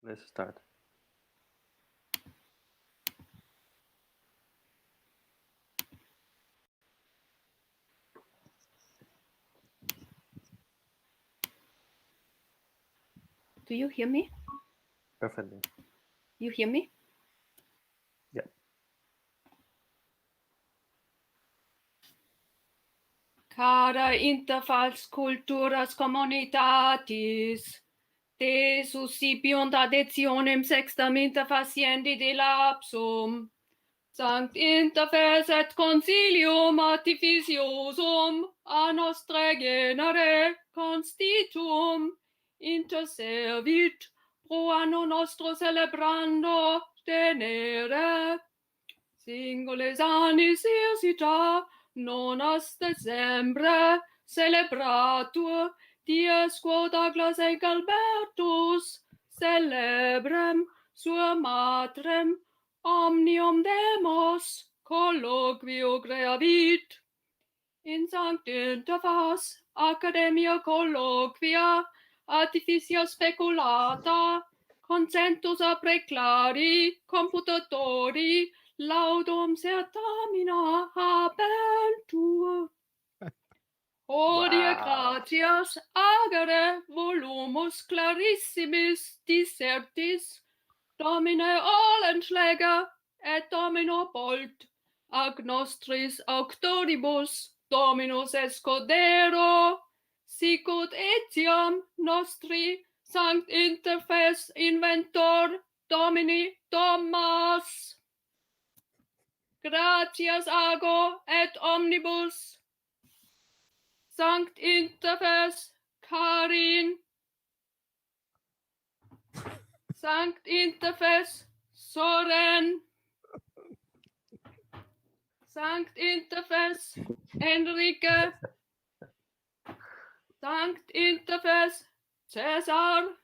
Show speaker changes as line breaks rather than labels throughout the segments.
Let's start.
Do you hear me?
Perfectly.
You hear me?
Yeah.
Cara interfals culturas communitatis, te suscipiunt additionem sextam interfaciendi de lapsum, Sankt Interface et concilium artificiosum a nostre genere constitum interservit pro anno nostro celebrando tenere. Singules annis ersita nonas Decembre celebratur dies quod Aglas ec Albertus celebrem sua matrem omnium demos colloquio creavit. In Sankt Interface Academia colloquia artificia speculata consentus a preclari computatori laudum certamina habentur. Hodie gratias agere volumus clarissimis dissertis Domine Ohlenschläger et Domino Bolt ac nostris auctoribus Dominus Escodero sicut etiam nostri Sankt Interface inventor Domini Thomas. Gratias ago et omnibus Sankt Interface Karin Sankt Interface Soren Sankt Interface Enrique Sankt Interface Cäsar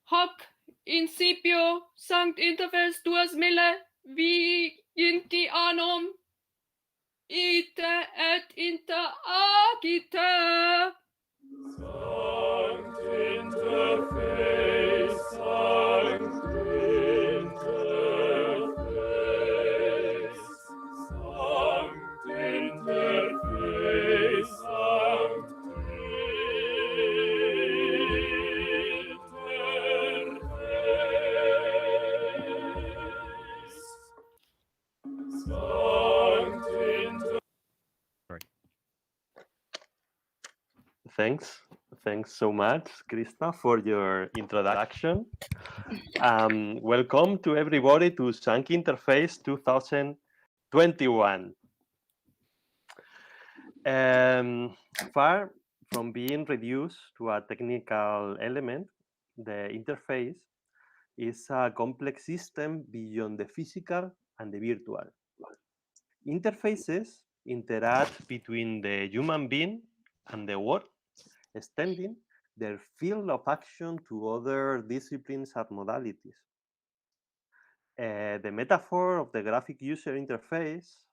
Hoc incipio Sankt Interface 2000 viginti annum ite et inter agite.
Sankt Interface, Sankt Interface, Sankt Interface, Sankt Interface, Sankt Interface.
Thanks so much, Krista, for your introduction. Welcome to everybody to Sankt Interface 2021. Far from being reduced to a technical element, the interface is a complex system beyond the physical and the virtual. Interfaces interact between the human being and the world, extending their field of action to other disciplines and modalities. The metaphor of the graphic user interface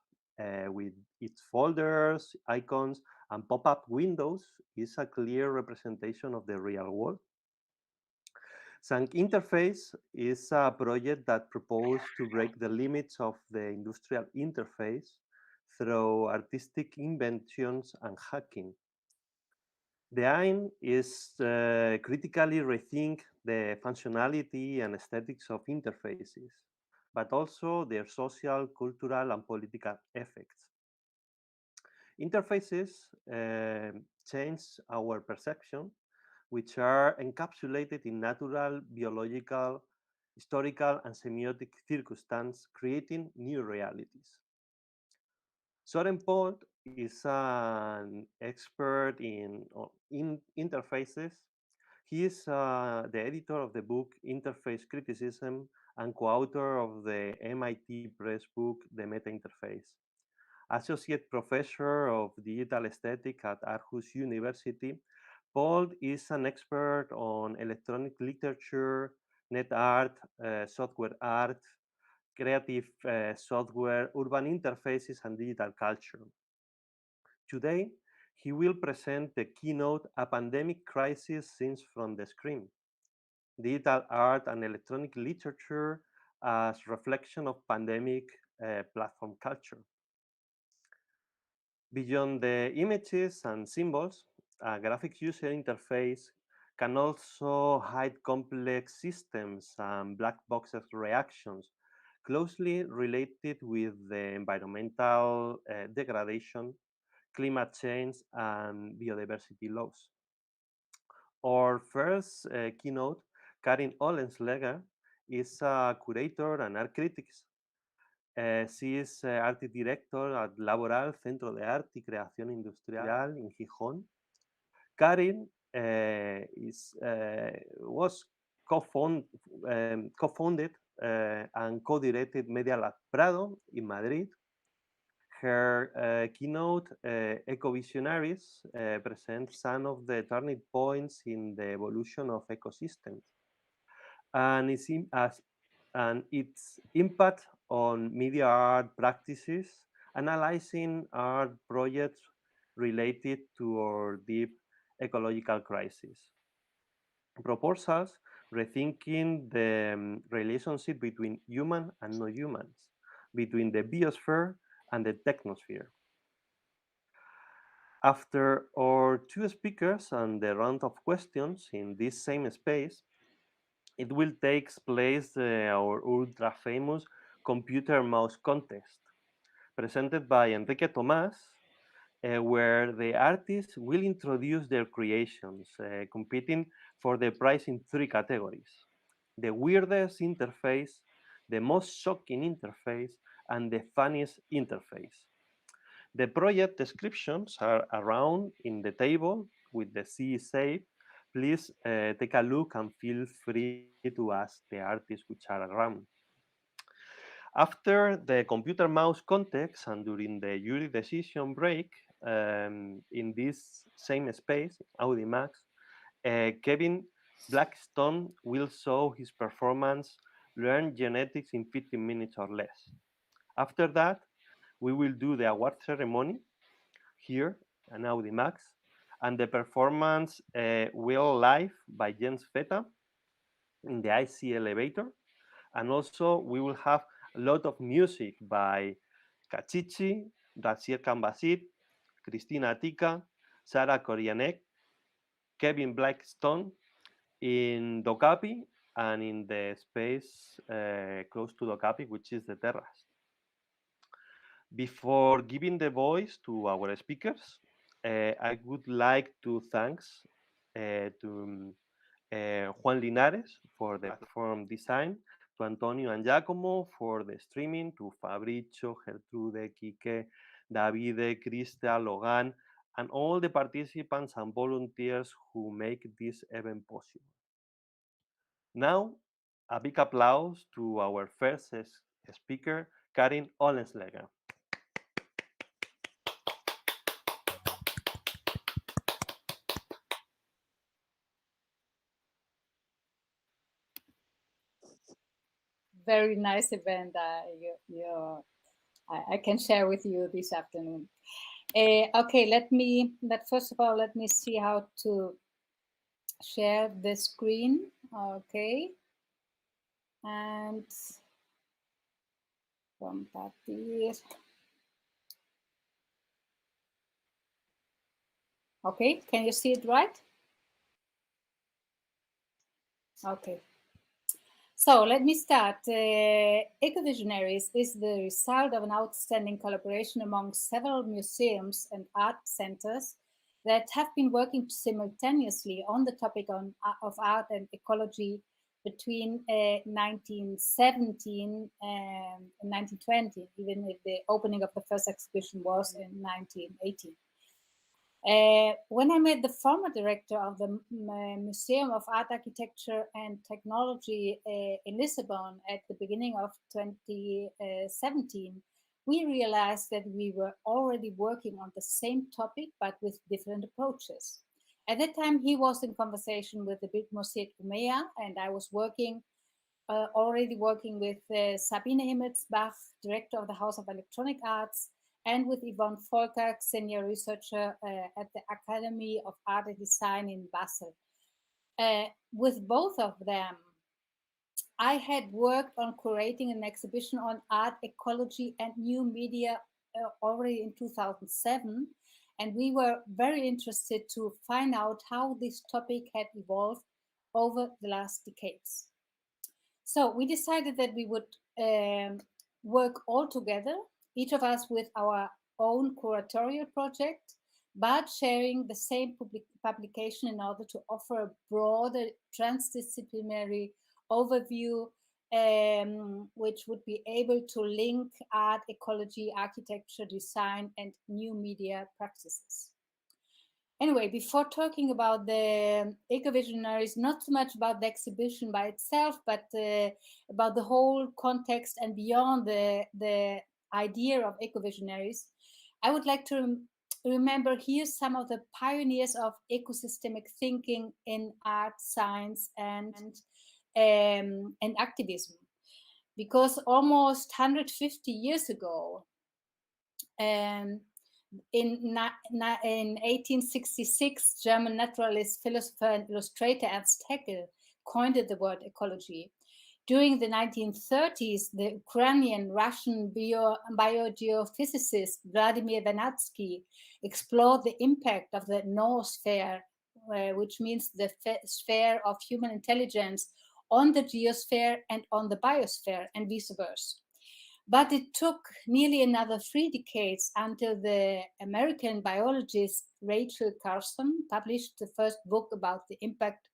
with its folders, icons, and pop-up windows is a clear representation of the real world. Sankt Interface is a project that proposed to break the limits of the industrial interface through artistic inventions and hacking. The aim is critically rethink the functionality and aesthetics of interfaces, but also their social, cultural, and political effects. Interfaces change our perception, which are encapsulated in natural, biological, historical, and semiotic circumstance, creating new realities. Soren Polt is an expert in interfaces. He is the editor of the book Interface Criticism and co-author of the MIT Press book The Meta Interface. Associate Professor of Digital Aesthetic at Aarhus University, Polt is an expert on electronic literature, net art, software art, creative software, urban interfaces, and digital culture. Today, He will present the keynote A Pandemic Crisis Scenes from the Screen, Digital Art and Electronic Literature as Reflection of Pandemic Platform Culture. Beyond the images and symbols, a graphic user interface can also hide complex systems and black boxes reactions closely related with the environmental degradation, climate change, and biodiversity loss. Our first keynote, Karin Ollensleger, is a curator and art critic. She is art director at Laboral Centro de Arte y Creación Industrial in Gijón. Karin was co-founded and co-directed Media Lab Prado in Madrid. Her keynote, Eco-Visionaries, presents some of the turning points in the evolution of ecosystems and its impact on media art practices, analyzing art projects related to our deep ecological crisis. Proposals rethinking the relationship between human and non-humans, between the biosphere and the technosphere. After our two speakers and the round of questions in this same space, it will take place our ultra famous computer mouse contest, presented by Enrique Tomás, where the artists will introduce their creations, competing for the prize in three categories: the weirdest interface, the most shocking interface, and the funniest interface. The project descriptions are around in the table with the C saved. Please take a look and feel free to ask the artists which are around. After the computer mouse context and during the jury decision break, in this same space, Audimax, Kevin Blackstone will show his performance, Learn Genetics in 15 minutes or less. After that, we will do the award ceremony here in Audimax, and the performance will live by Jens Feta in the IC elevator. And also we will have a lot of music by Kachichi, Raziel Kambasit, Christina Tika, Sarah Korianek, Kevin Blackstone in Docapi and in the space close to Docapi, which is the terrace. Before giving the voice to our speakers, I would like to thanks to Juan Linares for the platform design, to Antonio and Giacomo for the streaming, to Fabricio, Gertrude, Quique, Davide, Krista, Logan, and all the participants and volunteers who make this event possible. Now, a big applause to our first speaker, Karin Ollensleger.
Very nice event I can share with you this afternoon. Okay, first of all, let me see how to share the screen. Okay. And compartir. Okay, can you see it right? Okay. So let me start. Eco-Visionaries is the result of an outstanding collaboration among several museums and art centers that have been working simultaneously on the topic of art and ecology between 1917 and 1920, even if the opening of the first exhibition was in 1918. When I met the former director of the Museum of Art, Architecture and Technology in Lisbon at the beginning of 2017, we realized that we were already working on the same topic, but with different approaches. At that time, he was in conversation with the big Mosaic Umea, and I was already working with Sabine Himmelsbach, director of the House of Electronic Arts, and with Yvonne Volker, senior researcher at the Academy of Art and Design in Basel. With both of them, I had worked on curating an exhibition on art, ecology, and new media already in 2007. And we were very interested to find out how this topic had evolved over the last decades. So we decided that we would work all together, each of us with our own curatorial project, but sharing the same publication in order to offer a broader transdisciplinary overview, which would be able to link art, ecology, architecture, design, and new media practices. Anyway, before talking about the eco-visionaries, not so much about the exhibition by itself, but about the whole context and beyond the idea of eco-visionaries, I would like to remember here some of the pioneers of ecosystemic thinking in art, science, and activism. Because almost 150 years ago, in 1866, German naturalist, philosopher, and illustrator Ernst Haeckel coined the word ecology. During the 1930s, the Ukrainian Russian biogeophysicist Vladimir Vernadsky explored the impact of the noosphere, which means the sphere of human intelligence, on the geosphere and on the biosphere, and vice versa. But it took nearly another 3 decades until the American biologist Rachel Carson published the first book about the impact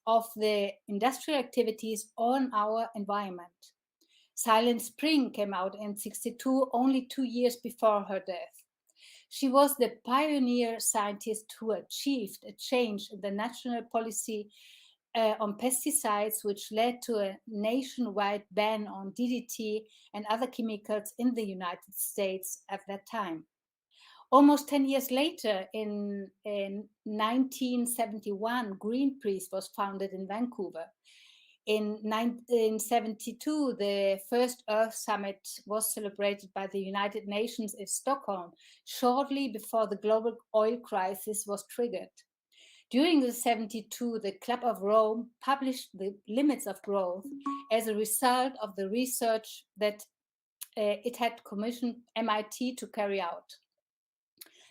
of the industrial activities on our environment. Silent Spring came out in 1962, only 2 years before her death. She was the pioneer scientist who achieved a change in the national policy on pesticides, which led to a nationwide ban on DDT and other chemicals in the United States at that time. Almost 10 years later, in 1971, Greenpeace was founded in Vancouver. In 1972, the first Earth Summit was celebrated by the United Nations in Stockholm, shortly before the global oil crisis was triggered. During the 72, the Club of Rome published the limits of growth as a result of the research that it had commissioned MIT to carry out.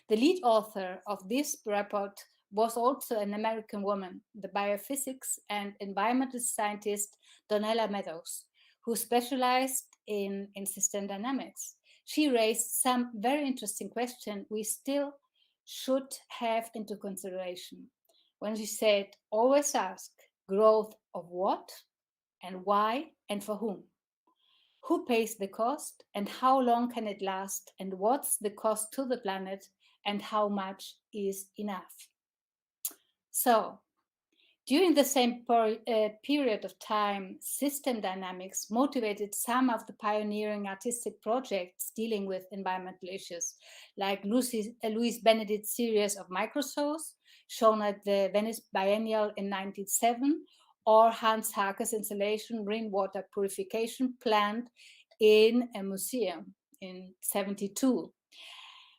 The lead author of this report was also an American woman, the biophysics and environmental scientist Donella Meadows, who specialized in system dynamics. She raised some very interesting questions we still should have into consideration. When she said, always ask, growth of what and why and for whom? Who pays the cost and how long can it last, and what's the cost to the planet and how much is enough? So, during the same period of time, system dynamics motivated some of the pioneering artistic projects dealing with environmental issues, like Louise Benedict's series of microshows, shown at the Venice Biennial in 1997, or Hans Hake's installation Rainwater Purification Plant in a museum in 1972.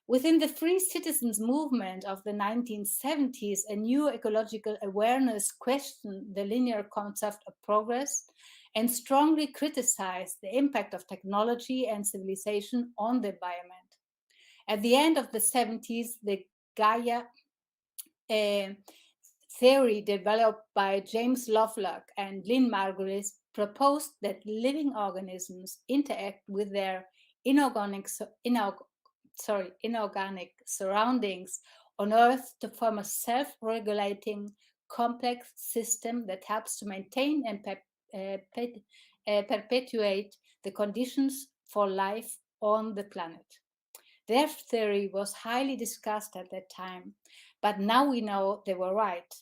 Within the Free Citizens movement of the 1970s, a new ecological awareness questioned the linear concept of progress and strongly criticized the impact of technology and civilization on the environment. At the end of the 70s, the Gaia theory developed by James Lovelock and Lynn Margulis proposed that living organisms interact with their inorganic surroundings on Earth to form a self-regulating, complex system that helps to maintain and perpetuate the conditions for life on the planet. Their theory was highly discussed at that time, but now we know they were right.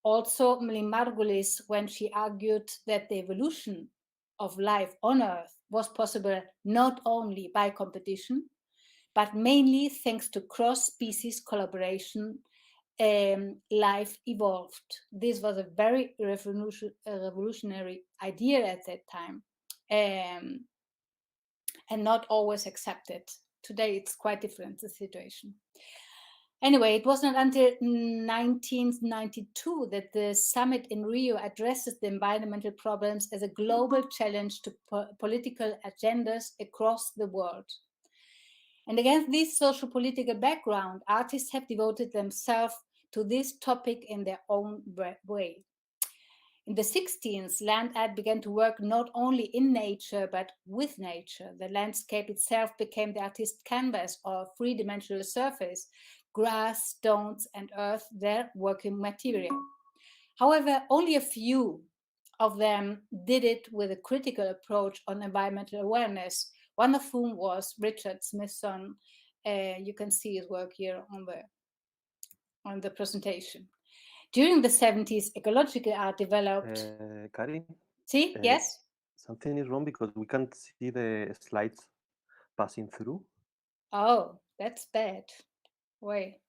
Also, Lynn Margulis, when she argued that the evolution of life on Earth was possible not only by competition, but mainly thanks to cross-species collaboration, life evolved. This was a very revolutionary idea at that time. and not always accepted. Today, it's quite different, the situation. Anyway, it was not until 1992 that the summit in Rio addresses the environmental problems as a global challenge to political agendas across the world. And against this social political background, artists have devoted themselves to this topic in their own way. In the 16th, land art began to work not only in nature, but with nature. The landscape itself became the artist's canvas or three-dimensional surface, grass, stones, and earth, their working material. However, only a few of them did it with a critical approach on environmental awareness, one of whom was Richard Smithson. You can see his work here on the presentation. During the 70s, ecological art developed.
Karin,
See, yes?
something is wrong because we can't see the slides passing through.
Oh, that's bad. Wait.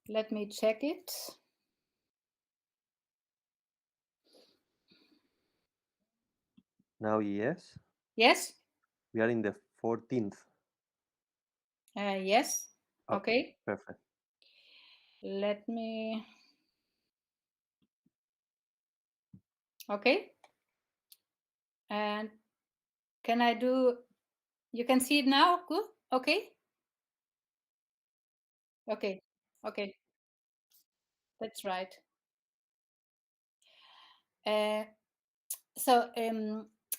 Let me check it.
Now, yes.
Yes?
We are in the 14th.
Yes. Okay.
Perfect.
Let me. Okay. And can I do? You can see it now? Good. Okay. Okay. Okay. That's right. So,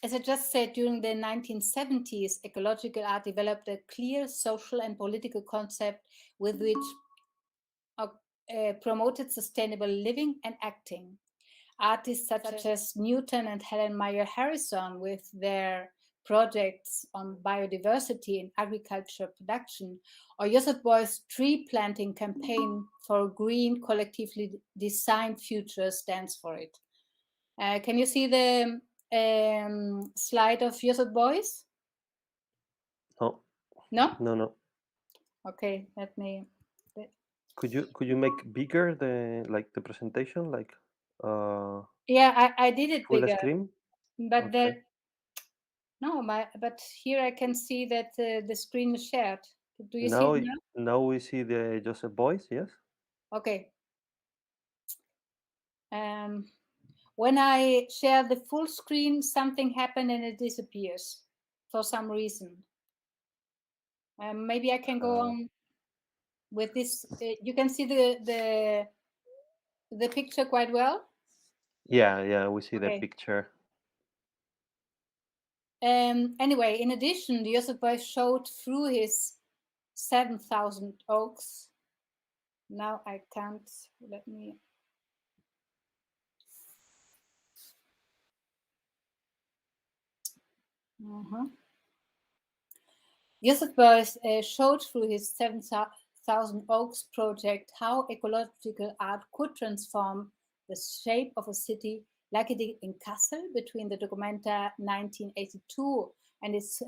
as I just said, during the 1970s, ecological art developed a clear social and political concept with which promoted sustainable living and acting. Artists such as Newton and Helen Meyer Harrison, with their projects on biodiversity in agriculture production, or Joseph Beuys' tree planting campaign for a green, collectively designed future stands for it. Can you see the slide of Joseph Beuys?
No.
No?
No.
Okay, let me.
Could you make bigger the presentation
Yeah, I did it
full
bigger,
screen?
but
Okay.
but here I can see that the screen is shared. Do you see
Now,
it now?
now we see the Joseph Beuys, yes?
Okay. When I share the full screen, something happens and it disappears for some reason. Maybe I can go on with this. You can see the picture quite well.
Yeah, we see the
Okay.
picture.
Anyway, in addition, Joseph Beuys showed through his 7,000 oaks. Now I can't. Let me. Joseph Beuys showed through his 7,000 Oaks project how ecological art could transform the shape of a city, like it did in Kassel between the Documenta 1982 and its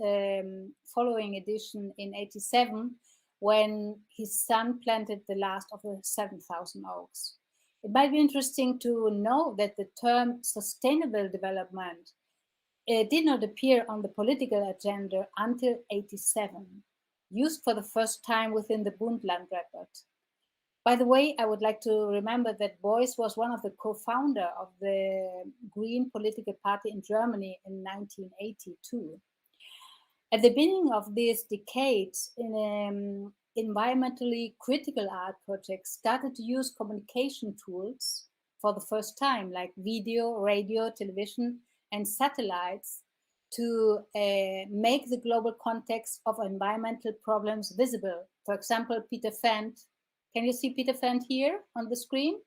following edition in 87, when his son planted the last of the 7,000 oaks. It might be interesting to know that the term sustainable development did not appear on the political agenda until 87, used for the first time within the Bundland report. By the way, I would like to remember that Beuys was one of the co-founder of the Green political party in Germany in 1982. At the beginning of this decade, environmentally critical art projects started to use communication tools for the first time, like video, radio, television, and satellites, to make the global context of environmental problems visible. For example, Peter Fendt. Can you see Peter Fendt here on the screen?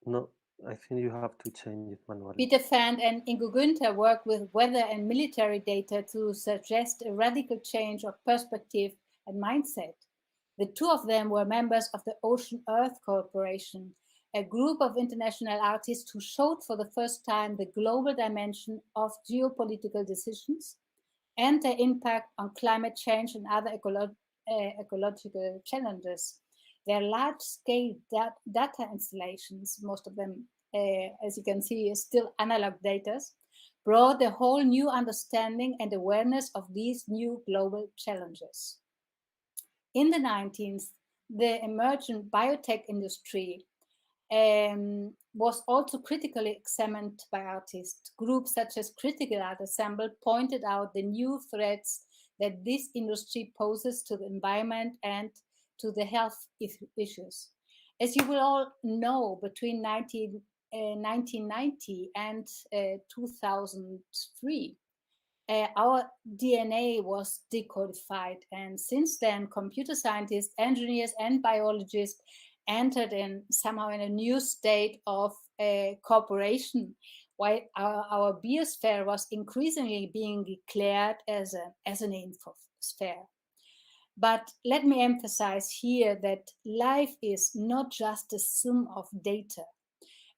No, I think you have to change it manually.
Peter Fendt and Ingo Günther work with weather and military data to suggest a radical change of perspective and mindset. The two of them were members of the Ocean Earth Corporation, a group of international artists who showed for the first time the global dimension of geopolitical decisions and their impact on climate change and other ecological challenges. Their large-scale data installations, most of them as you can see, is still analog data, brought a whole new understanding and awareness of these new global challenges. In the 19th, the emergent biotech industry was also critically examined by artists. Groups such as Critical Art Ensemble pointed out the new threats that this industry poses to the environment and to the health issues. As you will all know, between 1990 and 2003, our DNA was decodified. And since then, computer scientists, engineers, and biologists entered somehow in a new state of cooperation, while our biosphere was increasingly being declared as an infosphere. But let me emphasize here that life is not just a sum of data.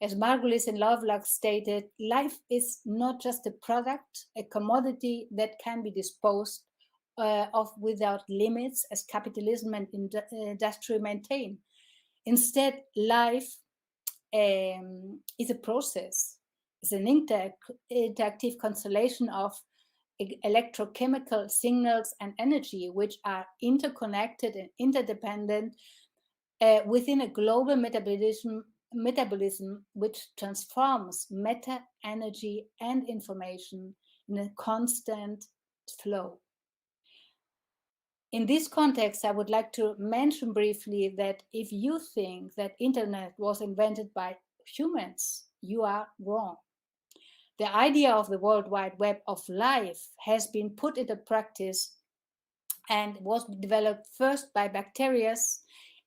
As Margulis and Lovelock stated, life is not just a product, a commodity that can be disposed of without limits, as capitalism and industry maintain. Instead, life is a process. It's an interactive constellation of electrochemical signals and energy, which are interconnected and interdependent within a global metabolism which transforms matter, energy, and information in a constant flow. In this context, I would like to mention briefly that if you think that internet was invented by humans, you are wrong. The idea of the World Wide Web of life has been put into practice and was developed first by bacteria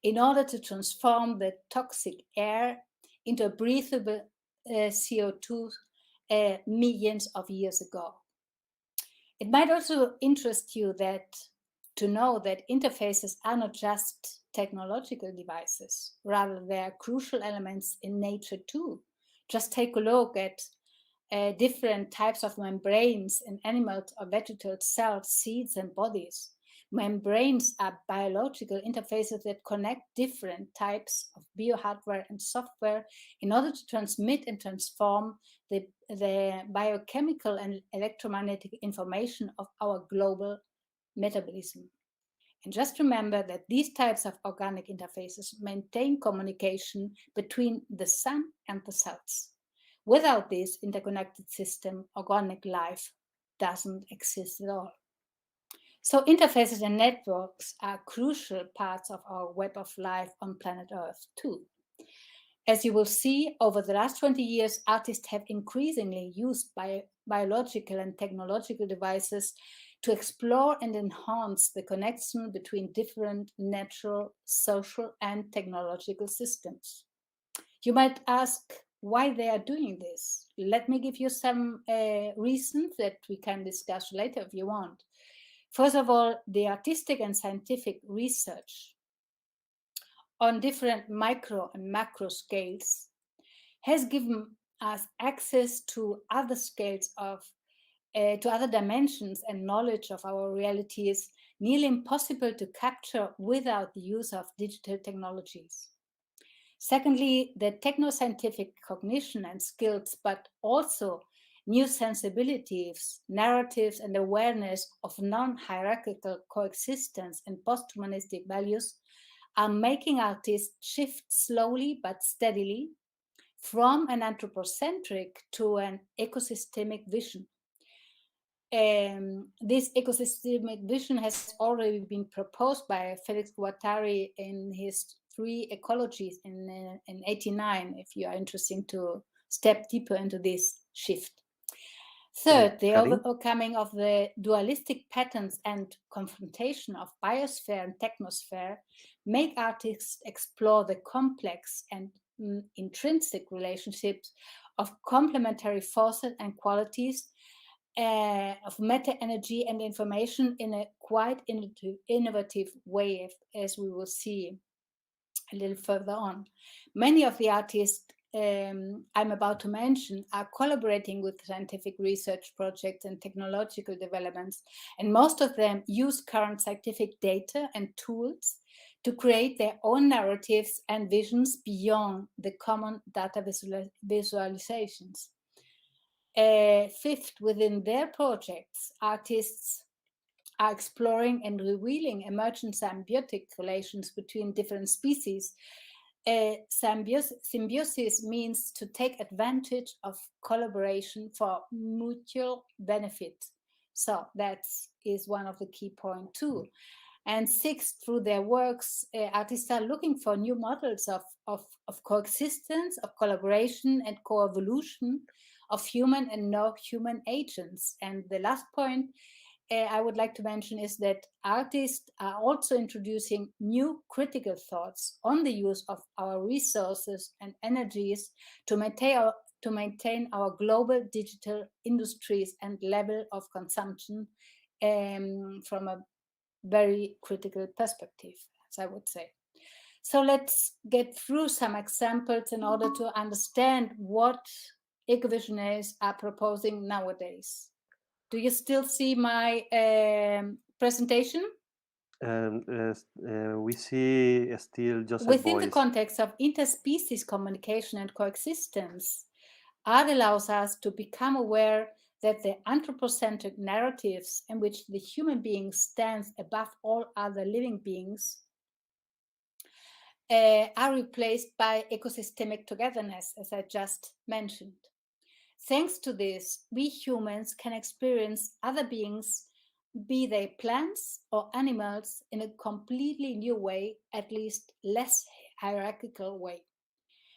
in order to transform the toxic air into a breathable CO2 millions of years ago. It might also interest you to know that interfaces are not just technological devices, rather they are crucial elements in nature too. Just take a look at different types of membranes in animal or vegetal cells, seeds, and bodies. Membranes are biological interfaces that connect different types of biohardware and software in order to transmit and transform the biochemical and electromagnetic information of our global metabolism. And just remember that these types of organic interfaces maintain communication between the sun and the cells. Without this interconnected system, organic life doesn't exist at all. So interfaces and networks are crucial parts of our web of life on planet Earth too. As you will see, over the last 20 years, artists have increasingly used biological and technological devices to explore and enhance the connection between different natural, social, and technological systems. You might ask why they are doing this. Let me give you some reasons that we can discuss later if you want. First of all, the artistic and scientific research on different micro and macro scales has given us access to other scales to other dimensions and knowledge of our realities nearly impossible to capture without the use of digital technologies. Secondly, the techno-scientific cognition and skills, but also new sensibilities, narratives, and awareness of non-hierarchical coexistence and post-humanistic values are making artists shift slowly but steadily from an anthropocentric to an ecosystemic vision. This ecosystemic vision has already been proposed by Felix Guattari in his 3 ecologies in 89, if you are interested to step deeper into this shift. Third, the overcoming of the dualistic patterns and confrontation of biosphere and technosphere make artists explore the complex and intrinsic relationships of complementary forces and qualities of matter, energy, and information in a quite innovative way, as we will see a little further on. Many of the artists I'm about to mention are collaborating with scientific research projects and technological developments, and most of them use current scientific data and tools to create their own narratives and visions beyond the common data visualizations. Fifth, within their projects, artists are exploring and revealing emergent symbiotic relations between different species. Symbiosis means to take advantage of collaboration for mutual benefit. So that is one of the key points too. And sixth, through their works, artists are looking for new models of coexistence, of collaboration and co-evolution of human and no-human agents. And the last point I would like to mention is that artists are also introducing new critical thoughts on the use of our resources and energies to maintain our global digital industries and level of consumption from a very critical perspective, as I would say. So let's get through some examples in order to understand what eco-visionaries are proposing nowadays. Do you still see my presentation?
We see still Joseph
Within
voice.
the context of interspecies communication and coexistence, art allows us to become aware that the anthropocentric narratives in which the human being stands above all other living beings are replaced by ecosystemic togetherness, as I just mentioned. Thanks to this, we humans can experience other beings, be they plants or animals, in a completely new way, at least less hierarchical way.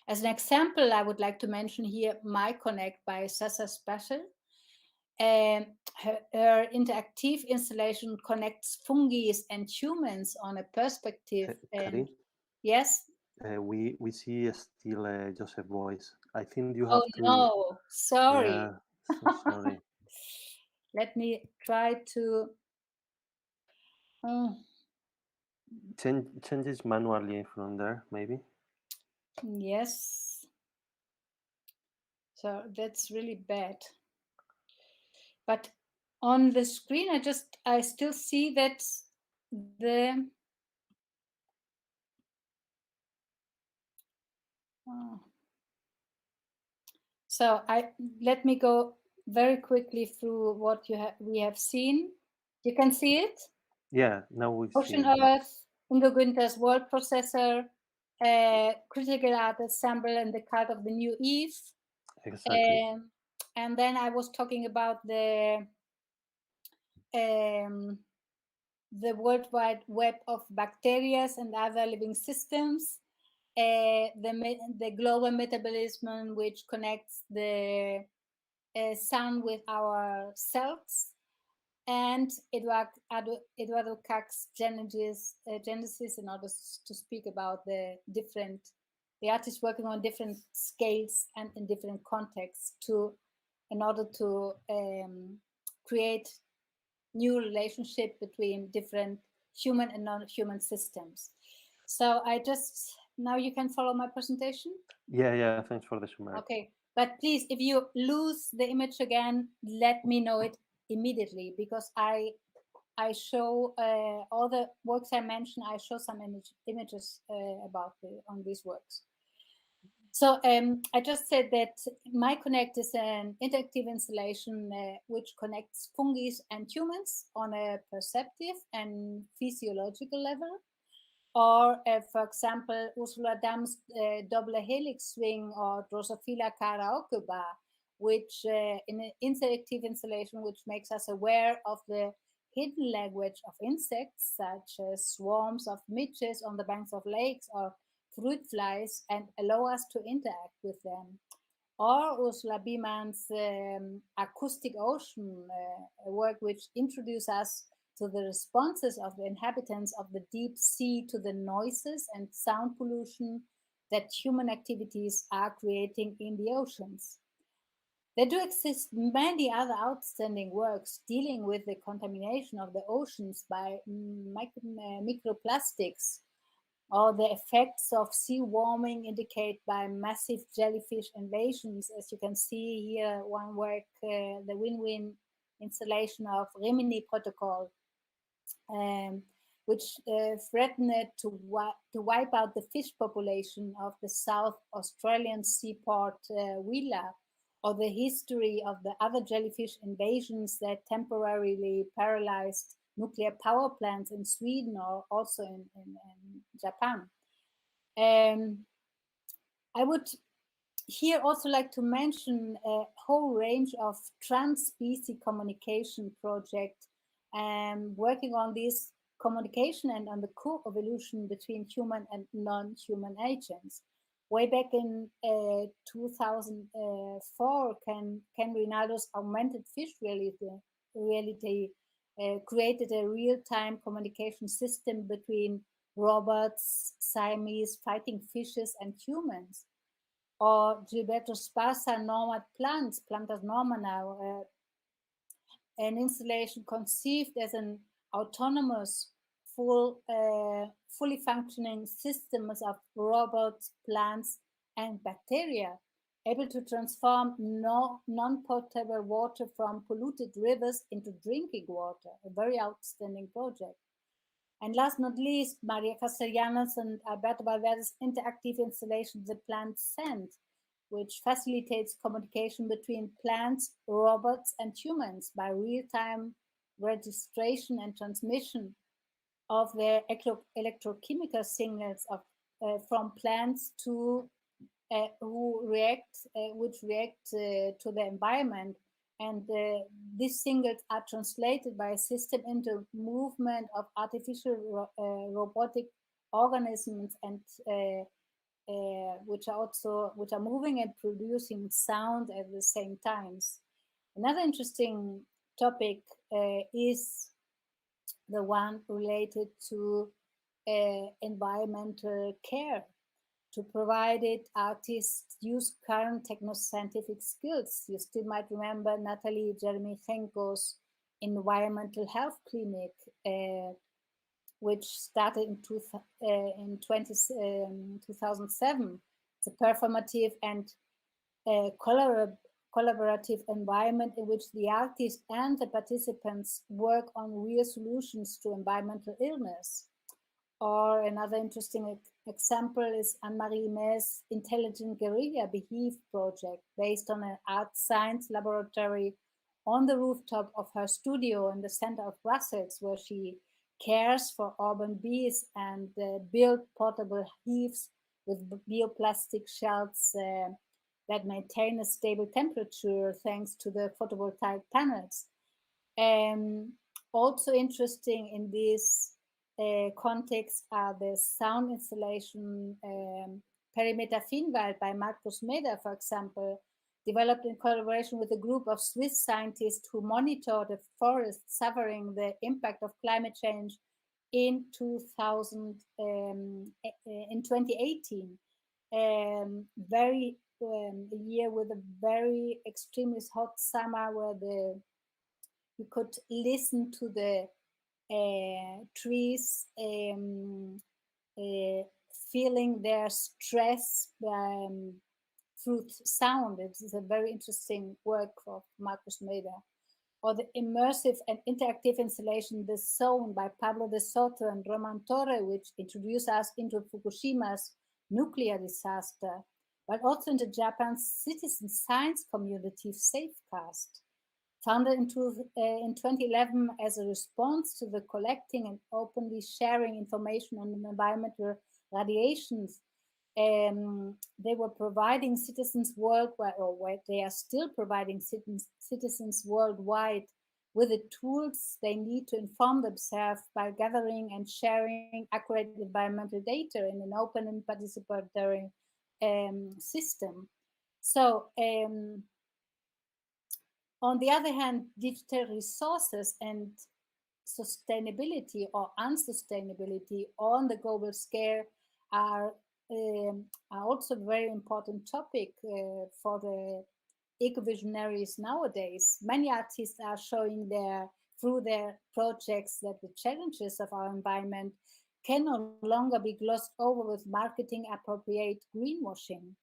As an example, I would like to mention here My Connect by Sasa Special. Her interactive installation connects fungi and humans on a perspective.
Karin,
Yes?
we see still Joseph voice. I think you
Oh
have to.
no, sorry.
Yeah, so sorry.
Let me try to.
Change it manually from there, maybe.
Yes. So that's really bad. But on the screen, I still see that the. So let me go very quickly through what we have seen. You can see it?
Yeah, now we see.
Ocean Earth, Ingo Günther's World Processor, Critical Art Ensemble, and the Cult of the New Eve.
Exactly.
And then I was talking about the World Wide Web of bacteria and other living systems, the global metabolism, which connects the sun with our cells, and Eduardo Cac's Genesis in order to speak about the artists working on different scales and in different contexts in order to create new relationship between different human and non-human systems. So now you can follow my presentation?
Yeah, thanks for the summary.
Okay, but please, if you lose the image again, let me know it immediately, because I show all the works I mentioned. I show some images on these works. So I just said that My Connect is an interactive installation which connects fungi and humans on a perceptive and physiological level. Or, for example, Ursula Damm's double helix swing or Drosophila karaoke bar, which in an interactive installation which makes us aware of the hidden language of insects, such as swarms of midges on the banks of lakes or fruit flies, and allow us to interact with them. Or Ursula Biemann's Acoustic Ocean, a work which introduces us to the responses of the inhabitants of the deep sea to the noises and sound pollution that human activities are creating in the oceans. There do exist many other outstanding works dealing with the contamination of the oceans by microplastics, or the effects of sea warming indicated by massive jellyfish invasions. As you can see here, one work, the win-win installation of Rimini Protocol. which threatened to wipe out the fish population of the South Australian seaport Wheeler, or the history of the other jellyfish invasions that temporarily paralyzed nuclear power plants in Sweden or also in Japan. I would here also like to mention a whole range of trans-species communication projects working on this communication and on the co-evolution between human and non-human agents. Way back in 2004, Ken Rinaldo's augmented fish reality created a real-time communication system between robots, Siamese fighting fishes, and humans. Or Gilberto Sparsa Nomad Plants, Plantas Normanau, an installation conceived as an autonomous, fully functioning systems of robots, plants, and bacteria, able to transform non-potable water from polluted rivers into drinking water, a very outstanding project. And last not least, Maria Castellanos and Alberto Valverde's interactive installation, The Plant Send, which facilitates communication between plants, robots, and humans by real-time registration and transmission of their electrochemical signals from plants to which react to the environment. And these signals are translated by a system into movement of artificial robotic organisms, and which are moving and producing sound at the same times. Another interesting topic is the one related to environmental care. To provide it, artists use current techno-scientific skills. You still might remember Natalie Jeremichenko's environmental health clinic, which started in 2007. It's a performative and collaborative environment in which the artist and the participants work on real solutions to environmental illness. Or another interesting example is Anne-Marie May's Intelligent Guerrilla Beehive project, based on an art science laboratory on the rooftop of her studio in the center of Brussels, where she cares for urban bees and build portable hives with bioplastic shells that maintain a stable temperature thanks to the photovoltaic panels. Also interesting in this context are the sound installation Perimeter Finnwald by Markus Meder, for example, developed in collaboration with a group of Swiss scientists who monitor the forests suffering the impact of climate change in 2018. A year with a very extremely hot summer, where you could listen to the trees feeling their stress through sound. It is a very interesting work of Markus Meder. Or the immersive and interactive installation The Zone by Pablo de Soto and Roman Torre, which introduced us into Fukushima's nuclear disaster, but also into Japan's citizen science community Safecast. Founded in 2011 as a response to the collecting and openly sharing information on environmental radiations, they were providing citizens worldwide, or they are still providing citizens worldwide with the tools they need to inform themselves by gathering and sharing accurate environmental data in an open and participatory system. So, on the other hand, digital resources and sustainability or unsustainability on the global scale are also a very important topic for the eco-visionaries nowadays. Many artists are showing through their projects that the challenges of our environment can no longer be glossed over with marketing appropriate greenwashing.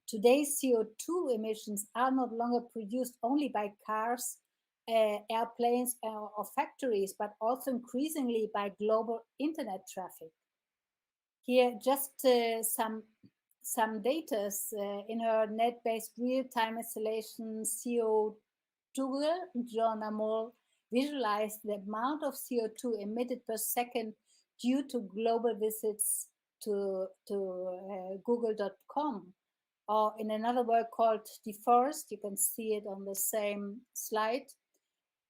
Today's CO2 emissions are no longer produced only by cars airplanes or factories, but also increasingly by global internet traffic. Here, just some data in her net-based real-time installation CO tool, Joanna Moll visualized the amount of CO2 emitted per second due to global visits to google.com, or in another work called Deforest. You can see it on the same slide.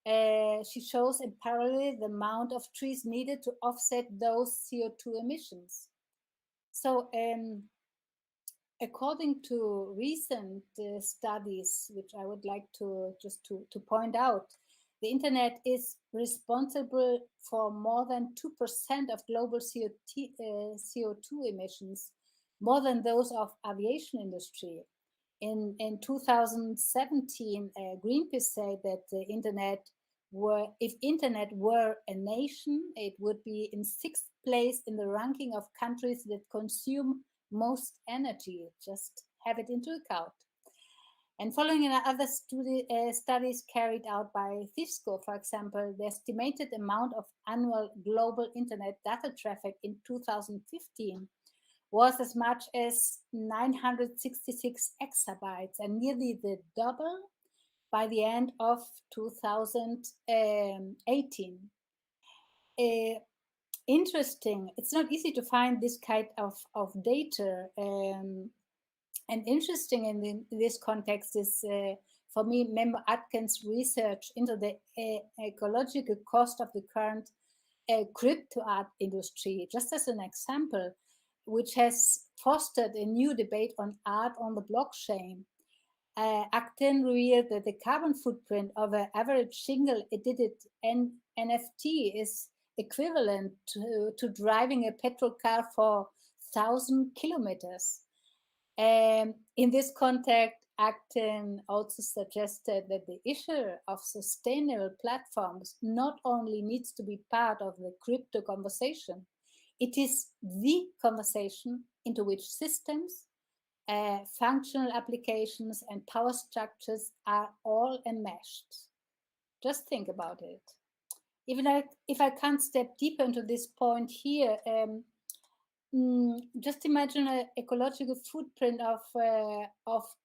She shows in parallel the amount of trees needed to offset those CO2 emissions. So according to recent studies, which I would like to just to point out, the internet is responsible for more than 2% of global CO2 emissions, more than those of aviation industry. In 2017, Greenpeace said that the internet if internet were a nation, it would be in 6th place in the ranking of countries that consume most energy. Just have it into account. And following in other studies carried out by TIFSCO, for example, the estimated amount of annual global internet data traffic in 2015 was as much as 966 exabytes, and nearly the double by the end of 2018. Interesting. It's not easy to find this kind of data. And interesting in this context is, for me, Member Atkins' research into the ecological cost of the current crypto art industry, just as an example, which has fostered a new debate on art on the blockchain. Acton revealed that the carbon footprint of an average single edited NFT is equivalent to driving a petrol car for 1,000 kilometers. In this context, Acton also suggested that the issue of sustainable platforms not only needs to be part of the crypto conversation, it is the conversation into which systems, functional applications and power structures are all enmeshed. Just think about it. Even if I can't step deeper into this point here, just imagine an ecological footprint of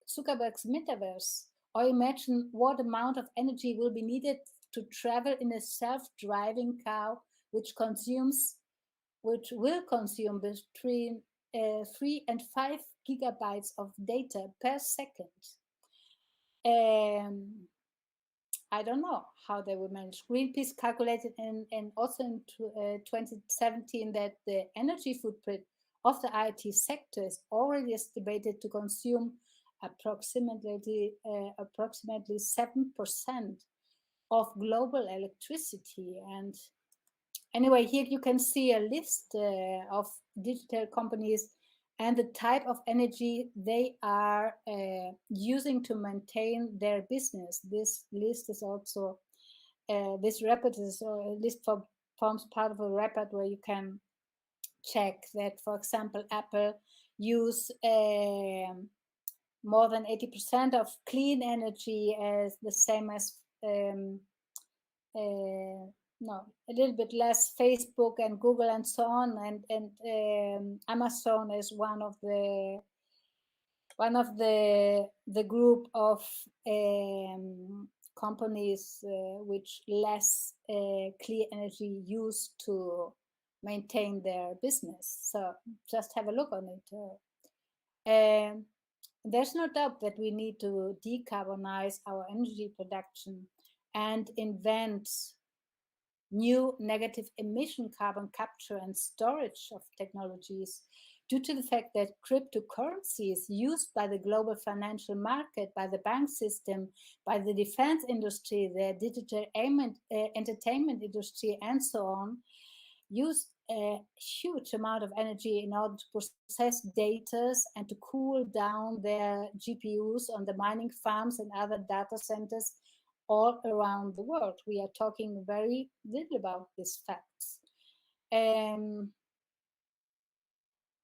Zuckerberg's metaverse, or imagine what amount of energy will be needed to travel in a self-driving car, which will consume between 3 and 5 gigabytes of data per second. I don't know how they will manage. Greenpeace calculated and also in 2017 that the energy footprint of the IT sector is already estimated to consume approximately 7% of global electricity. And anyway, here you can see a list of digital companies and the type of energy they are using to maintain their business. This list is also, this report is a list forms part of a report where you can check that, for example, Apple use more than 80% of clean energy as the same as no, a little bit less Facebook and Google and so on, and Amazon is one of the group of companies which less clean energy use to maintain their business. So just have a look on it. There's no doubt that we need to decarbonize our energy production and invent new negative emission carbon capture and storage of technologies, due to the fact that cryptocurrency is used by the global financial market, by the bank system, by the defense industry, the digital entertainment industry, and so on, use a huge amount of energy in order to process data and to cool down their GPUs on the mining farms and other data centers all around the world. We are talking very little about these facts.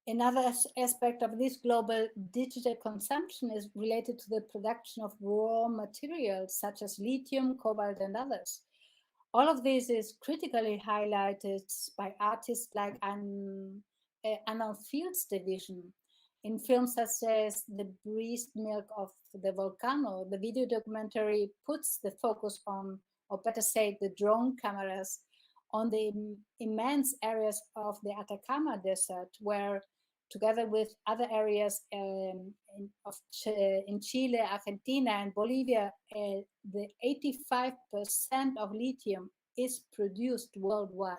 Another aspect of this global digital consumption is related to the production of raw materials such as lithium, cobalt, and others. All of this is critically highlighted by artists like Anna Field's division. In films such as The Breast Milk of the Volcano, the video documentary puts the focus on, or better say, the drone cameras on the immense areas of the Atacama Desert, where together with other areas in Chile, Argentina, and Bolivia, the 85% of lithium is produced worldwide.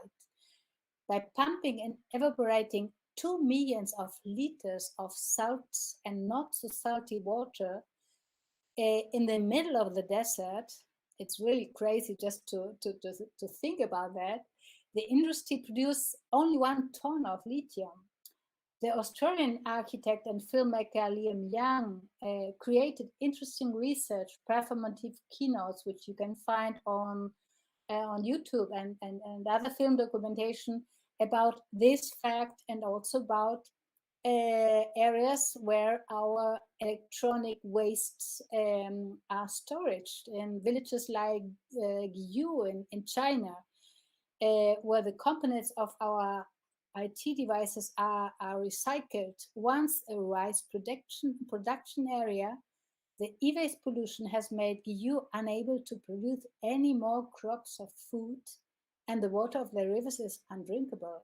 By pumping and evaporating 2 millions of liters of salt and not so salty water in the middle of the desert, it's really crazy just to think about that. The industry produced only 1 ton of lithium. The Australian architect and filmmaker Liam Young created interesting research, performative keynotes, which you can find on YouTube and other film documentation about this fact, and also about areas where our electronic wastes are stored in villages like Guyu in China, where the components of our IT devices are recycled. Once a rice production area, the e-waste pollution has made Guyu unable to produce any more crops of food, and the water of the rivers is undrinkable.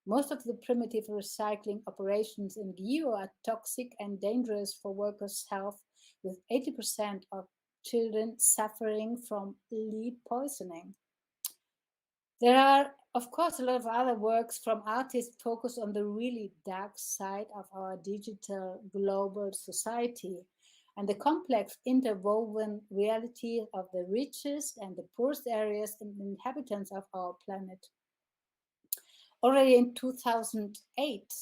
Most of the primitive recycling operations in Guyu are toxic and dangerous for workers' health, with 80% of children suffering from lead poisoning. There are, of course, a lot of other works from artists focused on the really dark side of our digital global society and the complex interwoven reality of the richest and the poorest areas and inhabitants of our planet. Already in 2008,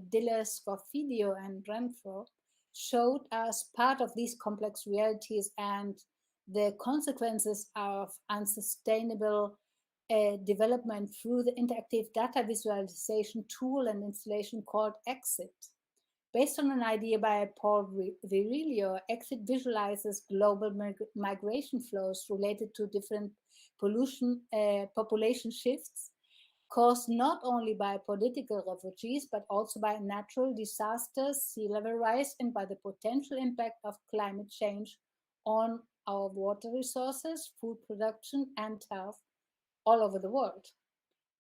Diller, Scofidio, and Renfro showed us part of these complex realities and the consequences of unsustainable development through the interactive data visualization tool and installation called Exit. Based on an idea by Paul Virilio, Exit visualizes global migration flows related to different population shifts caused not only by political refugees, but also by natural disasters, sea level rise, and by the potential impact of climate change on our water resources, food production, and health all over the world.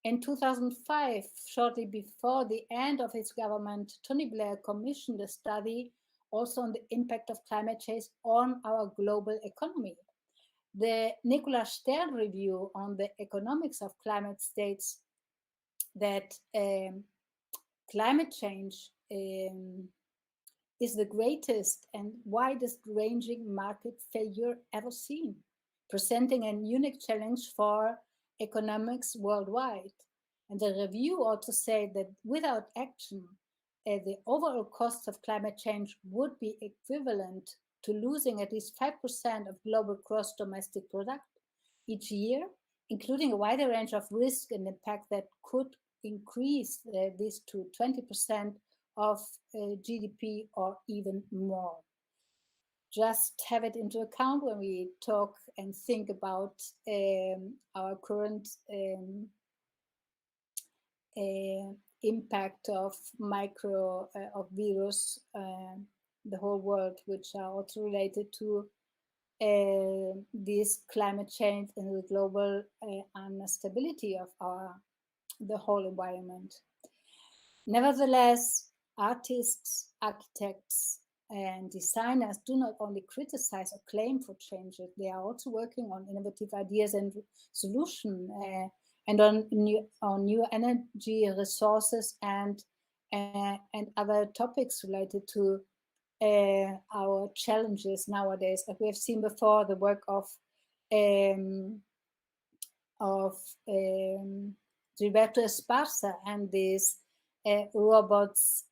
In 2005, shortly before the end of his government, Tony Blair commissioned a study also on the impact of climate change on our global economy. The Nicholas Stern review on the economics of climate states that climate change is the greatest and widest ranging market failure ever seen, presenting a unique challenge for economics worldwide. And the review also said that without action, the overall cost of climate change would be equivalent to losing at least 5% of global gross domestic product each year, including a wider range of risk and impact that could increase this to 20% of GDP or even more. Just have it into account when we talk and think about our current impact of of virus, the whole world, which are also related to this climate change and the global instability of the whole environment. Nevertheless, artists, architects, and designers do not only criticize or claim for changes, they are also working on innovative ideas and solutions and on new energy resources and other topics related to our challenges nowadays. As we have seen before, the work of Gilberto Esparza and these robots,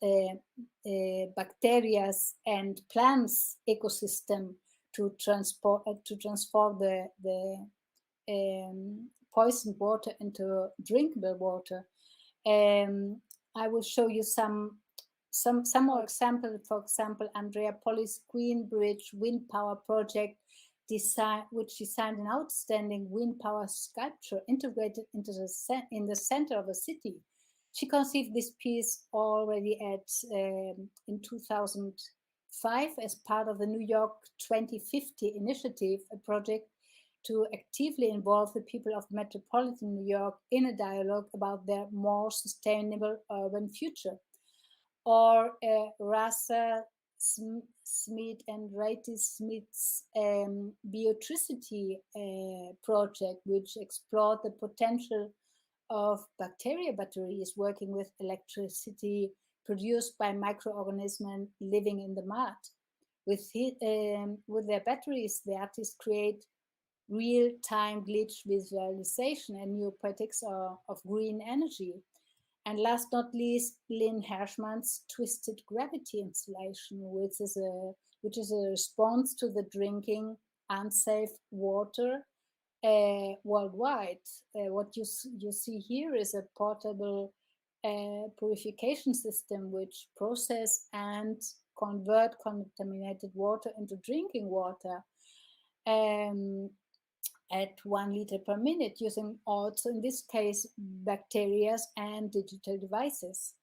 bacteria, and plants ecosystem to transform the poisoned water into drinkable water. I will show you some some more examples. For example, Andrea Polli's Green Bridge wind power project, which designed an outstanding wind power sculpture integrated in the center of a city. She conceived this piece already in 2005 as part of the New York 2050 initiative, a project to actively involve the people of metropolitan New York in a dialogue about their more sustainable urban future. Or Rasa Smith and Rati Smith's Biotricity project, which explored the potential of bacteria batteries working with electricity produced by microorganisms living in the mud. With their batteries, the artists create real-time glitch visualization and new poetics of green energy. And last not least, Lynn Hershman's Twisted Gravity installation, which is a response to the drinking unsafe water worldwide. What you see here is a portable purification system which process and convert contaminated water into drinking water at 1 liter per minute, using also, in this case, bacteria and digital devices.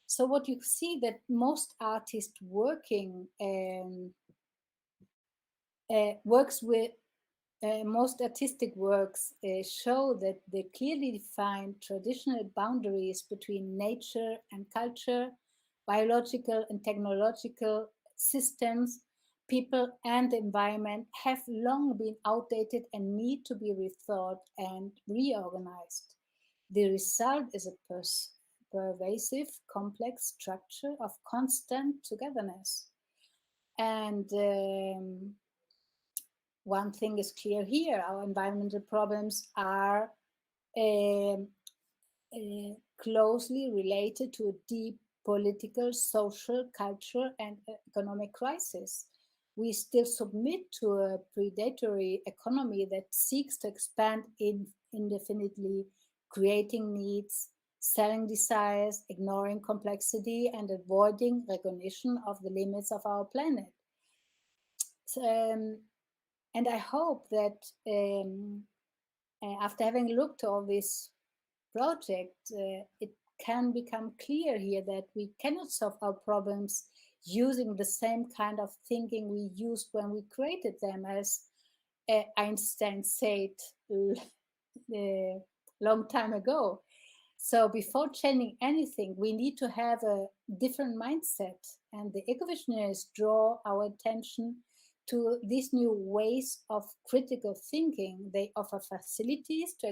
So what you see that most artists working works with most artistic works show that they clearly define traditional boundaries between nature and culture, biological and technological systems, people and the environment have long been outdated and need to be rethought and reorganized. The result is a pervasive, complex structure of constant togetherness. And one thing is clear here: our environmental problems are closely related to a deep political, social, cultural, and economic crisis. We still submit to a predatory economy that seeks to expand indefinitely, creating needs, selling desires, ignoring complexity, and avoiding recognition of the limits of our planet. And I hope that after having looked at all this project, it can become clear here that we cannot solve our problems using the same kind of thinking we used when we created them, as Einstein said a long time ago. So before changing anything, we need to have a different mindset. And the eco-visionaries draw our attention to these new ways of critical thinking. They offer facilities to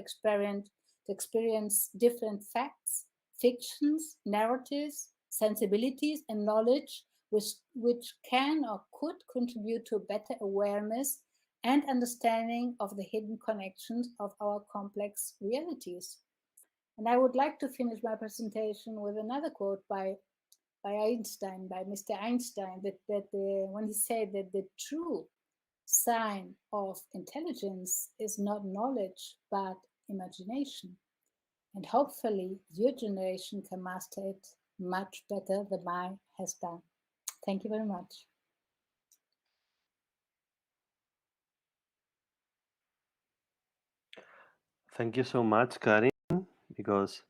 experience different facts, fictions, narratives, sensibilities, and knowledge which can or could contribute to better awareness and understanding of the hidden connections of our complex realities. And I would like to finish my presentation with another quote by Einstein, by Mr. Einstein, when he said that the true sign of intelligence is not knowledge, but imagination. And hopefully your generation can master it much better than mine has done. Thank you very much.
Thank you so much, Karin, because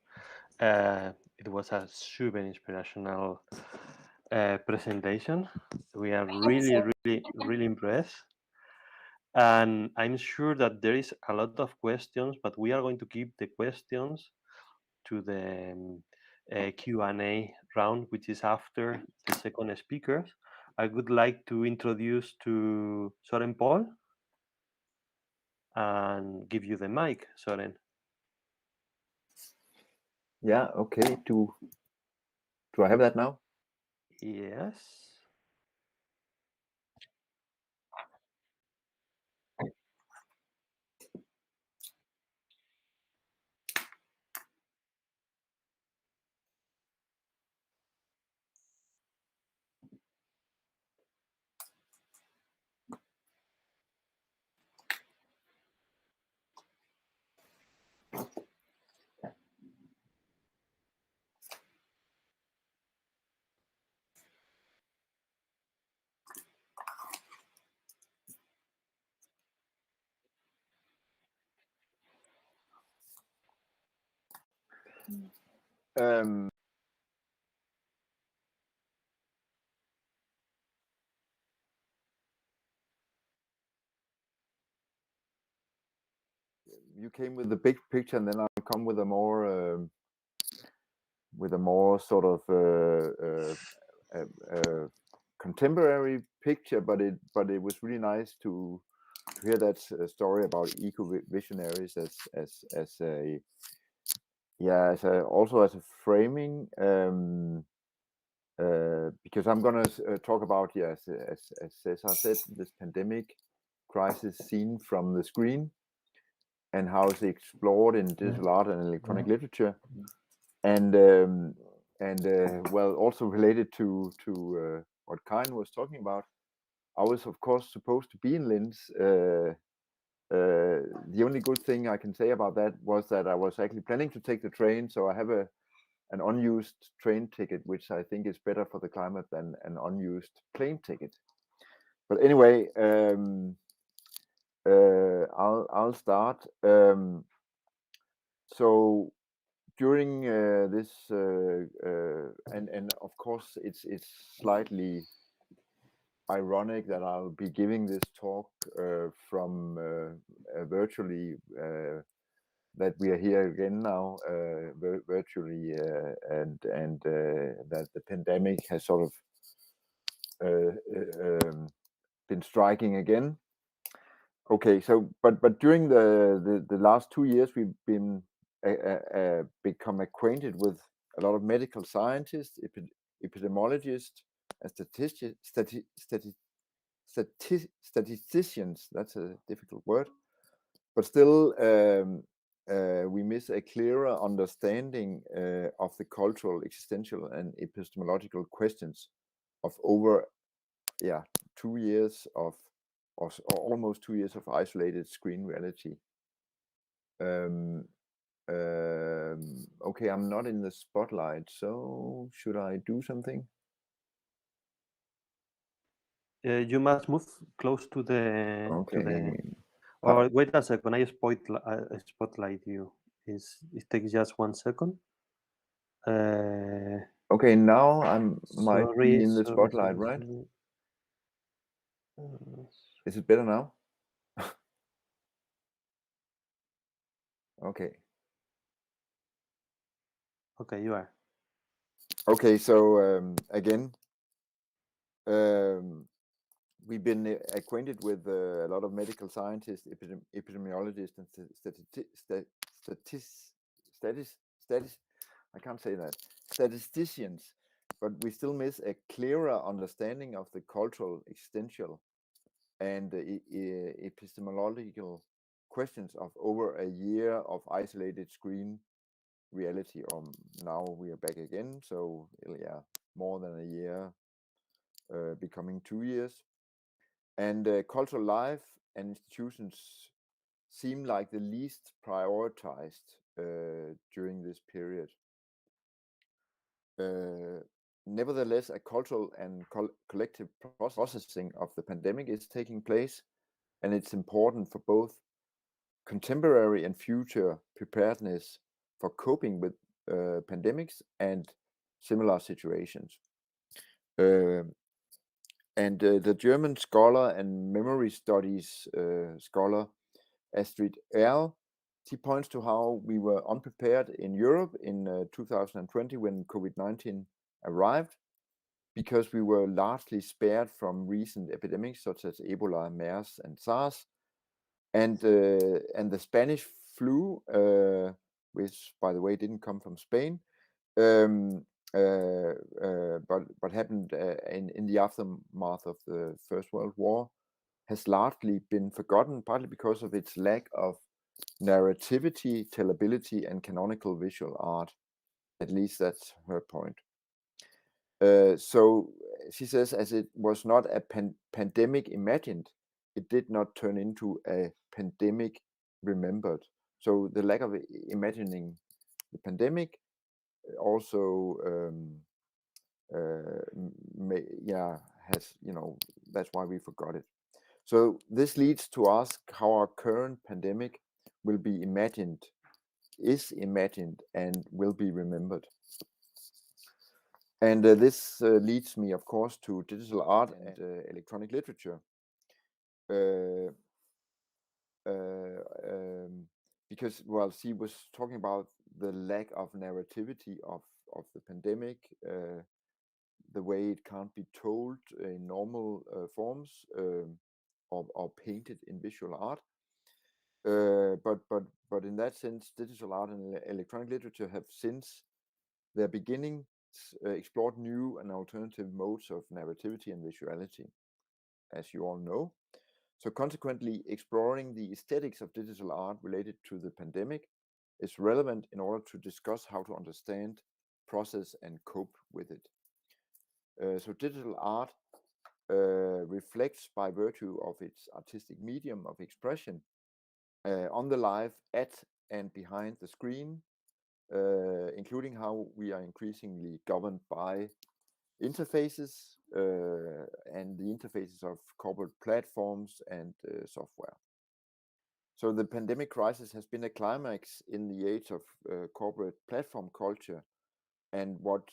it was a super inspirational presentation. We are really impressed. And I'm sure that there is a lot of questions, but we are going to keep the questions to the Q&A round, which is after the second speaker. I would like to introduce to Soren Paul and give you the mic, Soren.
Yeah, okay. Do I have that now?
Yes.
You came with the big picture, and then I'll come with a more sort of contemporary picture. But it was really nice to hear that story about eco visionaries as a also as a framing. Because I'm going to talk about, as Cesar said, this pandemic crisis seen from the screen, and how it's explored in digital art and electronic literature, and well, also related to what Karin was talking about. I was, of course, supposed to be in Linz. The only good thing I can say about that was that I was actually planning to take the train, so I have an unused train ticket, which I think is better for the climate than an unused plane ticket. But anyway, I'll start. So during this, and of course, it's slightly ironic that I'll be giving this talk from virtually. That we are here again now, virtually, and that the pandemic has sort of been striking again. Okay, so but during the last 2 years, we've been become acquainted with a lot of medical scientists, epidemiologists, and statisticians. That's a difficult word, but still, we miss a clearer understanding of the cultural, existential, and epistemological questions of over 2 years of, or almost 2 years of isolated screen reality. Okay, I'm not in the spotlight, so should I do something?
You must move close to the
Okay.
or wait a second. I spotlight you. It takes just 1 second.
Okay, now I might be in the
sorry,
spotlight, right? Is it better now? Okay.
Okay, you are.
Okay, so again, we've been acquainted with a lot of medical scientists, epidemiologists, and I can't say that, statisticians, but we still miss a clearer understanding of the cultural, existential, and epistemological questions of over a year of isolated screen reality. Or now we are back again, so more than a year, becoming 2 years. And cultural life and institutions seem like the least prioritized during this period. Nevertheless, a cultural and collective processing of the pandemic is taking place, and it's important for both contemporary and future preparedness for coping with pandemics and similar situations. And the German scholar and memory studies scholar Astrid Erl, she points to how we were unprepared in Europe in 2020 when COVID-19 arrived, because we were largely spared from recent epidemics such as Ebola, MERS, and SARS, and the Spanish flu, which, by the way, didn't come from Spain, but happened in the aftermath of the First World War, has largely been forgotten, partly because of its lack of narrativity, tellability, and canonical visual art. At least that's her point. So she says, as it was not a pandemic imagined, it did not turn into a pandemic remembered. So the lack of imagining the pandemic also has, that's why we forgot it. So this leads to ask how our current pandemic will be imagined is imagined and will be remembered. And this leads me, of course, to digital art and electronic literature. Because, well, she was talking about the lack of narrativity of the pandemic, the way it can't be told in normal forms, or painted in visual art. But in that sense, digital art and electronic literature have since their beginning explored new and alternative modes of narrativity and visuality, as you all know. So consequently, exploring the aesthetics of digital art related to the pandemic is relevant in order to discuss how to understand, process, and cope with it. So digital art reflects, by virtue of its artistic medium of expression, on the life at and behind the screen, including how we are increasingly governed by interfaces and the interfaces of corporate platforms and software. So the pandemic crisis has been a climax in the age of corporate platform culture, and what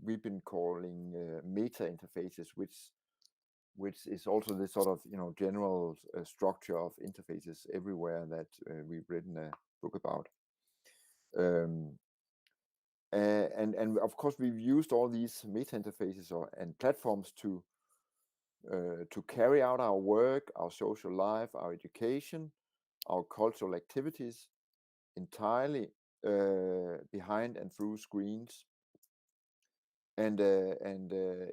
we've been calling meta interfaces, which is also the sort of general structure of interfaces everywhere that we've written a book about. And of course we've used all these meta interfaces and platforms to carry out our work, our social life, our education, our cultural activities entirely behind and through screens. And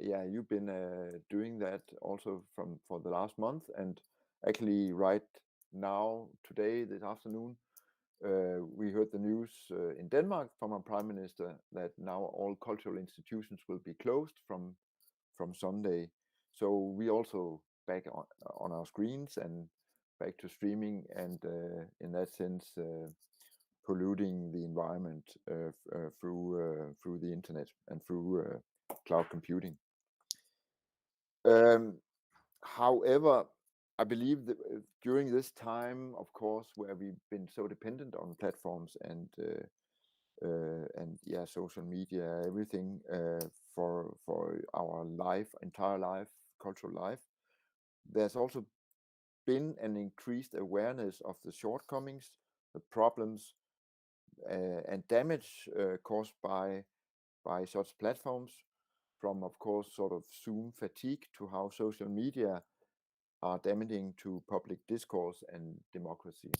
yeah, you've been doing that also for the last month, and actually right now, today, this afternoon, we heard the news in Denmark from our prime minister that now all cultural institutions will be closed from Sunday. So we also back on our screens and back to streaming, and in that sense polluting the environment through the internet and through cloud computing. However, I believe that during this time, of course, where we've been so dependent on platforms and yeah, social media, everything for our life, entire life, cultural life, there's also been an increased awareness of the shortcomings, the problems, and damage caused by such platforms, from, of course, sort of Zoom fatigue to how social media are damaging to public discourse and democracy.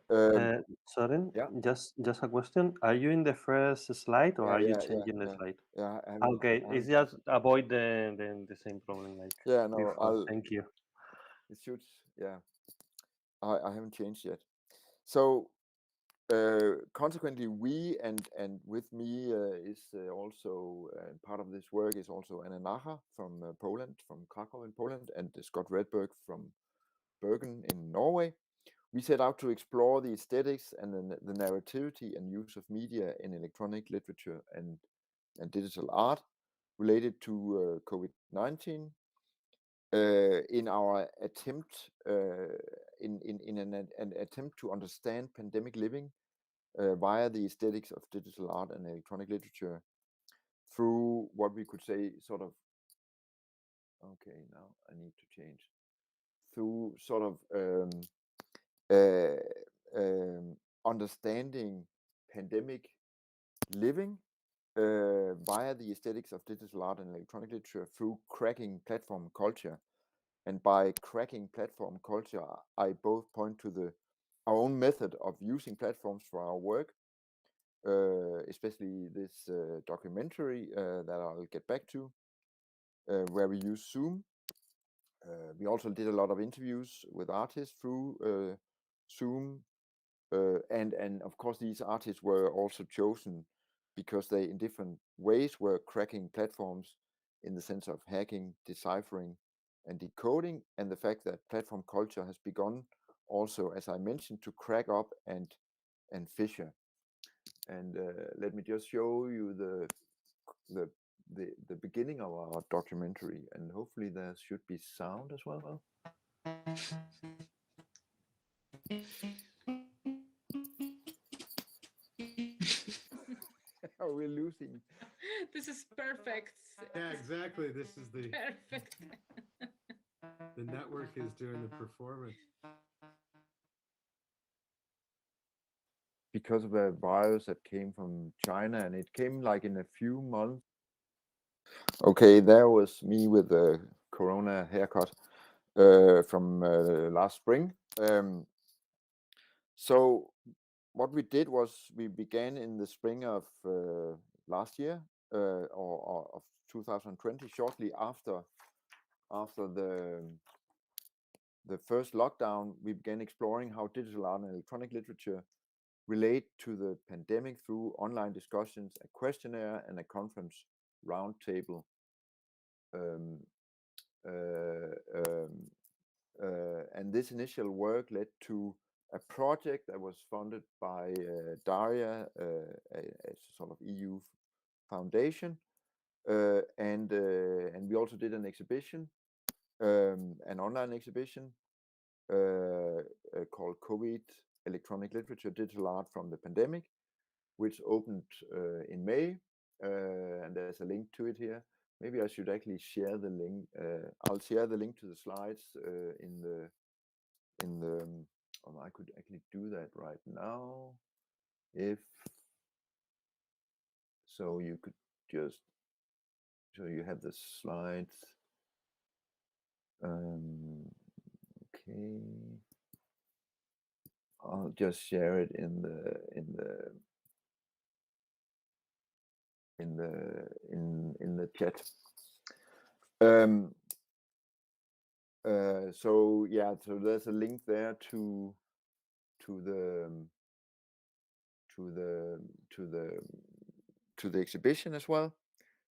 Soren,
Yeah.
just a question. Are you in the first slide, or are you
Yeah.
changing the slide?
Yeah, I
Okay, it's just avoid the same problem like
yeah, no,
before. Thank you.
it should, yeah. I haven't changed yet. So consequently, we and with me is also part of this work is also Anna Nacha from Poland, from Krakow in Poland, and Scott Redberg from Bergen in Norway. We set out to explore the aesthetics and the narrativity and use of media in electronic literature and digital art related to COVID-19. In our attempt, in an attempt to understand pandemic living via the aesthetics of digital art and electronic literature, through what we could say sort of, okay, now I need to change, through sort of understanding pandemic living via the aesthetics of digital art and electronic literature through cracking platform culture. And by cracking platform culture, I both point to our own method of using platforms for our work, especially this documentary that I'll get back to, where we use Zoom. We also did a lot of interviews with artists through Zoom, and of course these artists were also chosen because they, in different ways, were cracking platforms in the sense of hacking, deciphering, and decoding, and the fact that platform culture has begun also, as I mentioned, to crack up and fissure. And let me just show you the beginning of our documentary, and hopefully there should be sound as well. Are we losing?
This is perfect.
Yeah, exactly. This is
Perfect.
the network is doing the performance.
Because of a virus that came from China, and it came like in a few months. Okay, there was me with the Corona haircut from last spring. So what we did was we began in the spring of last year, or of 2020, shortly after the first lockdown. We began exploring how digital art and electronic literature relate to the pandemic through online discussions, a questionnaire, and a conference roundtable. Um, uh, um, and this initial work led to a project that was funded by Daria, a sort of EU foundation, and we also did an exhibition, an online exhibition called COVID Electronic Literature, Digital Art from the Pandemic, which opened in May, and there's a link to it here. Maybe I should actually share the link. I'll share the link to the slides in the. I could actually do that right now, if so. You could just so you have the slides. Okay, I'll just share it in the chat. So yeah, so there's a link there to the exhibition as well,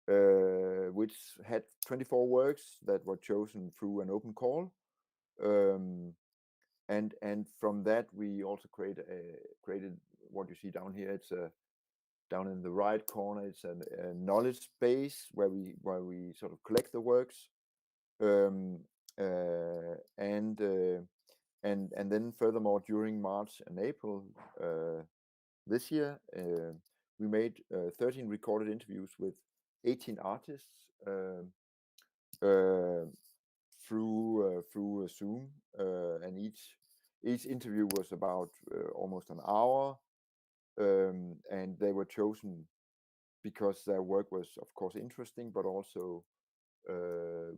which had 24 works that were chosen through an open call, and from that we also created what you see down here. It's down in the right corner. It's a knowledge space where we sort of collect the works, and then furthermore, during March and April this year, we made 13 recorded interviews with 18 artists through Zoom, and each interview was about almost an hour, and they were chosen because their work was, of course, interesting, but also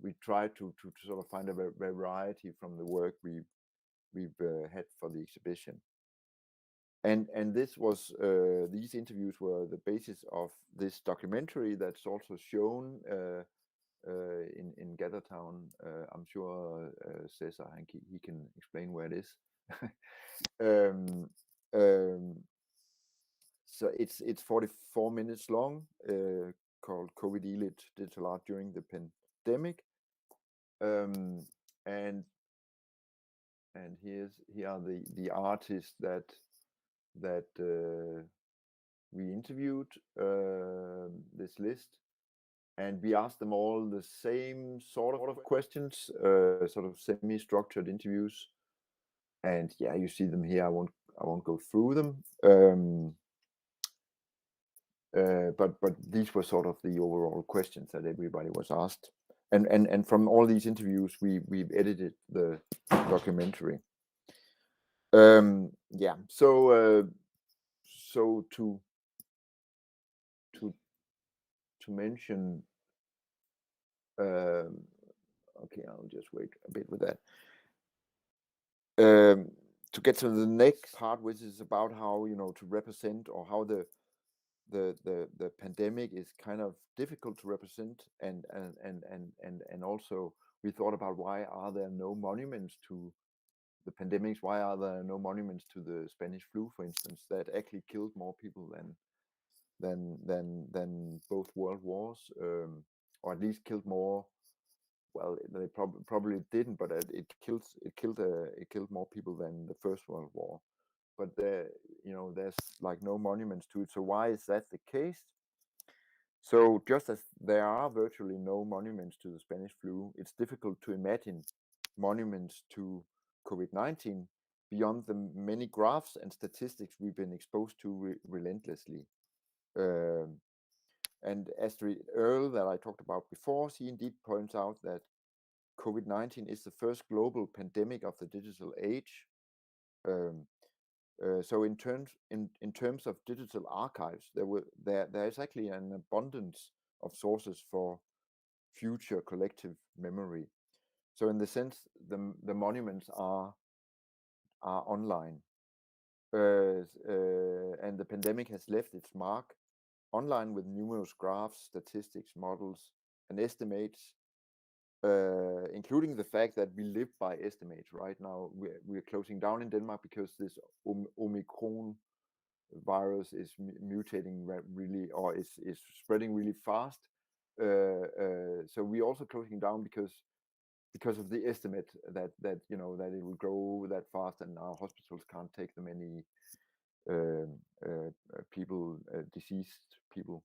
we tried to sort of find a variety from the work we've had for the exhibition. And this was these interviews were the basis of this documentary that's also shown in Gathertown. I'm sure Cesar, he can explain where it is. um, um, so it's 44 minutes long, called COVID Elite Digital Art During the Pandemic, and here are the artists that we interviewed, this list, and we asked them all the same sort of questions, sort of semi-structured interviews. And yeah, you see them here. I won't go through them. But these were sort of the overall questions that everybody was asked. And from all these interviews, we've edited the documentary. Yeah. So to mention. Okay, I'll just wait a bit with that. To get to the next part, which is about how, to represent, or how the pandemic is kind of difficult to represent, and also we thought about, why are there no monuments to the pandemics? Why are there no monuments to the Spanish flu, for instance, that actually killed more people than both world wars, or at least killed more. Well, they probably didn't, but it killed more people than the First World War. But there's like no monuments to it. So why is that the case? So just as there are virtually no monuments to the Spanish flu, it's difficult to imagine monuments to COVID-19, beyond the many graphs and statistics we've been exposed to relentlessly. And Astrid Earle, that I talked about before, she indeed points out that COVID-19 is the first global pandemic of the digital age. So in terms of digital archives, there is actually an abundance of sources for future collective memory. So in the sense, the monuments are online, and the pandemic has left its mark online with numerous graphs, statistics, models, and estimates, including the fact that we live by estimates. Right now, we're closing down in Denmark because this Omicron virus is mutating really, or is spreading really fast. So we're also closing down because of the estimate that that it will grow that fast, and our hospitals can't take them any people, deceased people.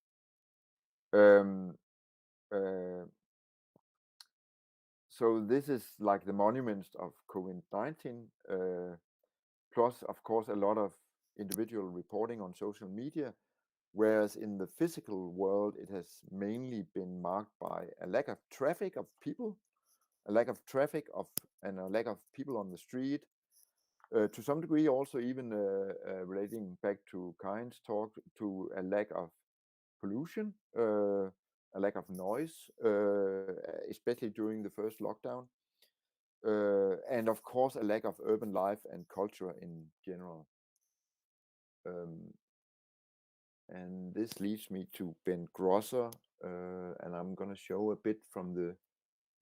So this is like the monuments of COVID-19, plus of course a lot of individual reporting on social media, whereas in the physical world it has mainly been marked by a lack of traffic of people, and a lack of people on the street, to some degree also even relating back to Karin's talk, to a lack of pollution, a lack of noise, especially during the first lockdown, and of course a lack of urban life and culture in general. And this leads me to Ben Grosser, and I'm going to show a bit from the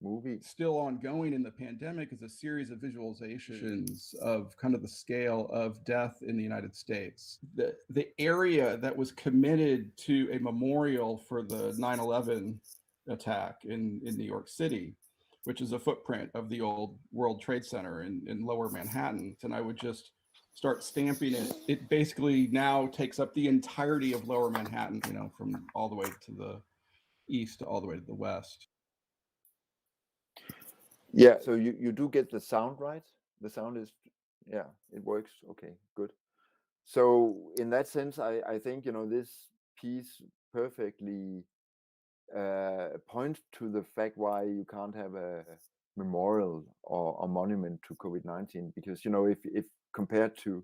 movie.
Still ongoing in the pandemic is a series of visualizations of kind of the scale of death in the United States. The area that was committed to a memorial for the 9/11 attack in New York City, which is a footprint of the old World Trade Center in Lower Manhattan. And I would just start stamping it. It basically now takes up the entirety of Lower Manhattan, from all the way to the east to all the way to the west.
Yeah, so you do get the sound right. The sound is, yeah, it works. Okay, good. So in that sense, I think this piece perfectly points to the fact why you can't have a memorial or a monument to COVID-19, because if compared to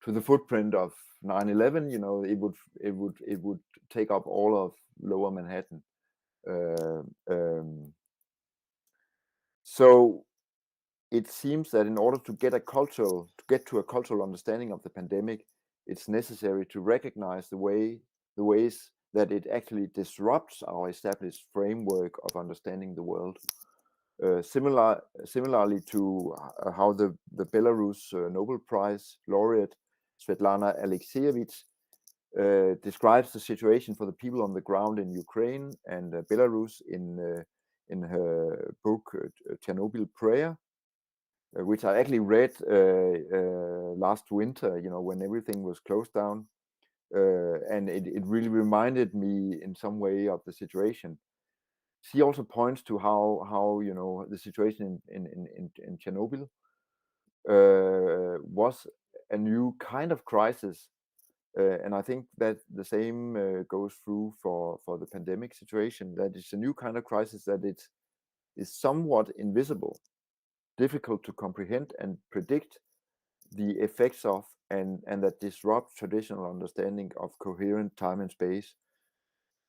the footprint of 9/11, it would take up all of Lower Manhattan. So it seems that in order to get to a cultural understanding of the pandemic, it's necessary to recognize the ways that it actually disrupts our established framework of understanding the world. Similarly to how the Belarus Nobel Prize laureate Svetlana Alexievich describes the situation for the people on the ground in Ukraine and Belarus in her book Chernobyl Prayer, which I actually read last winter, when everything was closed down, and it really reminded me in some way of the situation. She also points to how the situation in Chernobyl was a new kind of crisis, and I think that the same goes through for the pandemic situation. That it's a new kind of crisis, that it is somewhat invisible, difficult to comprehend and predict the effects of, and that disrupt traditional understanding of coherent time and space.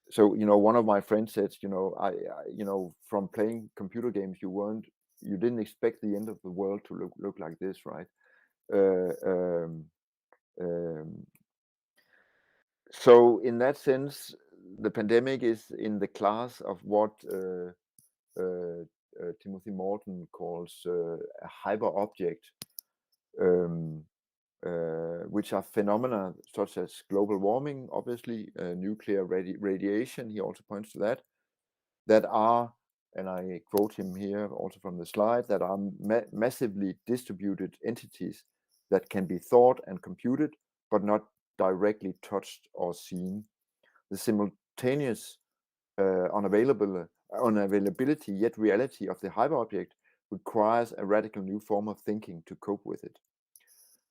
So one of my friends said, I from playing computer games, you didn't expect the end of the world to look like this, right? So in that sense, the pandemic is in the class of what Timothy Morton calls a hyper object, which are phenomena such as global warming, obviously, nuclear radiation. He also points to that are, and I quote him here also from the slide, that are massively distributed entities that can be thought and computed, but not directly touched or seen. The simultaneous unavailability yet reality of the hyperobject requires a radical new form of thinking to cope with it.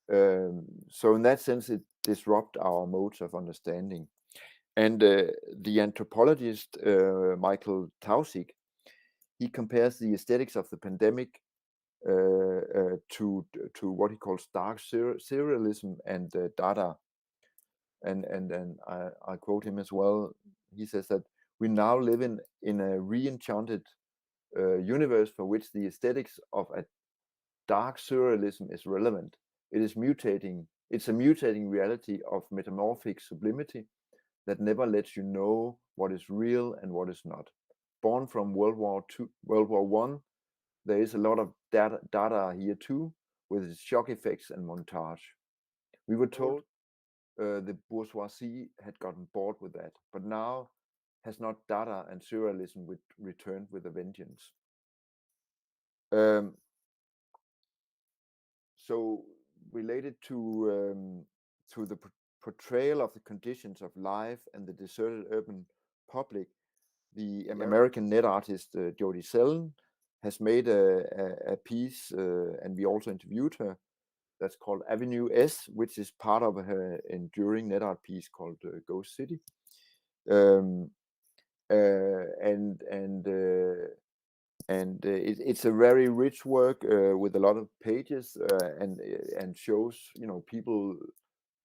So in that sense, it disrupts our modes of understanding. And the anthropologist Michael Tausig, he compares the aesthetics of the pandemic to what he calls dark surrealism and Dada. And I quote him as well. He says that we now live in a re-enchanted universe for which the aesthetics of a dark surrealism is relevant. It is mutating. It's a mutating reality of metamorphic sublimity that never lets you know what is real and what is not. Born from World War One, there is a lot of data here too, with its shock effects and montage. We were told the bourgeoisie had gotten bored with that, but now has not data and surrealism returned with a vengeance. So related to the portrayal of the conditions of life and the deserted urban public, the American net artist Jodie Sellen has made a piece, and we also interviewed her, that's called Avenue S, which is part of her enduring net art piece called Ghost City. It's a very rich work with a lot of pages and shows, you know, people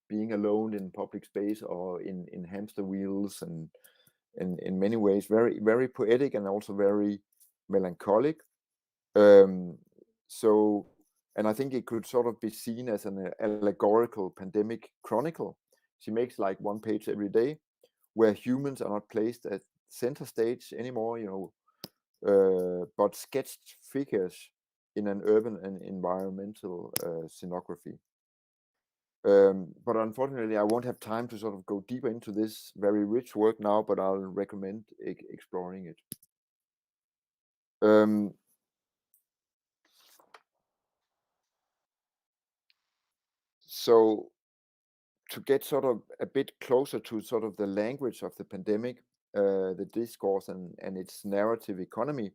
being alone in public space or in hamster wheels, and in many ways very, very poetic and also very melancholic. So, and I think it could sort of be seen as an allegorical pandemic chronicle. She makes like one page every day where humans are not placed at center stage anymore, you know, but sketched figures in an urban and environmental scenography. But unfortunately, I won't have time to sort of go deeper into this very rich work now, but I'll recommend exploring it. So to get sort of a bit closer to sort of the language of the pandemic, the discourse and its narrative economy,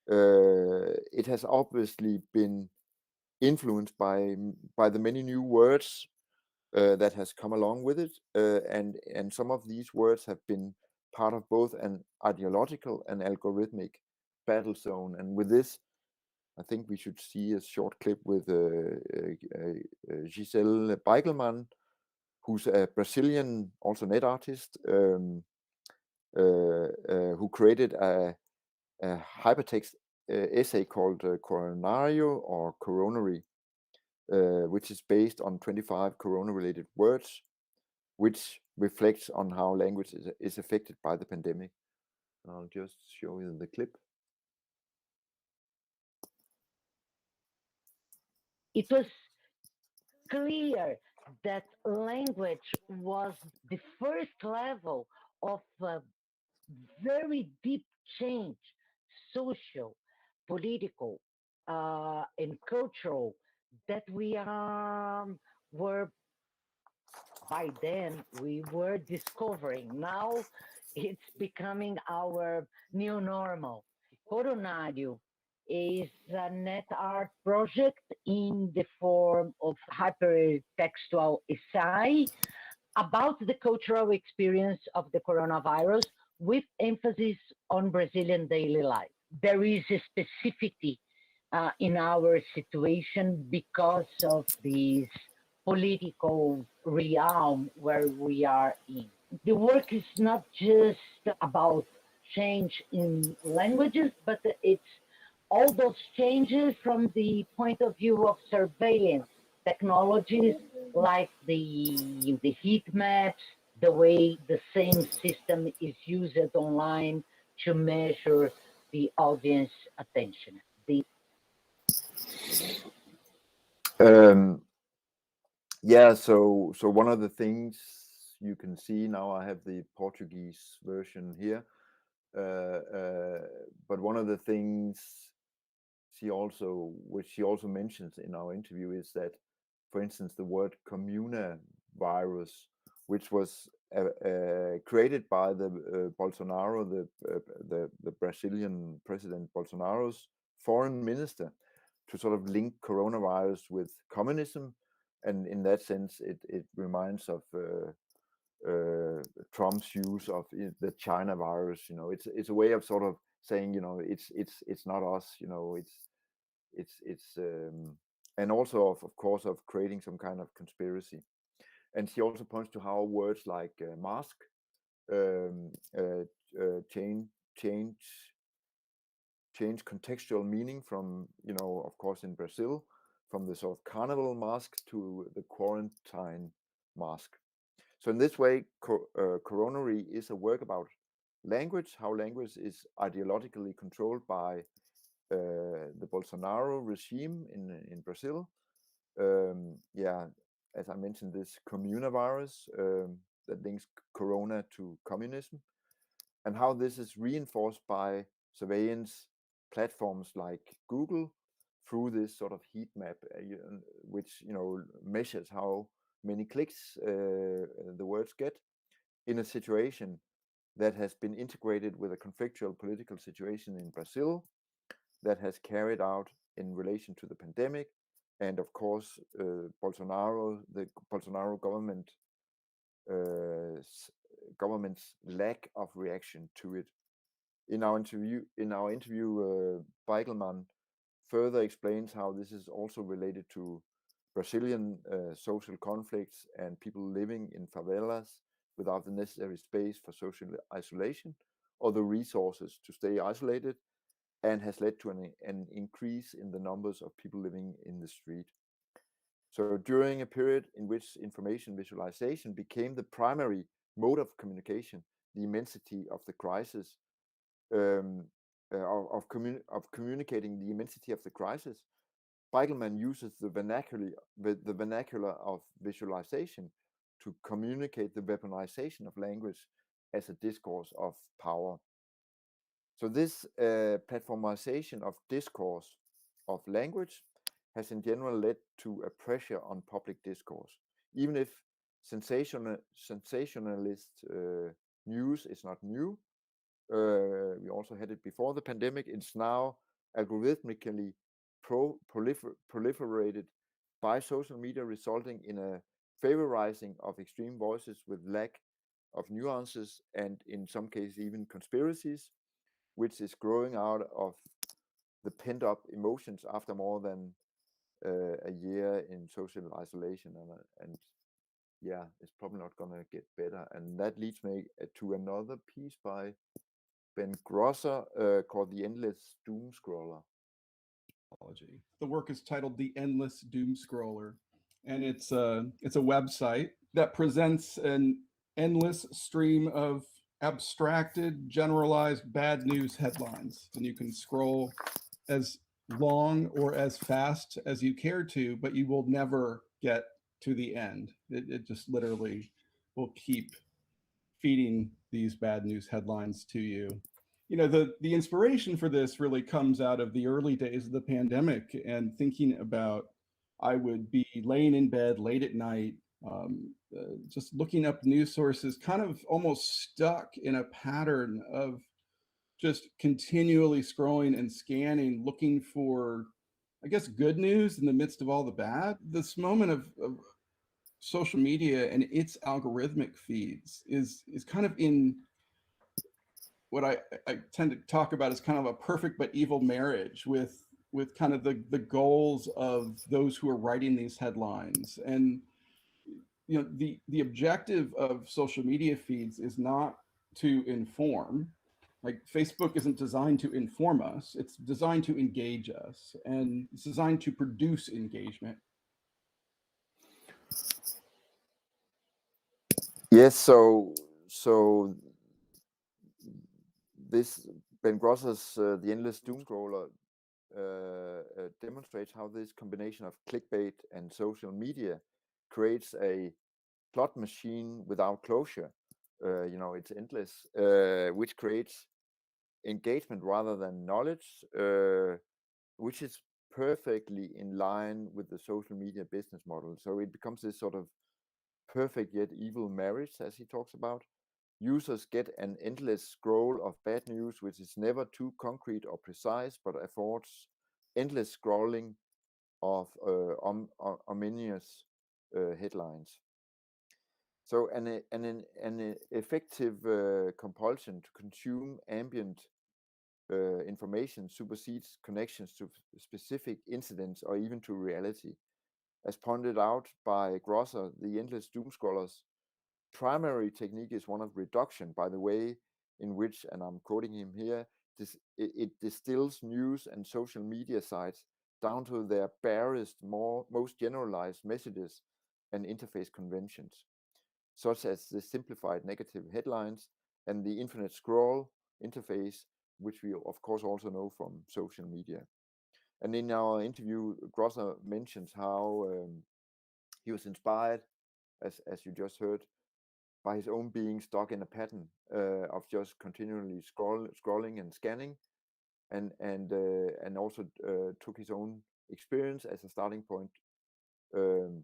it has obviously been influenced by the many new words that has come along with it, and some of these words have been part of both an ideological and algorithmic battle zone. And with this, I think we should see a short clip with Giselle Beigelman, who's a Brazilian also net artist, who created a hypertext essay called Coronario or Coronary, which is based on 25 corona-related words, which reflects on how language is affected by the pandemic. And I'll just show you the clip.
It was clear that language was the first level of very deep change, social, political, and cultural, that were by then we were discovering. Now it's becoming our new normal. Coronario is a net art project in the form of hypertextual essay about the cultural experience of the coronavirus with emphasis on Brazilian daily life. There is a specificity in our situation because of this political realm where we are in. The work is not just about change in languages, but it's all those changes from the point of view of surveillance technologies like the heat maps, the way the same system is used online to measure the audience attention.
Yeah, so one of the things you can see now, I have the Portuguese version here, but one of the things which she also mentions in our interview, is that, for instance, the word "communa virus," which was created by the Bolsonaro, the Brazilian president Bolsonaro's foreign minister, to sort of link coronavirus with communism and in that sense, it reminds of Trump's use of the China virus. You know, it's a way of sort of saying, you know, it's not us. You know, it's and also of course of creating some kind of conspiracy. And she also points to how words like mask um, uh, change change contextual meaning from, you know, of course in Brazil, from the sort of carnival mask to the quarantine mask. So in this way, Coronary is a work about language, how language is ideologically controlled by the Bolsonaro regime in Brazil. Yeah, as I mentioned, this coronavirus that links Corona to communism, and how this is reinforced by surveillance platforms like Google through this sort of heat map, which, you know, measures how many clicks the words get in a situation that has been integrated with a conflictual political situation in Brazil that has carried out in relation to the pandemic, and of course the Bolsonaro uh, government's lack of reaction to it. In our interview, Beigelman further explains how this is also related to Brazilian social conflicts and people living in favelas without the necessary space for social isolation or the resources to stay isolated, and has led to an increase in the numbers of people living in the street. So during a period in which information visualization became the primary mode of communication, the immensity of the crisis, um, of communicating the immensity of the crisis, Beigelman uses the vernacular of visualization to communicate the weaponization of language as a discourse of power. So this platformization of discourse of language has in general led to a pressure on public discourse. Even if sensationalist news is not new, we also had it before the pandemic, it's now algorithmically proliferated by social media, resulting in a favorizing of extreme voices with lack of nuances and in some cases even conspiracies, which is growing out of the pent-up emotions after more than a year in social isolation, and yeah, it's probably not going to get better. And that leads me to another piece by Ben Grosser called The Endless Doom Scroller.
The work is titled The Endless Doom Scroller, and it's a website that presents an endless stream of abstracted, generalized bad news headlines, and you can scroll as long or as fast as you care to, but you will never get to the end. It just literally will keep feeding these bad news headlines to you. You know, the inspiration for this really comes out of the early days of the pandemic and thinking about, I would be laying in bed late at night, just looking up news sources, kind of almost stuck in a pattern of just continually scrolling and scanning, looking for, I guess, good news in the midst of all the bad. This moment of social media and its algorithmic feeds is kind of in what I tend to talk about as kind of a perfect but evil marriage with kind of the goals of those who are writing these headlines. And you know, the objective of social media feeds is not to inform. Like, Facebook isn't designed to inform us, it's designed to engage us, and it's designed to produce engagement.
Yes, so this Ben Grosser's The Endless Doom Scroller demonstrates how this combination of clickbait and social media creates a plot machine without closure. You know, it's endless, which creates engagement rather than knowledge, which is perfectly in line with the social media business model. So it becomes this sort of perfect yet evil marriage, as he talks about. Users get an endless scroll of bad news, which is never too concrete or precise, but affords endless scrolling of ominous headlines. So an effective compulsion to consume ambient information supersedes connections to specific incidents or even to reality. As pointed out by Grosser, the endless doom scroller's primary technique is one of reduction, by the way, in which, and I'm quoting him here, it distills news and social media sites down to their barest, most generalized messages and interface conventions, such as the simplified negative headlines and the infinite scroll interface, which we of course also know from social media. And in our interview, Grosser mentions how he was inspired, as you just heard, by his own being stuck in a pattern of just continually scrolling and scanning, and also took his own experience as a starting point. Um,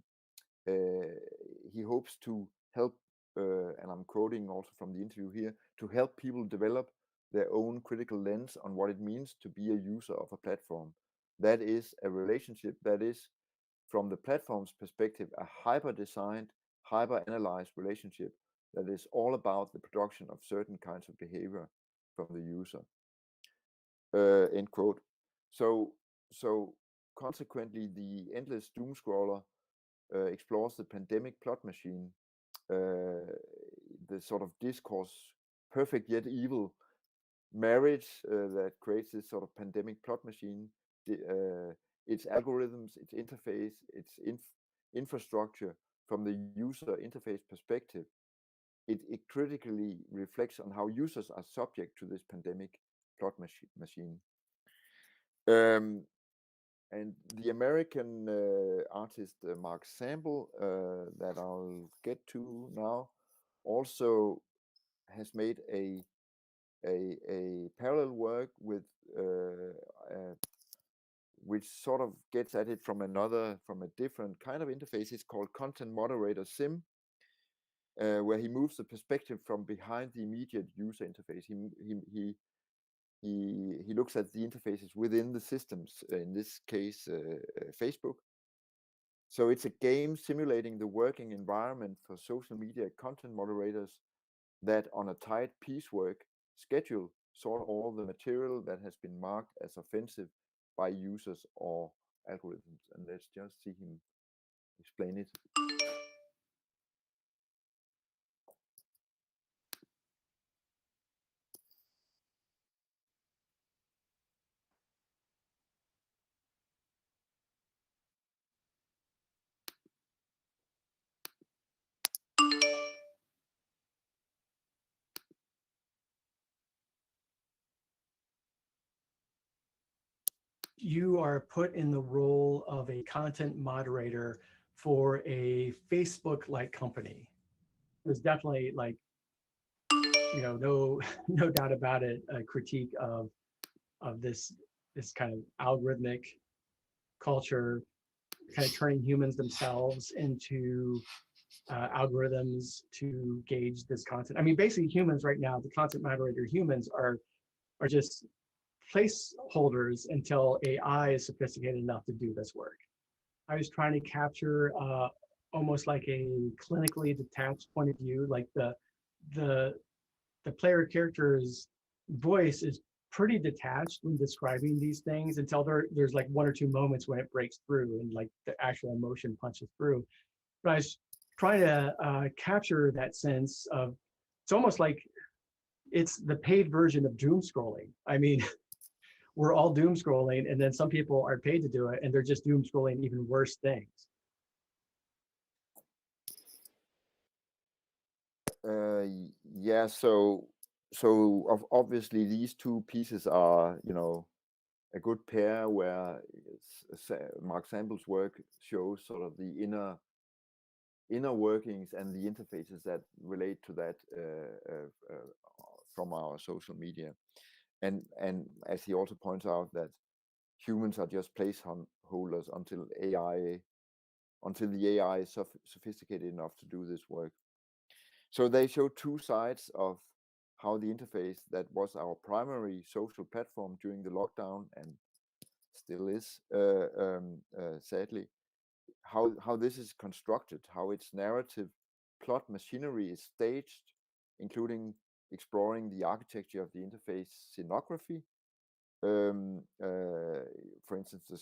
he hopes to help, and I'm quoting also from the interview here, to help people develop their own critical lens on what it means to be a user of a platform. That is a relationship that is, from the platform's perspective, a hyper-designed, hyper-analyzed relationship that is all about the production of certain kinds of behavior from the user. End quote. So consequently, the endless doom scroller explores the pandemic plot machine, the sort of discourse, perfect yet evil marriage that creates this sort of pandemic plot machine. Its algorithms, its interface, its infrastructure from the user interface perspective, it critically reflects on how users are subject to this pandemic plot machine. And the American artist Mark Sample, that I'll get to now, also has made a parallel work with which sort of gets at it from a different kind of interface. It's called Content Moderator Sim, where he moves the perspective from behind the immediate user interface. He looks at the interfaces within the systems, in this case, Facebook. So it's a game simulating the working environment for social media content moderators that, on a tight piecework schedule, sort all the material that has been marked as offensive by users or algorithms. And let's just see him explain it.
You are put in the role of a content moderator for a Facebook-like company. There's definitely, like, no no doubt about it, a critique of this kind of algorithmic culture, kind of turning humans themselves into algorithms to gauge this content. I mean, basically humans right now, the content moderator humans are just placeholders until AI is sophisticated enough to do this work. I was trying to capture almost like a clinically detached point of view, like the player character's voice is pretty detached when describing these things until there's like one or two moments when it breaks through and like the actual emotion punches through. But I was trying to capture that sense of, it's almost like it's the paid version of doom scrolling. I mean, we're all doom scrolling, and then some people are paid to do it, and they're just doom scrolling even worse things.
Yeah, so obviously these two pieces are, a good pair, where Mark Sample's work shows sort of the inner workings and the interfaces that relate to that from our social media, and as he also points out, that humans are just placeholders until the AI is sophisticated enough to do this work. So they show two sides of how the interface that was our primary social platform during the lockdown, and still is, sadly, how this is constructed, how its narrative plot machinery is staged, including exploring the architecture of the interface scenography. For instance, the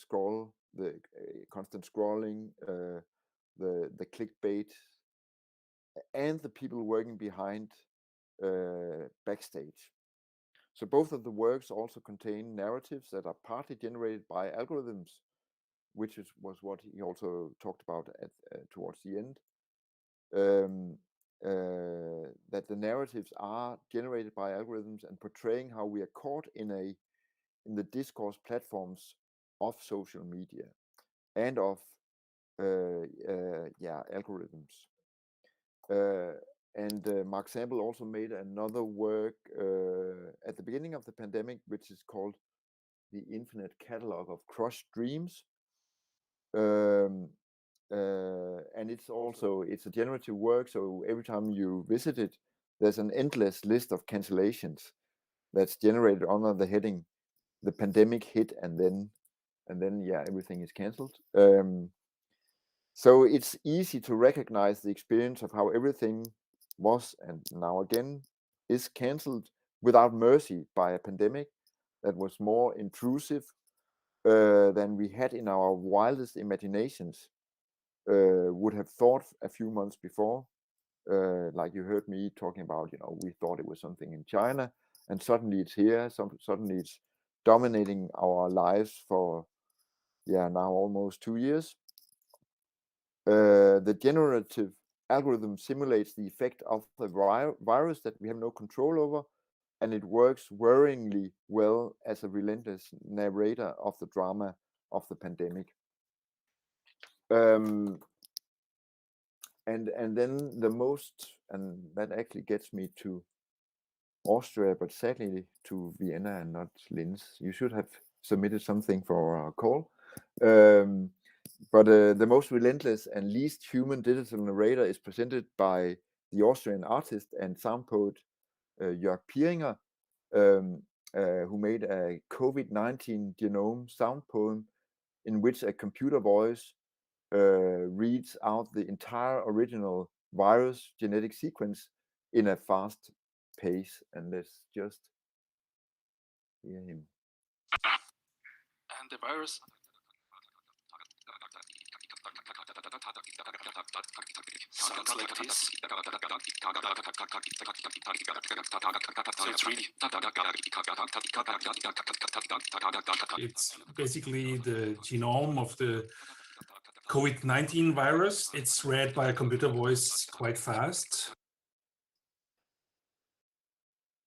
constant scrolling, the clickbait, and the people working behind backstage. So both of the works also contain narratives that are partly generated by algorithms, which was what he also talked about towards the end. That the narratives are generated by algorithms and portraying how we are caught in the discourse platforms of social media and of algorithms. Mark Sample also made another work at the beginning of the pandemic, which is called The Infinite Catalog of Crushed Dreams. And it's a generative work, so every time you visit it, there's an endless list of cancellations that's generated under the heading "The pandemic hit," and then everything is cancelled. So it's easy to recognize the experience of how everything was and now again is cancelled without mercy by a pandemic that was more intrusive than we had in our wildest imaginations would have thought a few months before. Like you heard me talking about, we thought it was something in China, and suddenly it's here. Suddenly it's dominating our lives for now almost 2 years. The generative algorithm simulates the effect of the virus that we have no control over, and it works worryingly well as a relentless narrator of the drama of the pandemic. And then and that actually gets me to Austria, but sadly to Vienna and not Linz. You should have submitted something for our call. But the most relentless and least human digital narrator is presented by the Austrian artist and sound poet Jörg Pieringer, who made a COVID-19 genome sound poem in which a computer voice reads out the entire original virus genetic sequence in a fast pace. And let's just hear him.
And the virus sounds like this. So it's really.
It's basically the genome of the COVID-19 virus. It's read by a computer voice quite fast.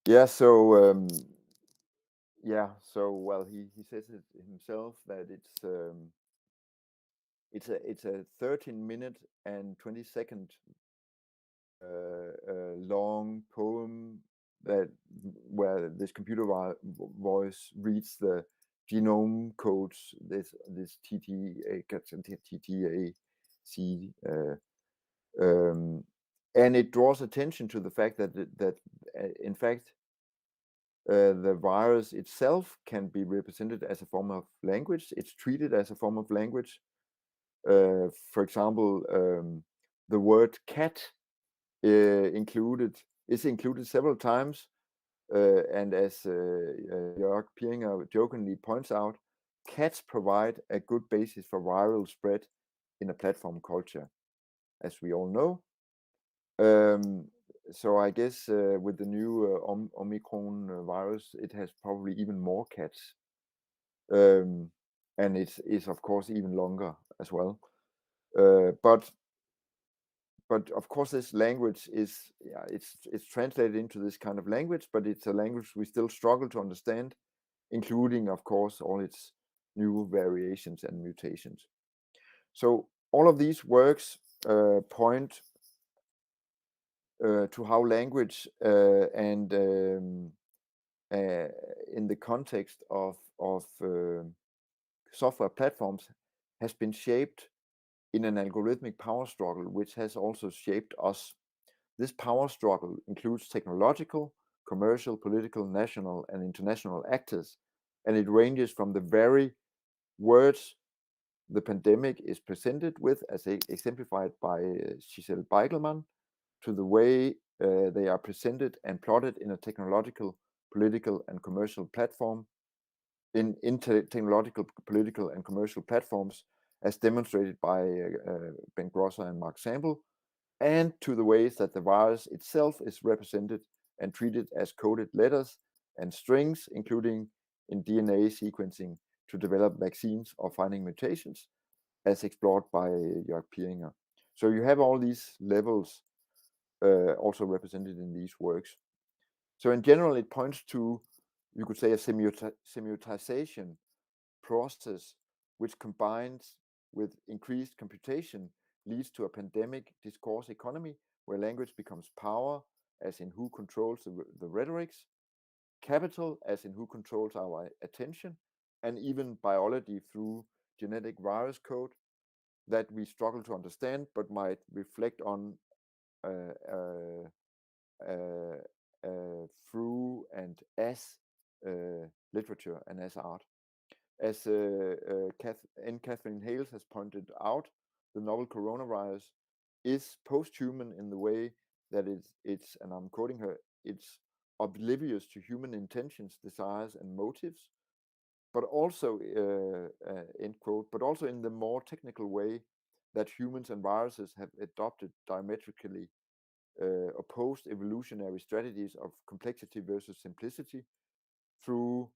Yeah, so well, he says it himself that it's a 13-minute and 20-second long poem where this computer voice reads the genome codes, this TTAC, and it draws attention to the fact that in fact the virus itself can be represented as a form of language. It's treated as a form of language. For example, the word cat is included several times, and as Jörg Pieringer jokingly points out, cats provide a good basis for viral spread in a platform culture, as we all know. So I guess with the new Omicron virus, it has probably even more cats, and it's of course even longer as well. But of course, this language is it's translated into this kind of language, but it's a language we still struggle to understand, including, of course, all its new variations and mutations. So all of these works point to how language and in the context of software platforms has been shaped in an algorithmic power struggle, which has also shaped us. This power struggle includes technological, commercial, political, national, and international actors, and it ranges from the very words the pandemic is presented with, as exemplified by Giselle Beigelman, to the way they are presented and plotted in a technological, political, and commercial platform, in technological, political, and commercial platforms, as demonstrated by Ben Grosser and Mark Sample, and to the ways that the virus itself is represented and treated as coded letters and strings, including in DNA sequencing to develop vaccines or finding mutations, as explored by Jörg Pieringer. So you have all these levels also represented in these works. So in general, it points to, you could say, a semiotization process which combines with increased computation leads to a pandemic discourse economy where language becomes power, as in who controls the rhetorics, capital, as in who controls our attention, and even biology through genetic virus code that we struggle to understand but might reflect on through and as literature and as art. As Catherine Hales has pointed out, the novel coronavirus is post-human in the way that it's, and I'm quoting her, it's oblivious to human intentions, desires, and motives, but also, end quote, but also in the more technical way that humans and viruses have adopted diametrically opposed evolutionary strategies of complexity versus simplicity through,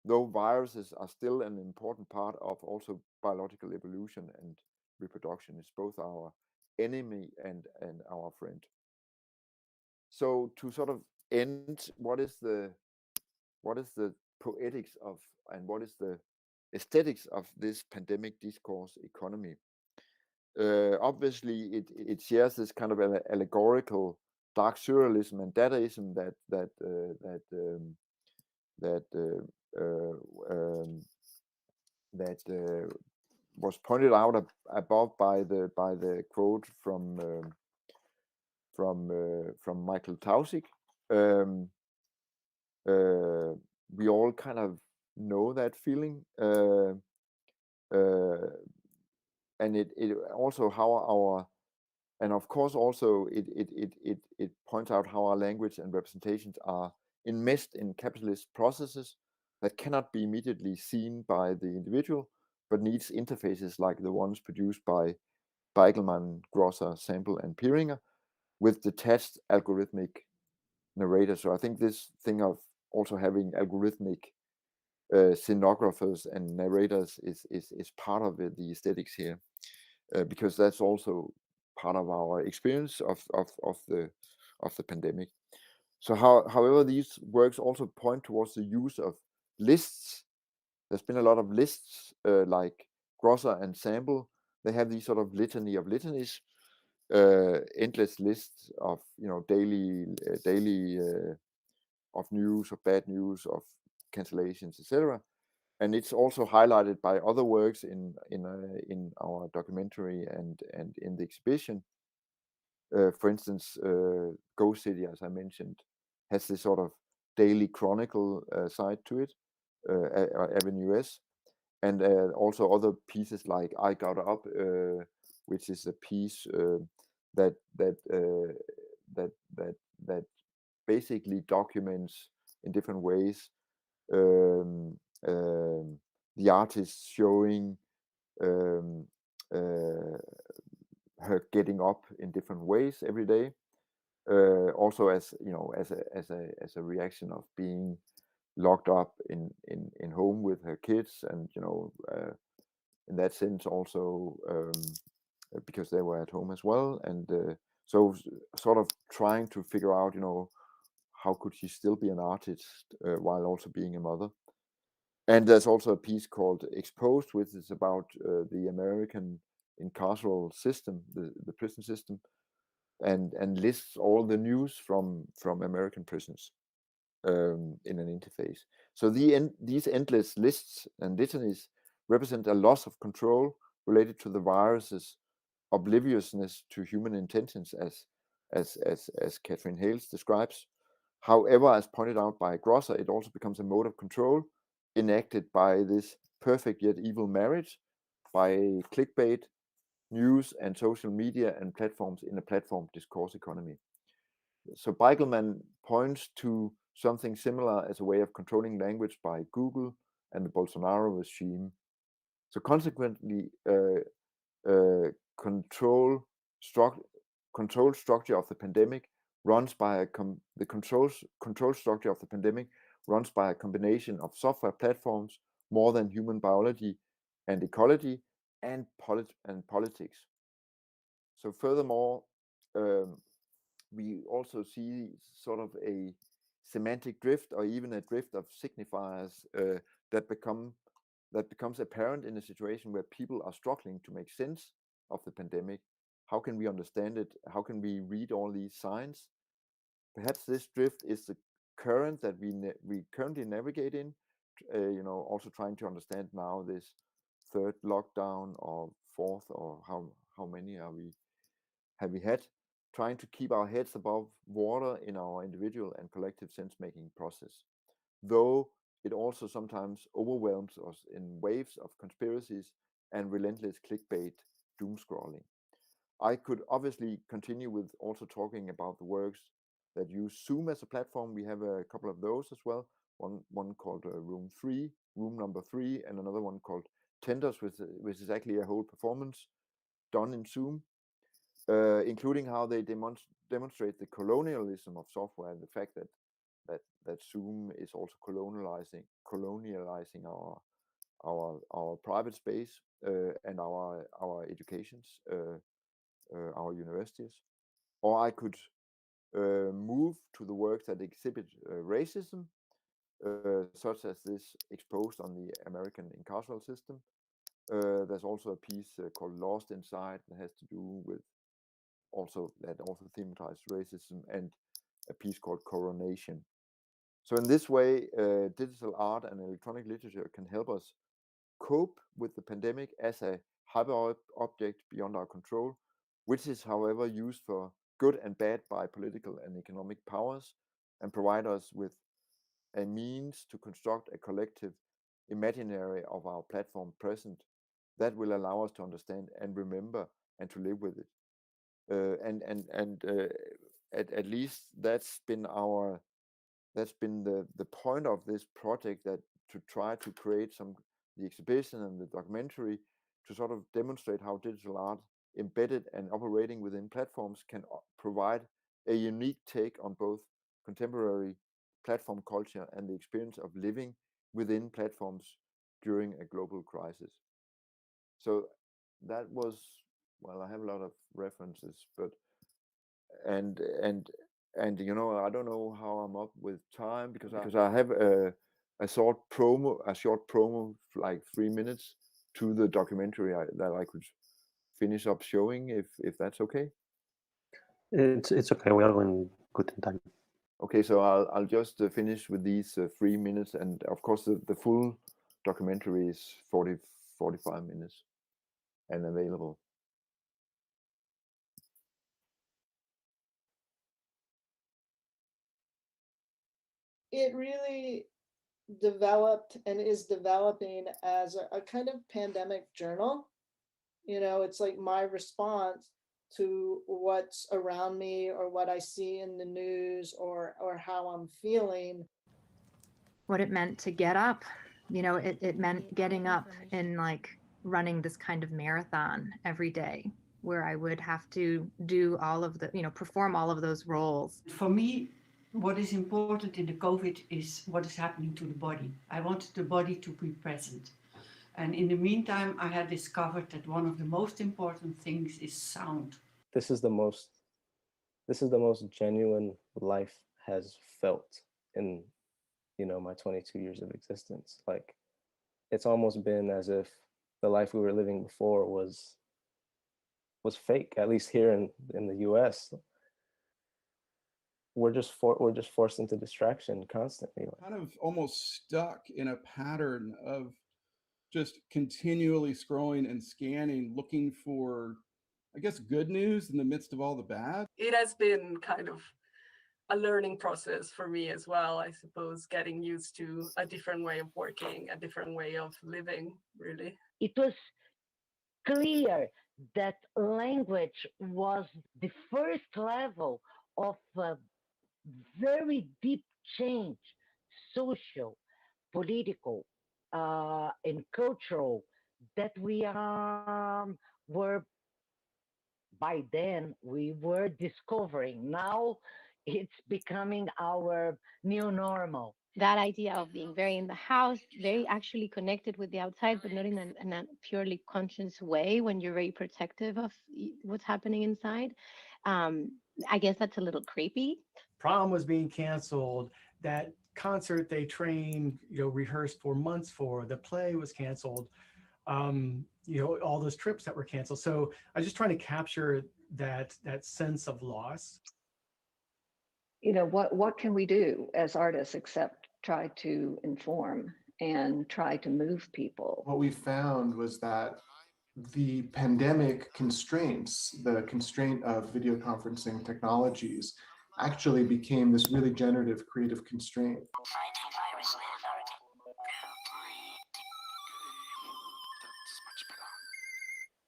though viruses are still an important part of also biological evolution and reproduction. It's both our enemy and our friend. So to sort of end, what is the poetics of, and what is the aesthetics of this pandemic discourse economy? Obviously, it shares this kind of allegorical dark surrealism and dadaism that was pointed out above by the quote from Michael Tausig. We all kind of know that feeling, and it also how our, and of course also it points out how our language and representations are enmeshed in capitalist processes that cannot be immediately seen by the individual, but needs interfaces like the ones produced by Beigelman, Grosser, Sample, and Pieringer, with detached algorithmic narrators. So I think this thing of also having algorithmic scenographers and narrators is part of the aesthetics here, because that's also part of our experience of the pandemic. So however, these works also point towards the use of lists. There's been a lot of lists, like Grosser and Sample. They have these sort of litany of litanies, endless lists of daily of news, of bad news, of cancellations, etc. And it's also highlighted by other works in our documentary and in the exhibition. For instance, Ghost City, as I mentioned, has this sort of daily chronicle side to it, Avenue S, and also other pieces like I Got Up, which is a piece that basically documents in different ways the artist showing her getting up in different ways every day, also as as a reaction of being locked up in home with her kids, and in that sense also because they were at home as well, and so sort of trying to figure out how could she still be an artist while also being a mother. And there's also a piece called Exposed, which is about the American incarceral system, the prison system, and lists all the news from American prisons in an interface. So these endless lists and litanies represent a loss of control related to the virus's obliviousness to human intentions, as Catherine Hales describes. However, as pointed out by Grosser, it also becomes a mode of control enacted by this perfect yet evil marriage by clickbait, news, and social media and platforms in a platform discourse economy. So Beigelman points to something similar as a way of controlling language by Google and the Bolsonaro regime. So consequently, control structure of the pandemic runs by the control structure of the pandemic runs by a combination of software platforms, more than human biology and ecology, and politics. So furthermore, we also see sort of a semantic drift, or even a drift of signifiers that becomes apparent in a situation where people are struggling to make sense of the pandemic. How can we understand it? How can we read all these signs? Perhaps this drift is the current that we currently navigate in. Also trying to understand now this third lockdown or fourth, or how many have we had, trying to keep our heads above water in our individual and collective sense-making process, though it also sometimes overwhelms us in waves of conspiracies and relentless clickbait doom scrolling. I could obviously continue with also talking about the works that use Zoom as a platform. We have a couple of those as well. One called Room Number 3, and another one called Tenders, which is actually a whole performance done in Zoom, including how they demonstrate the colonialism of software, and the fact that Zoom is also colonializing our private space and our educations, our universities. Or I could move to the works that exhibit racism, such as this exposed on the American incarceral system. There's also a piece called Lost Inside that has to do with also thematized racism, and a piece called Coronation. So in this way, digital art and electronic literature can help us cope with the pandemic as a hyper object beyond our control, which is, however, used for good and bad by political and economic powers, and provide us with a means to construct a collective imaginary of our platform present that will allow us to understand and remember and to live with it. At least that's been the point of this project, that to try to create the exhibition and the documentary to sort of demonstrate how digital art embedded and operating within platforms can provide a unique take on both contemporary platform culture and the experience of living within platforms during a global crisis. So that was, well, I have a lot of references, but and I don't know how I'm up with time, because I have a short promo, like 3 minutes, to the documentary that I could finish up showing, if that's okay.
It's okay. We are going good in time.
Okay, so I'll just finish with these 3 minutes, and of course the full documentary is 45 minutes and available.
It really developed and is developing as a kind of pandemic journal. It's like my response to what's around me, or what I see in the news, or how I'm feeling.
What it meant to get up, it meant getting up and like running this kind of marathon every day, where I would have to do all of the, perform all of those roles.
For me, what is important in the COVID is what is happening to the body. I wanted the body to be present. And in the meantime, I had discovered that one of the most important things is sound.
This is the most genuine life has felt in, my 22 years of existence. Like, it's almost been as if the life we were living before was fake, at least here in the US. We're just forced into distraction constantly.
Kind of almost stuck in a pattern of just continually scrolling and scanning, looking for, I guess, good news in the midst of all the bad.
It has been kind of a learning process for me as well, I suppose, getting used to a different way of working, a different way of living, really.
It was clear that language was the first level of a very deep change, social, political, and cultural, that we were by then we were discovering. Now it's becoming our new normal.
That idea of being very in the house, very actually connected with the outside, but not in a purely conscious way when you're very protective of what's happening inside. Um, I guess that's a little creepy.
Prom was being canceled. That concert they trained, rehearsed for months for, the play was canceled. All those trips that were canceled. So I was just trying to capture that sense of loss.
What can we do as artists except try to inform and try to move people?
What we found was that the pandemic constraints, the constraint of video conferencing technologies, actually became this really generative creative constraint.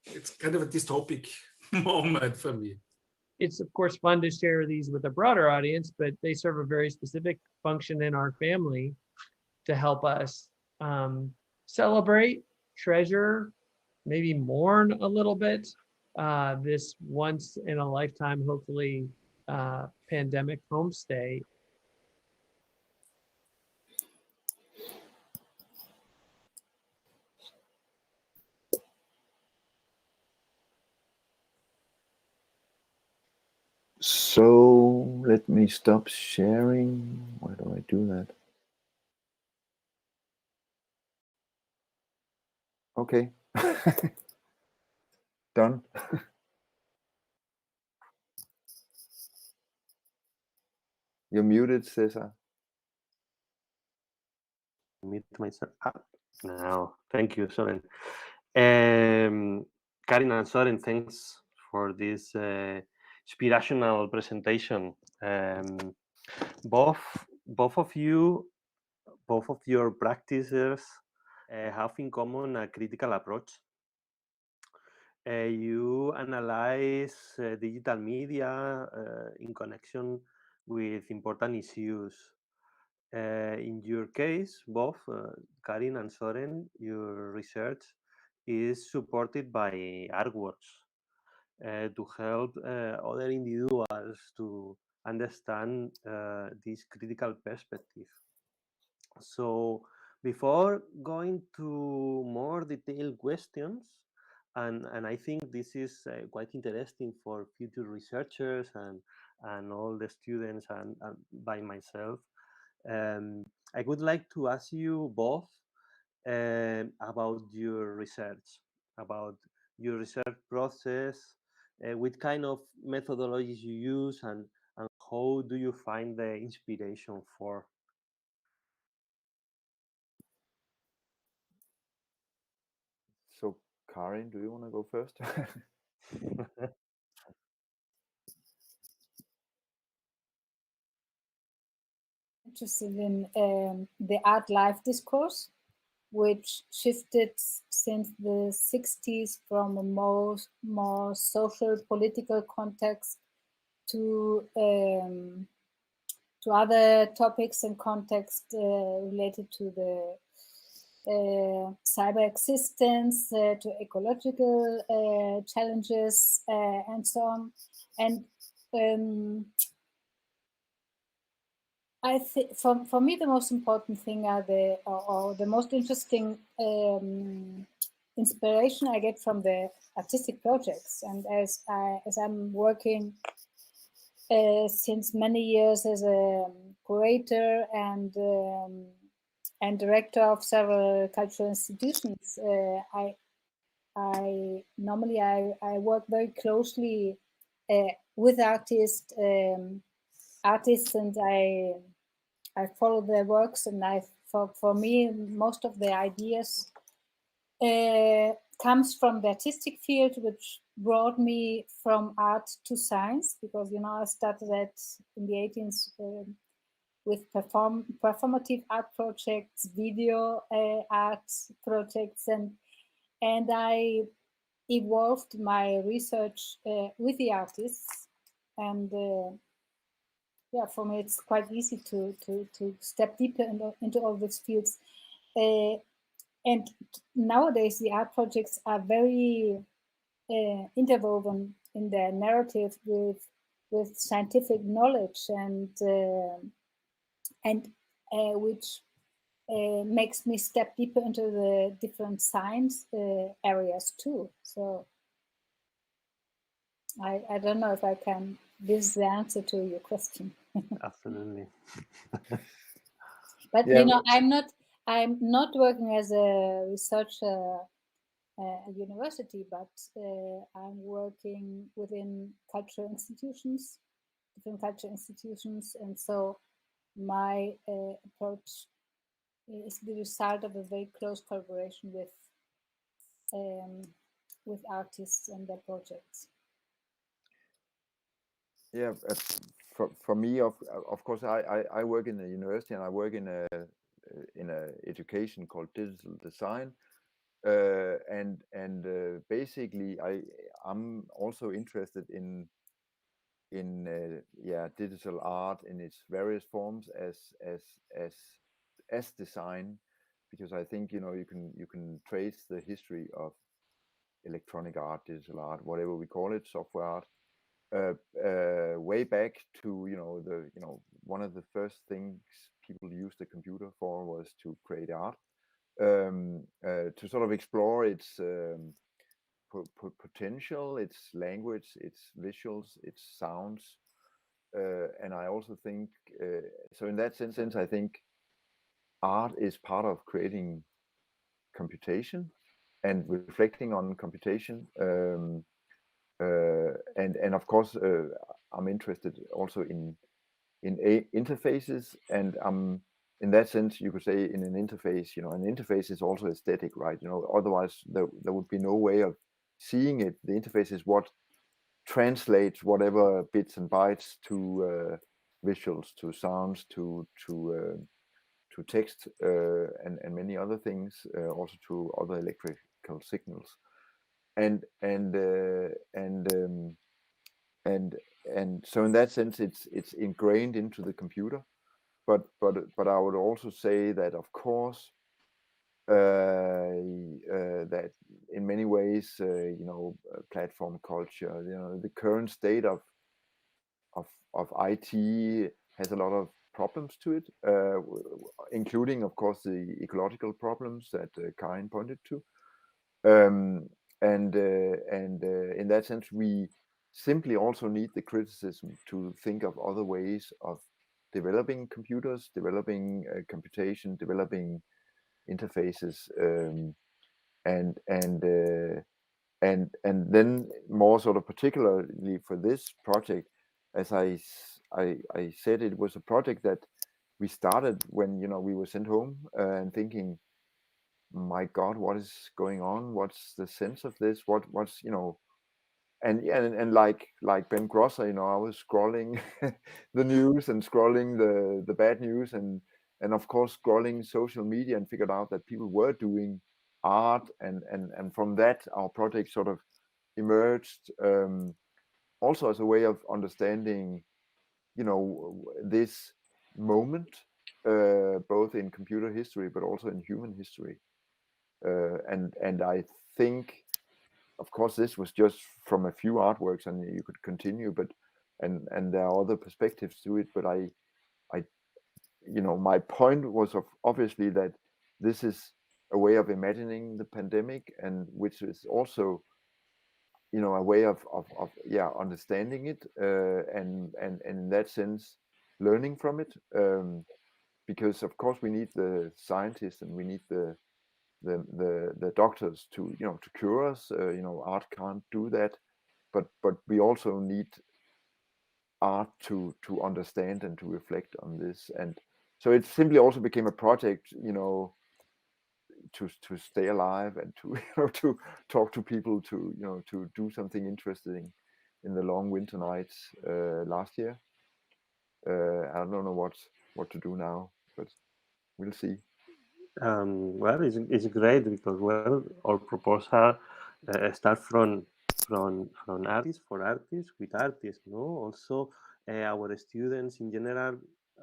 It's kind of a dystopic moment for me.
It's of course fun to share these with a broader audience, but they serve a very specific function in our family to help us celebrate, treasure, maybe mourn a little bit this once in a lifetime, hopefully, pandemic homestay.
So let me stop sharing. Why do I do that? Okay. Done. You're muted, Cesar.
Mute myself. Now, thank you, Soren. Karin and Soren, thanks for this inspirational presentation. Both of your practices have in common a critical approach. You analyze digital media in connection with important issues. In your case, both Karin and Soren, your research is supported by artworks to help other individuals to understand this critical perspective. So before going to more detailed questions, and I think this is quite interesting for future researchers and all the students and by myself, I would like to ask you both about your research process, what kind of methodologies you use, and how do you find the inspiration for?
So, Karin, do you want to go first?
Interested in the art life discourse, which shifted since the 60s from a more social political context to other topics and context related to the cyber existence, to ecological challenges, and so on. And I think for me the most important thing are the most interesting inspiration I get from the artistic projects. And as I'm working since many years as a curator and director of several cultural institutions, I normally work very closely with artists, and I follow their works, and for me most of the ideas comes from the artistic field, which brought me from art to science, because I started in the 18th with performative art projects, video art projects, and I evolved my research with the artists, and yeah, for me it's quite easy to step deeper into all these fields. And nowadays the art projects are very interwoven in their narrative with scientific knowledge, and which makes me step deeper into the different science areas too. So I don't know if I can, this is the answer to your question.
Absolutely.
But
Yeah.
you know, I'm not working as a researcher at university, but I'm working within cultural institutions, different cultural institutions, and so my approach is the result of a very close collaboration with artists and their projects.
Yeah, for me, of course, I work in a university, and I work in a education called digital design, and basically I'm also interested in yeah, digital art in its various forms as design, because I think, you know, you can trace the history of electronic art, digital art, whatever we call it, software art, way back to, you know, one of the first things people used the computer for was to create art, to sort of explore its potential, its language, its visuals, its sounds, and I also think so. In that sense, I think art is part of creating computation and reflecting on computation. And of course, I'm interested also in interfaces, and in that sense, you could say in an interface, you know, an interface is also aesthetic, right? You know, otherwise there would be no way of seeing it. The interface is what translates whatever bits and bytes to visuals, to sounds, to text, and many other things, also to other electrical signals, and so in that sense it's ingrained into the computer, but I would also say that, of course, that in many ways, you know, platform culture, you know, the current state of IT has a lot of problems to it, including, of course, the ecological problems that Karin pointed to. And in that sense, we simply also need the criticism to think of other ways of developing computers, developing computation, developing interfaces, and then more sort of particularly for this project, as I said, it was a project that we started when, you know, we were sent home, and thinking, my God, what is going on? What's the sense of this? What's, you know, and like Ben Grosser, you know, I was scrolling the news and scrolling the bad news, and of course scrolling social media, and figured out that people were doing art, and from that our project sort of emerged, also as a way of understanding, you know, this moment, both in computer history but also in human history, and I think, of course, this was just from a few artworks, and you could continue, but and there are other perspectives to it, but I you know, my point was obviously that this is a way of imagining the pandemic, and which is also, you know, a way of yeah, understanding it, and in that sense learning from it, because of course we need the scientists, and we need the doctors to, you know, to cure us. You know, art can't do that, but we also need art to understand and to reflect on this, and so it simply also became a project, you know, to stay alive, and to, you know, to talk to people, to, you know, to do something interesting in the long winter nights last year. I don't know what to do now, but we'll see.
Well, it's great because, well, our proposal start from artists for artists with artists, no? Also, our students in general,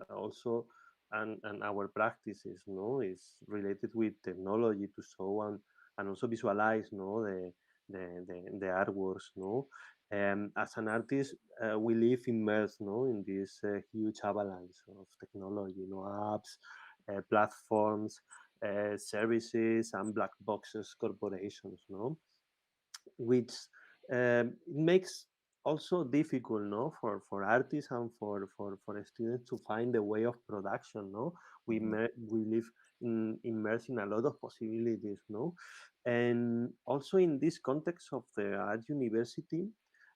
also, and our practices, no, is related with technology to show and also visualize, no, the artworks, no. As an artist, we live immersed, no, in this huge avalanche of technology, no, apps, platforms, services, and black boxes corporations, no, which it makes also difficult, no, for artists and for students to find the way of production, no. We live immersed in a lot of possibilities, no. And also in this context of the art university,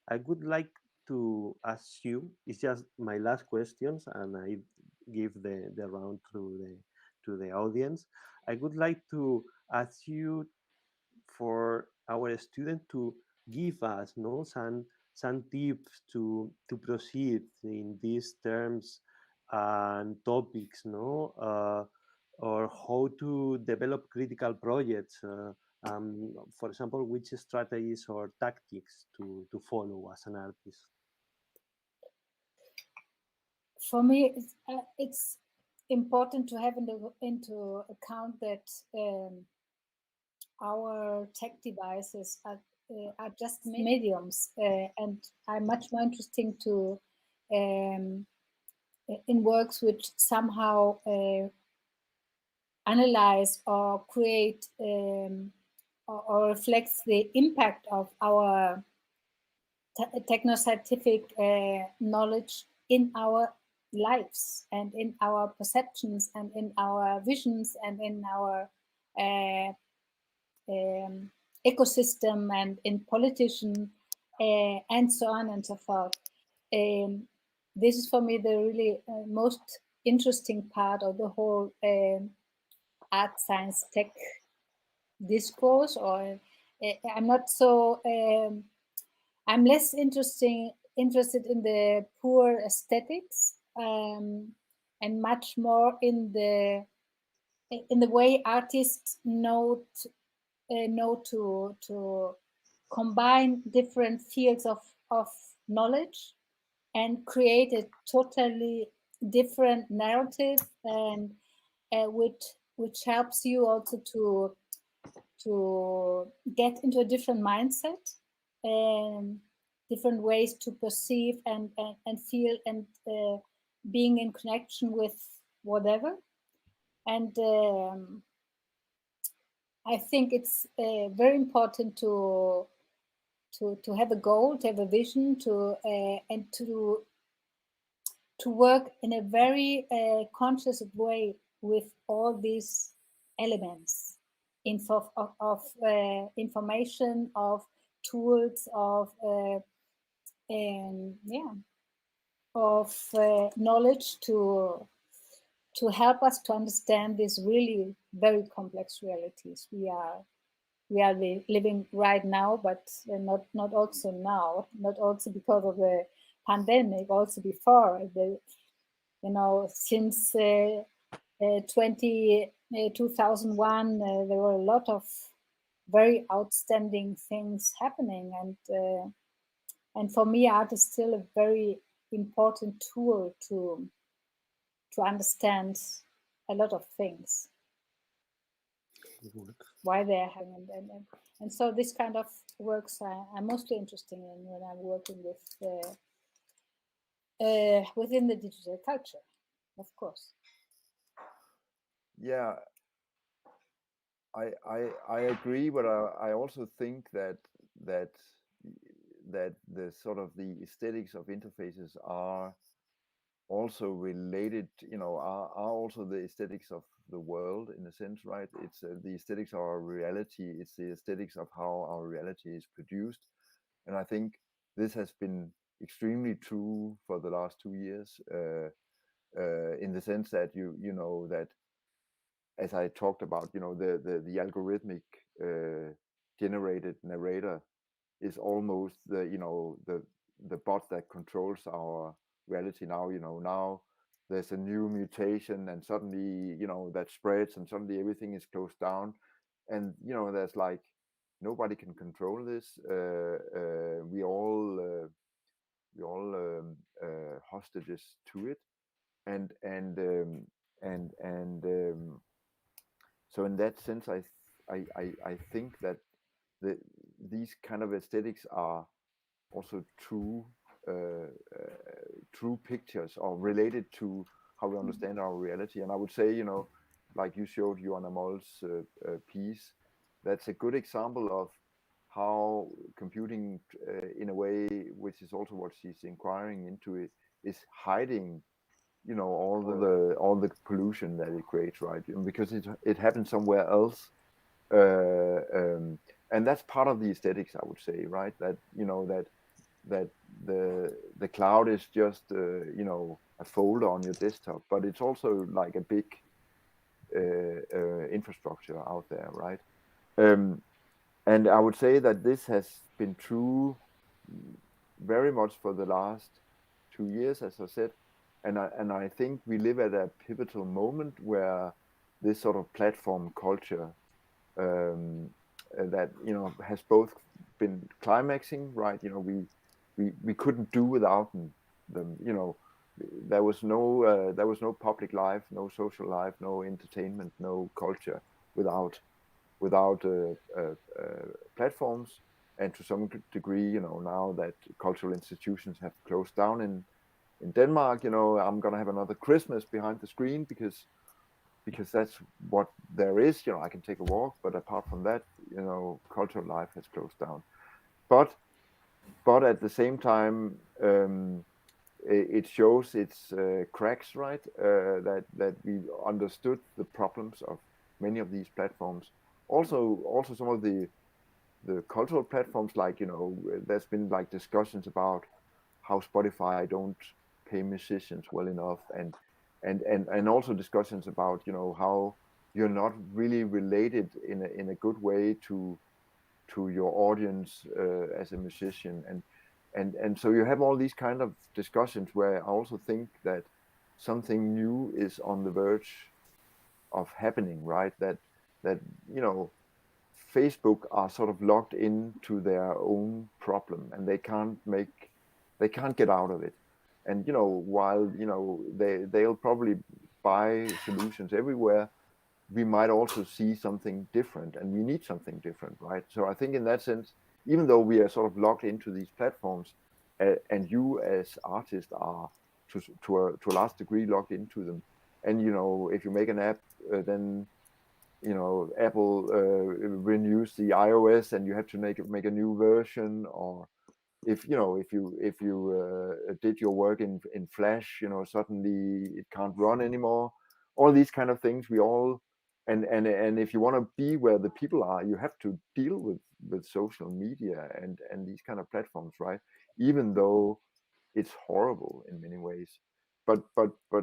I would like to ask you, it's just my last questions and I give the round to the audience. I would like to ask you for our student to give us, no, some tips to proceed in these terms and topics, no, or how to develop critical projects, for example, which strategies or tactics to follow as an artist.
For me, it's important to have into account that our tech devices are just mediums and are much more interesting to in works which somehow analyze or create or reflects the impact of our techno-scientific knowledge in our lives and in our perceptions and in our visions and in our ecosystem and in politician and so on and so forth. This is for me the really most interesting part of the whole art, science, tech discourse. Or I'm not so. I'm less interested in the pure aesthetics and much more in the way artists know to combine different fields of knowledge and create a totally different narrative, and which helps you also to get into a different mindset and different ways to perceive and feel and being in connection with whatever. And I think it's very important to have a goal, to have a vision, and to work in a very conscious way with all these elements of information, of tools, of knowledge to help us to understand these really very complex realities we are living right now, but not also now, not also because of the pandemic, also before since 2001 there were a lot of very outstanding things happening, and for me art is still a very important tool to understand a lot of things, why they're happening, and so this kind of works I'm mostly interested in when I'm working with within the digital culture, of course.
Yeah, I agree, but I also think that the sort of the aesthetics of interfaces are also related, are also the aesthetics of the world in a sense, right? It's the aesthetics of our reality. It's the aesthetics of how our reality is produced. And I think this has been extremely true for the last 2 years, in the sense that you know that, as I talked about, the algorithmic generated narrator is almost the bot that controls our reality now. Now there's a new mutation and suddenly that spreads and suddenly everything is closed down, and there's like nobody can control this. We all hostages to it, and so in that sense, I think that these kind of aesthetics are also true pictures or related to how we understand our reality. And I would say, like you showed Joanna Moll's piece, that's a good example of how computing, in a way, which is also what she's inquiring into, it is hiding, all the pollution that it creates, right? Because it happens somewhere else. And that's part of the aesthetics, I would say, right? That that the cloud is just a folder on your desktop, but it's also like a big infrastructure out there, right? And I would say that this has been true very much for the last 2 years, as I said, and I think we live at a pivotal moment where this sort of platform culture that has both been climaxing, right? We couldn't do without them. There was no public life, no social life, no entertainment, no culture without platforms. And to some degree, now that cultural institutions have closed down in Denmark, I'm gonna have another Christmas behind the screen because that's what there is. I can take a walk, but apart from that, cultural life has closed down. But at the same time, it shows its cracks, right? That we understood the problems of many of these platforms. Also some of the cultural platforms, like there's been like discussions about how Spotify don't pay musicians well enough, and also discussions about how you're not really related in a good way to your audience as a musician, and so you have all these kind of discussions where I also think that something new is on the verge of happening, right? That Facebook are sort of locked into their own problem, and they can't get out of it. And while they'll probably buy solutions everywhere, we might also see something different, and we need something different, right? So I think in that sense, even though we are sort of locked into these platforms, and you as artists are to a large degree locked into them, and if you make an app, then Apple renews the iOS, and you have to make a new version, or if you did your work in Flash, suddenly it can't run anymore. All these kind of things, and if you want to be where the people are, you have to deal with social media and these kind of platforms, right? Even though it's horrible in many ways, but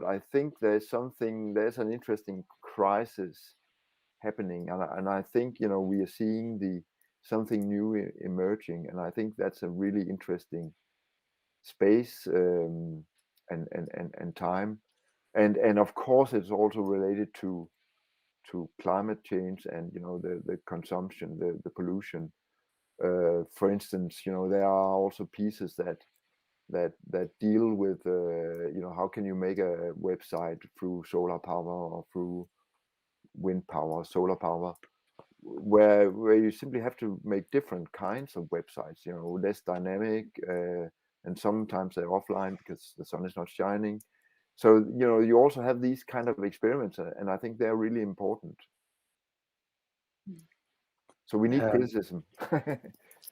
I think there's an interesting crisis happening, and I think we are seeing something new emerging, and I think that's a really interesting space, and time, and of course it's also related to climate change, and the consumption, the pollution. For instance, there are also pieces that deal with how can you make a website through solar power or through wind power, solar power, where you simply have to make different kinds of websites, less dynamic, and sometimes they're offline because the sun is not shining. So you also have these kind of experiments, and I think they're really important. So we need criticism.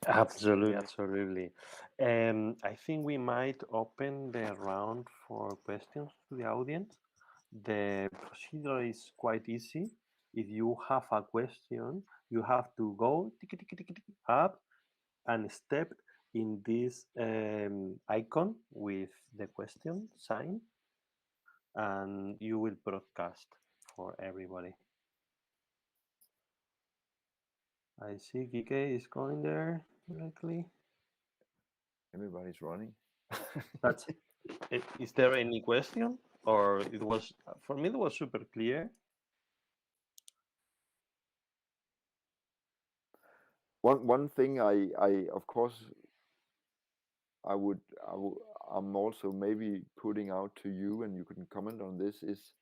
Absolutely. I think we might open the round for questions to the audience. The procedure is quite easy. If you have a question, you have to go up and step in this icon with the question sign, and you will broadcast for everybody. I see Kike is going there directly.
Everybody's running.
That's it. Is there any question, or it was, for me it was super clear?
One thing I of course I'm also maybe putting out to you, and you can comment on this, is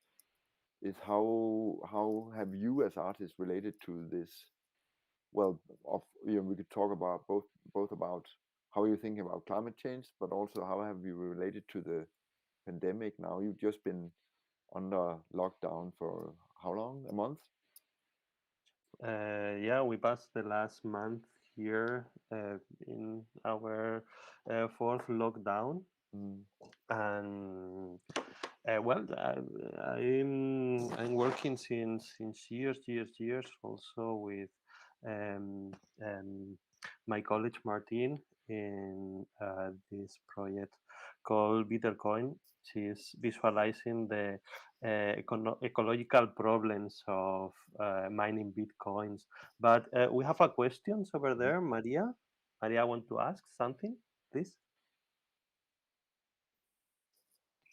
how have you as artists related to this? Well, we could talk about both about how you're thinking about climate change, but also how have you related to the pandemic now? You've just been under lockdown for how long? A month?
Yeah, we passed the last month here in our fourth lockdown, and well, I'm working since years also with um, um, my colleague Martin in this project called Bitcoin. She's visualizing the ecological problems of mining bitcoins. But we have a questions over there, Maria. Maria, want to ask something, please?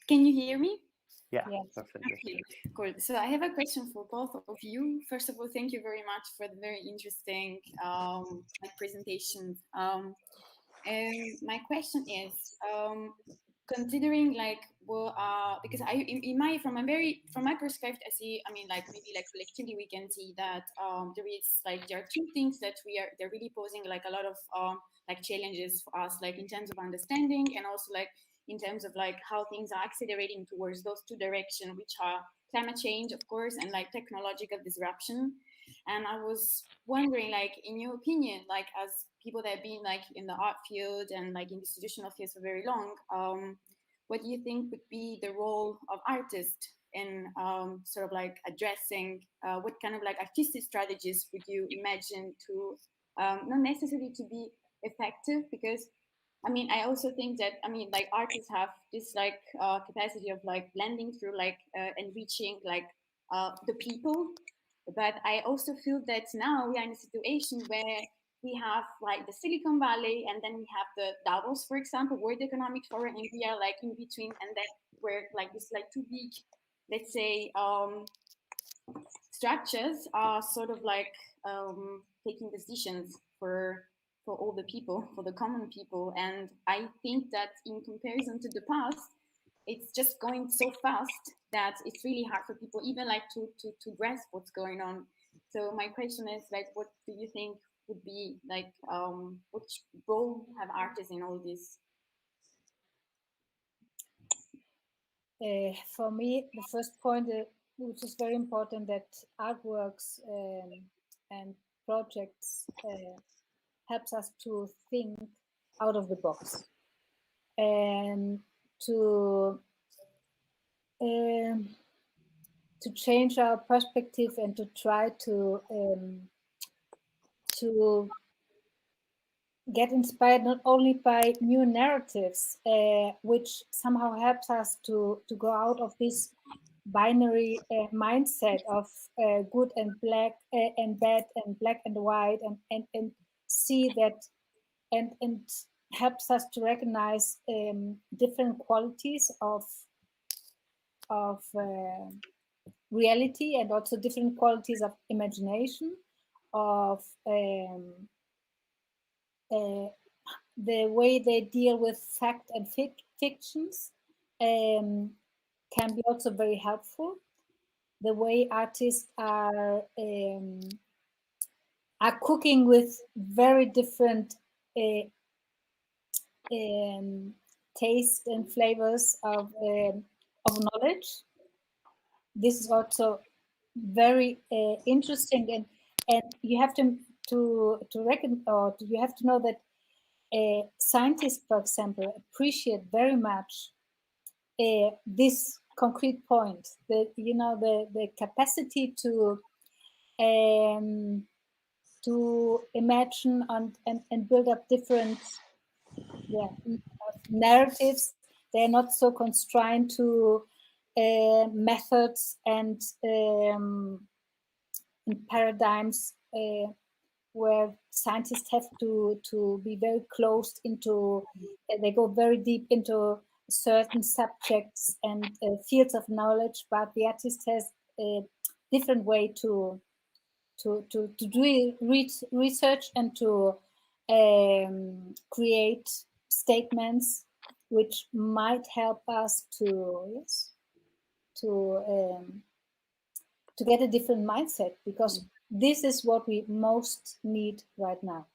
Can you hear me?
Yeah, perfectly.
Okay, cool. So I have a question for both of you. First of all, thank you very much for the very interesting presentation. And my question is, considering like because from my perspective, I see, I mean, like maybe like collectively we can see that there are two things that they're really posing like a lot of like challenges for us, like in terms of understanding, and also like in terms of like how things are accelerating towards those two directions, which are climate change, of course, and like technological disruption. And I was wondering, like, in your opinion, like as people that have been like in the art field and like in institutional fields for very long, what do you think would be the role of artists in sort of like addressing what kind of like artistic strategies would you imagine to not necessarily to be effective? Because I mean, I also think that, I mean, like artists have this like capacity of like blending through like enriching like the people. But I also feel that now we are in a situation where we have like the Silicon Valley, and then we have the Davos, for example, World Economic Forum, and we are like in between, and then we're like this like two big, let's say, structures are sort of like taking decisions for all the people, for the common people. And I think that in comparison to the past, it's just going so fast that it's really hard for people even like to grasp what's going on. So my question is like, what do you think would be like, which role have artists in all this?
For me, the first point, which is very important, that artworks and projects helps us to think out of the box and to change our perspective and to try to get inspired not only by new narratives, which somehow helps us to go out of this binary mindset of good and black and bad and black and white, and see that and helps us to recognize different qualities of reality, and also different qualities of imagination, of the way they deal with fact and fictions can be also very helpful. The way artists are cooking with very different taste and flavors of knowledge. This is also very interesting, and you have to reckon, or you have to know that scientists, for example, appreciate very much this concrete point, that the capacity to imagine and build up different narratives. They're not so constrained to methods and paradigms where scientists have to be very close into, they go very deep into certain subjects and fields of knowledge, but the artist has a different way to do research and to create statements which might help us to get a different mindset, because this is what we most need right now.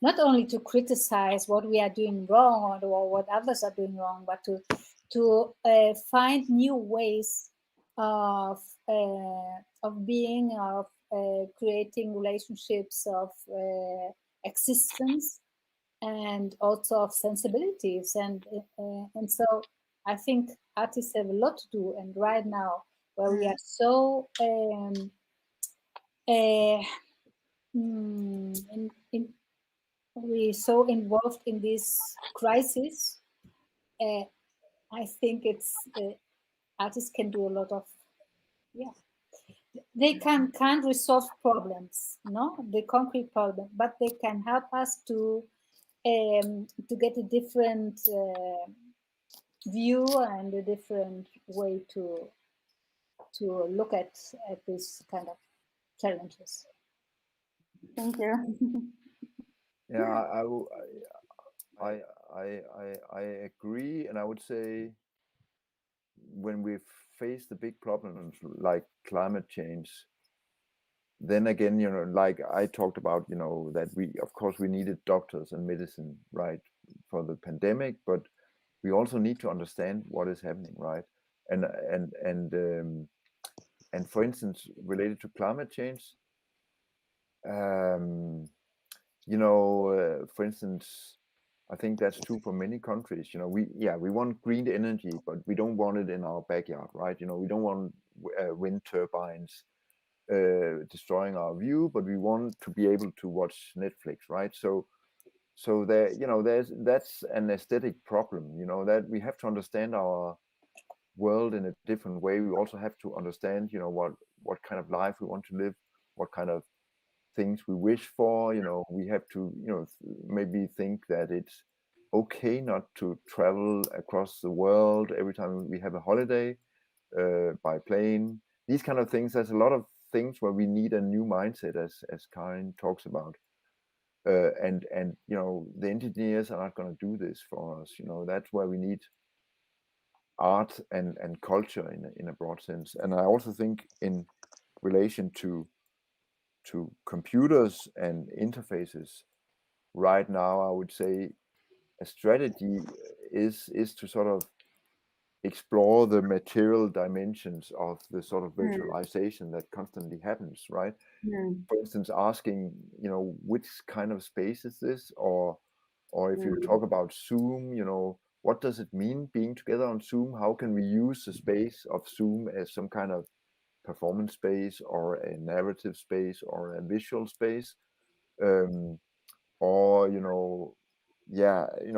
Not only to criticize what we are doing wrong or what others are doing wrong, but to find new ways of being, of creating relationships, of existence, and also of sensibilities. And so I think artists have a lot to do. And right now, where we are so we're so involved in this crisis, I think it's artists can do a lot of, they can't resolve problems, no, the concrete problem, but they can help us to get a different view and a different way to look at this kind of challenges.
Thank you.
Yeah, I agree, and I would say when we face the big problems like climate change, then again, like I talked about, that of course we needed doctors and medicine, right, for the pandemic, but we also need to understand what is happening, right? And for instance, related to climate change, for instance, I think that's true for many countries. We want green energy, but we don't want it in our backyard, right? We don't want wind turbines destroying our view, but we want to be able to watch Netflix, right? So that's an aesthetic problem, that we have to understand our world in a different way. We also have to understand, what kind of life we want to live, what kind of things we wish for. We have to, maybe think that it's okay not to travel across the world every time we have a holiday by plane. These kind of things. There's a lot of things where we need a new mindset, as Karin talks about. And the engineers are not going to do this for us. That's where we need art and culture in a broad sense. And I also think in relation to computers and interfaces, right now I would say a strategy is to sort of explore the material dimensions of the sort of virtualization that constantly happens, right? For instance, asking, which kind of space is this? Or if you talk about Zoom, what does it mean being together on Zoom? How can we use the space of Zoom as some kind of performance space or a narrative space or a visual space? Or,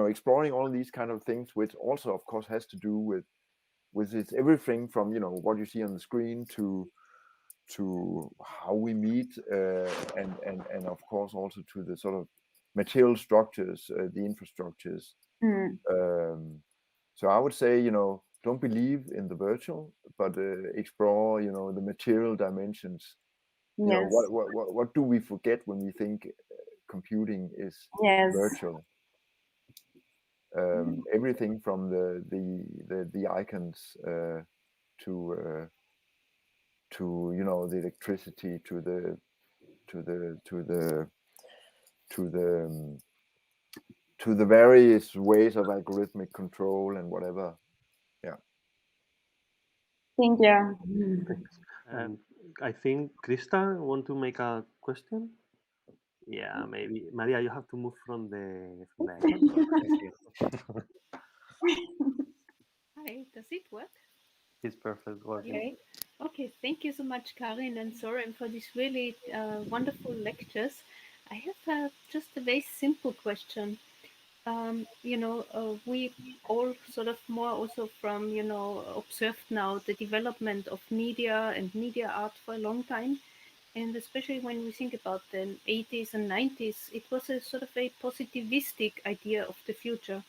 exploring all these kind of things, which also, of course, has to do with it's everything from, what you see on the screen to how we meet, and of course also to the sort of material structures, the infrastructures. So I would say, don't believe in the virtual, but explore, the material dimensions.
Yes.
What do we forget when we think computing is virtual? Everything from the icons to the electricity to the various ways of algorithmic control and whatever. Yeah.
Thank you.
I think Krista want to make a question. Yeah, maybe Maria, you have to move from the icon.
Hi, does it work?
It's perfect working.
Okay. Okay, thank you so much, Karin and Soren, for these really wonderful lectures. I have just a very simple question. We all sort of more also from, observed now the development of media and media art for a long time. And especially when we think about the 80s and 90s, it was a sort of a positivistic idea of the future.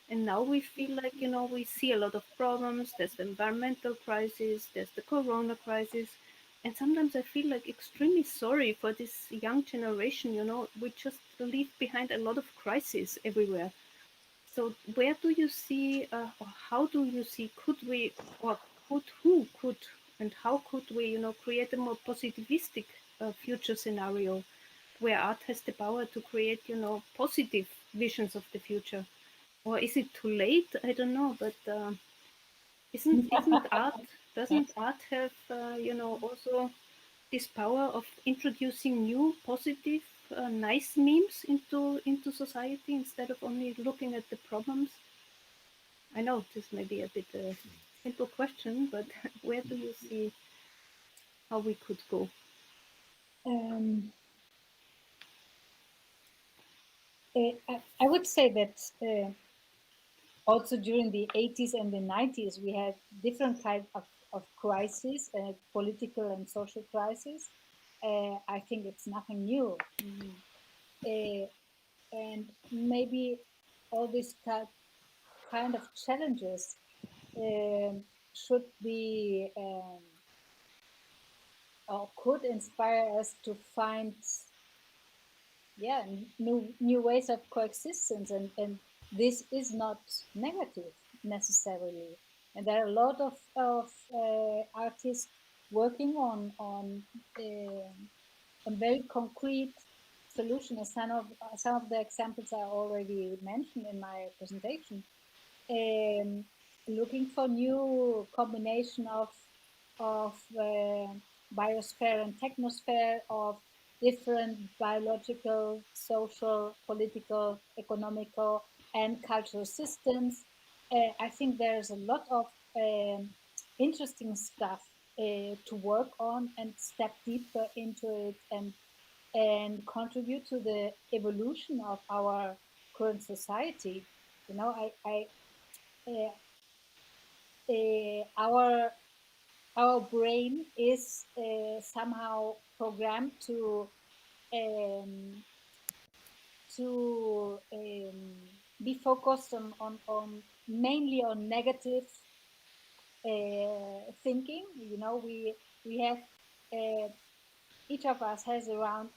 And now we feel like, we see a lot of problems. There's the environmental crisis, there's the corona crisis. And sometimes I feel like extremely sorry for this young generation. You know, we just leave behind a lot of crises everywhere. So where do you see, or how do you see, could we, or who could, and how could we, you know, create a more positivistic future scenario where art has the power to create, you know, positive visions of the future? Or is it too late? I don't know, but isn't art, doesn't art have, you know, also this power of introducing new positive nice memes into society instead of only looking at the problems? I know this may be a bit a simple question, but where do you see how we could go?
I would say that also during the 80s and the 90s, we had different kinds of crises, political and social crises. I think it's nothing new. And maybe all these kind of challenges should be or could inspire us to find new ways of coexistence, and this is not negative necessarily, and there are a lot of artists working on very concrete solutions. Some of the examples I already mentioned in my presentation, looking for new combination of biosphere and technosphere, of different biological, social, political, economical, and cultural systems. I think there's a lot of interesting stuff to work on and step deeper into it, and contribute to the evolution of our current society. You know, our brain is somehow programmed um, to be focused on mainly on negative thinking. You know, we have each of us has around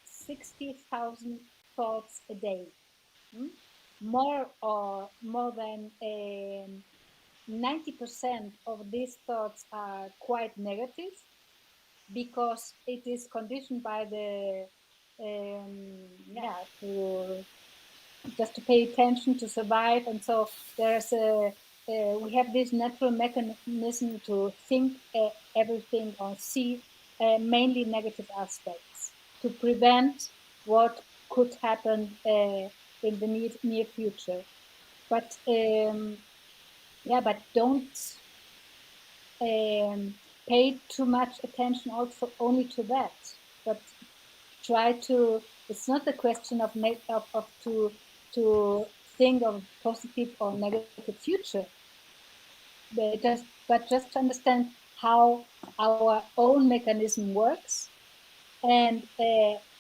60,000 thoughts a day. More than 90% of these thoughts are quite negative, because it is conditioned by the to just to pay attention, to survive. And so there's we have this natural mechanism to think everything or see mainly negative aspects, to prevent what could happen in the near future. But but don't pay too much attention also only to that, but try to. It's not a question of to think of positive or negative future, but just to understand how our own mechanism works, and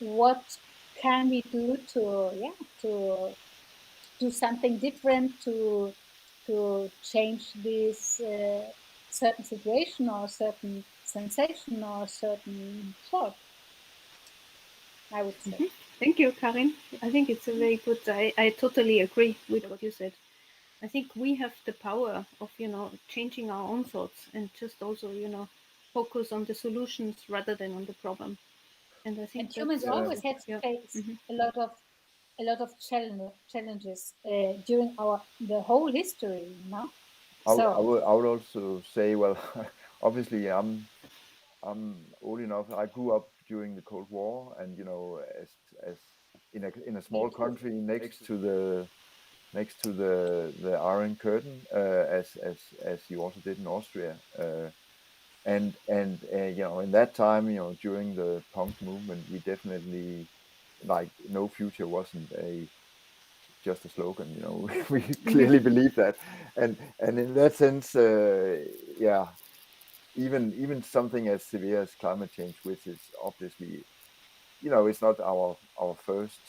what can we do to do something different, to change this certain situation or certain sensation or certain thought, I would say.
Thank you, Karin. I think it's a very good. I totally agree with what you said. I think we have the power of, you know, changing our own thoughts, and just also, you know, focus on the solutions rather than on the problem. And I think
humans always had to face a lot of challenges during the whole history, you know.
I would also say, well, obviously I'm old enough. I grew up during the Cold War, and you know, as in a small country next to the Iron Curtain, as you also did in Austria, and you know, in that time, you know, during the punk movement, we definitely, like, no future wasn't just a slogan, you know. We clearly believe that, and in that sense, yeah, even something as severe as climate change, which is obviously, you know, it's not our first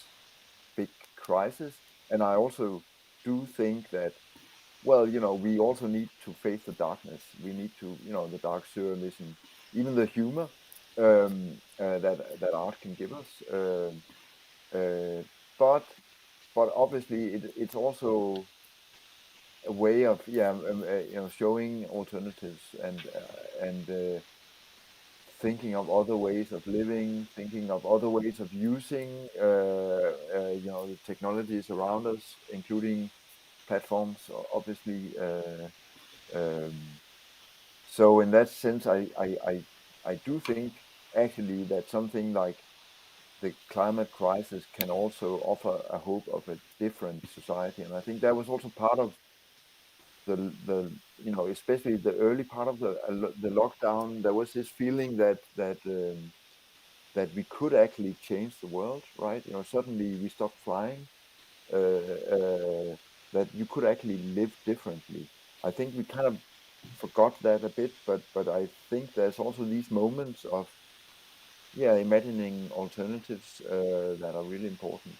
big crisis. And I also do think that, well, you know, we also need to face the darkness. We need to, you know, the dark surrealism, even the humor. that art can give us. Uh, but obviously it's also a way of showing alternatives and thinking of other ways of living, thinking of other ways of using the technologies around us, including platforms, obviously. Um, so in that sense, I do think actually that something like the climate crisis can also offer a hope of a different society, and I think that was also part of the especially the early part of the lockdown. There was this feeling that we could actually change the world, right? Suddenly we stopped flying, that you could actually live differently. I think we kind of forgot that a bit, but I think there's also these moments of imagining alternatives that are really important.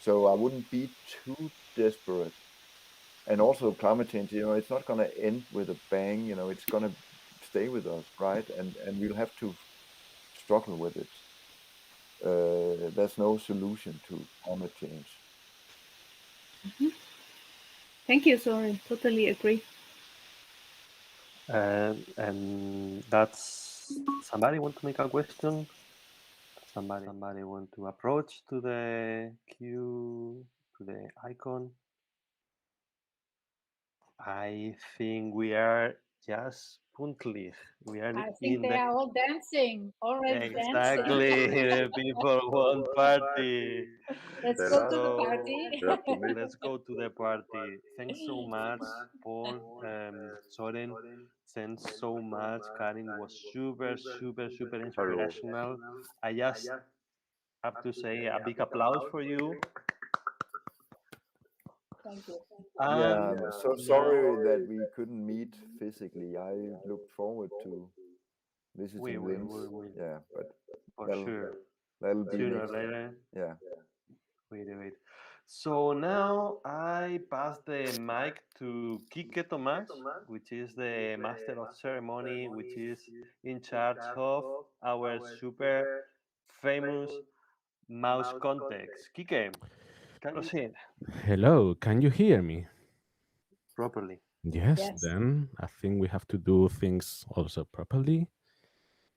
So I wouldn't be too desperate. And also climate change, it's not going to end with a bang. It's going to stay with us, right? And we'll have to struggle with it. There's no solution to climate change.
Thank you, Soren. Totally agree.
And that's somebody want to make a question? Somebody want to approach to the queue, to the icon? I think we are just punktlich. We are
I think
in
they
the
are all dancing, already dancing.
exactly the people want party.
Let's
Tell
go
us.
to the
So
party.
That's for me.
let's go to the party. Thanks so much, Paul. Soren, thanks so much. Karin was super, super, super
Hello.
inspirational. I just have to say a big applause for you.
Thank you.
Yeah, I'm so
Now
sorry that we couldn't meet physically. I looked forward to
we
visiting
will,
Linz.
we will,
Yeah, but
for
that'll
sure.
that'll be
Sooner or
next.
later,
Yeah.
we do it. So now I pass the mic to Kike Tomas, which is the master of ceremony, which is in charge of our super famous mouse context. Kike, proceed
Hello, can you hear me?
properly.
Yes,
Yes.
then I think we have to do things also properly.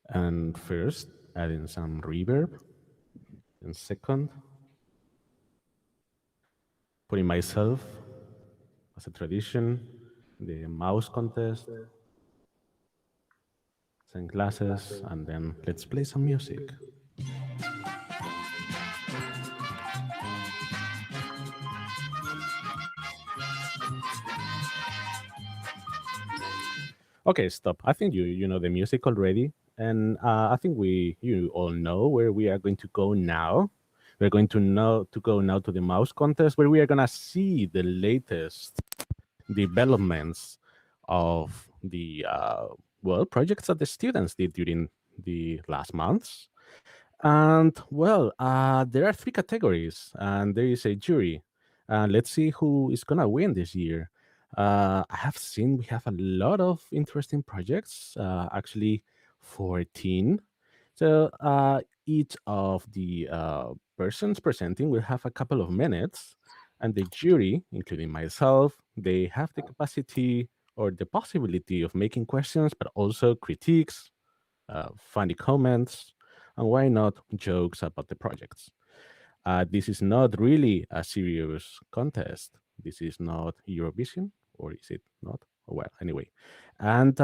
And first, adding some reverb. And second, putting myself as a tradition, the mouse contest, sunglasses, and then let's play some music. Okay, stop. I think you know the music already, and I think you all know where we are going to go now. We're going to go now to the mouse contest, where we are gonna see the latest developments of the projects that the students did during the last months. And well, there are three categories, and there is a jury. Let's see who is gonna win this year. I have seen we have a lot of interesting projects, actually 14. So each of the persons presenting will have a couple of minutes, and the jury, including myself, they have the capacity or the possibility of making questions, but also critiques, funny comments, and why not jokes about the projects. This is not really a serious contest. This is not Eurovision, or is it not? Well, anyway. And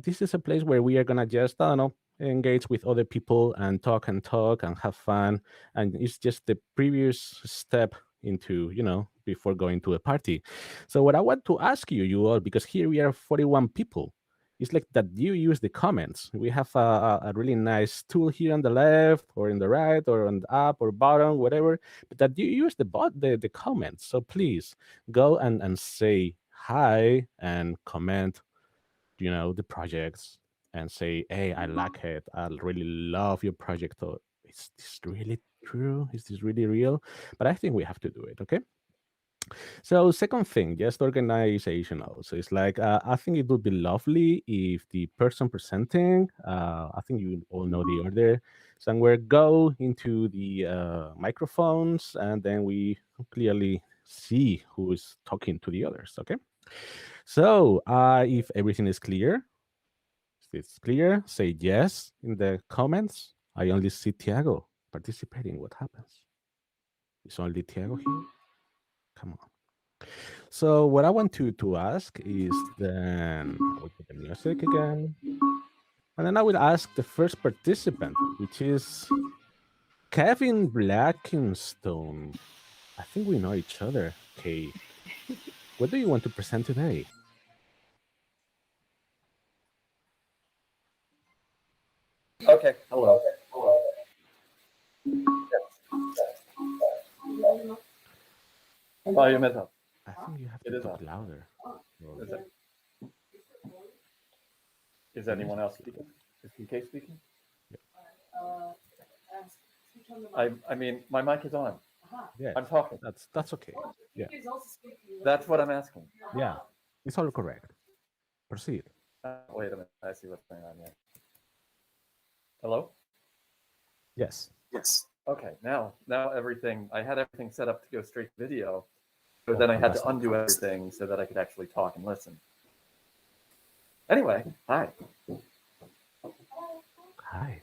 this is a place where we are going to just, I don't know, engage with other people and talk and have fun. And it's just the previous step into, before going to a party. So, what I want to ask you all, because here we are 41 people, it's like that you use the comments. We have a really nice tool here on the left or in the right or on the up or bottom, whatever, but that you use the comments. So please go and say hi and comment, the projects, and say, hey, I like it. I really love your project. Or is this really true? Is this really real? But I think we have to do it, okay? So second thing, just organizational. So it's like I think it would be lovely if the person presenting, I think you all know the order, somewhere go into the microphones and then we clearly see who is talking to the others. Okay. So if everything is clear, if it's clear, say yes in the comments. I only see Tiago participating. What happens? Is only Tiago here? Come on. So what I want to ask is then I will put the music again. And then I will ask the first participant, which is Kevin Blackenstone. I think we know each other. Okay. What do you want to present today?
Okay, hello. Volume is up.
I think you have
It
to
is
talk
up.
louder.
Is it? Is anyone else speaking? Is PK speaking? I mean, my mic is on.
Yeah,
I'm talking.
that's okay. Yeah.
That's what I'm asking.
Yeah. It's all correct. Proceed.
Wait a minute. I see what's going on here. Hello?
Yes.
Yes. Okay, now everything, I had everything set up to go straight to video, but
Oh,
then I had to
fantastic.
undo everything so that I could actually talk and listen. Anyway, hi.
Hi.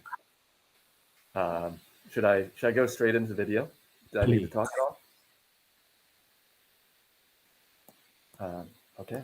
Should I go straight into video? Do I need to
Please.
talk at all? Okay.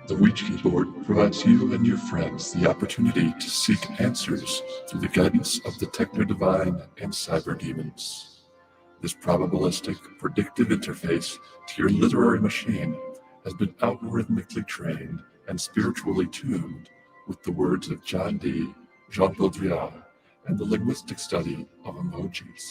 The Ouija board provides you and your friends the opportunity to seek answers through the guidance of the techno-divine and cyber demons. This probabilistic, predictive interface to your literary machine has been algorithmically trained and spiritually tuned with the words of John Dee, Jean Baudrillard, and the linguistic study of emojis.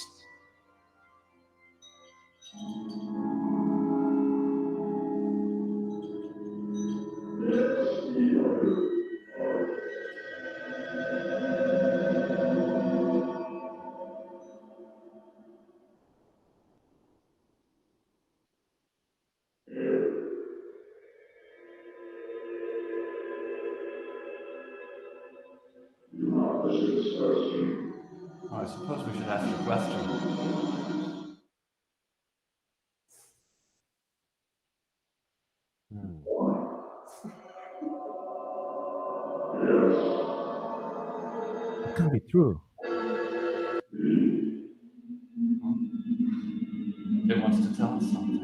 I suppose we should ask a question.
It can be true.
It wants to tell us something.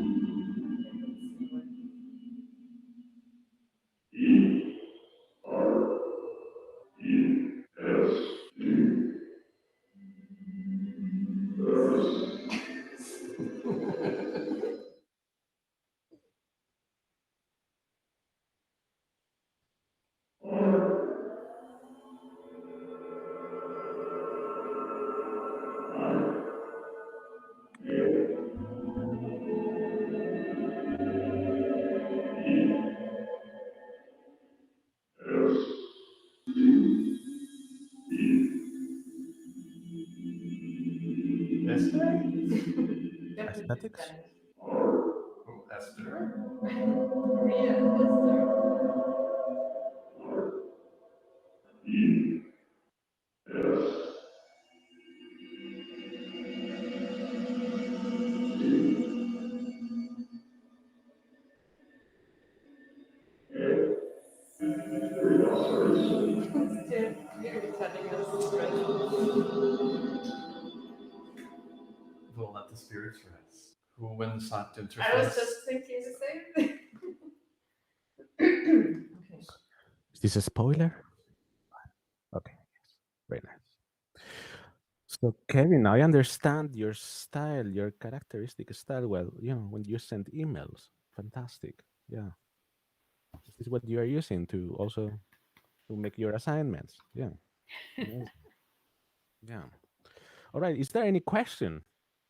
Aesthetics?
Esther? We'll let the spirits rest. Who wins Sankt Interface?
I was just thinking the same thing.
Is this a spoiler? Okay. Yes. Very nice. So Kevin, I understand your style, your characteristic style. Well, when you send emails Fantastic. Yeah. This is what you are using to also to make your assignments. Yeah. Amazing. Yeah. All right. Is there any question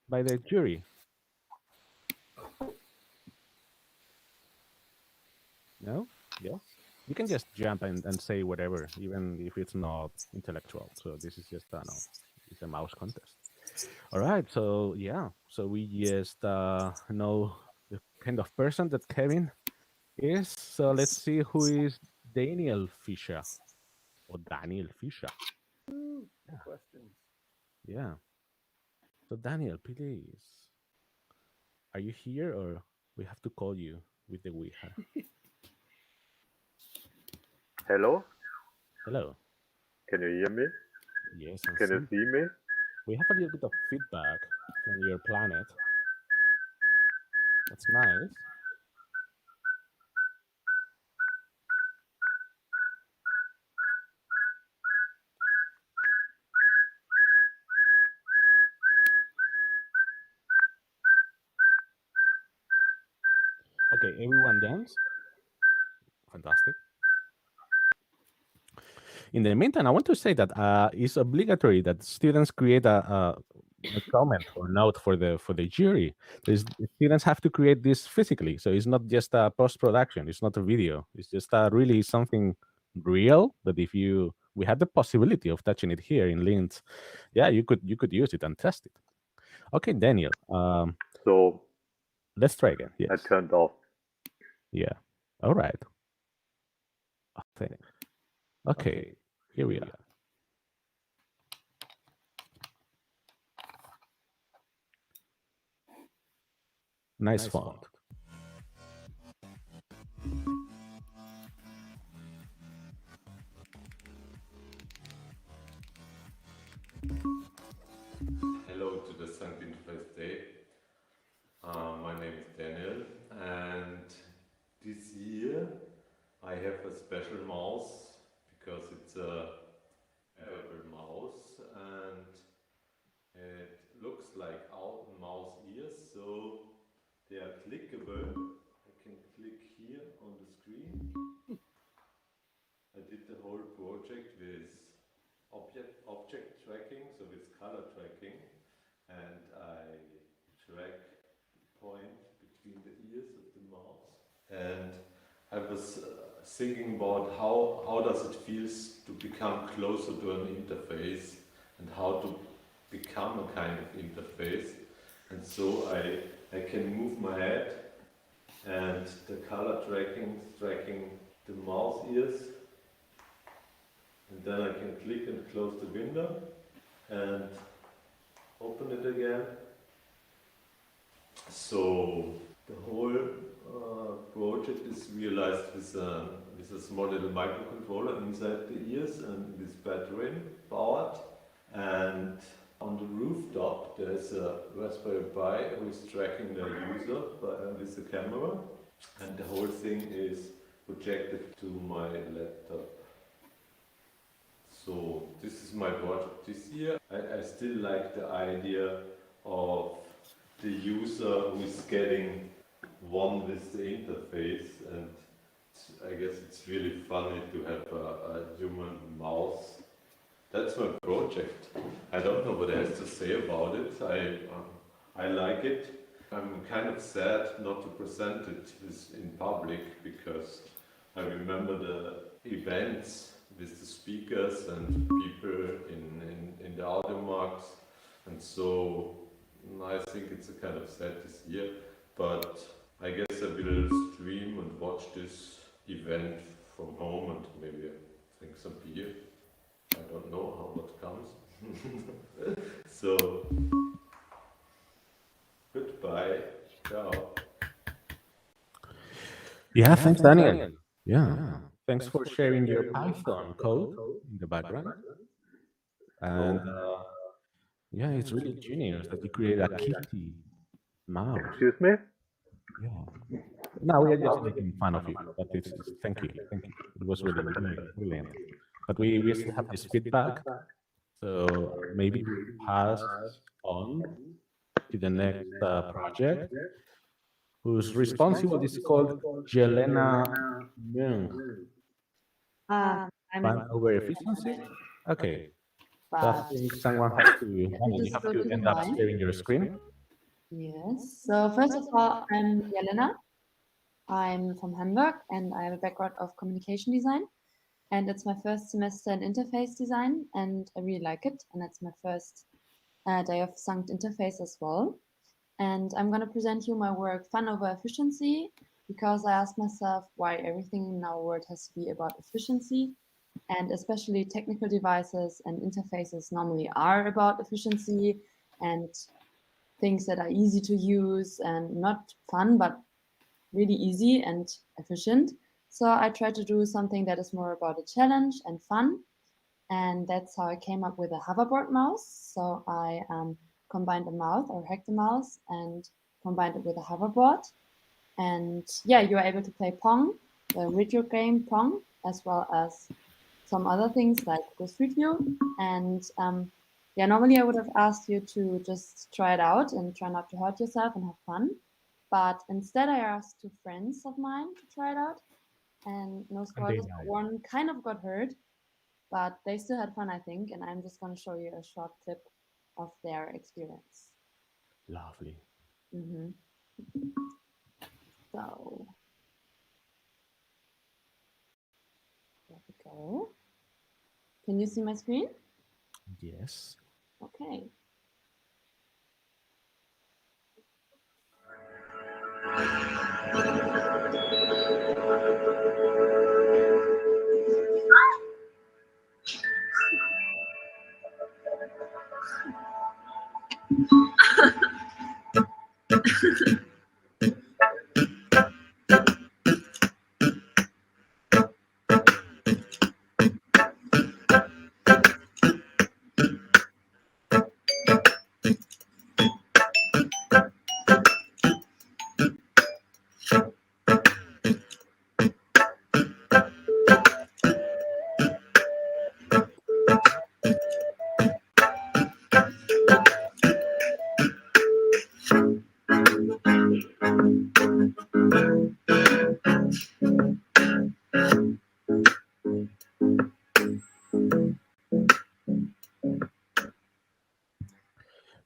by the jury? No? Yes? You can just jump and say whatever, even if it's not intellectual. So this is just, no, it's a mouse contest. All right. So, yeah. So we just know the kind of person that Kevin is. So let's see who is Daniel Fischer or Daniel Fischer.
Questions.
Yeah. So Daniel, please, are you here or we have to call you with the Ouija?
Hello?
Hello.
Can you hear me?
Yes,
Can you see me?
we have a little bit of feedback from your planet. That's nice. Okay, everyone dance. Fantastic. In the meantime, I want to say that it's obligatory that students create a comment or note for the jury. The students have to create this physically, so it's not just a post production. It's not a video. It's just really something real. That if we had the possibility of touching it here in Linz, yeah, you could use it and test it. Okay, Daniel.
So
let's try again. Yes.
I turned off.
Yeah. All right. Okay. Here we are. Nice font.
Hello to the Sankt Interface Day. My name is Daniel, and this year I have a special mouse because it's a wearable mouse and it looks like mouse ears, so they are clickable. I can click here on the screen. I did the whole project with object tracking, so with color tracking, and I track the point between the ears of the mouse. And I was thinking about how does it feels to become closer to an interface and how to become a kind of interface. And so I can move my head and the color tracking the mouse ears. And then I can click and close the window and open it again. So the whole project is realized with a small little microcontroller inside the ears and with battery powered. And on the rooftop there's a Raspberry Pi who is tracking the user with the camera. And the whole thing is projected to my laptop. So this is my project this year. I still like the idea of the user who is getting one with the interface, and I guess it's really funny to have a human mouse. That's my project. I don't know what I have to say about it. I like it. I'm kind of sad not to present it in public because I remember the events with the speakers and people in the audio marks, and so I think it's a kind of sad this year, but I guess I will stream and watch this event from home and maybe drink some beer. I don't know how what comes. So goodbye. Ciao.
Yeah, thanks, Daniel. Yeah. Thanks for sharing your Python code in the background. And yeah, it's really genius that you create a kitty mouse.
Excuse me?
Yeah. No, we are just making fun of you, but thank you. It was really brilliant. But we still have this feedback, so maybe we pass on to the next project. whose responsible is called Jelena Mung.
I'm
Fun over efficiency? Okay. So I
but
think someone has to, I mean, you
just
have
go
to
to the
end up
line.
sharing your screen.
Yes. So first of all, I'm Jelena. I'm from Hamburg and I have a background of communication design. And it's my first semester in interface design and I really like it. And it's my first day of Sankt Interface as well. And I'm going to present you my work Fun Over Efficiency because I asked myself why everything in our world has to be about efficiency. And especially technical devices and interfaces normally are about efficiency and things that are easy to use and not fun, but really easy and efficient. So I tried to do something that is more about a challenge and fun. And that's how I came up with a hoverboard mouse. So I combined a mouse or hacked a mouse and combined it with a hoverboard. And yeah, you are able to play Pong, the video game Pong, as well as some other things like Google Street View. And yeah, normally I would have asked you to just try it out and try not to hurt yourself and have fun. But instead, I asked two friends of mine to try it out. And no
And they
spoilers, but
died.
one kind of got hurt, but they still had fun, I think. And I'm just going to show you a short clip of their experience.
Lovely.
Mm-hmm. So, there we go. Can you see my screen?
Yes.
Okay.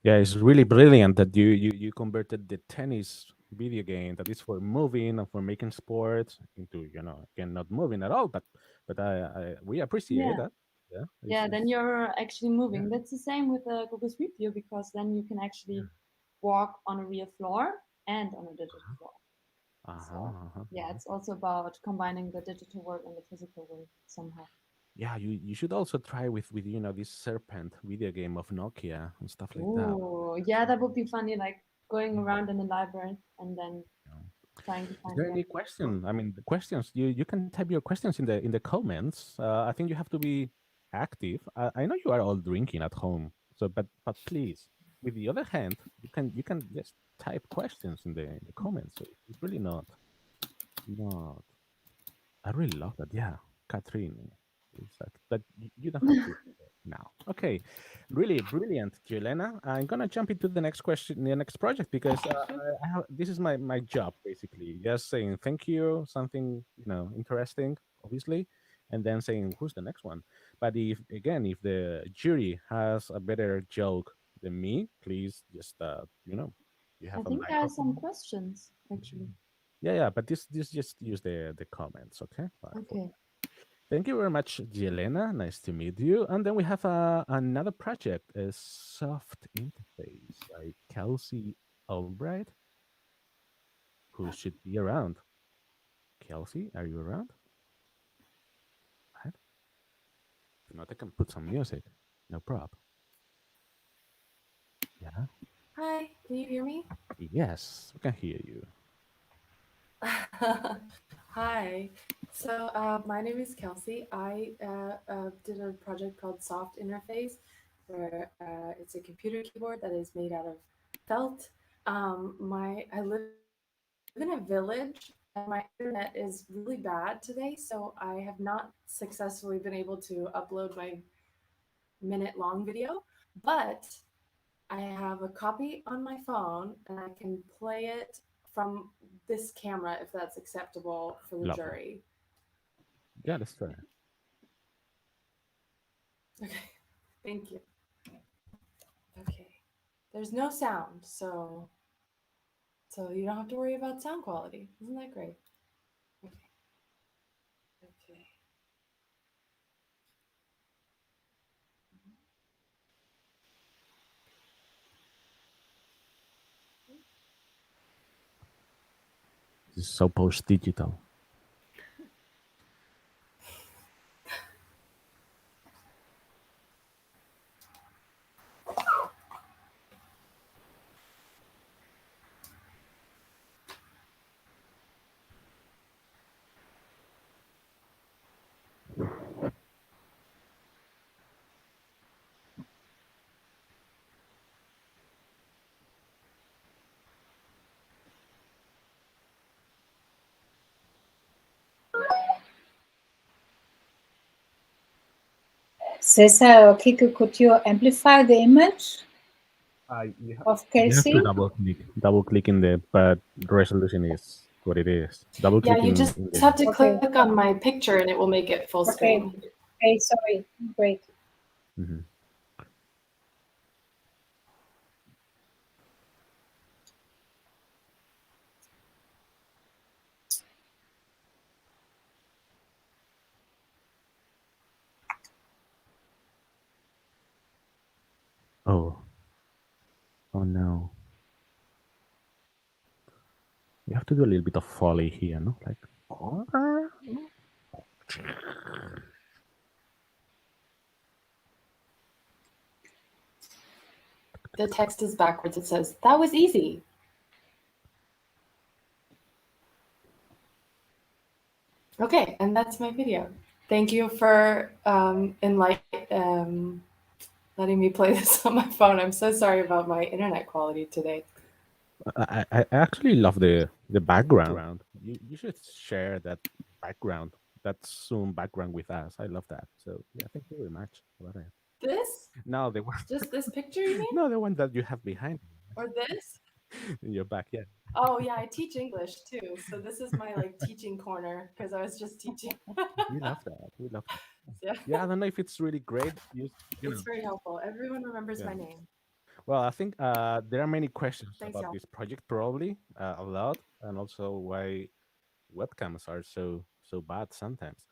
Yeah, it's really brilliant that you converted the tennis video game that is for moving and for making sports into, again, not moving at all, but we appreciate
Yeah.
that. Yeah.
Yeah, then you're actually moving.
Yeah.
That's the same with the Google Street View because then you can actually walk on a real floor and on a digital floor. So yeah, it's also about combining the digital world and the physical world somehow.
Yeah, you should also try with this Serpent video game of Nokia and stuff like that.
Ooh, yeah, that would be funny, like going around in the library and then trying to
Is
find
there
the
any question? I mean, the questions you can type your questions in the comments. I think you have to be active. I know you are all drinking at home, so but please, with the other hand, you can just type questions in the comments. So it's really not. I really love that. Yeah, Catherine. It's like, but you don't have to now. Okay, really brilliant, Jelena. I'm gonna jump into the next question, the next project, because this is my job basically. Just saying thank you, something interesting, obviously, and then saying who's the next one. But if the jury has a better joke than me, please just you
I
have a
think there are some
microphone.
questions actually.
Yeah, but this just use the comments, okay?
Okay.
Thank you very much, Jelena. Nice to meet you. And then we have another project, a soft interface by Kelsey Albright, who should be around. Kelsey, are you around? Right? If not, I can put some music. No problem. Yeah.
Hi, can you hear me?
Yes, we can hear you.
Hi. So my name is Kelsey. I did a project called Soft Interface, where it's a computer keyboard that is made out of felt. I live in a village, and my internet is really bad today, so I have not successfully been able to upload my minute-long video, but I have a copy on my phone, and I can play it from this camera, if that's acceptable for the
Lovely.
jury.
Yeah, let's try.
Okay, thank you. Okay, there's no sound, so you don't have to worry about sound quality. Isn't that great? Okay. Okay.
This is so post-digital.
Cesar or Kiko, could you amplify the image of
You have
Kelsey?
to double click in the, but resolution is what it is. Double
Yeah,
click
you
in
just
the...
have to
Okay.
click on my picture and it will make it full
Okay.
screen.
Okay, sorry. Great.
Mhm. Oh. Oh no. You have to do a little bit of foley here, no? Like...
The text is backwards. It says, "That was easy." Okay, and that's my video. Thank you for letting me play this on my phone. I'm so sorry about my internet quality today.
I actually love the background. You should share that background, that Zoom background with us. I love that. So yeah, thank you very much about it.
This?
No, the one.
Just this picture, you mean?
No, the one that you have behind
Or this?
in your back. Yeah.
Oh yeah, I teach English too. So this is my teaching corner because I was just teaching.
We love that. We love that.
Yeah.
Yeah, I don't know if it's really great. You know.
It's very helpful. Everyone remembers
Yeah.
my name.
Well, I think there are many questions
Thanks,
about
y'all.
this project, probably a lot, and also why webcams are so bad sometimes.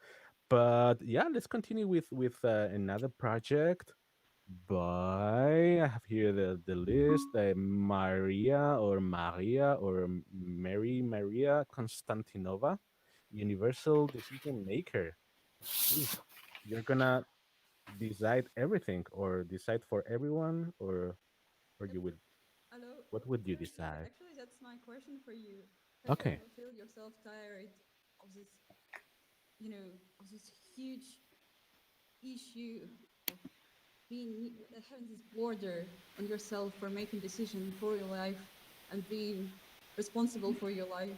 But yeah, let's continue with another project. I have here the list. Maria or Mary Maria Konstantinova, Universal Decision Maker. Ooh, you're gonna decide everything, or decide for everyone, or you will.
Hello.
What would you
First,
decide?
actually, that's my question for you. Have
Okay.
you ever feel yourself tired of this, of this huge issue of having this border on yourself for making decisions for your life and being responsible for your life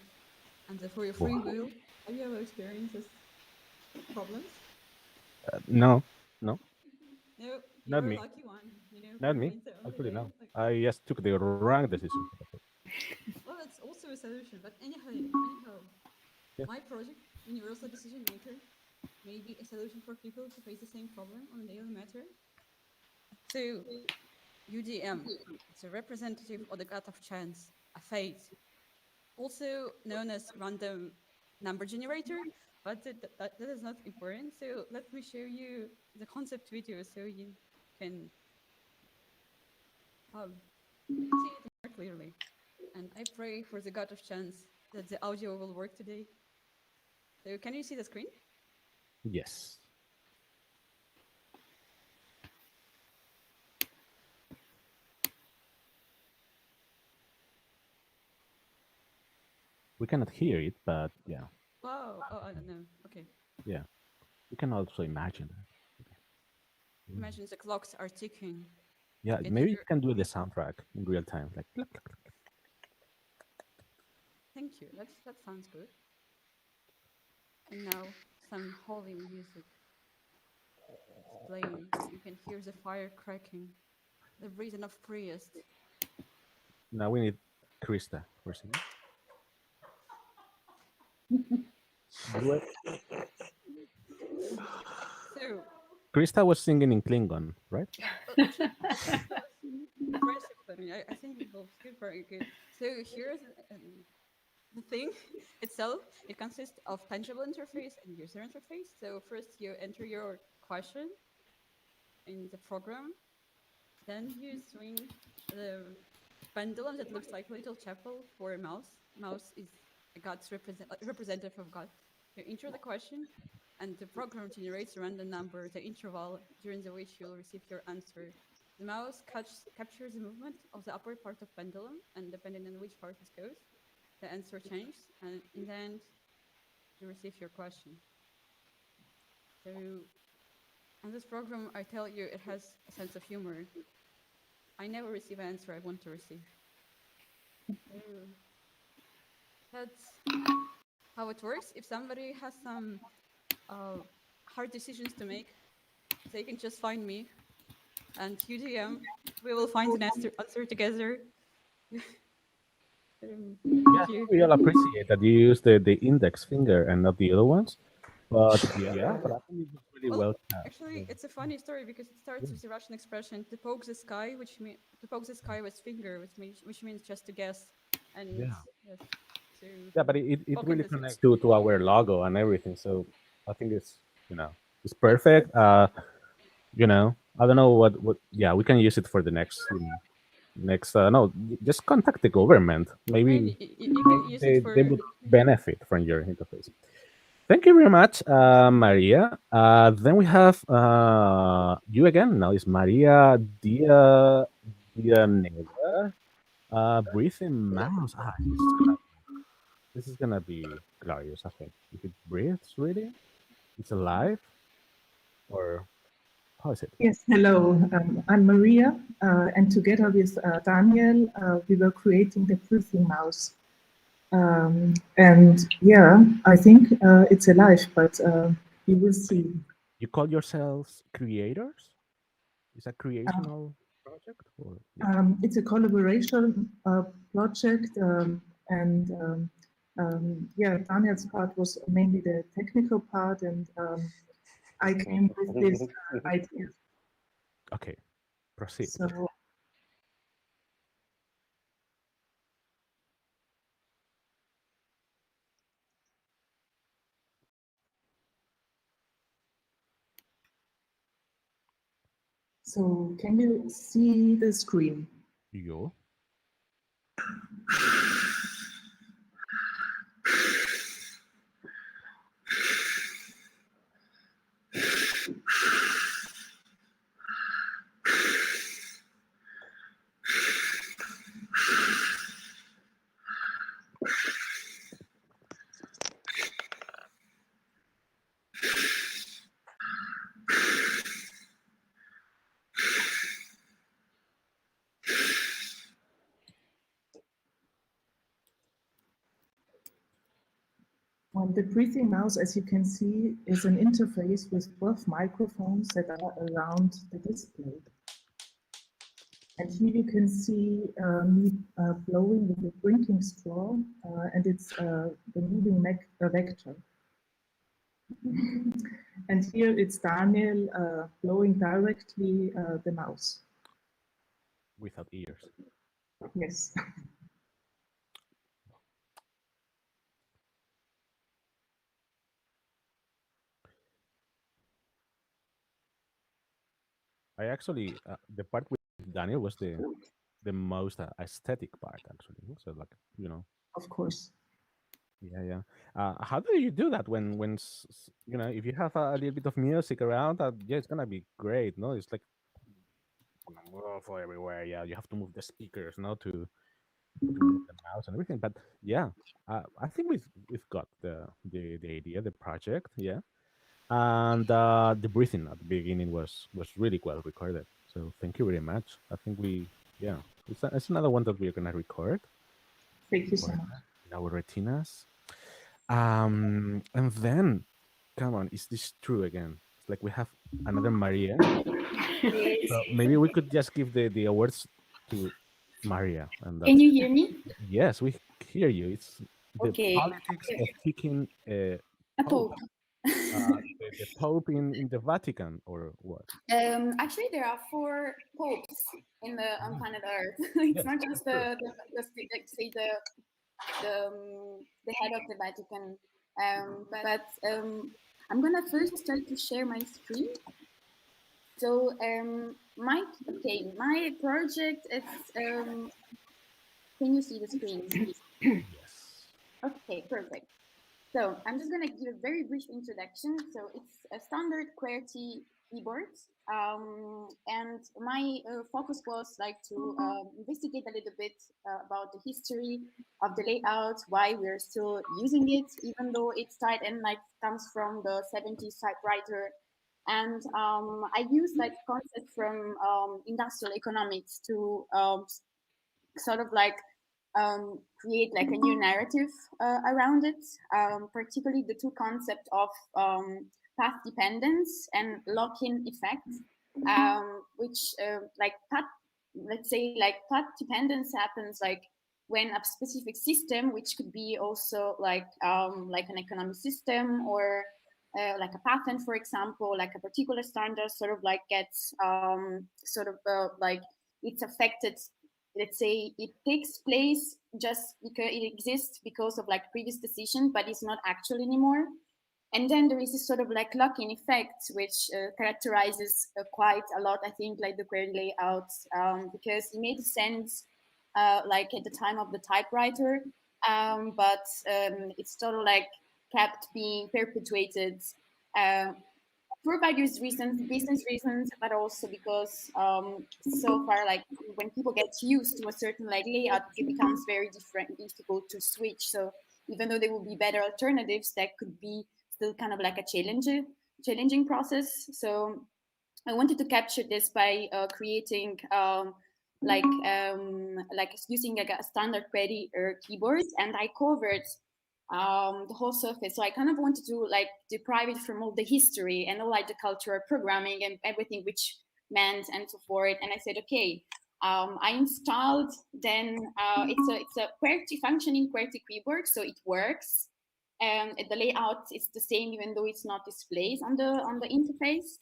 and for your free will? Have you ever experienced this problems?
No,
No,
not
you're a
me.
lucky one.
Not
For
me.
me, it's the only
Actually,
way.
no. I just took the wrong decision.
Well, it's also a solution. But anyhow,
Yeah.
my project, Universal Decision Maker, may be a solution for people who face the same problem on a daily matter. So, UDM, it's a representative of the God of chance, a fate, also known as random number generator, but that is not important. So let me show you the concept video so you can see it more clearly. And I pray for the God of chance that the audio will work today. So can you see the screen?
Yes. We cannot hear it, but yeah.
Wow. Oh, I don't know. Okay.
Yeah. We can also imagine that.
Imagine the clocks are ticking.
Yeah,
You can
maybe you
hear-
can do the soundtrack in real time, like.
Thank you. That sounds good. And now some holy music is playing. You can hear the fire cracking, the breathing of priest.
Now we need Krista for a second.
So,
Krista was singing in Klingon, right?
friendship learning. I think we both did very good. So here's the thing itself. It consists of tangible interface and user interface. So first you enter your question in the program, then you swing the pendulum that looks like a little chapel for a mouse. Mouse is God's representative of God. You enter the question, and the program generates a random number, the interval during the which you'll receive your answer. The mouse captures the movement of the upper part of pendulum, and depending on which part it goes, the answer changes, and in the end, you receive your question. So, in this program, I tell you, it has a sense of humor. I never receive an answer I want to receive. So, that's how it works. If somebody has some hard decisions to make, they can just find me and UDM. We will find an answer together.
Yeah, we all appreciate that you use the index finger and not the other ones. But yeah, but I think it's really well cast.
Actually, it's a funny story because it starts with the Russian expression "to poke the sky," to poke the sky with finger, which means just to guess. And
Yeah.
yes, to
Yeah, but it
poke
really
in the
connects to our logo and everything. So I think it's it's perfect. I don't know what yeah, we can use it for the next no, just contact the government. Maybe
you can use it
they
for
would benefit from your interface. Thank you very much, Maria. Then we have you again. Now it's Maria Dianela. Breathing mouse. This is gonna be glorious, I think. If it breathes, really, it's alive, or how is it?
Yes, hello. I'm Maria, and together with Daniel, we were creating the breathing mouse. And yeah, I think it's alive, but you will see.
You call yourselves creators? Is a creational project? Or
It's a collaboration project, and yeah, Daniel's part was mainly the technical part, and I came with this idea.
Okay, proceed.
So, so can you see the screen?
Yo.
The breathing mouse, as you can see, is an interface with 12 microphones that are around the display. And here you can see me blowing with a drinking straw, and it's the moving vector. And here it's Daniel blowing directly the mouse.
Without ears.
Yes.
I actually the part with Daniel was the most aesthetic part actually. So like
Of course.
Yeah, yeah. How do you do that when if you have a little bit of music around? Yeah, it's gonna be great. No, it's like for everywhere. Yeah, you have to move the speakers, to move the mouse and everything. But yeah, I think we've got the idea, the project. Yeah, and the breathing at the beginning was really well recorded. So thank you very much. I think it's another one that we're gonna record.
Thank you so much.
In our retinas. And then, come on, is this true again? It's like we have another Maria. So maybe we could just give the awards to Maria. And
Can you hear me?
Yes, we hear you. It's the
Okay.
politics of picking a
A
pope,
pope.
the pope in the Vatican, or what?
Actually, there are 4 popes in the on planet Earth. It's
Yes,
not just
sure.
the head of the Vatican. But I'm gonna first start to share my screen. So my project is can you see the screen?
Yes.
Okay, perfect. So I'm just going to give a very brief introduction. So it's a standard QWERTY keyboard. And my focus was like to investigate a little bit about the history of the layout, why we're still using it, even though it's tied and like comes from the 70s typewriter. And I use like concepts from industrial economics to sort of like create like a new narrative around it, particularly the 2 concepts of path dependence and lock-in effect, which like path, let's say like path dependence happens like when a specific system, which could be also like an economic system or like a patent, for example, like a particular standard sort of like gets like it's affected. Let's say it takes place just because it exists because of like previous decision, but it's not actual anymore. And then there is this sort of like lock-in effect, which characterizes quite a lot, I think, like the query layouts, because it made sense like at the time of the typewriter, but it's sort of like kept being perpetuated for various reasons, business reasons, but also because so far, like when people get used to a certain like layout, it becomes very difficult to switch. So even though there will be better alternatives, that could be still kind of like a challenging process. So I wanted to capture this by creating like using like a standard QWERTY keyboard, and I covered the whole surface. So I kind of wanted to like deprive it from all the history and all like the cultural programming and everything which meant and so forth. And I said, okay, I installed then it's a QWERTY functioning QWERTY keyboard, so it works. And the layout is the same even though it's not displayed on the interface.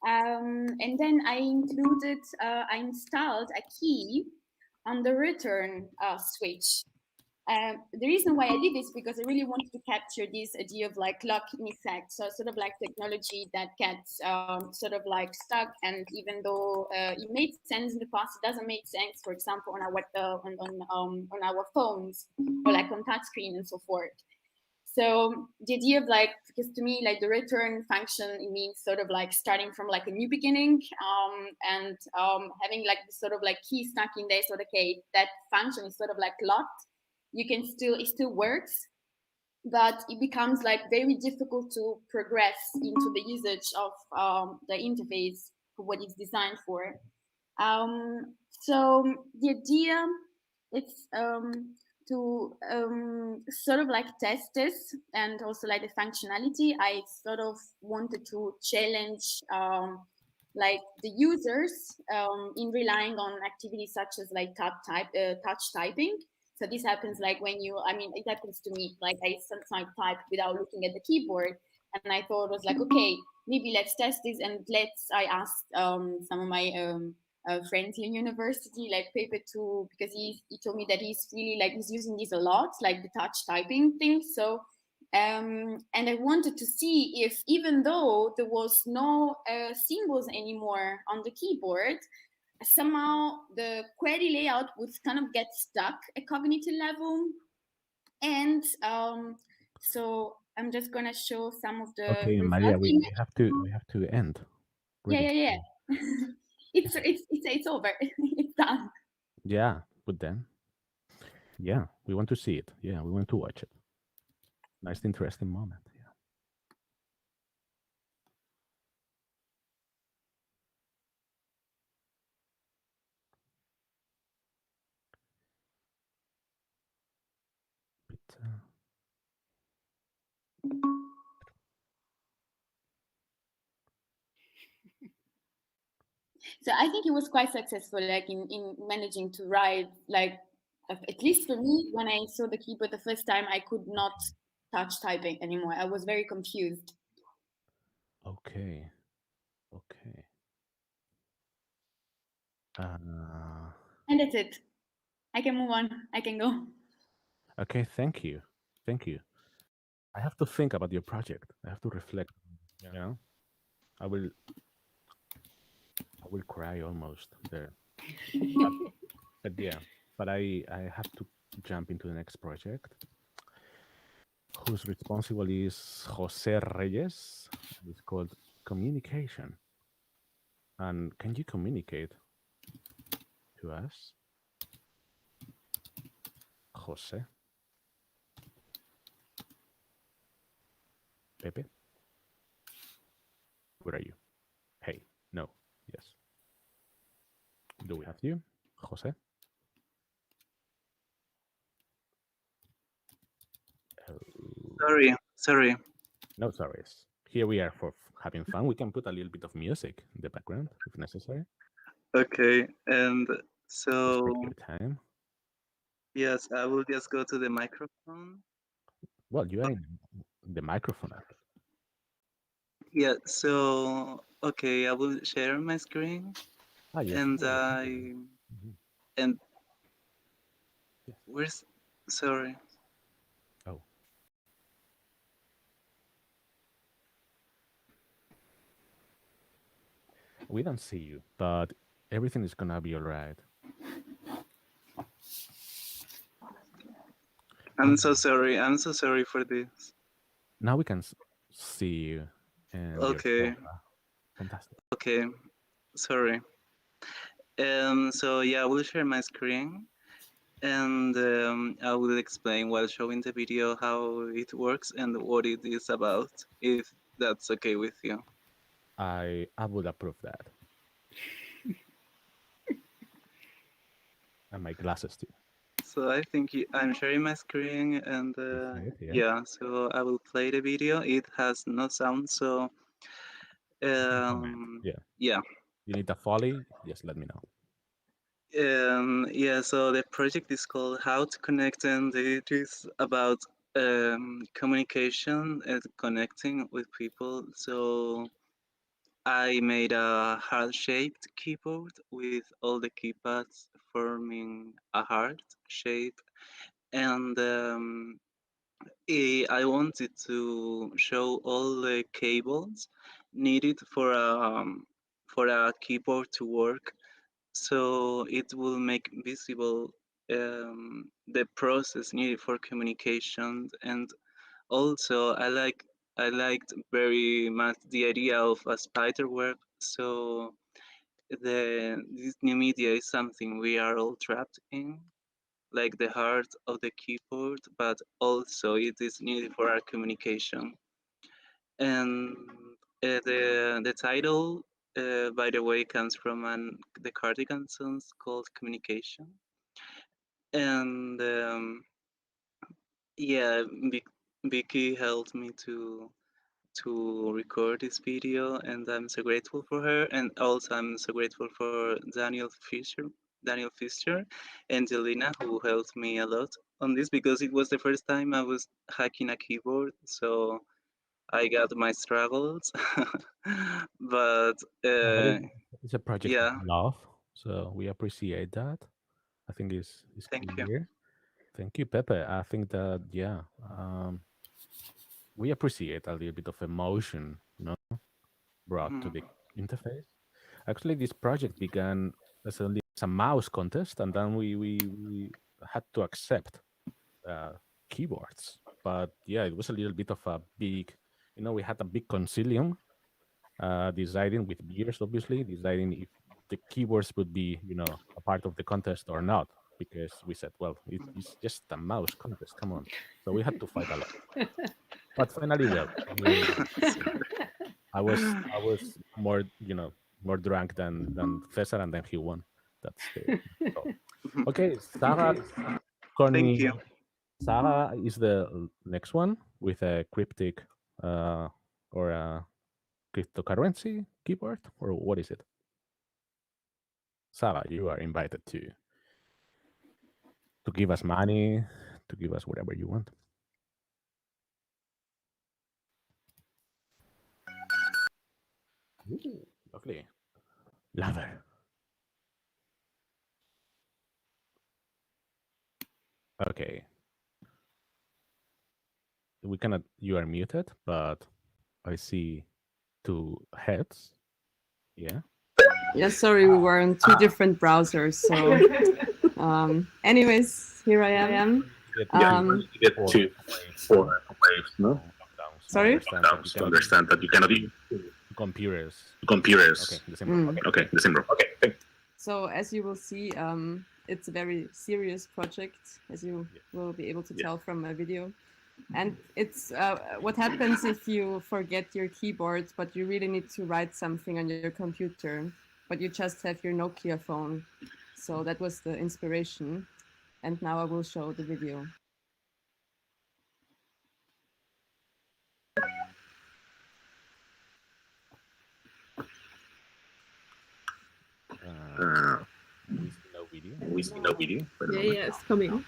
And then I installed a key on the return switch. The reason why I did this because I really wanted to capture this idea of like lock-in effect, so sort of like technology that gets sort of like stuck, and even though it made sense in the past, it doesn't make sense, for example, on our phones or like on touchscreen and so forth. So the idea of like, because to me, like the return function, it means sort of like starting from like a new beginning, and having like this sort of like key stuck in there. So okay, that function is sort of like locked. It still works, but it becomes like very difficult to progress into the usage of the interface for what it's designed for. So the idea is to sort of like test this and also like the functionality. I sort of wanted to challenge like the users in relying on activities such as like touch typing. So this happens like when it happens to me, like I sometimes type without looking at the keyboard. And I thought it was like, okay, maybe let's test this, and I asked some of my friends in university, like Pepe too, because he told me that he's using this a lot, like the touch typing thing. So and I wanted to see if even though there was no symbols anymore on the keyboard, somehow the query layout would kind of get stuck at cognitive level. And so I'm just gonna show some of the
Okay,
results.
Maria, we have to end. Really.
Yeah. It's over. It's done.
Yeah, but then, yeah, we want to see it. Yeah, we want to watch it. Nice, interesting moment. Yeah.
So I think it was quite successful, like in managing to write like at least for me, when I saw the keyboard the first time, I could not touch typing anymore. I was very confused.
Okay. Okay.
And that's it. I can move on. I can go.
Okay, thank you. Thank you. I have to think about your project. I have to reflect. You know, I will cry almost there. But yeah, but I have to jump into the next project, whose responsible is Jose Reyes. It's called Communication. And can you communicate to us, Jose? Pepe? Where are you? Hey, no, yes. Do we have you, Jose?
Sorry.
No sorries. Here we are for having fun. We can put a little bit of music in the background if necessary.
Okay, and so
Take your time.
yes, I will just go to the microphone.
Well, you are in the microphone.
Yeah, so okay, I will share my screen.
Yes.
And and where's sorry.
Oh. We don't see you, but everything is gonna be all right.
I'm so sorry. I'm so sorry for this.
Now we can see you and your
Okay.
camera. Fantastic.
Okay. Sorry. So yeah, I will share my screen, and I will explain while showing the video how it works and what it is about, if that's okay with you.
I would approve that. And my glasses too.
So I think I'm sharing my screen, and yeah, so I will play the video. It has no sound, so yeah.
You need a folly? Just let me know.
Yeah, so the project is called How to Connect, and it is about communication and connecting with people. So I made a heart-shaped keyboard with all the keypads forming a heart shape, and I wanted to show all the cables needed for a keyboard to work, so it will make visible the process needed for communication. And also I liked very much the idea of a spider web, so this new media is something we are all trapped in, like the heart of the keyboard, but also it is needed for our communication. And the title, by the way, comes from the Cardigan songs called Communication. And yeah, Vicky helped me to record this video, and I'm so grateful for her. And also I'm so grateful for Daniel Fischer and Jelena, who helped me a lot on this, because it was the first time I was hacking a keyboard, so I got my struggles. But
it's a project
yeah.
of love, so we appreciate that. I think it's
Thank
clear.
you.
Thank you, Pepe. I think that we appreciate a little bit of emotion, brought to the interface. Actually, this project began as a mouse contest, and then we had to accept keyboards. But yeah, it was a little bit of a big, we had a big concilium, deciding with beers, obviously, deciding if the keyboards would be, a part of the contest or not, because we said, well, it's just a mouse contest. Come on. So we had to fight a lot. But finally, well, I was more, more drunk than Cesar, and then he won. That's the result. Okay, Sarah.
Thank you.
Sarah is the next one with a cryptic or a cryptocurrency keyboard, or what is it? Sarah, you are invited too. to give us money, to give us whatever you want. Ooh, lovely. Lover. Okay. We cannot, you are muted, but I see two heads. Yeah.
Yeah, sorry, we were on two different browsers. So, anyways, here I am.
You get to 4 waves, no?
Sorry?
To understand that you cannot use computers. Okay, the same room. Okay, the same room. Okay.
So, as you will see, it's a very serious project, as you will be able to tell from my video. And it's what happens if you forget your keyboard, but you really need to write something on your computer, but you just have your Nokia phone. So that was the inspiration. And now I will show the video.
We see no video. We see no video.
Yeah, it's coming.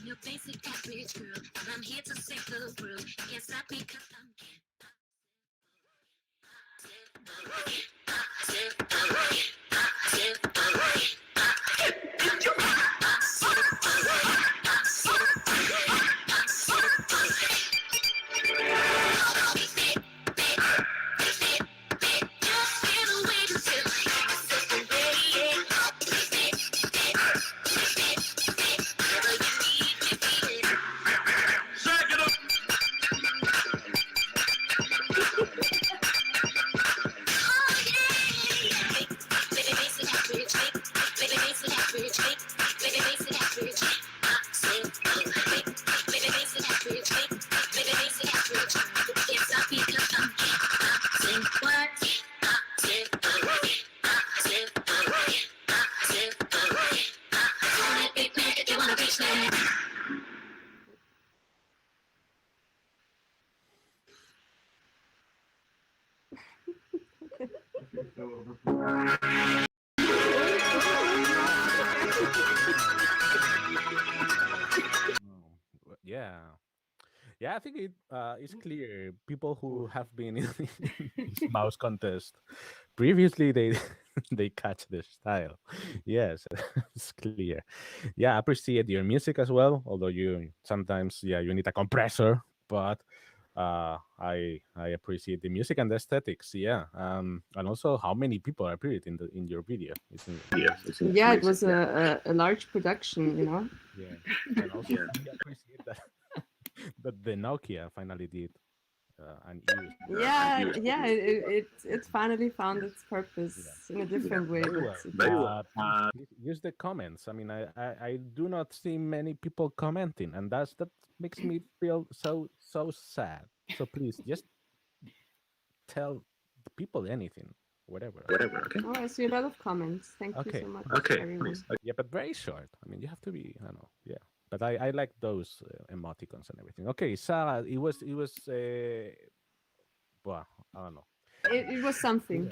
Your basic average girl, and I'm here to save the world. You can't stop me 'cause I'm
Yeah. Yeah, I think it's clear. People who have been in this mouse contest previously, they they catch the style. Yes, it's clear. Yeah, I appreciate your music as well. Although you sometimes, yeah, you need a compressor, but I appreciate the music and the aesthetics. Yeah, and also how many people appeared in your video.
Yeah, it was a large production, you know.
Yeah, and also I appreciate that that the Nokia finally did and used.
Yeah, it finally found its purpose in a different way.
Very
but
well. Please use the comments. I mean, I do not see many people commenting, and that makes me feel so sad. So please just tell the people anything, whatever. Okay.
Oh, I see a lot of comments. Thank you so much, everyone.
Yeah, but very short. I mean, you have to be. I don't know. Yeah, but I like those emoticons and everything. Okay, Sarah, it was. Well, I don't know.
It was something.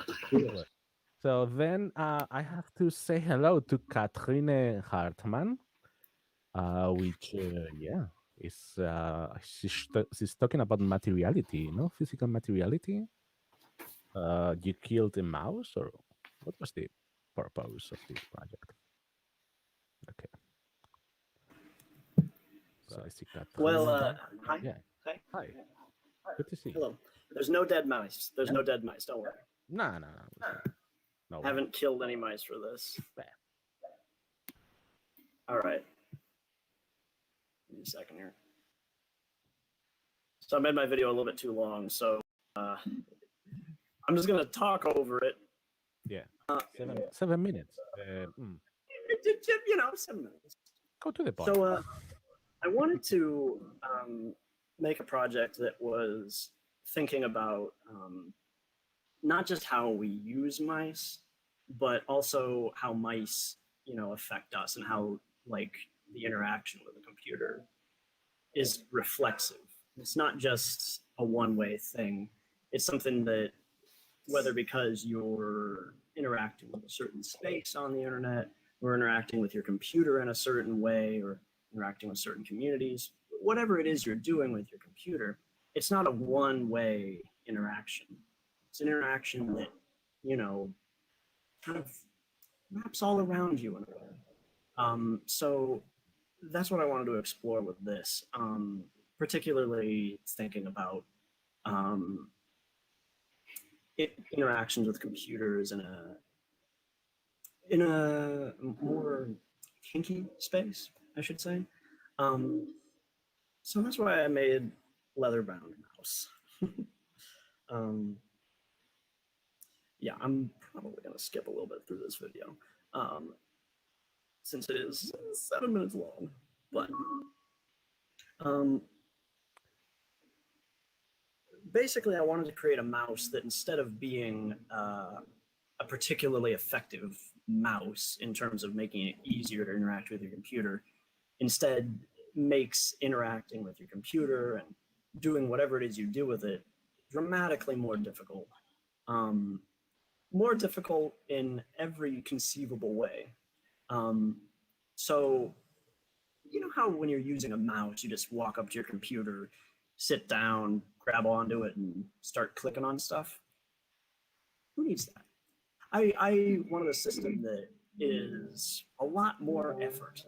So then I have to say hello to Katrine Hartmann, which, yeah, is she's talking about materiality, physical materiality. You killed a mouse, or what was the purpose of this project? Okay. So I see Katrine.
Well, hi.
Yeah. Hi. Good to see you.
Hello. There's no dead mice. There's no dead mice. Don't worry.
No. No.
Haven't killed any mice for this. All right. Give me a second here. So I made my video a little bit too long, so I'm just gonna talk over it.
Yeah. 7 minutes.
You know, 7 minutes.
Go to the point.
So I wanted to make a project that was thinking about not just how we use mice, but also how mice, you know, affect us and how like the interaction with the computer is reflexive. It's not just a one-way thing. It's something that, whether because you're interacting with a certain space on the internet, or interacting with your computer in a certain way, or interacting with certain communities, whatever it is you're doing with your computer, it's not a one-way interaction. It's an interaction that, you know, kind of wraps all around you in a way. So that's what I wanted to explore with this, particularly thinking about interactions with computers in a more kinky space, I should say. So that's why I made leather-bound mouse. Yeah, I'm probably gonna skip a little bit through this video, since it is 7 minutes long. But basically, I wanted to create a mouse that, instead of being a particularly effective mouse in terms of making it easier to interact with your computer, instead makes interacting with your computer and doing whatever it is you do with it dramatically more difficult. More difficult in every conceivable way. So, you know how when you're using a mouse, you just walk up to your computer, sit down, grab onto it, and start clicking on stuff? Who needs that? I wanted a system that is a lot more effort.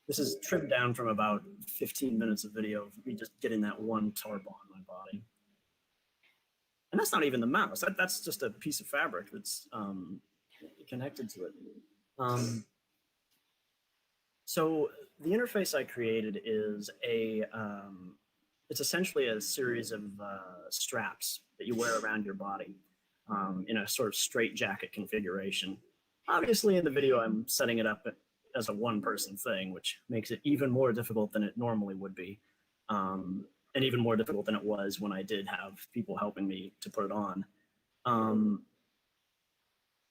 This is trimmed down from about 15 minutes of video of me just getting that one tarp on my body. And that's not even the mouse. That's just a piece of fabric that's connected to it. So the interface I created is it's essentially a series of straps that you wear around your body in a sort of straitjacket configuration. Obviously, in the video, I'm setting it up as a one-person thing, which makes it even more difficult than it normally would be, and even more difficult than it was when I did have people helping me to put it on.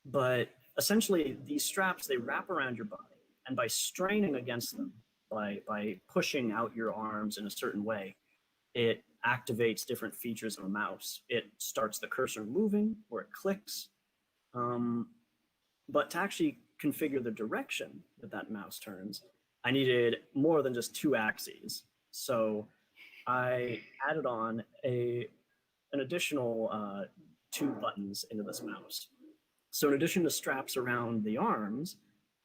But essentially, these straps, they wrap around your body, and by straining against them, by pushing out your arms in a certain way, it activates different features of a mouse. It starts the cursor moving, or it clicks. But to actually configure the direction that that mouse turns, I needed more than just 2 axes. So I added on an additional 2 buttons into this mouse. So in addition to straps around the arms,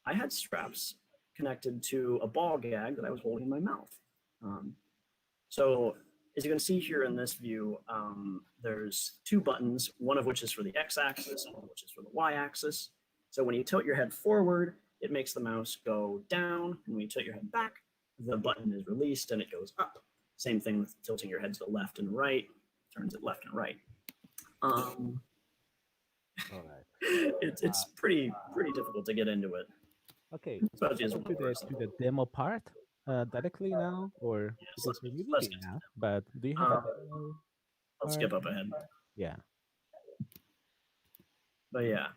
I had straps connected to a ball gag that I was holding in my mouth. So as you can see here in this view, there's 2 buttons, one of which is for the x-axis and one of which is for the y-axis. So when you tilt your head forward, it makes the mouse go down, and when you tilt your head back, the button is released and it goes up. Same thing with tilting your head to the left and right, turns it left and right.
All right.
It's pretty difficult to get into it.
Okay,
especially as
to
one person.
the demo part directly now, or because you did it now, but do you have a demo?
I'll skip up ahead.
Yeah.
But yeah,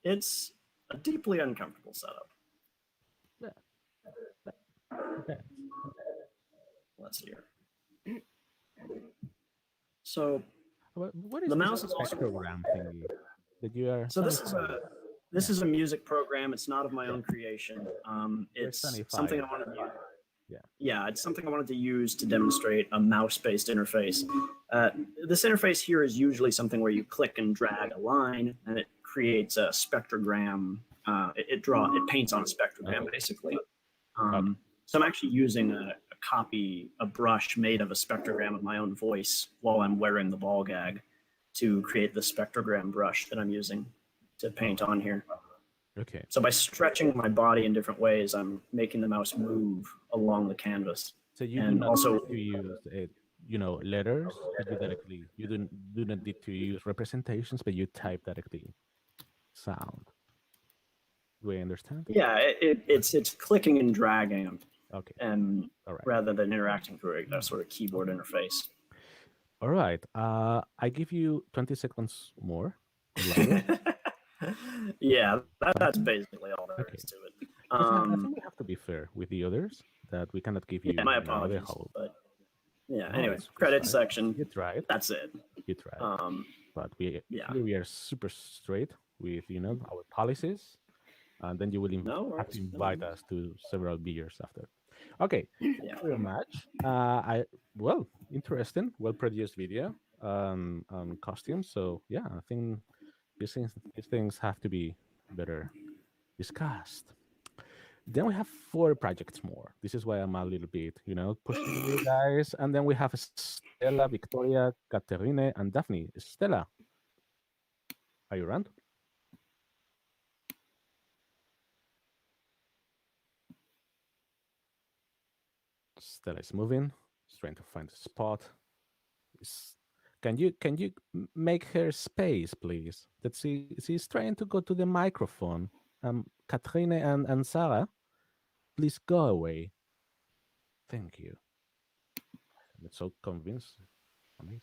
it's a deeply uncomfortable setup.
Okay.
Let's hear. So
what is
the
this
mouse is also
spectrogram thingy that you are?
So this is a music program. It's not of my own creation. It's something I wanted to use. Yeah, it's something I wanted to use to demonstrate a mouse-based interface. This interface here is usually something where you click and drag a line, and it creates a spectrogram. It paints on a spectrogram, basically. So I'm actually using a brush made of a spectrogram of my own voice while I'm wearing the ball gag to create the spectrogram brush that I'm using to paint on here.
Okay.
So by stretching my body in different ways, I'm making the mouse move along the canvas.
So you do
And
not
also,
need to use letters, but you do not need to use representations, but you type directly sound. Do I understand?
yeah, it's clicking and dragging,
Okay.
and
All right.
rather than interacting through a sort of keyboard interface.
All right. I give you 20 seconds more. Later.
Yeah, that's basically all there is to it.
I think we have to be fair with the others, that we cannot give you,
Yeah, my
the
apologies,
whole.
but yeah.
No,
Anyway,
it's
credits
fine.
section.
You tried.
That's it.
You tried. But
yeah.
here we are super straight with our policies, and then you will have to invite us to several beers after. Okay, thank you very much. Interesting, well produced video on costumes. So yeah, I think these things have to be better discussed. Then we have 4 projects more. This is why I'm a little bit, pushing you guys. And then we have Stella, Victoria, Caterine, and Daphne. Stella, are you around? Stella is moving. She's trying to find a spot. Can you make her space, please? That she's trying to go to the microphone. Katrine and Sarah, please go away. Thank you. I'm so convinced. Amazing.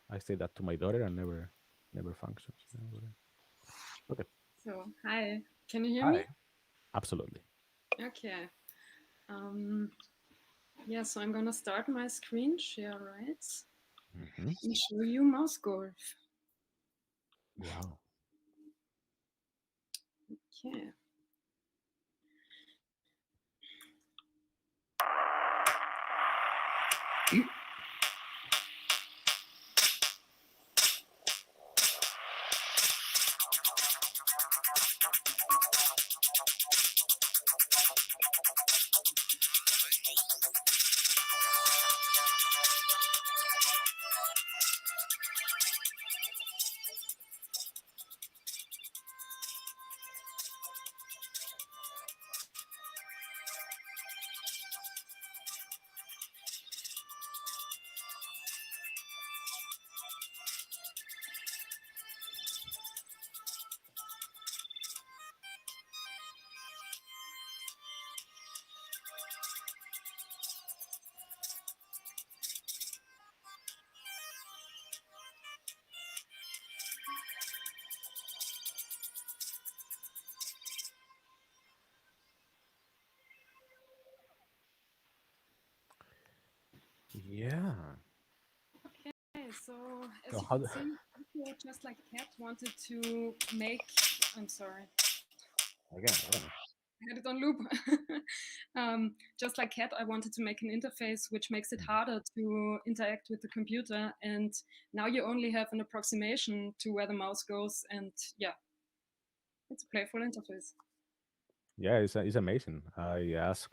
I say that to my daughter and never functions. Okay.
So, hi. Can you hear
Hi.
me?
Absolutely.
Okay. Yeah, so I'm gonna start my screen share, right?
Mm-hmm.
And show you mouse golf.
Wow.
Okay.
Yeah.
Okay, so as
So
you
how
can
do-
see, Nico, just like Kat, wanted to make. I'm sorry.
Again.
I had it on loop. Just like Cat, I wanted to make an interface which makes it harder to interact with the computer. And now you only have an approximation to where the mouse goes. And yeah, it's a playful interface.
Yeah, it's amazing. I ask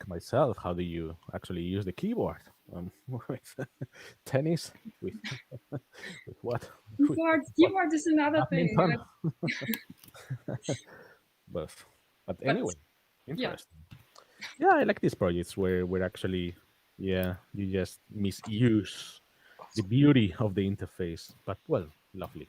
myself, how do you actually use the keyboard? With tennis, with with what? With what?
Keyboard is another thing.
Badminton? but
But
anyway,
yeah.
interesting. Yeah, I like these projects where we're actually, you just misuse the beauty of the interface. But well, lovely.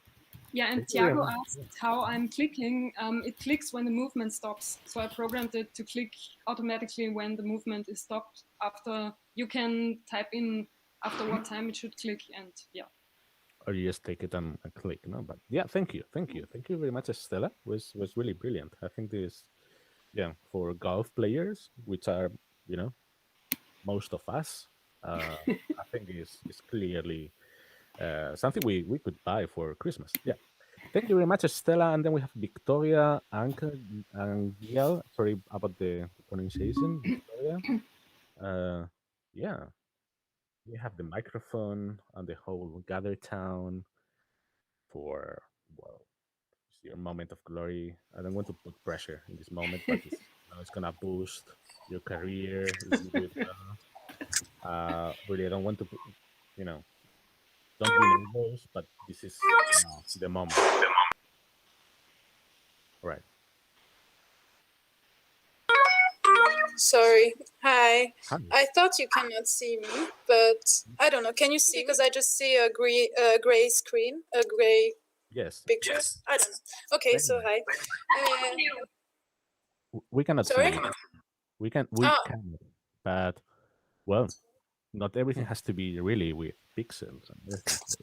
Yeah, and
Thank you very
Thiago
much.
asked how I'm clicking. It clicks when the movement stops. So I programmed it to click automatically when the movement is stopped. After you can type in after what time it should click, and yeah.
Or you just take it and click, no? But yeah, thank you very much, Stella. Was really brilliant. I think this, for golf players, which are most of us, I think is clearly something we could buy for Christmas. Yeah. Thank you very much, Stella. And then we have Victoria and Giel. Sorry about the pronunciation, Victoria. Yeah, we have the microphone and the whole gather town for, well, it's your moment of glory. I don't want to put pressure in this moment, but it's gonna boost your career if you do it well. Really, I don't want to put, don't be nervous, but this is the moment. All right.
Sorry. Hi.
Hi.
I thought you cannot see me, but I don't know. Can you see? Because I just see a gray screen, a gray
Yes.
picture. Yes. I don't know. Okay, so hi.
We cannot see
Sorry?
you. We can,
Oh.
but well, not everything has to be really with pixels and everything. So.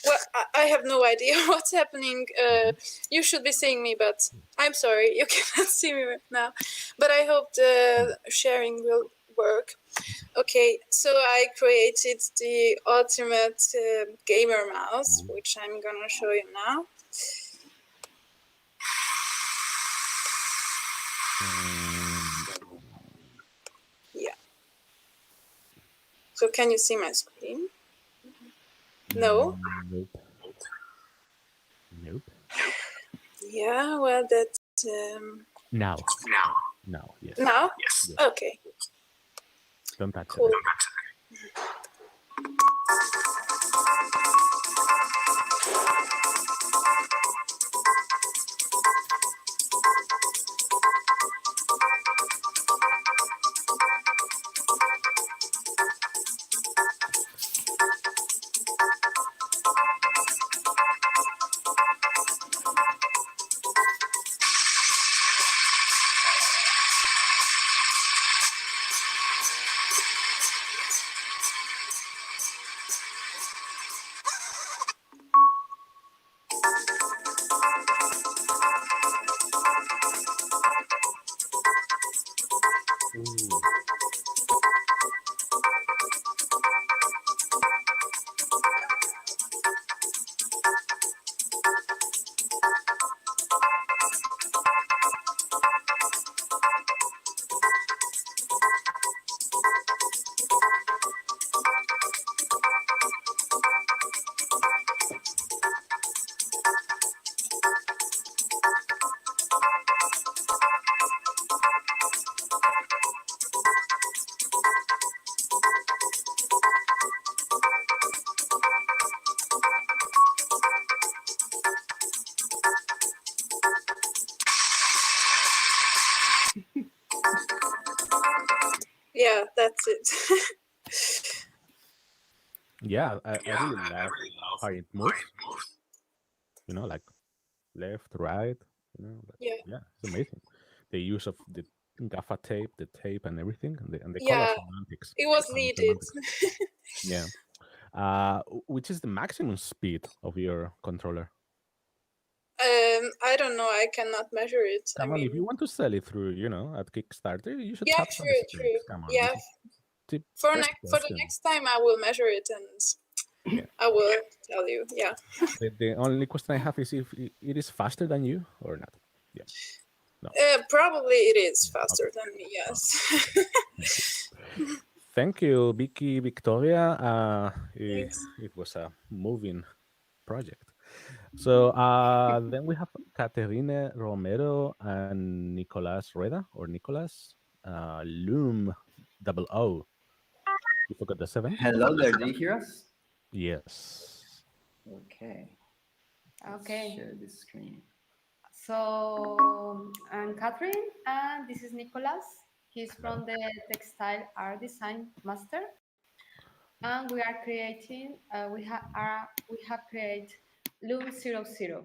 Well, I have no idea what's happening. You should be seeing me, but I'm sorry, you cannot see me right now. But I hope the sharing will work. Okay, so I created the ultimate gamer mouse, which I'm gonna show you now. Yeah. So can you see my screen? No?
Nope. Nope.
Yeah, well, that's...
Now. Now, yes.
Now?
Yes.
Okay.
Don't touch
Cool.
it. Ooh.
Yeah, that's it.
Yeah, I really love how it moves. You know, like left, right. You know, like,
Yeah.
yeah, it's amazing. The use of the gaffer tape, the tape, and everything, and the color
Yeah,
semantics.
it was
Color
needed.
semantics. Yeah. Which is the maximum speed of your controller?
I don't know. I cannot measure it. I
Come on, if you
mean,
want to sell it through, at Kickstarter, you should
yeah,
have some
true,
specs.
true.
Come on,
Yeah,
this is the
for
first
for the
question.
next time, I will measure it and
Yeah.
I will tell you. Yeah.
The only question I have is if it is faster than you or not. Yeah. No.
Probably it is faster than me. Yes.
Thank you, Vicky, Victoria.
Thanks.
It was a moving project. So then we have Caterine Romero and Nicolas Rueda, or Nicolas Loom double O. You forgot the 7?
Hello there, do you hear us?
Yes.
Okay. Let's
Okay.
share the screen.
So I'm Catherine, and this is Nicolas. He's from the Textile Art Design Master, and we are creating. We have created Loom 00.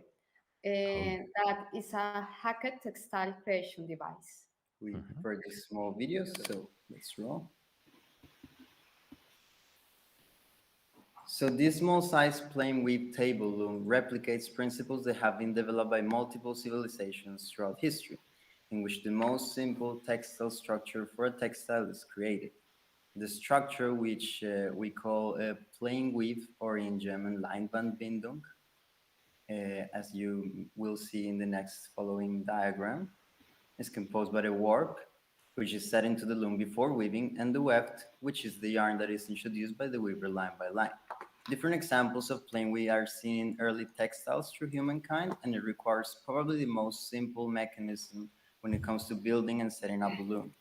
That is a hacked textile creation device.
We produced small videos, so let's roll. So this small-size plain weave table loom replicates principles that have been developed by multiple civilizations throughout history, in which the most simple textile structure for a textile is created. The structure, which we call a plain weave, or in German Leinwandbindung, as you will see in the next following diagram, is composed by the warp, which is set into the loom before weaving, and the weft, which is the yarn that is introduced by the weaver line by line. Different examples of plain weave are seen in early textiles through humankind, and it requires probably the most simple mechanism when it comes to building and setting up a loom.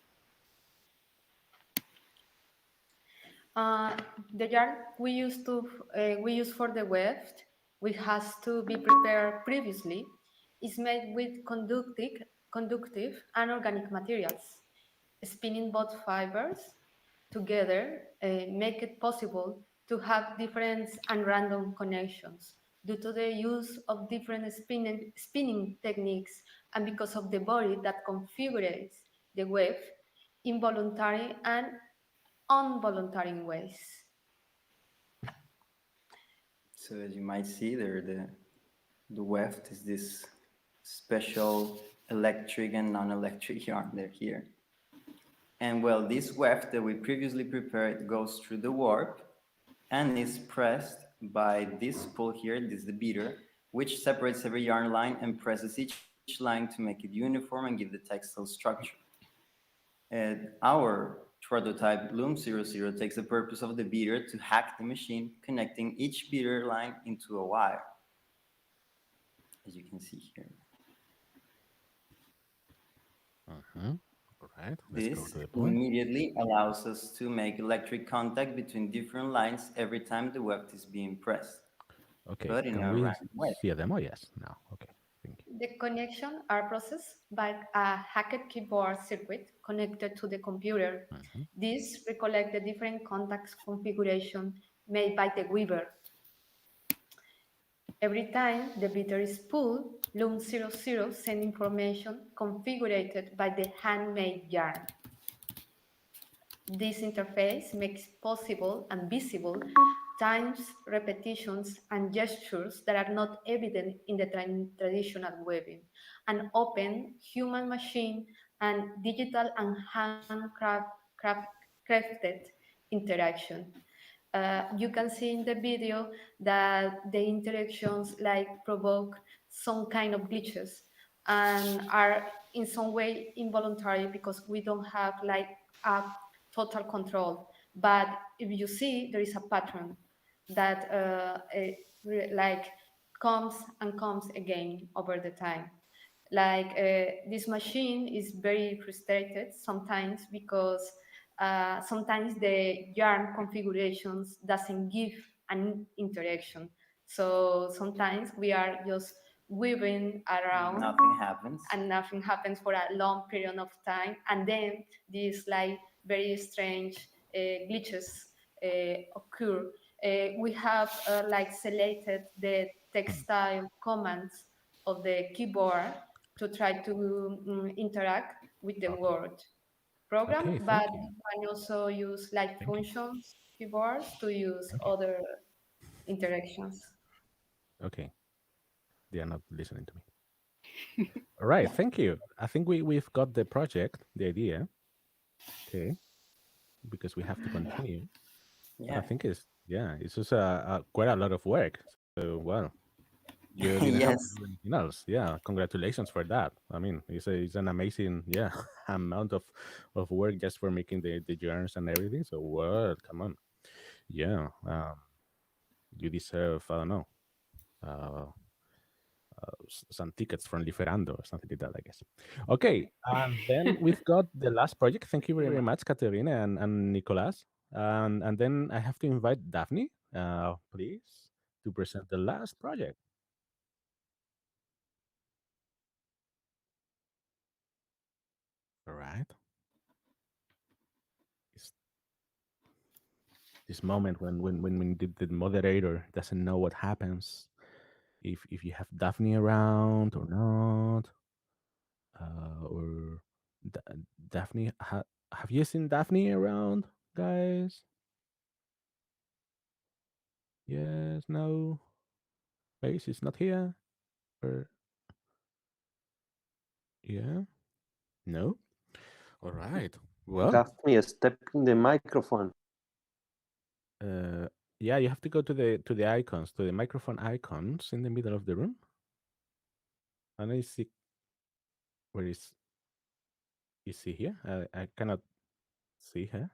The yarn we use for the weft, which has to be prepared previously, is made with conductive and organic materials. spinning both fibers together make it possible to have different and random connections due to the use of different spinning techniques and because of the body that configures the web in voluntary and involuntary ways.
So as you might see there, the weft is this special electric and non-electric yarn there here. And well, this weft that we previously prepared goes through the warp and is pressed by this spool here, this is the beater, which separates every yarn line and presses each line to make it uniform and give the textile structure. And our prototype Loom 00 takes the purpose of the beater to hack the machine, connecting each beater line into a wire, as you can see here.
All right, let's go
This
to the point.
immediately allows us to make electric contact between different lines every time the weft is being pressed.
Okay,
but in
can
a
we
random way.
see a demo? Yes, no, okay.
The connection are processed by a hacked keyboard circuit connected to the computer. This recollect the different contacts configuration made by the weaver. Every time the beater is pulled, Loom 00 send information configured by the handmade yarn. This interface makes possible and visible times, repetitions, and gestures that are not evident in the traditional weaving, and open human-machine and digital and handcrafted interaction. You can see in the video that the interactions like provoke some kind of glitches and are in some way involuntary because we don't have like a total control. But if you see, there is a pattern that like comes and comes again over the time. Like this machine is very frustrated sometimes because sometimes the yarn configurations doesn't give an interaction. So sometimes we are just weaving around,
Nothing happens.
and nothing happens for a long period of time, and then these like very strange glitches occur. We have like selected the textile commands of the keyboard to try to interact with the word program,
Okay,
but
thank you.
you can also use like
Thank you.
functions keyboards to use other interactions.
Okay, they are not listening to me. All right, thank you. I think we've got the project, the idea. Okay, because we have to continue. I
Yeah.
think it's just quite a lot of work. So well, you didn't have to
Yes.
do anything else. Yeah, congratulations for that. I mean, it's an amazing amount of work just for making the yarns and everything. So well, come on, yeah, you deserve, I don't know, uh, some tickets from Liferando or something like that, I guess. Okay, and then we've got the last project. Thank you very much, Katerina and Nicolas. And then I have to invite Daphne, please, to present the last project. All right. It's this moment when the moderator doesn't know what happens, if you have Daphne around or not, or Daphne. Have you seen Daphne around, guys? Yes, no. Base is not here. Or yeah, no. All right. Well,
Daphne, step in the microphone.
uh, yeah, you have to go to the icons, to the microphone icons in the middle of the room, and I see where is she here? I cannot see her.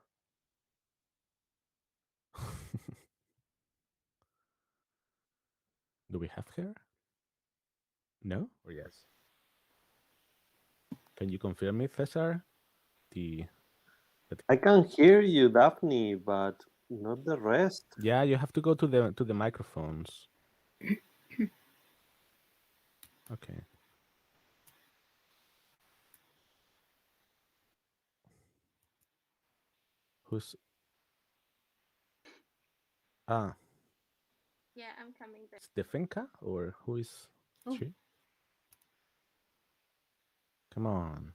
Do we have her? No or yes? Can you confirm me, Cesar? The
I can hear you, Daphne, but not the rest.
yeah, you have to go to the microphones. Okay. Who's ah
Yeah, I'm coming back.
Stefanka or who is
Oh.
she? Come on.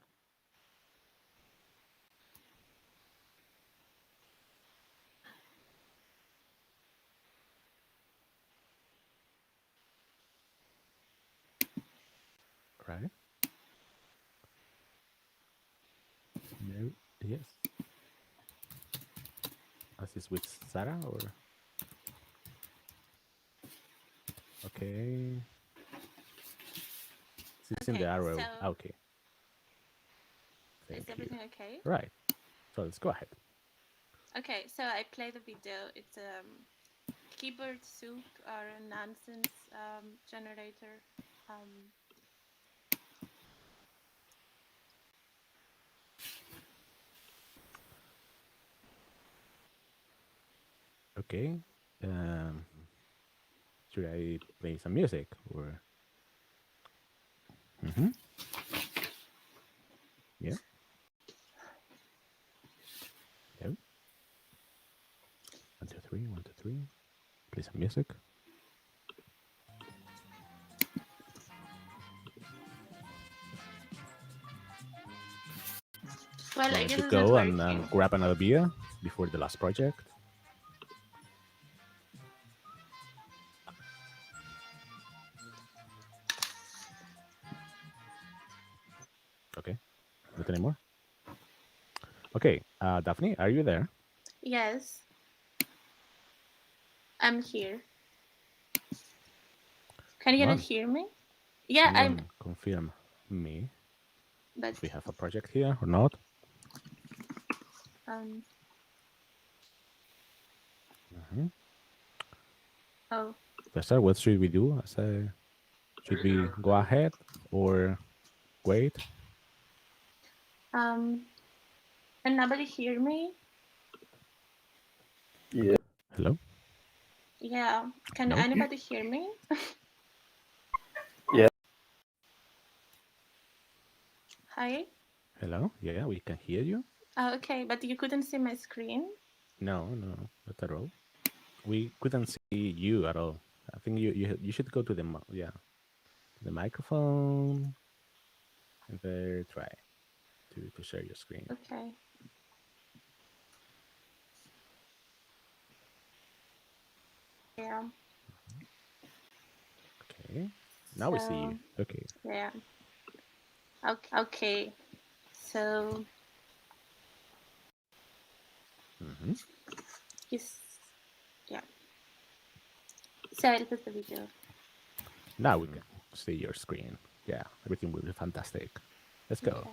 Right? No. Yes. As is with Sarah or okay. It's in the
Okay,
arrow.
so
Okay.
is
Thank you.
everything okay?
Right. So let's go ahead.
Okay, so I play the video. It's keyboard soup or a nonsense generator.
Okay. Should I play some music or? Mm-hmm. Yeah. Yeah. 1, 2, 3. 1, 2, 3. Play some music.
Well, I
Want
guess
to
it's not
go
working.
and grab another beer before the last project? Okay. Not anymore. Okay. Daphne, are you there?
Yes, I'm here. Can you not
Come on.
hear me? Yeah,
Someone confirm me
but
if we have a project here or not.
um.
Mm-hmm.
Oh,
Professor, what should we do? Should we go ahead or wait?
can nobody hear me?
Yeah.
Hello?
Yeah, can
No?
anybody hear me?
Yeah.
Hi.
Hello? Yeah, we can hear you.
Oh, okay, but you couldn't see my screen.
No, not at all. We couldn't see you at all. I think you should go to the the microphone and then try to share your screen.
Okay. Yeah.
Okay. Now we see you. Okay.
Yeah. Okay. So
Mm-hmm.
yes. Yeah. So I'll put the video.
Now we can see your screen. Yeah, everything will be fantastic. Let's go.
Okay.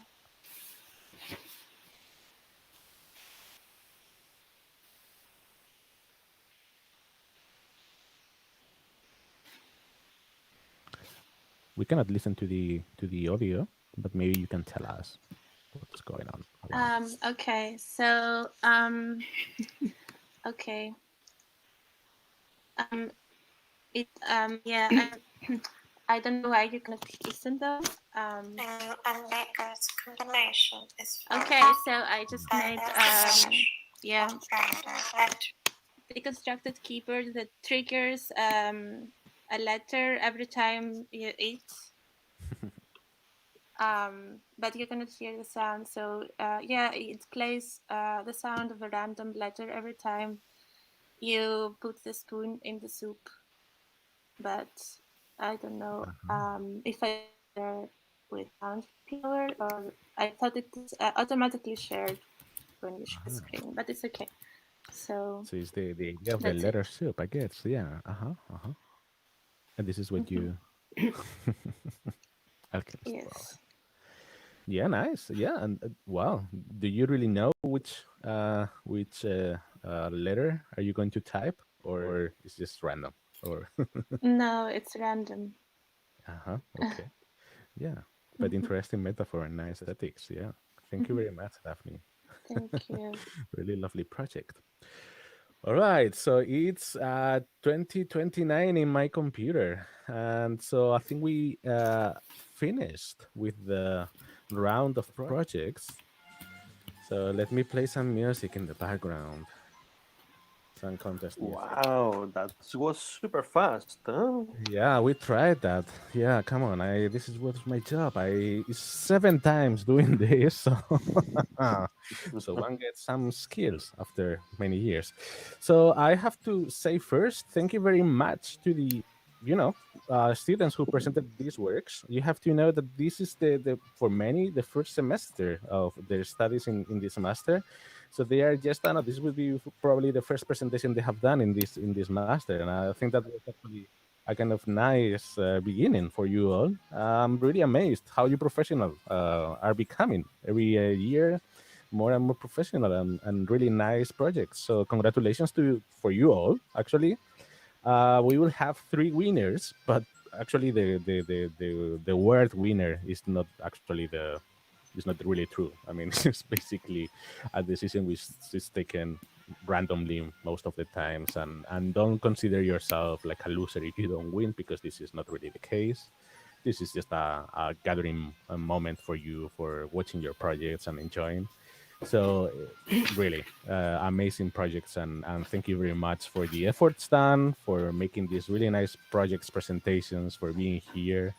We cannot listen to the audio, but maybe you can tell us what's going on.
Okay. So okay. It yeah. I don't know why you cannot listen though. Okay, so I just made yeah. Deconstructed keyboard that triggers a letter every time you eat. But you cannot hear the sound. So yeah, it plays the sound of a random letter every time you put the spoon in the soup. But I don't know if I share with sound viewer or I thought it is automatically shared when you share the screen, but it's okay. So
it's the idea of the
that's
letter
it.
soup, I guess. Yeah. And this is what you. Alchemist.
Yes.
Wow. Yeah, nice. Yeah, and wow, do you really know which letter are you going to type, or it's just random, or?
No, it's random.
Okay. Yeah, but interesting metaphor and nice aesthetics. Yeah, thank you very much, Daphne.
Thank you.
Really lovely project. All right, so it's 2029 in my computer, and so I think we finished with the round of projects. So let me play some music in the background. Some contest music.
Wow, that was super fast, huh?
Yeah, we tried that. Yeah, come on. This is what's my job. It's 7 times doing this, so so one gets some skills after many years. So I have to say first, thank you very much to the students who presented these works. You have to know that this is the for many the first semester of their studies in this semester. So they are just this will be probably the first presentation they have done in this master, and I think that was actually a kind of nice beginning for you all. I'm really amazed how you professional are becoming every year, more and more professional and really nice projects. So congratulations for you all. Actually, we will have 3 winners, but actually the word winner is not actually it's not really true. I mean, it's basically a decision which is taken randomly most of the times, and don't consider yourself like a loser if you don't win, because this is not really the case. This is just a gathering a moment for you for watching your projects and enjoying. So really amazing projects, and thank you very much for the efforts done, for making these really nice projects presentations, for being here,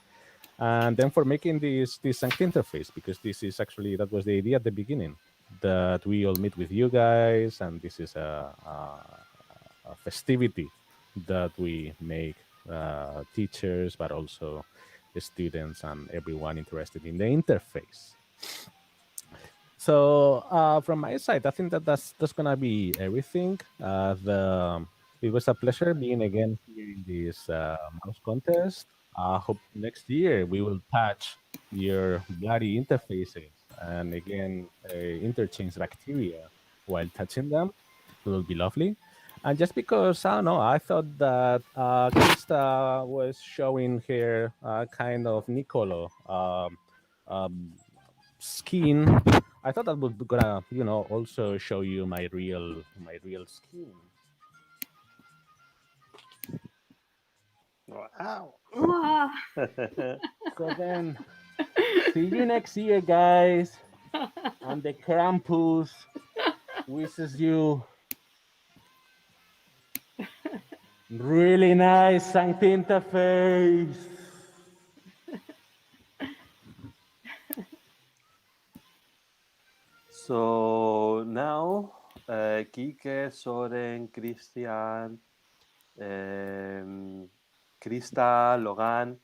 and then for making this Sankt Interface, because this is actually that was the idea at the beginning, that we all meet with you guys, and this is a festivity that we make, teachers, but also the students and everyone interested in the interface. So from my side, I think that's gonna be everything. It was a pleasure being again here in this mouse contest. I hope next year we will touch your bloody interfaces and again interchange bacteria while touching them. It will be lovely. And just because I don't know, I thought that Krista was showing her kind of Nicolo um, skin. I thought that was gonna, also show you my real skin.
Wow.
So then, see you next year, guys. And the Krampus wishes you really nice Sankt Interface.
So now, Kike, Soren, Christian, Krista, Logan,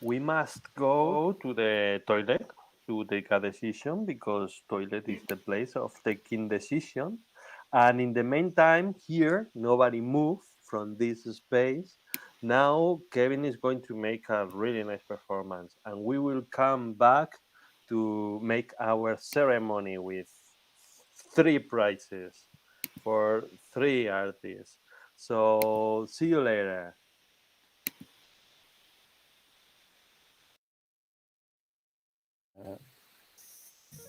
we must go to the toilet to take a decision, because toilet is the place of taking decision. And in the meantime, here, nobody move from this space. Now, Kevin is going to make a really nice performance, and we will come back to make our ceremony with 3 prizes for 3 artists. So, see you later.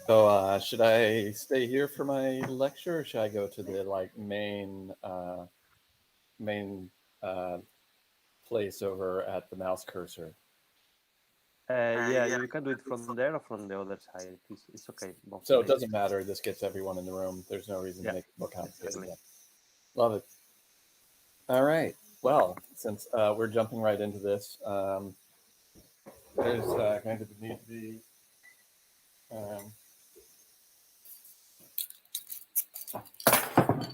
So should I stay here for my lecture, or should I go to the main place over at the mouse cursor?
Yeah, you can do it from there or from the other side. It's okay. Both
So it
ways.
doesn't matter. This gets everyone in the room. There's no reason to
Yeah,
make it more complicated.
exactly.
Love it. All right. Well, since we're jumping right into this, there's going to need to be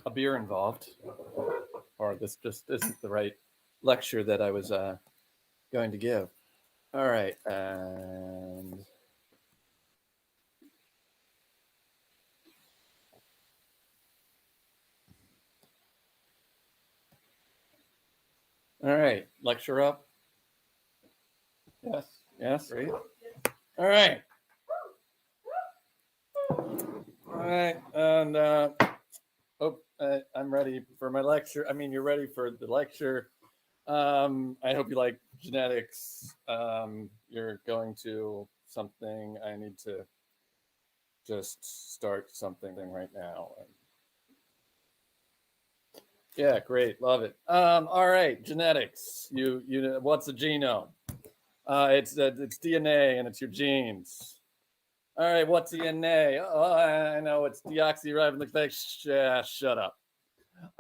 a beer involved, or this just isn't the right lecture that I was going to give. All right, and all right, lecture up. Yes, yes, great. All right. All right, and I'm ready for my lecture. I mean, you're ready for the lecture. I hope you like genetics. You're going to something. I need to just start something right now. Yeah, great, love it. All right, genetics. You know what's a genome? It's DNA and it's your genes. All right, what's DNA? Oh, I know No, it's deoxyribonucleic. Shut up.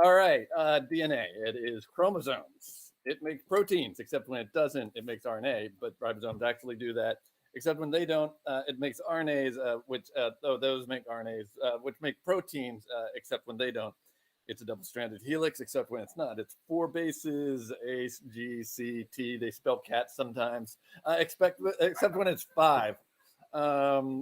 All right, DNA. It is chromosomes. It makes proteins, except when it doesn't, it makes RNA. But ribosomes actually do that, except when they don't. It makes RNAs, which those make RNAs, which make proteins, except when they don't. It's a double-stranded helix, except when it's not. It's 4 bases, A, G, C, T. They spell cat sometimes, except when it's 5.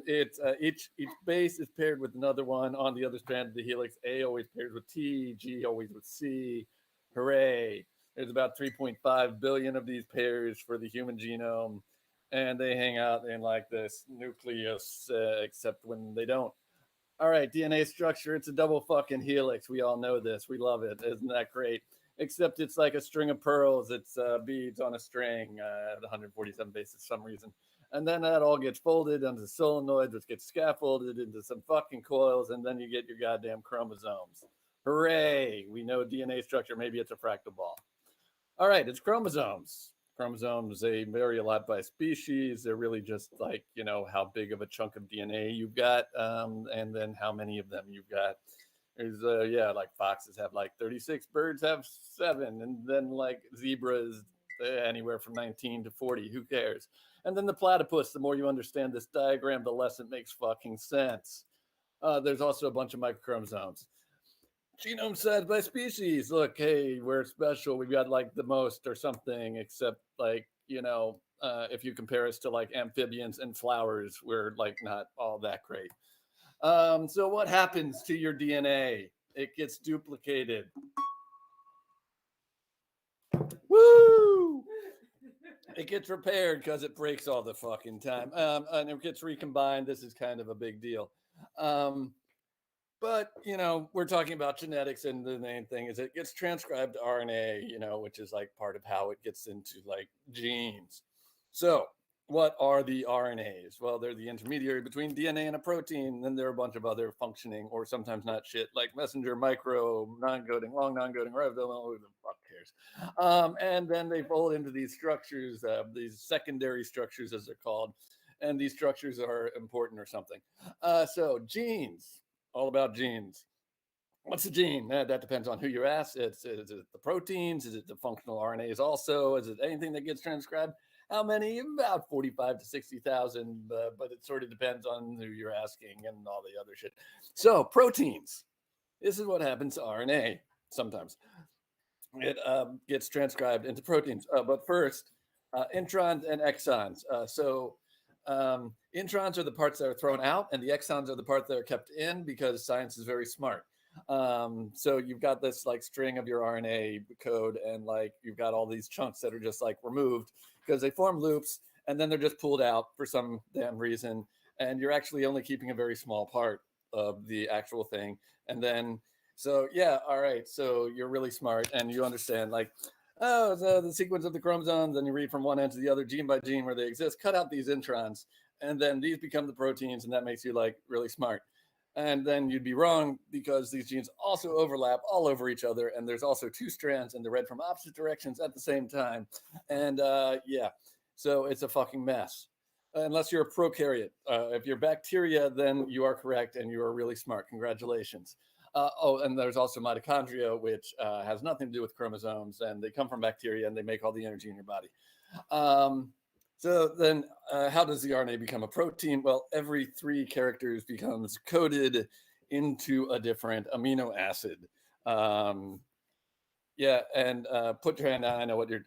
It's each base is paired with another one on the other strand of the helix. A always pairs with T, G always with C. Hooray! There's about 3.5 billion of these pairs for the human genome, and they hang out in like this nucleus, except when they don't. All right, DNA structure, it's a double fucking helix. We all know this. We love it. Isn't that great? Except it's like a string of pearls. It's beads on a string at 147 bases for some reason. And then that all gets folded onto solenoids, which gets scaffolded into some fucking coils, and then you get your goddamn chromosomes. Hooray! We know DNA structure. Maybe it's a fractal ball. All right, it's chromosomes. Chromosomes, they vary a lot by species. They're really just like, you know, how big of a chunk of DNA you've got, and then how many of them you've got. There's, like foxes have like 36, birds have 7, and then like zebras, anywhere from 19 to 40. Who cares? And then the platypus, the more you understand this diagram, the less it makes fucking sense. There's also a bunch of microchromosomes. Genome size by species. Look, hey, we're special. We've got like the most or something, except like, you know, if you compare us to like amphibians and flowers, we're like not all that great. So what happens to your DNA? It gets duplicated. Woo! It gets repaired because it breaks all the fucking time. And it gets recombined. This is kind of a big deal. But, you know, we're talking about genetics, and the main thing is it gets transcribed to RNA, you know, which is like part of how it gets into like genes. So what are the RNAs? Well, they're the intermediary between DNA and a protein. Then there are a bunch of other functioning or sometimes not shit like messenger, micro, non-coding, long non-coding, who the fuck cares? And then they fold into these structures, these secondary structures as they're called. And these structures are important or something. So genes. All about genes. What's a gene? That depends on who you ask. Is it the proteins? Is it the functional RNAs also? Is it anything that gets transcribed? How many? About 45 to 60,000, but it sort of depends on who you're asking and all the other shit. So proteins. This is what happens to RNA sometimes. It gets transcribed into proteins. But first, introns and exons. Introns are the parts that are thrown out, and the exons are the parts that are kept in, because science is very smart. So you've got this like string of your RNA code, and like you've got all these chunks that are just like removed because they form loops, and then they're just pulled out for some damn reason, and you're actually only keeping a very small part of the actual thing. And then so yeah, all right, so you're really smart and you understand like, oh, so the sequence of the chromosomes, and you read from one end to the other, gene by gene, where they exist. Cut out these introns, and then these become the proteins, and that makes you like really smart. And then you'd be wrong, because these genes also overlap all over each other, and there's also 2 strands, and they're read from opposite directions at the same time. And yeah, so it's a fucking mess. Unless you're a prokaryote. If you're bacteria, then you are correct, and you are really smart. Congratulations. And there's also mitochondria, which has nothing to do with chromosomes, and they come from bacteria, and they make all the energy in your body. So then how does the RNA become a protein? Well, every 3 characters becomes coded into a different amino acid. Yeah, and put your hand down. I know what you're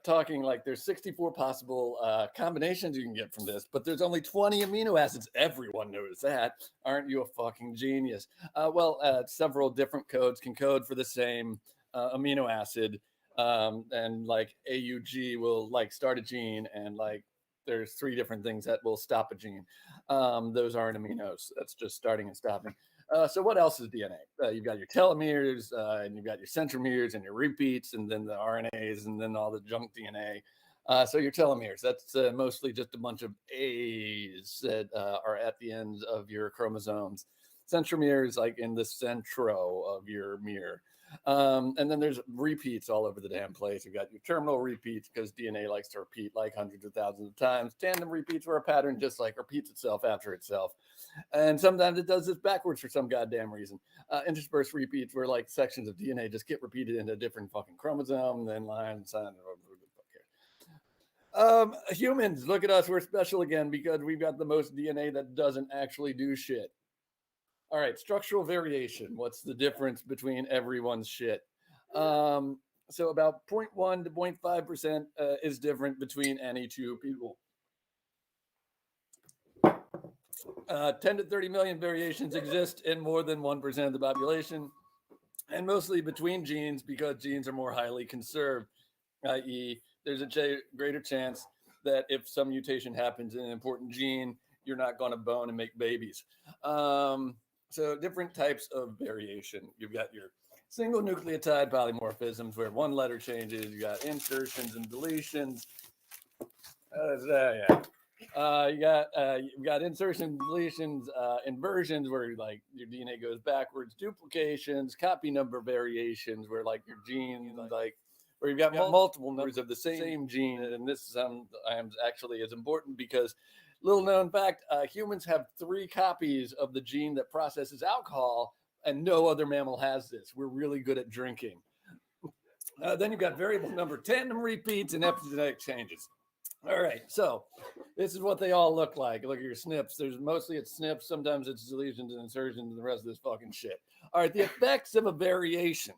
talking. Like, there's 64 possible combinations you can get from this, but there's only 20 amino acids. Everyone knows that. Aren't you a fucking genius? Several different codes can code for the same amino acid, and like AUG will like start a gene, and like there's 3 different things that will stop a gene. Those aren't aminos. That's just starting and stopping. So what else is DNA? You've got your telomeres, and you've got your centromeres and your repeats, and then the RNAs, and then all the junk DNA. So your telomeres, that's mostly just a bunch of A's that are at the ends of your chromosomes. Centromere is like in the centro of your mirror. And then there's repeats all over the damn place. You've got your terminal repeats because DNA likes to repeat like hundreds of thousands of times. Tandem repeats where a pattern just like repeats itself after itself. And sometimes it does this backwards for some goddamn reason. Interspersed repeats where like sections of DNA just get repeated into a different fucking chromosome, then line, sign, humans, look at us. We're special again because we've got the most DNA that doesn't actually do shit. All right, structural variation. What's the difference between everyone's shit? So about 0.1 to 0.5% is different between any two people. 10 to 30 million variations exist in more than 1% of the population, and mostly between genes because genes are more highly conserved, i.e., there's a greater chance that if some mutation happens in an important gene, you're not going to bone and make babies. So different types of variation. You've got your single nucleotide polymorphisms where one letter changes. You got insertions and deletions. You got insertions, deletions, inversions where like your DNA goes backwards. Duplications, copy number variations where like your gene like where you've got multiple numbers of the same gene, and this actually is important because, little known fact, humans have 3 copies of the gene that processes alcohol, and no other mammal has this. We're really good at drinking. Then you've got variable number tandem repeats and epigenetic changes. All right, so this is what they all look like. Look at your SNPs. There's mostly it's SNPs, sometimes it's deletions and insertions and the rest of this fucking shit. All right, the effects of a variation.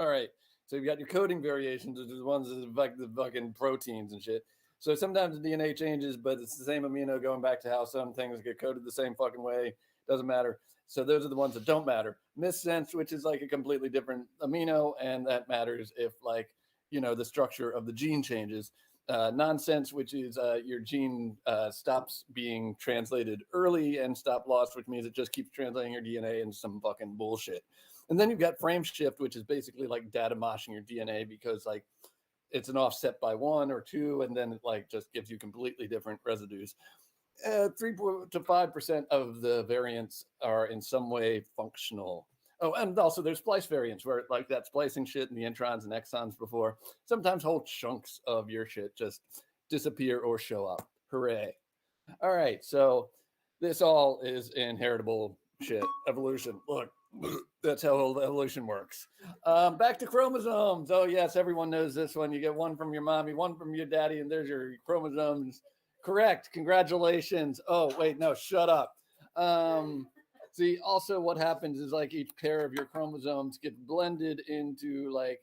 All right, so you've got your coding variations, which are the ones that affect the fucking proteins and shit. So sometimes the DNA changes, but it's the same amino going back to how some things get coded the same fucking way. Doesn't matter. So those are the ones that don't matter. Missense, which is like a completely different amino, and that matters if like, you know, the structure of the gene changes. Nonsense, which is your gene stops being translated early, and stop loss, which means it just keeps translating your DNA into some fucking bullshit. And then you've got frame shift, which is basically like data moshing your DNA because like it's an offset by 1 or 2, and then it like just gives you completely different residues. 3 to 5% of the variants are in some way functional. Oh, and also there's splice variants where like that splicing shit in the introns and exons before, sometimes whole chunks of your shit just disappear or show up. Hooray. All right, so this all is inheritable shit. Evolution. Look, that's how evolution works. Back to chromosomes. Oh, yes, everyone knows this one. You get one from your mommy, one from your daddy, and there's your chromosomes. Correct. Congratulations. Oh, wait, no, shut up. See, also what happens is like each pair of your chromosomes get blended into like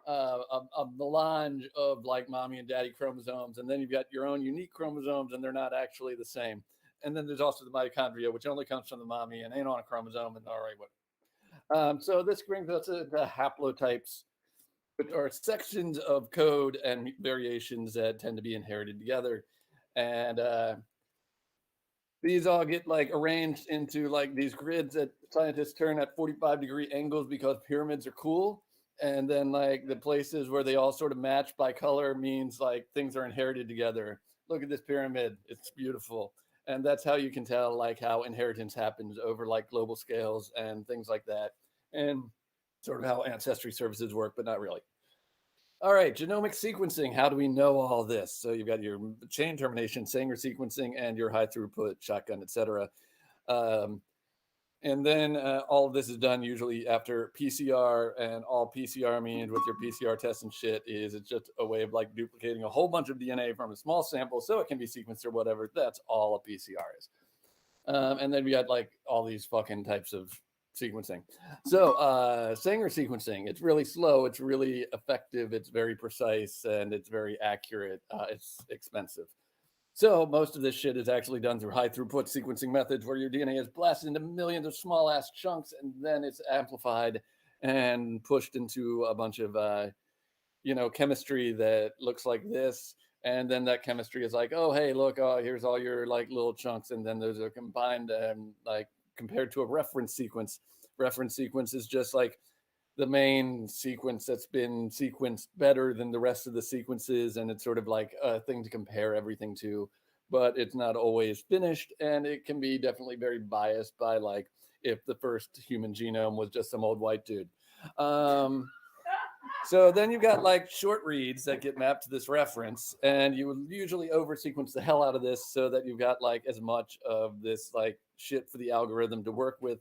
a melange of like mommy and daddy chromosomes, and then you've got your own unique chromosomes, and they're not actually the same. And then there's also the mitochondria, which only comes from the mommy and ain't on a chromosome. And all right, what? So this brings us to haplotypes, which are sections of code and variations that tend to be inherited together. And these all get like arranged into like these grids that scientists turn at 45-degree angles because pyramids are cool. And then like the places where they all sort of match by color means like things are inherited together. Look at this pyramid. It's beautiful. And that's how you can tell like how inheritance happens over like global scales and things like that. And sort of how ancestry services work, but not really. All right, genomic sequencing. How do we know all this? So you've got your chain termination, Sanger sequencing, and your high throughput shotgun, etc. And then all of this is done usually after PCR, and all PCR means with your PCR test and shit is it's just a way of like duplicating a whole bunch of DNA from a small sample so it can be sequenced or whatever. That's all a PCR is. And then we got like all these fucking types of sequencing. So Sanger sequencing, it's really slow, it's really effective, it's very precise, and it's very accurate. It's expensive. So most of this shit is actually done through high throughput sequencing methods where your DNA is blasted into millions of small ass chunks, and then it's amplified and pushed into a bunch of chemistry that looks like this. And then that chemistry is like, oh, hey, look, here's all your like little chunks. And then those are combined and like compared to a reference sequence. Reference sequence is just like the main sequence that's been sequenced better than the rest of the sequences. And it's sort of like a thing to compare everything to, but it's not always finished. And it can be definitely very biased by like, if the first human genome was just some old white dude. So then you've got like short reads that get mapped to this reference, and you would usually oversequence the hell out of this so that you've got like as much of this like shit for the algorithm to work with,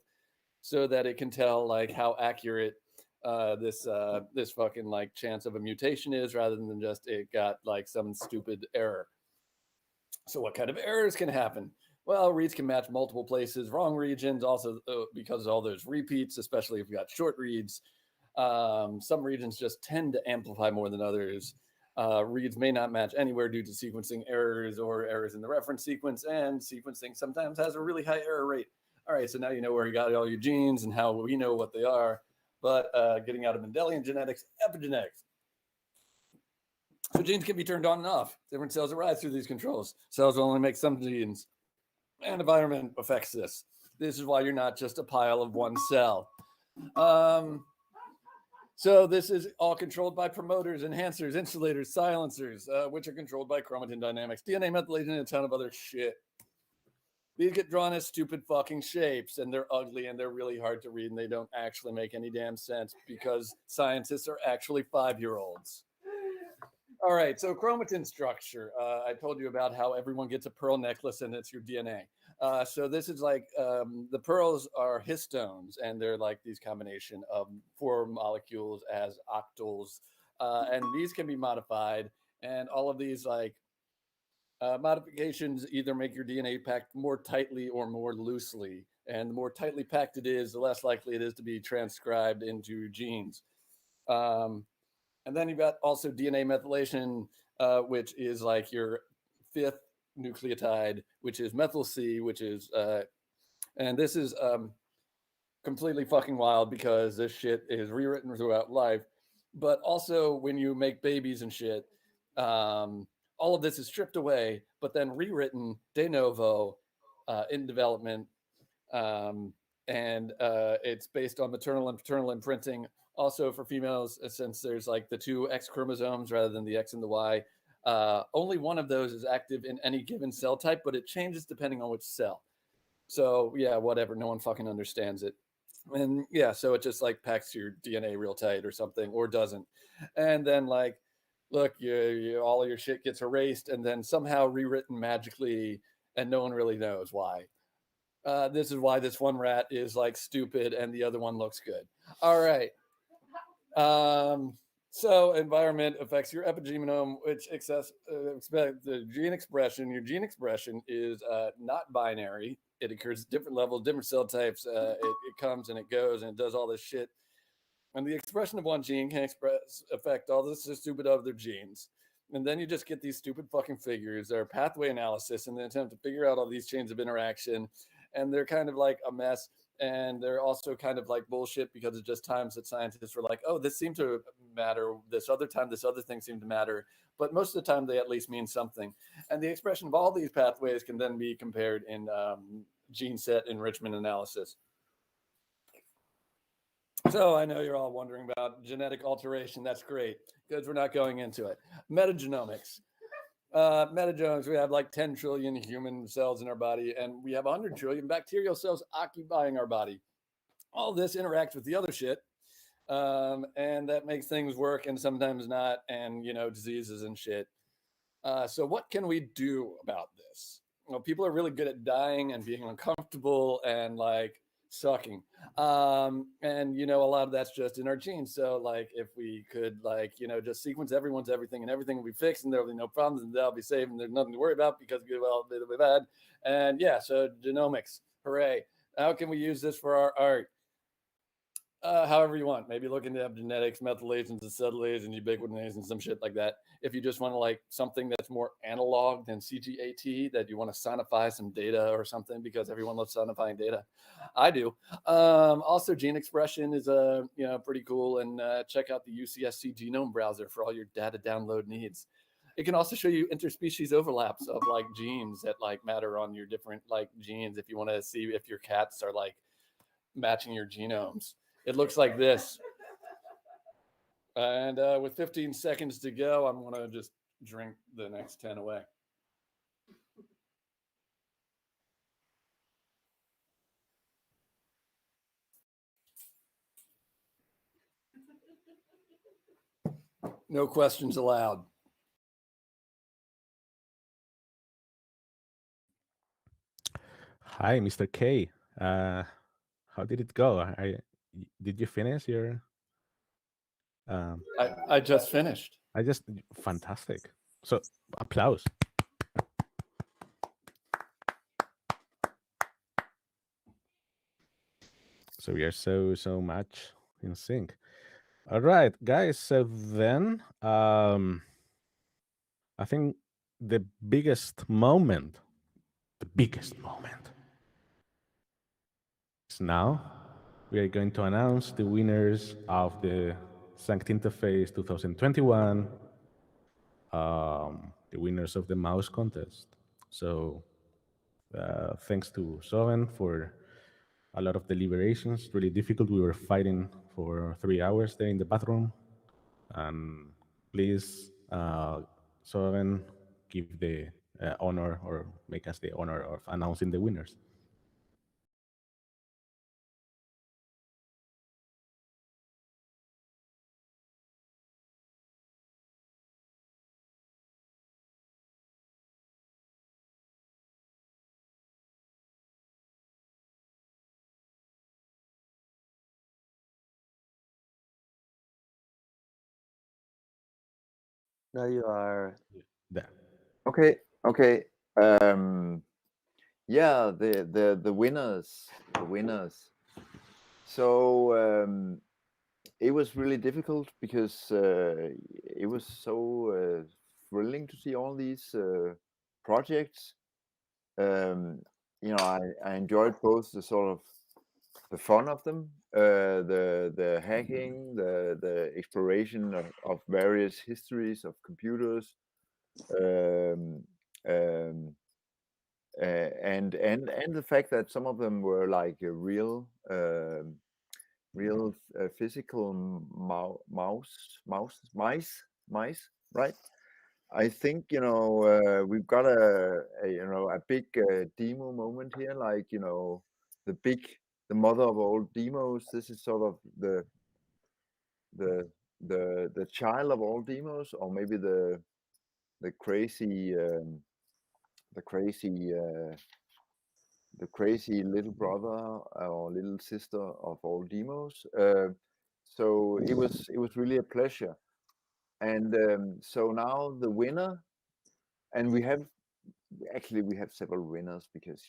so that it can tell like how accurate this fucking like chance of a mutation is, rather than just it got like some stupid error. So what kind of errors can happen? Well, reads can match multiple places, wrong regions, also because of all those repeats, especially if you got short reads. Some regions just tend to amplify more than others. Reads may not match anywhere due to sequencing errors or errors in the reference sequence, and sequencing sometimes has a really high error rate. All right, so now you know where you got all your genes and how we know what they are, but getting out of Mendelian genetics, epigenetics. So genes can be turned on and off. Different cells arise through these controls. Cells will only make some genes, and environment affects this. This is why you're not just a pile of one cell. So this is all controlled by promoters, enhancers, insulators, silencers, which are controlled by chromatin dynamics, DNA methylation, and a ton of other shit. These get drawn as stupid fucking shapes, and they're ugly, and they're really hard to read, and they don't actually make any damn sense because scientists are actually 5-year-olds. All right, so chromatin structure. I told you about how everyone gets a pearl necklace, and it's your DNA. So this is like, the pearls are histones, and they're like these combination of 4 molecules as octals, and these can be modified, and all of these like modifications either make your DNA packed more tightly or more loosely, and the more tightly packed it is, the less likely it is to be transcribed into genes. And then you've got also DNA methylation, which is like your 5th nucleotide, which is methyl C, which is, and this is completely fucking wild because this shit is rewritten throughout life. But also when you make babies and shit, all of this is stripped away, but then rewritten de novo in development. And it's based on maternal and paternal imprinting. Also for females, since there's like the 2 X chromosomes rather than the X and the Y, only one of those is active in any given cell type, but it changes depending on which cell. So yeah, whatever, no one fucking understands it. And yeah, so it just like packs your DNA real tight or something, or doesn't. And then like, look, all of your shit gets erased and then somehow rewritten magically, and no one really knows why. This is why this one rat is like stupid and the other one looks good. All right. So environment affects your epigenome, which the gene expression. Your gene expression is not binary. It occurs at different levels, different cell types. It comes and it goes and it does all this shit. And the expression of one gene can affect all this stupid other genes. And then you just get these stupid fucking figures. They're pathway analysis in the attempt to figure out all these chains of interaction. And they're kind of like a mess. And they're also kind of like bullshit because it's just times that scientists were like, oh, this seemed to matter. This other time, this other thing seemed to matter. But most of the time, they at least mean something. And the expression of all these pathways can then be compared in gene set enrichment analysis. So I know you're all wondering about genetic alteration. That's great because we're not going into it. Metagenomics. Metagenomics, we have like 10 trillion human cells in our body, and we have 100 trillion bacterial cells occupying our body. All this interacts with the other shit, and that makes things work and sometimes not, and, you know, diseases and shit. So what can we do about this? Well, people are really good at dying and being uncomfortable and like sucking. And, you know, a lot of that's just in our genes. So like if we could like, you know, just sequence everyone's everything and everything will be fixed and there'll be no problems and they'll be safe and there's nothing to worry about because well, it'll be bad. And yeah, so genomics, hooray. How can we use this for our art? However you want. Maybe look into epigenetics, methylations, acetylases, and ubiquitinase and some shit like that. If you just want to like something that's more analog than CGAT, that you want to sonify some data or something because everyone loves sonifying data. I do. Also, gene expression is you know, pretty cool, and check out the UCSC genome browser for all your data download needs. It can also show you interspecies overlaps of like genes that like matter on your different like genes if you want to see if your cats are like matching your genomes. It looks like this. And with 15 seconds to go, I'm going to just drink the next 10 away. No questions allowed.
Hi, Mr. K. How did it go? Did you finish your?
I just finished.
Fantastic. So applause. So we are so much in sync. All right, guys. So then, I think the biggest moment is now. We are going to announce the winners of the Sankt Interface 2021, the winners of the mouse contest. So thanks to Soven for a lot of deliberations, really difficult. We were fighting for 3 hours there in the bathroom. And please, Soven, give the honor or make us the honor of announcing the winners.
Now you are
there.
Okay. Yeah, the winners. So it was really difficult because it was so thrilling to see all these projects. I enjoyed both the sort of the fun of them, the hacking, the exploration of various histories of computers, and the fact that some of them were like a real physical mice, right? I think we've got a big demo moment here, like the mother of all demos. This is sort of the child of all demos, or maybe the crazy little brother or little sister of all demos. So it was really a pleasure. And so now the winner, and we have several winners because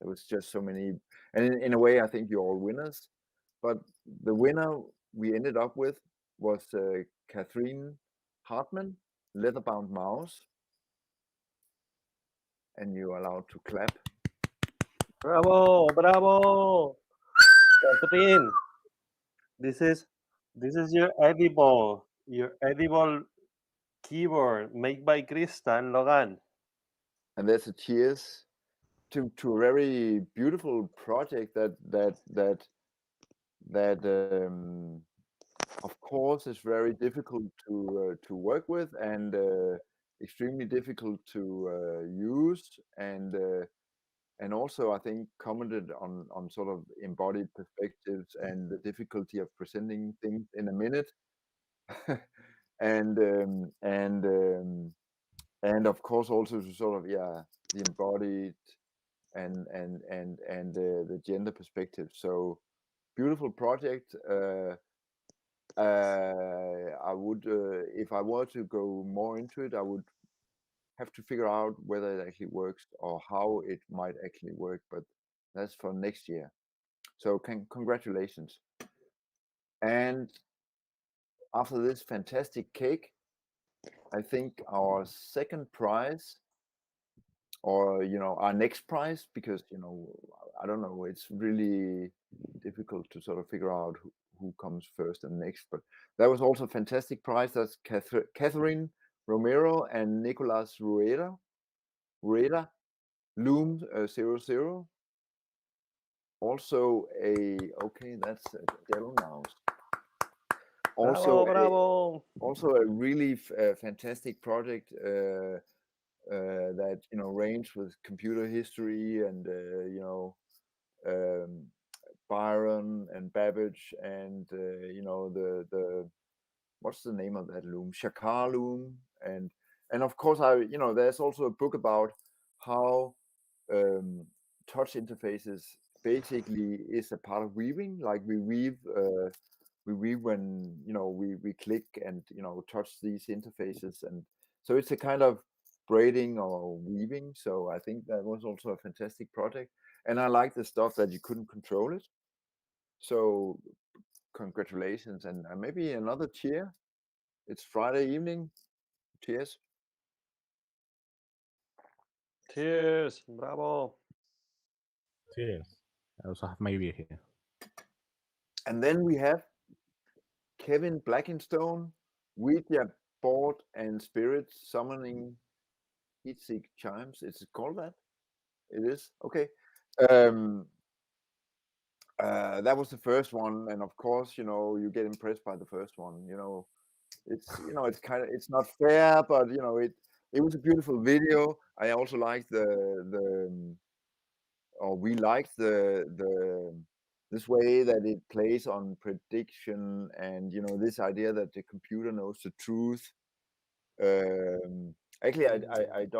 there was just so many, and in a way I think you're all winners. But the winner we ended up with was Catherine Hartman, Leatherbound Mouse, and you're allowed to clap.
Bravo, Catherine. This is your edible keyboard made by Krista and Logan.
And there's a cheers to a very beautiful project that of course is very difficult to work with and extremely difficult to use, and also I think commented on sort of embodied perspectives and the difficulty of presenting things in a minute. and of course also to sort of the embodied and the gender perspective. So beautiful project. I would, if I were to go more into it, I would have to figure out whether it actually works or how it might actually work, but that's for next year. So congratulations. And after this fantastic cake, I think our second prize, or our next prize, because I don't know, it's really difficult to sort of figure out who comes first and next, but that was also a fantastic prize. That's Catherine Romero and Nicolas Rueda Loom 00. Also that's Dell Mouse.
Bravo.
Also a really fantastic project that range with computer history and Byron and Babbage and you know the what's the name of that loom? Shakar loom, and of course there's also a book about how touch interfaces basically is a part of weaving. Like we weave when we click and touch these interfaces, and so it's a kind of braiding or weaving. So I think that was also a fantastic project, and I like the stuff that you couldn't control it. So congratulations, and maybe another cheer. It's Friday evening. Cheers.
Cheers. Bravo.
Cheers. I also have my beer here.
And then we have Kevin Blackenstone, Ouija board and spirit summoning heat-seek chimes. Is it called that? It is? Okay. That was the first one, and of course, you get impressed by the first one. It's kind of, it's not fair, but it was a beautiful video. I also liked we liked this way that it plays on prediction, and this idea that the computer knows the truth. Actually, I've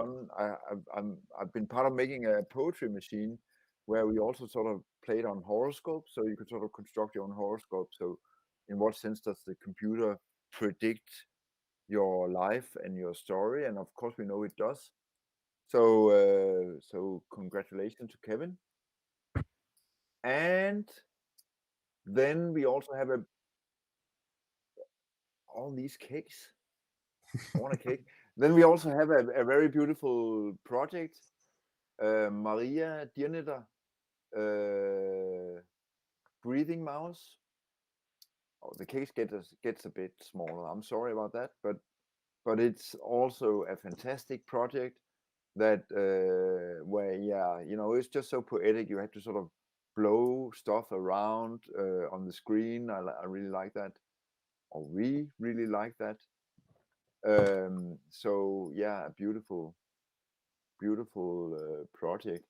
been part of making a poetry machine where we also sort of played on horoscopes, so you could sort of construct your own horoscope. So in what sense does the computer predict your life and your story? And of course we know it does. So congratulations to Kevin. And then we also have all these cakes. I want a cake. Then we also have a very beautiful project, Maria Dirneter, breathing mouse. Oh, the case gets a bit smaller. I'm sorry about that, but it's also a fantastic project that where it's just so poetic. You have to sort of blow stuff around on the screen. I really like that, or we really like that. So yeah, a beautiful project,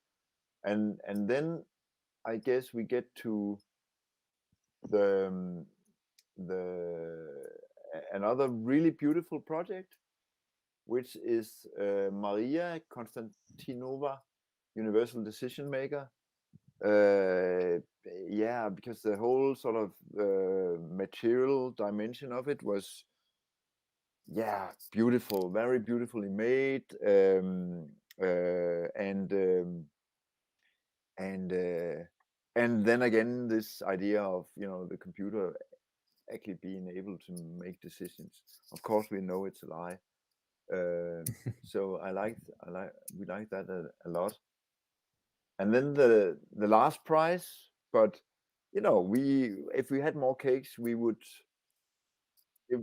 and then I guess we get to the another really beautiful project, which is Maria Konstantinova, Universal Decision Maker. Yeah, because the whole sort of material dimension of it was beautiful, very beautifully made, and then again this idea of the computer actually being able to make decisions. Of course we know it's a lie. So we like that a lot. And then the last prize, but if we had more cakes, we would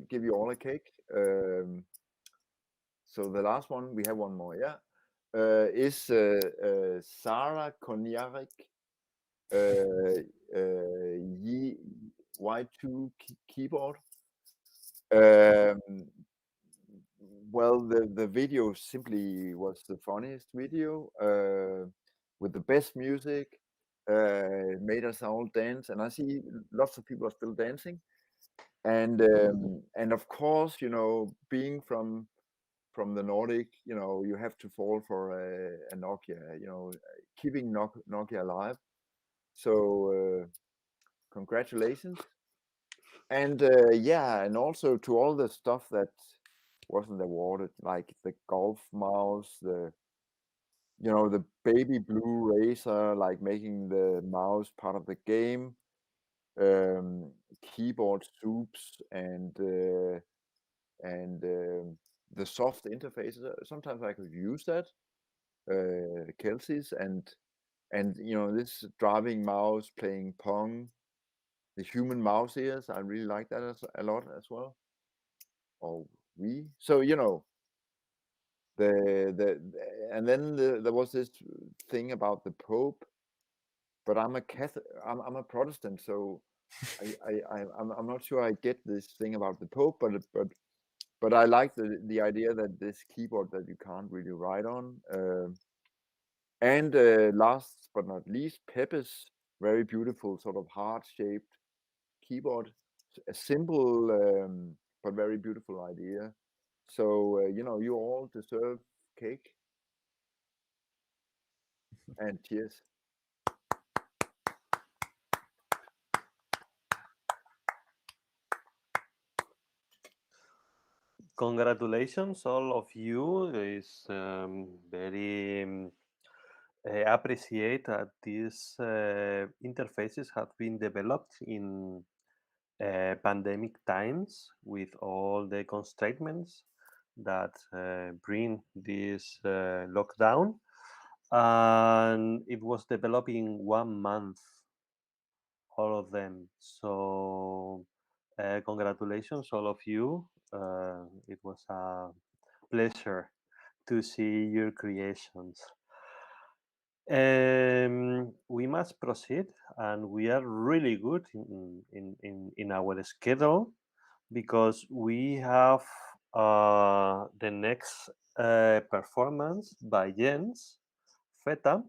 give you all a cake. So the last one, we have one more, is Sarah Konjarek, Y2 keyboard. Well, the video simply was the funniest video, with the best music. Made us all dance, and I see lots of people are still dancing. And of course, being from the Nordic, you have to fall for a Nokia, keeping Nokia alive. So congratulations. And and also to all the stuff that wasn't awarded, like the golf mouse, the baby blue racer, like making the mouse part of the game, keyboard soups, and the soft interfaces. Sometimes I could use that, Kelsey's, and this driving mouse playing Pong, the human mouse ears. I really like that a lot as well. So and then there was this thing about the Pope, but I'm a Catholic. I'm a Protestant, so I'm not sure I get this thing about the Pope, but I like the idea that this keyboard that you can't really write on. And last but not least, Pepe's very beautiful sort of heart-shaped keyboard. A simple but very beautiful idea. So you all deserve cake and cheers.
Congratulations, all of you. Is very appreciate that these interfaces have been developed in pandemic times with all the constraints that bring this lockdown, and it was developed in 1 month, all of them. So congratulations, all of you. It was a pleasure to see your creations. We must proceed, and we are really good in our schedule because we have the next performance by Jens Feta,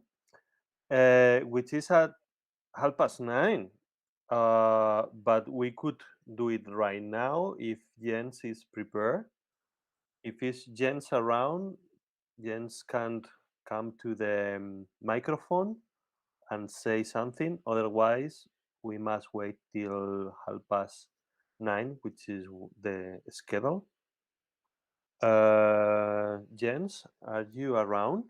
which is at 9:30. But we could do it right now if Jens is prepared. If it's Jens around, Jens can come to the microphone and say something. Otherwise, we must wait till 9:30, which is the schedule. Jens, are you around?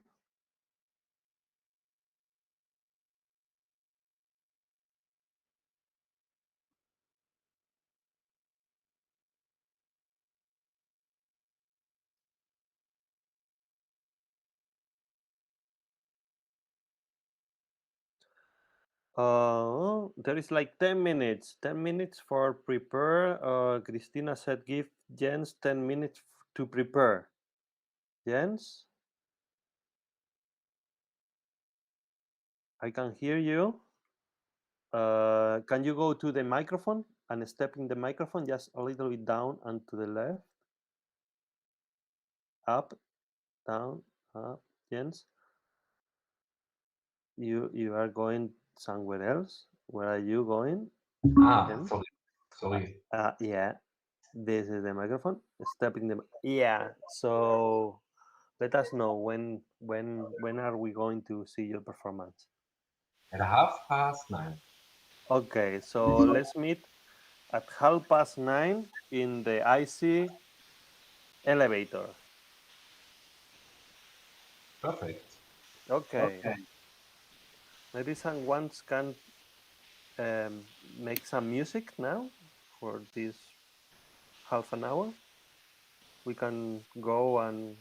There is like 10 minutes. 10 minutes for prepare. Christina said give Jens 10 minutes to prepare. Jens? I can hear you. Can you go to the microphone and step in the microphone just a little bit down and to the left? Up, down, up. Jens? You are going somewhere else. Where are you going? Jens?
Sorry.
Yeah. This is the microphone. Step in the yeah. So let us know when are we going to see your performance?
At 9:30.
Okay, so let's meet at 9:30 in the IC elevator.
Perfect.
Okay. Maybe someone can make some music now for this half an hour. We can go and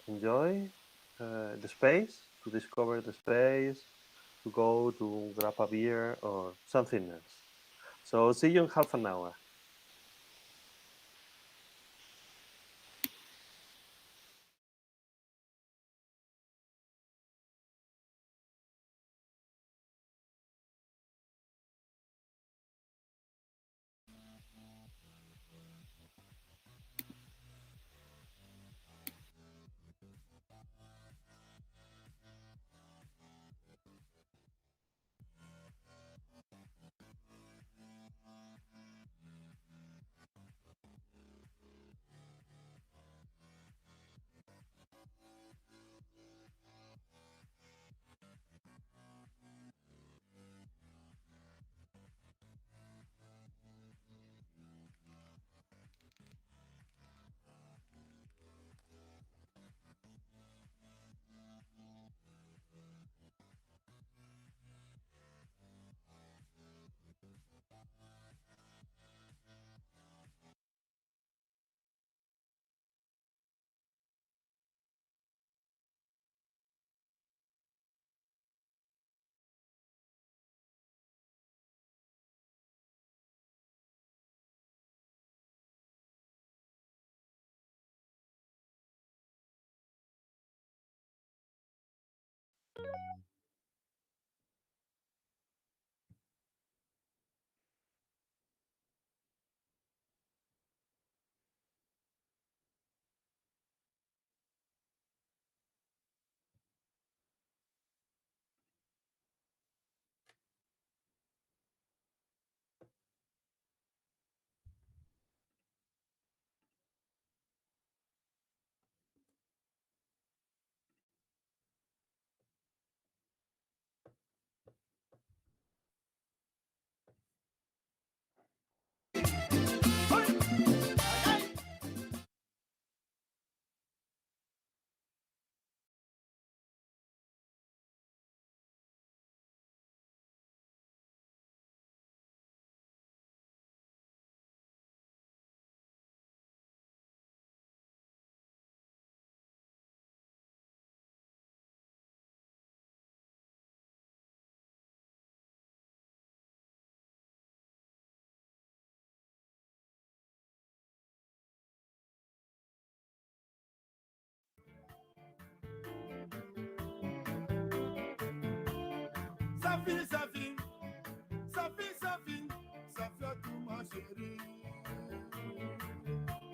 enjoy the space, to discover the space, to go to grab a beer or something else. So see you in half an hour.
Sophie, Sophie, Sophie, Sophie, Sophie, tout ma chérie.
Was, wie funktioniert das?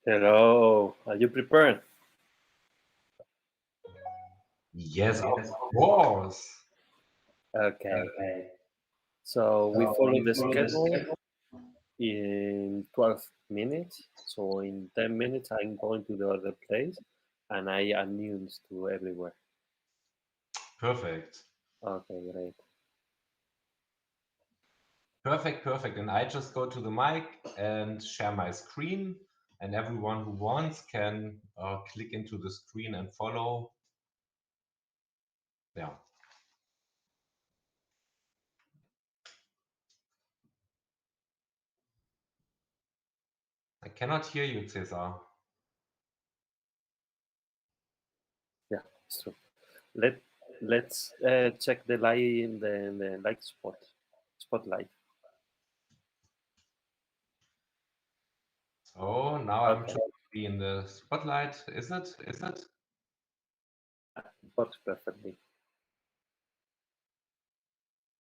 Hello, are you prepared?
Yes, of course.
Okay. So we follow the schedule in 12 minutes. So in 10 minutes, I'm going to the other place and I announce to everywhere.
Perfect.
Okay, great.
Perfect, perfect. And I just go to the mic and share my screen, and everyone who wants can click into the screen and follow. Yeah. I cannot hear you, Cesar.
Yeah, it's true. Let's check the light in the light spotlight.
Oh, now I'm
Okay.
trying to be in the spotlight. Is it? Is it?
Works perfectly.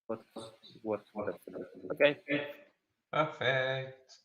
Works perfectly. Okay.
Perfect.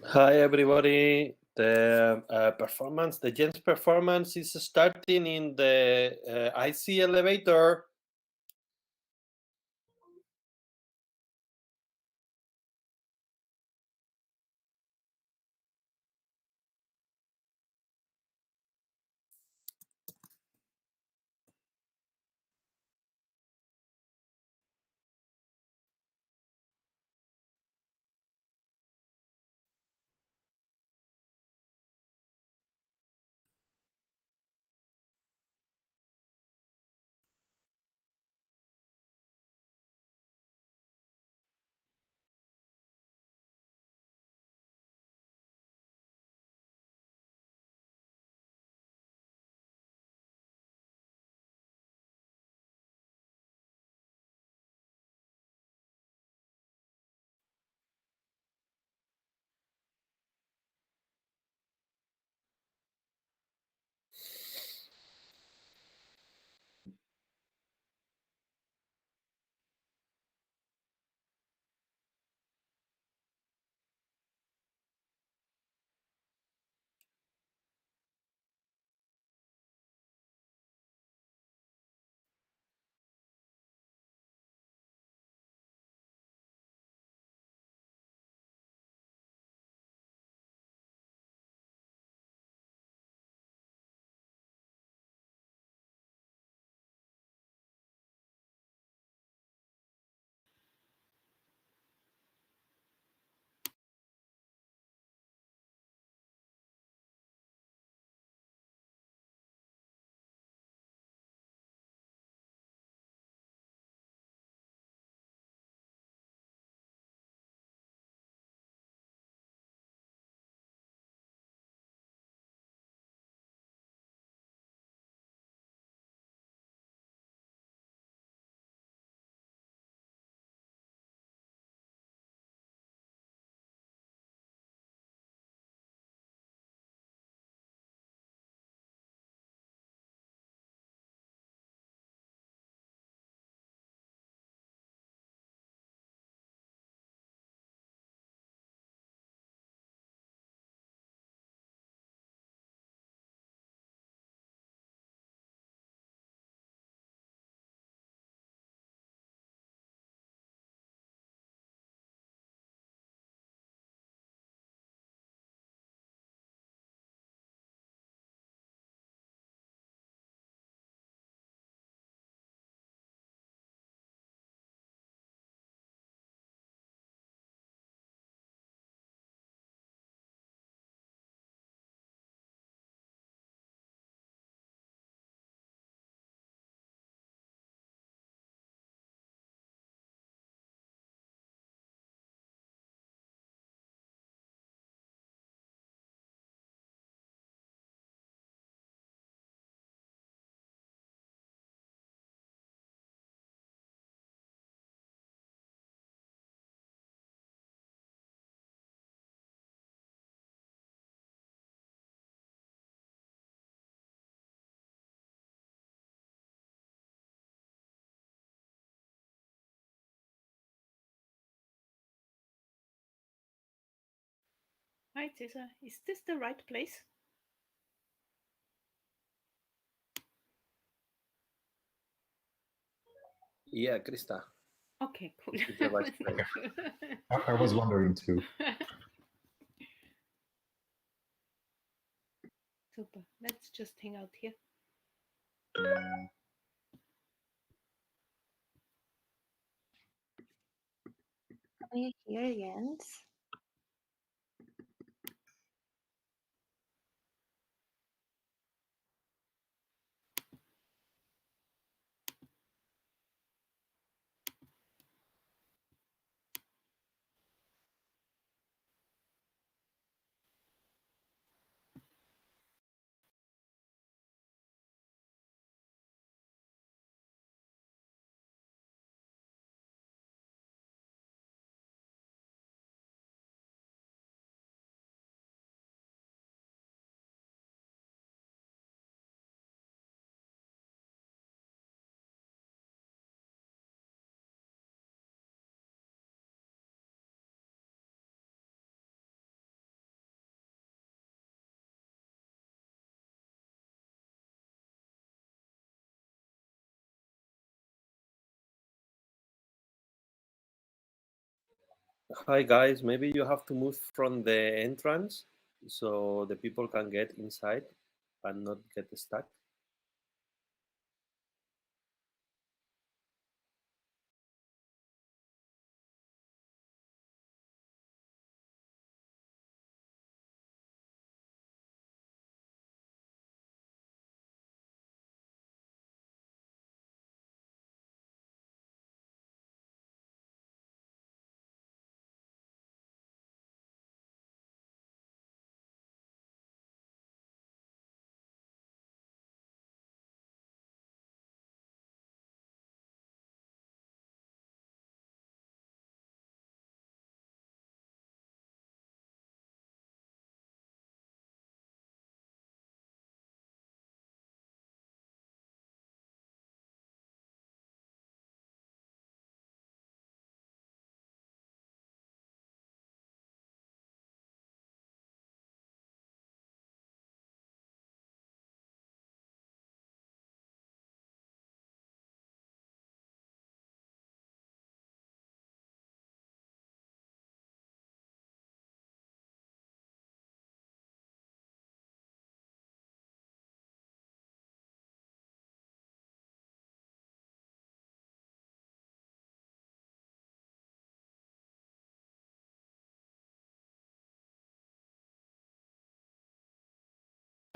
Hi, everybody. The performance, the Jens performance is starting in the IC elevator.
Hi, Tessa. Is this the right place?
Yeah, Krista.
Okay, cool.
It's the right place.
I was wondering too.
Super. Let's just hang out here.
Are you here, Jens?
Hi guys, maybe you have to move from the entrance so the people can get inside and not get stuck.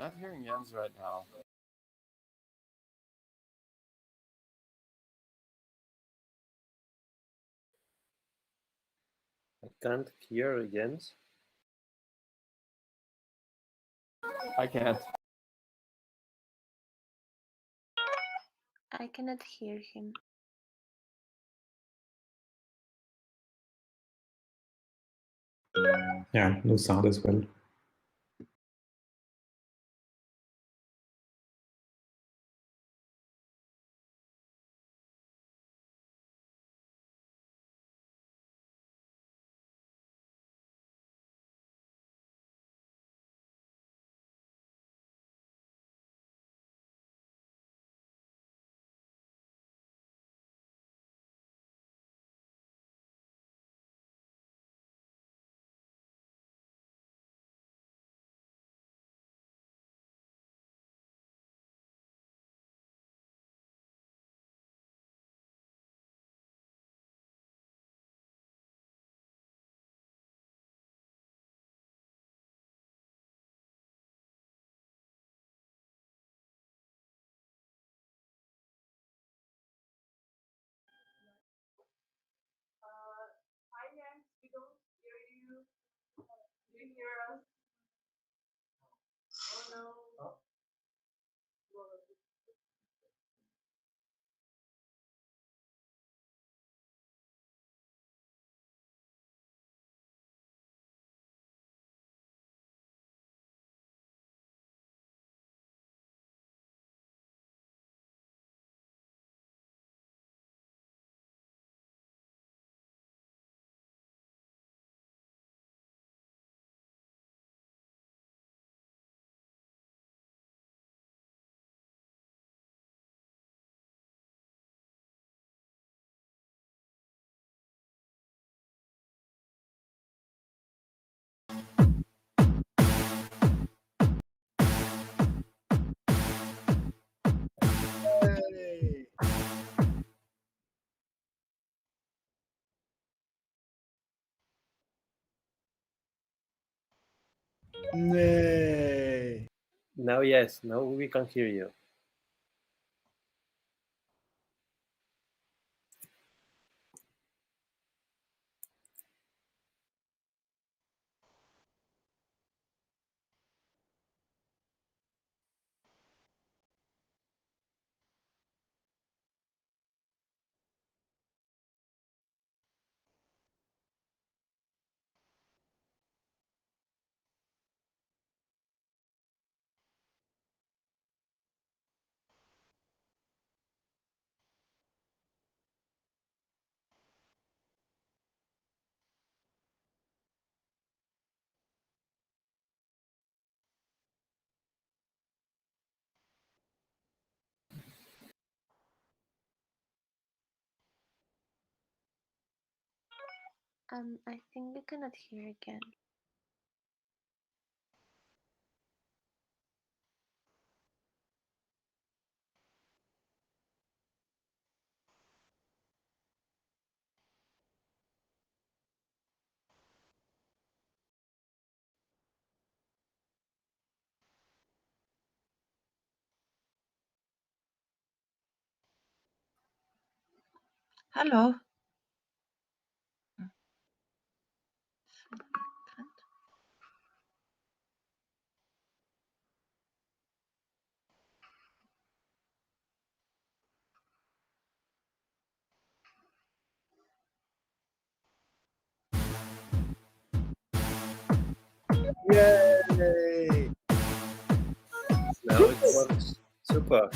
Not hearing Jens right now.
I can't hear Jens.
I can't.
I cannot hear him.
Yeah, no sound as well.
Hi, Jens, we don't hear you. Do you hear us? Oh no.
Nay. Now, yes, now we can hear you.
I think you cannot hear again.
Hallo.
Yay! Now it works. Super.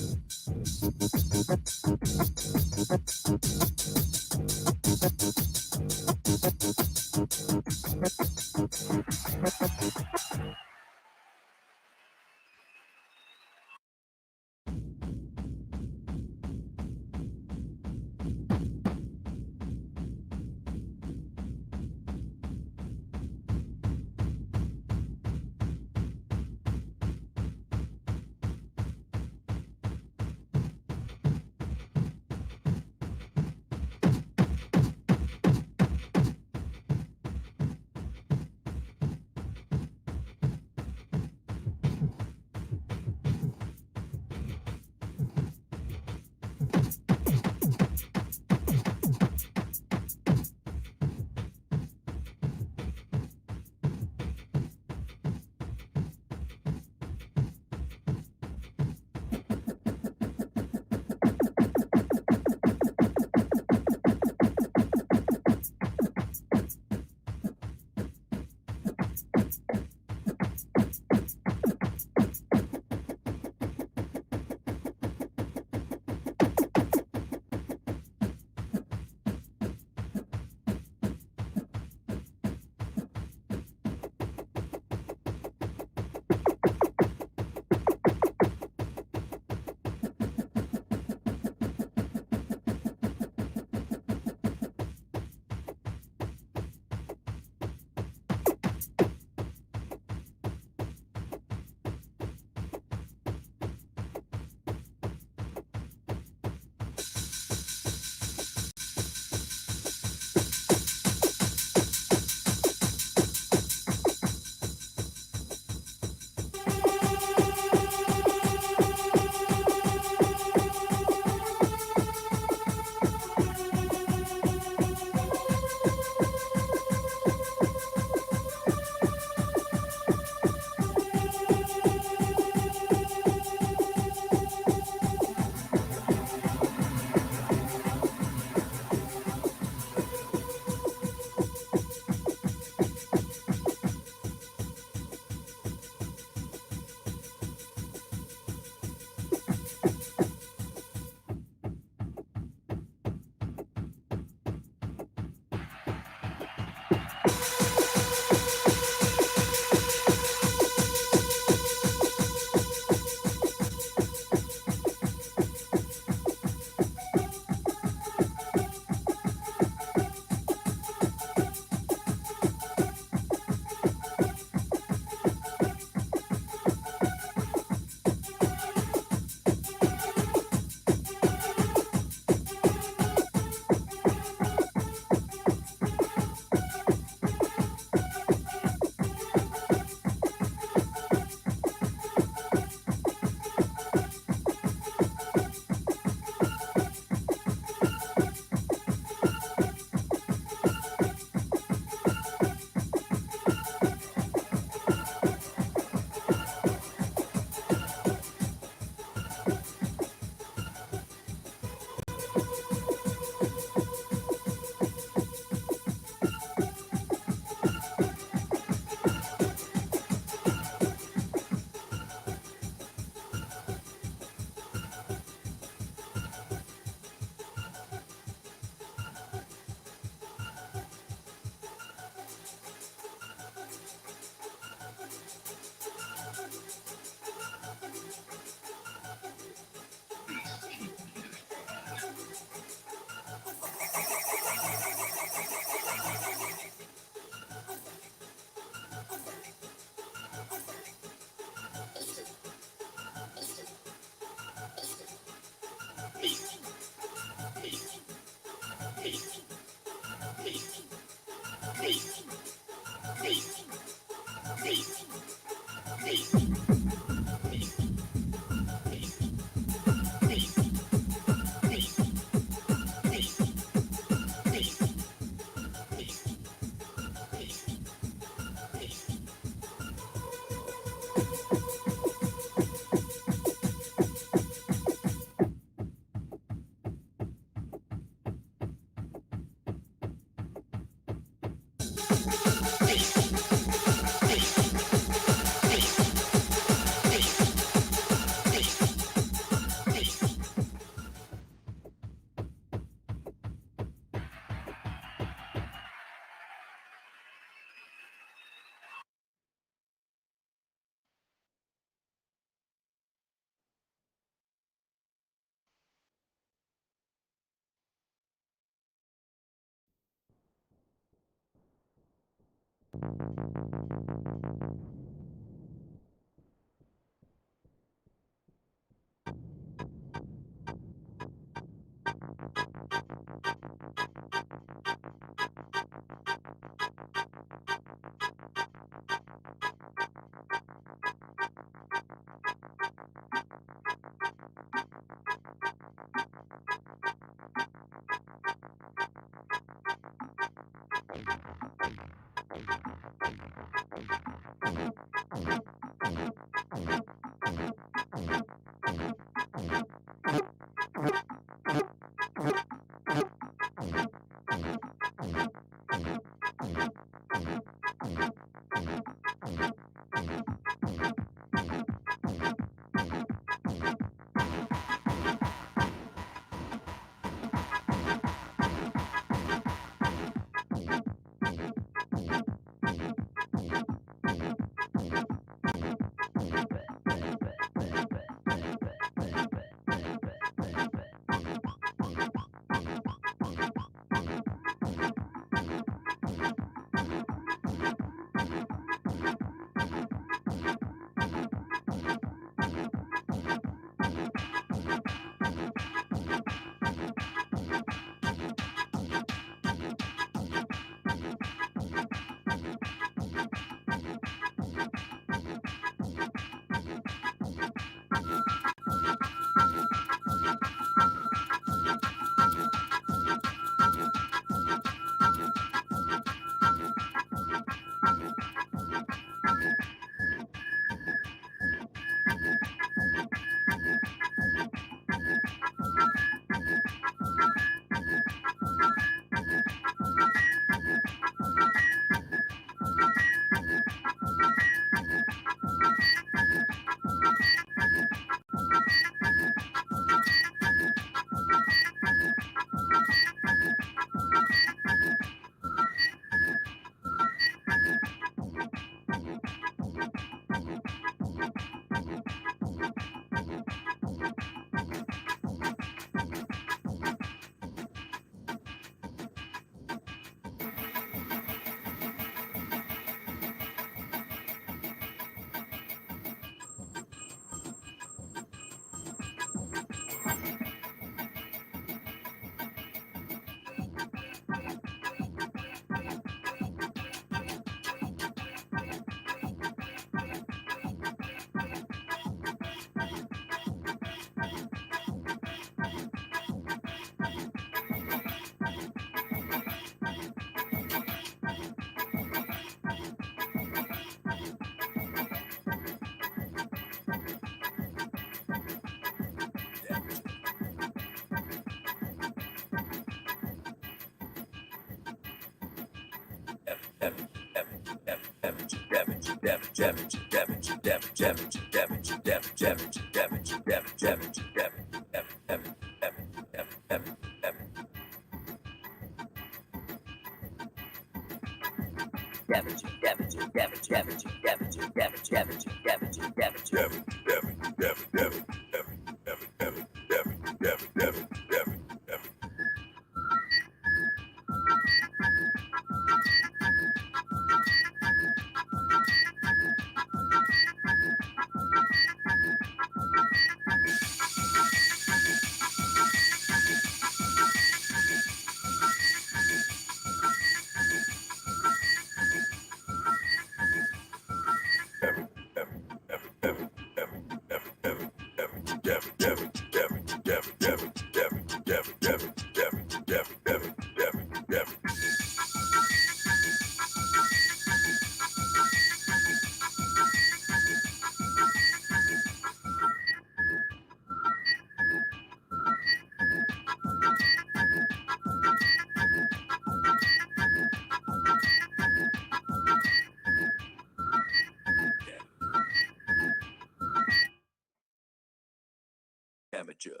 Amateur.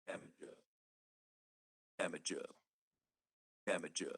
Amateur. Amateur. Amateur.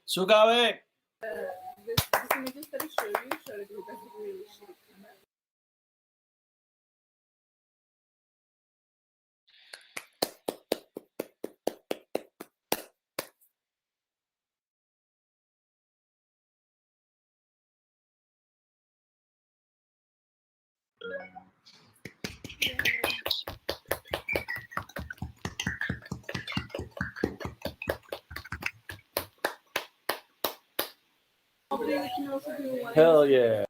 Sugabe!
This image is very show you, show it because it's really shitty. Hopefully we can also do one.
Hell yeah.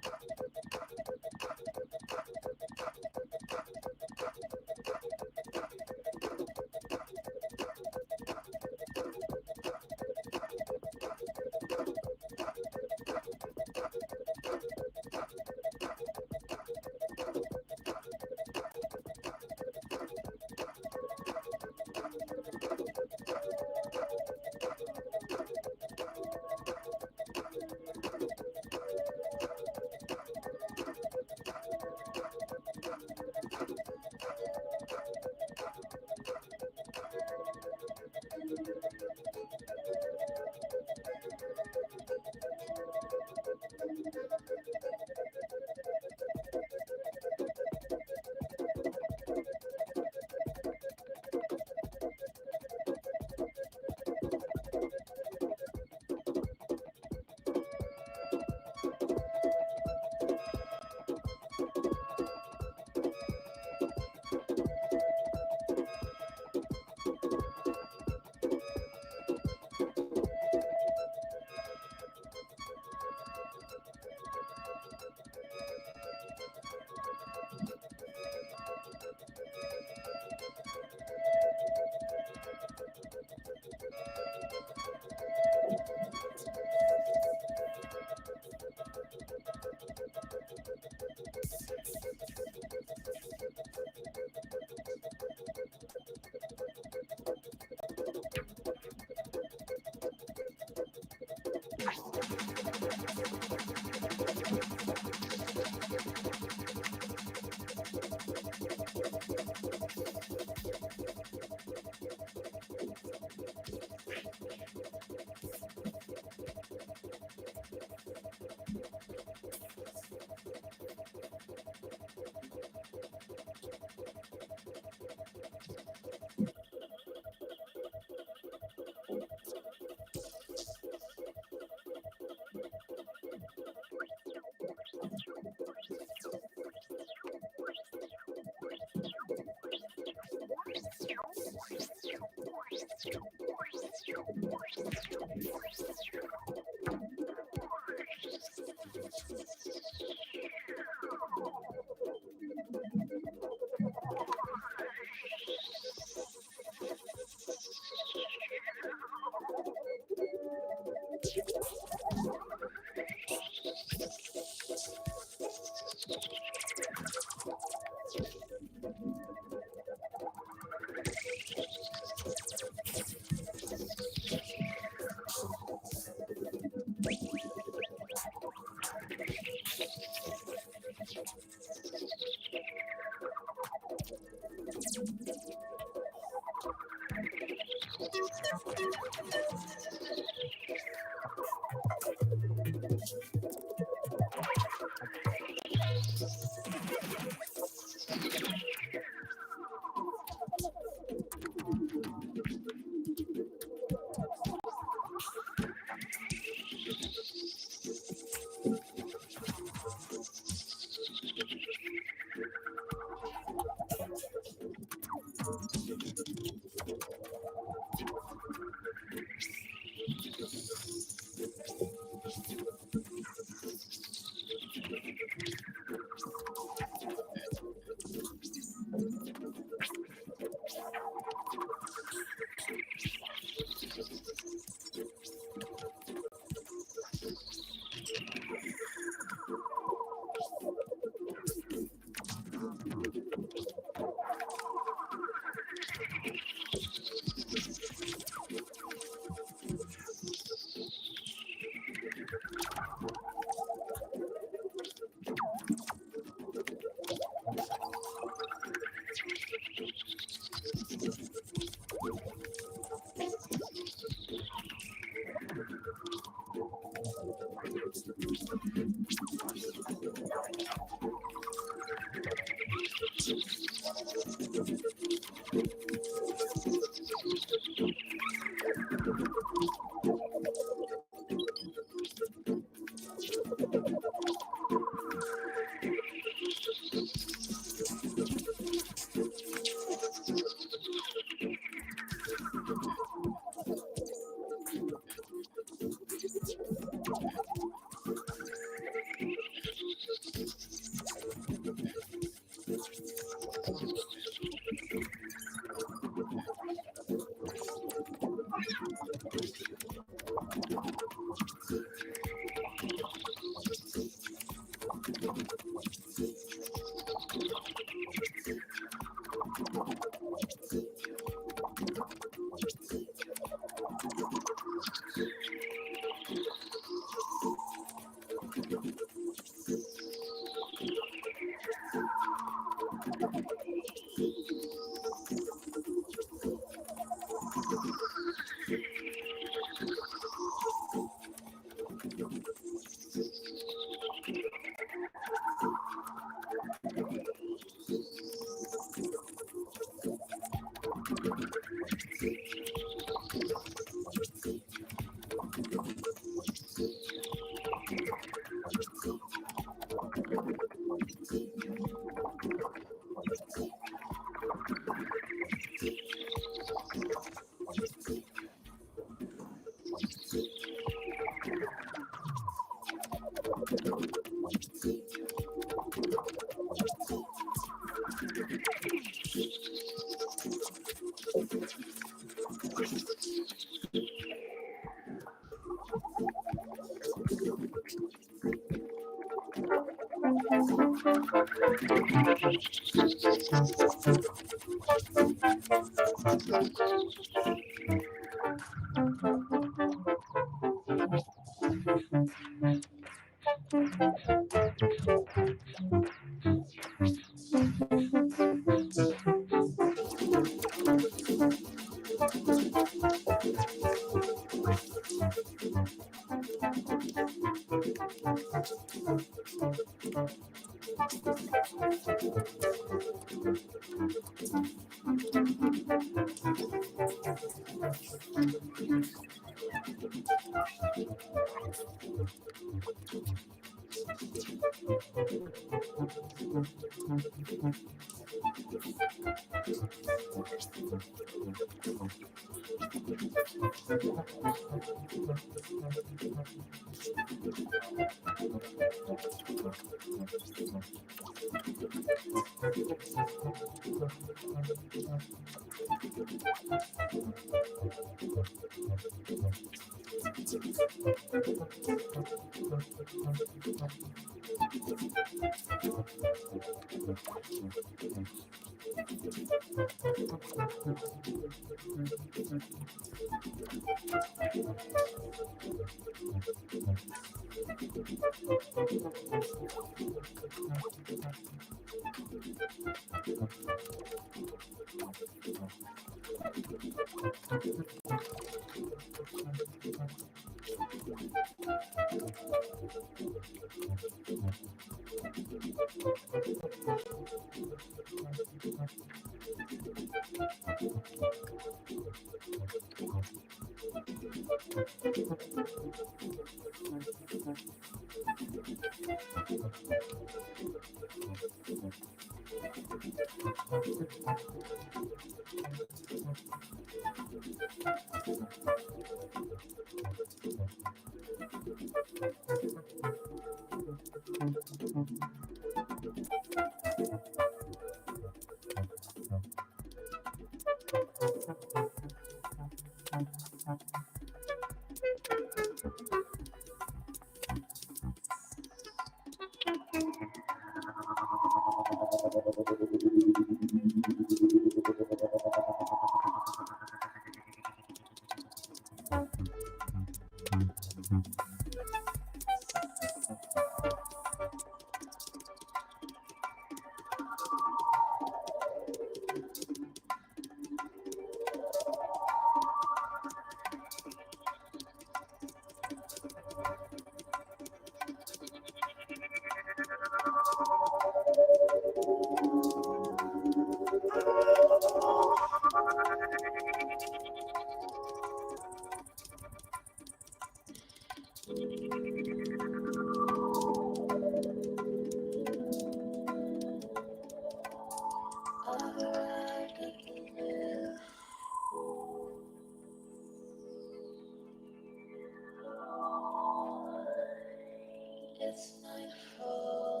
It's nightfall.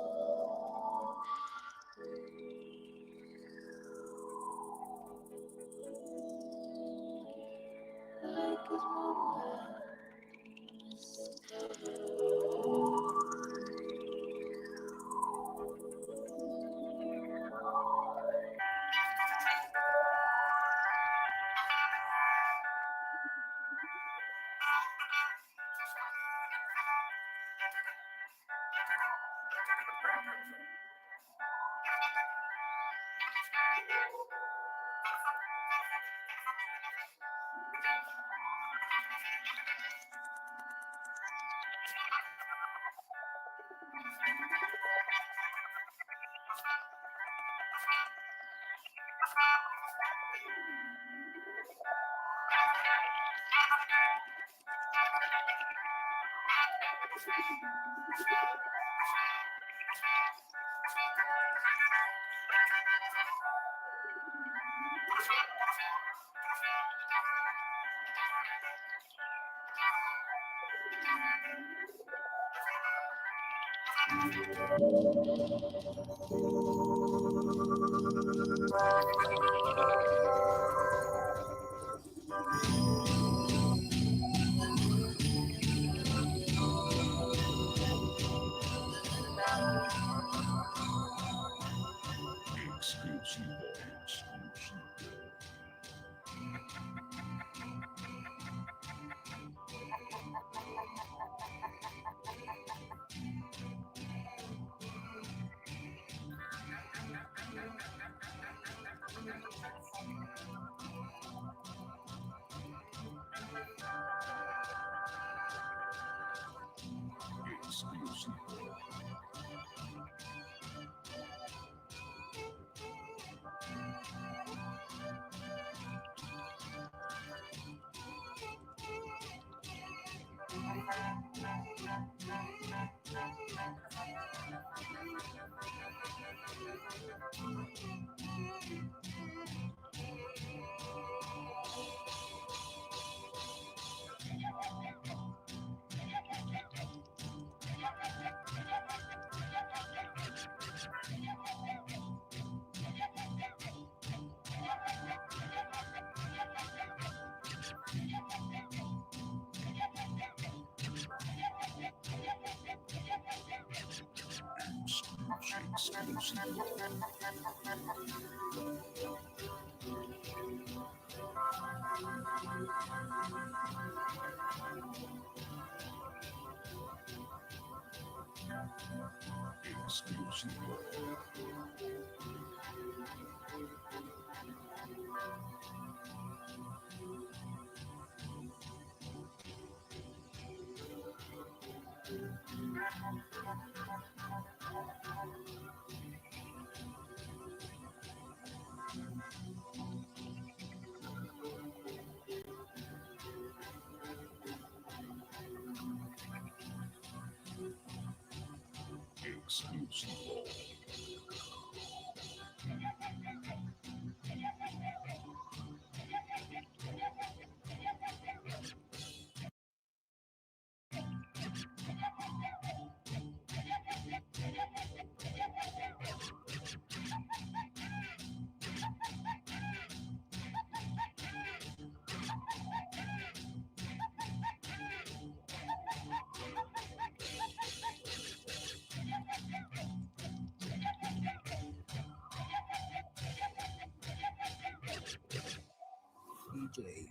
Like a
DJ.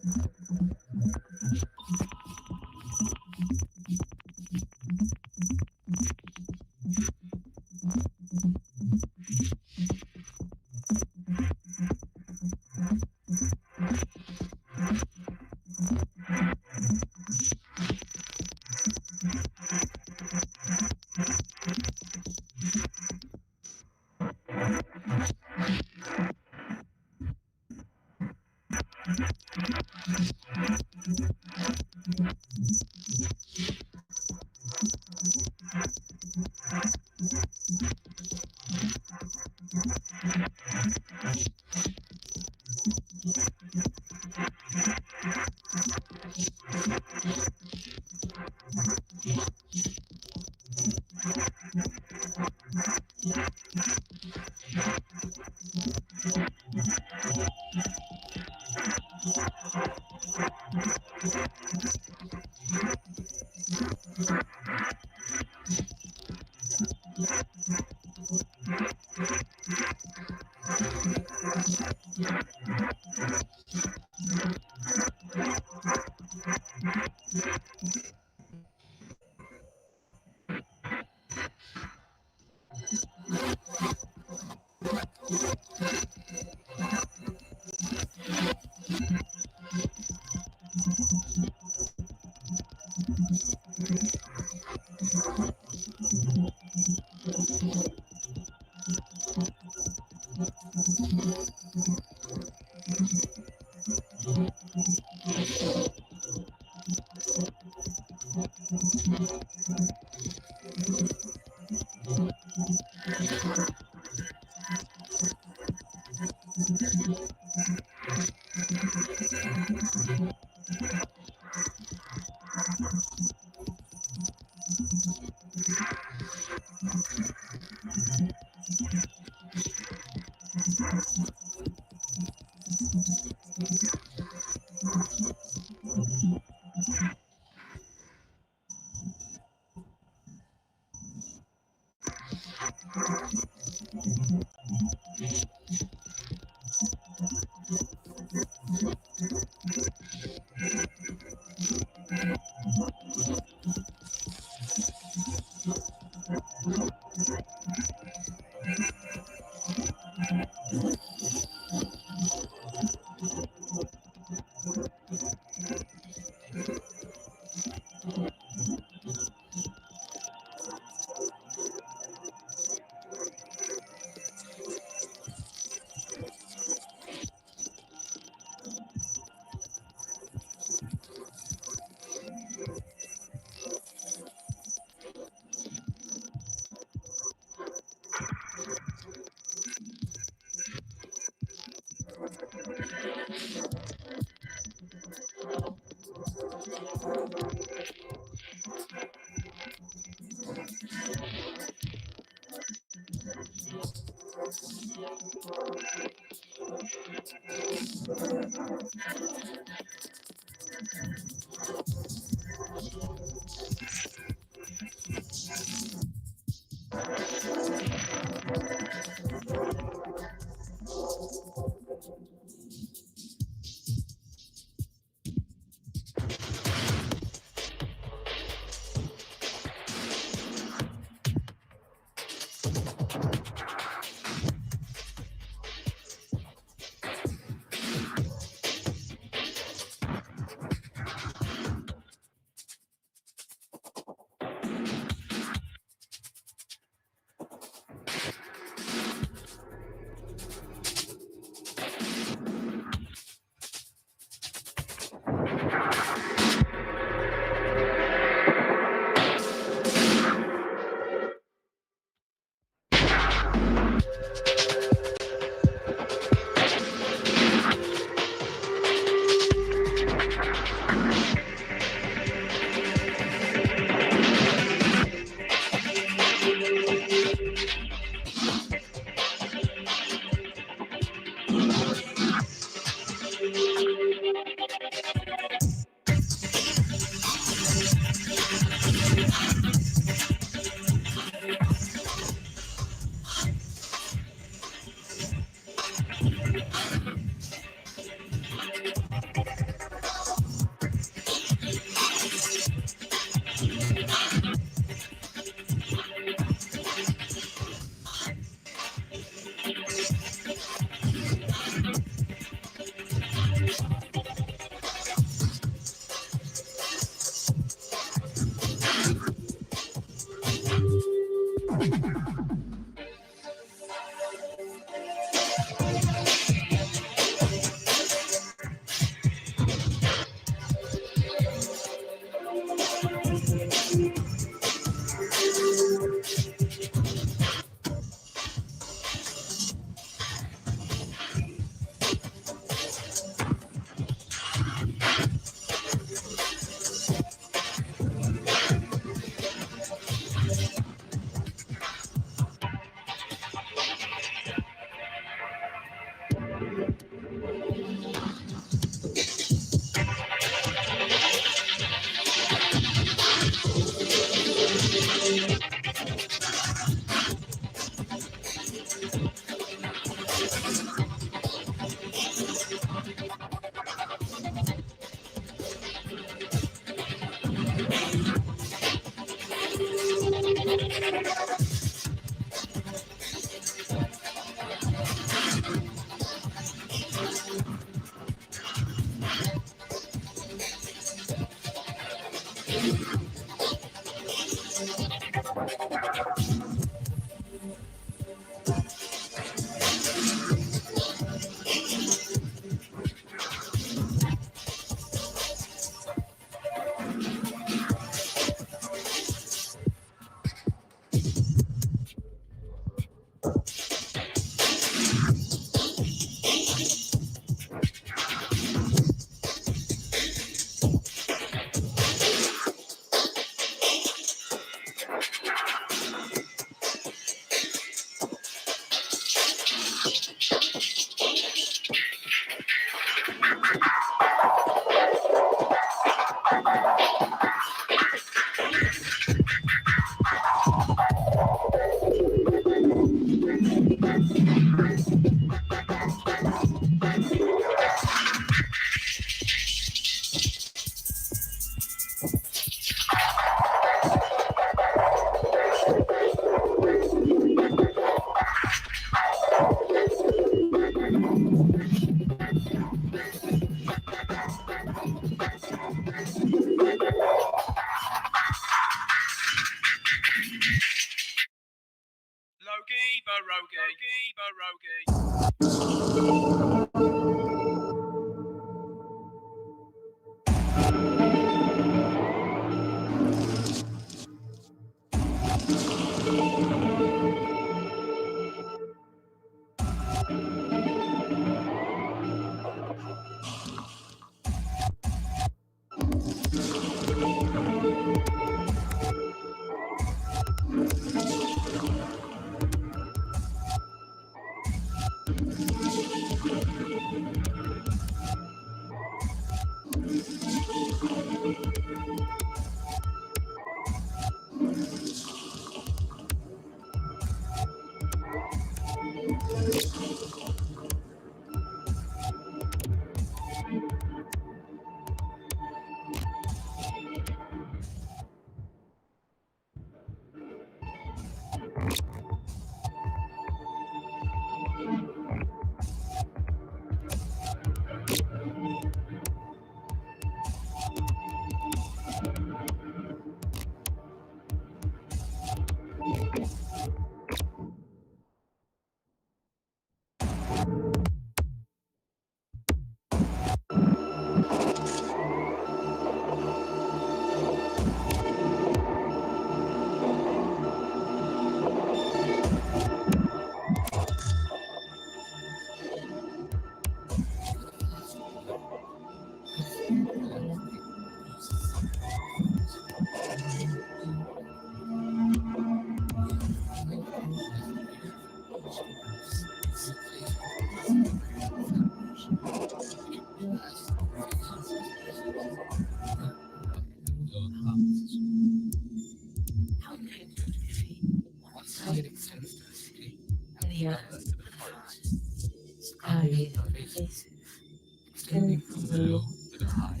Extending from the low to the high.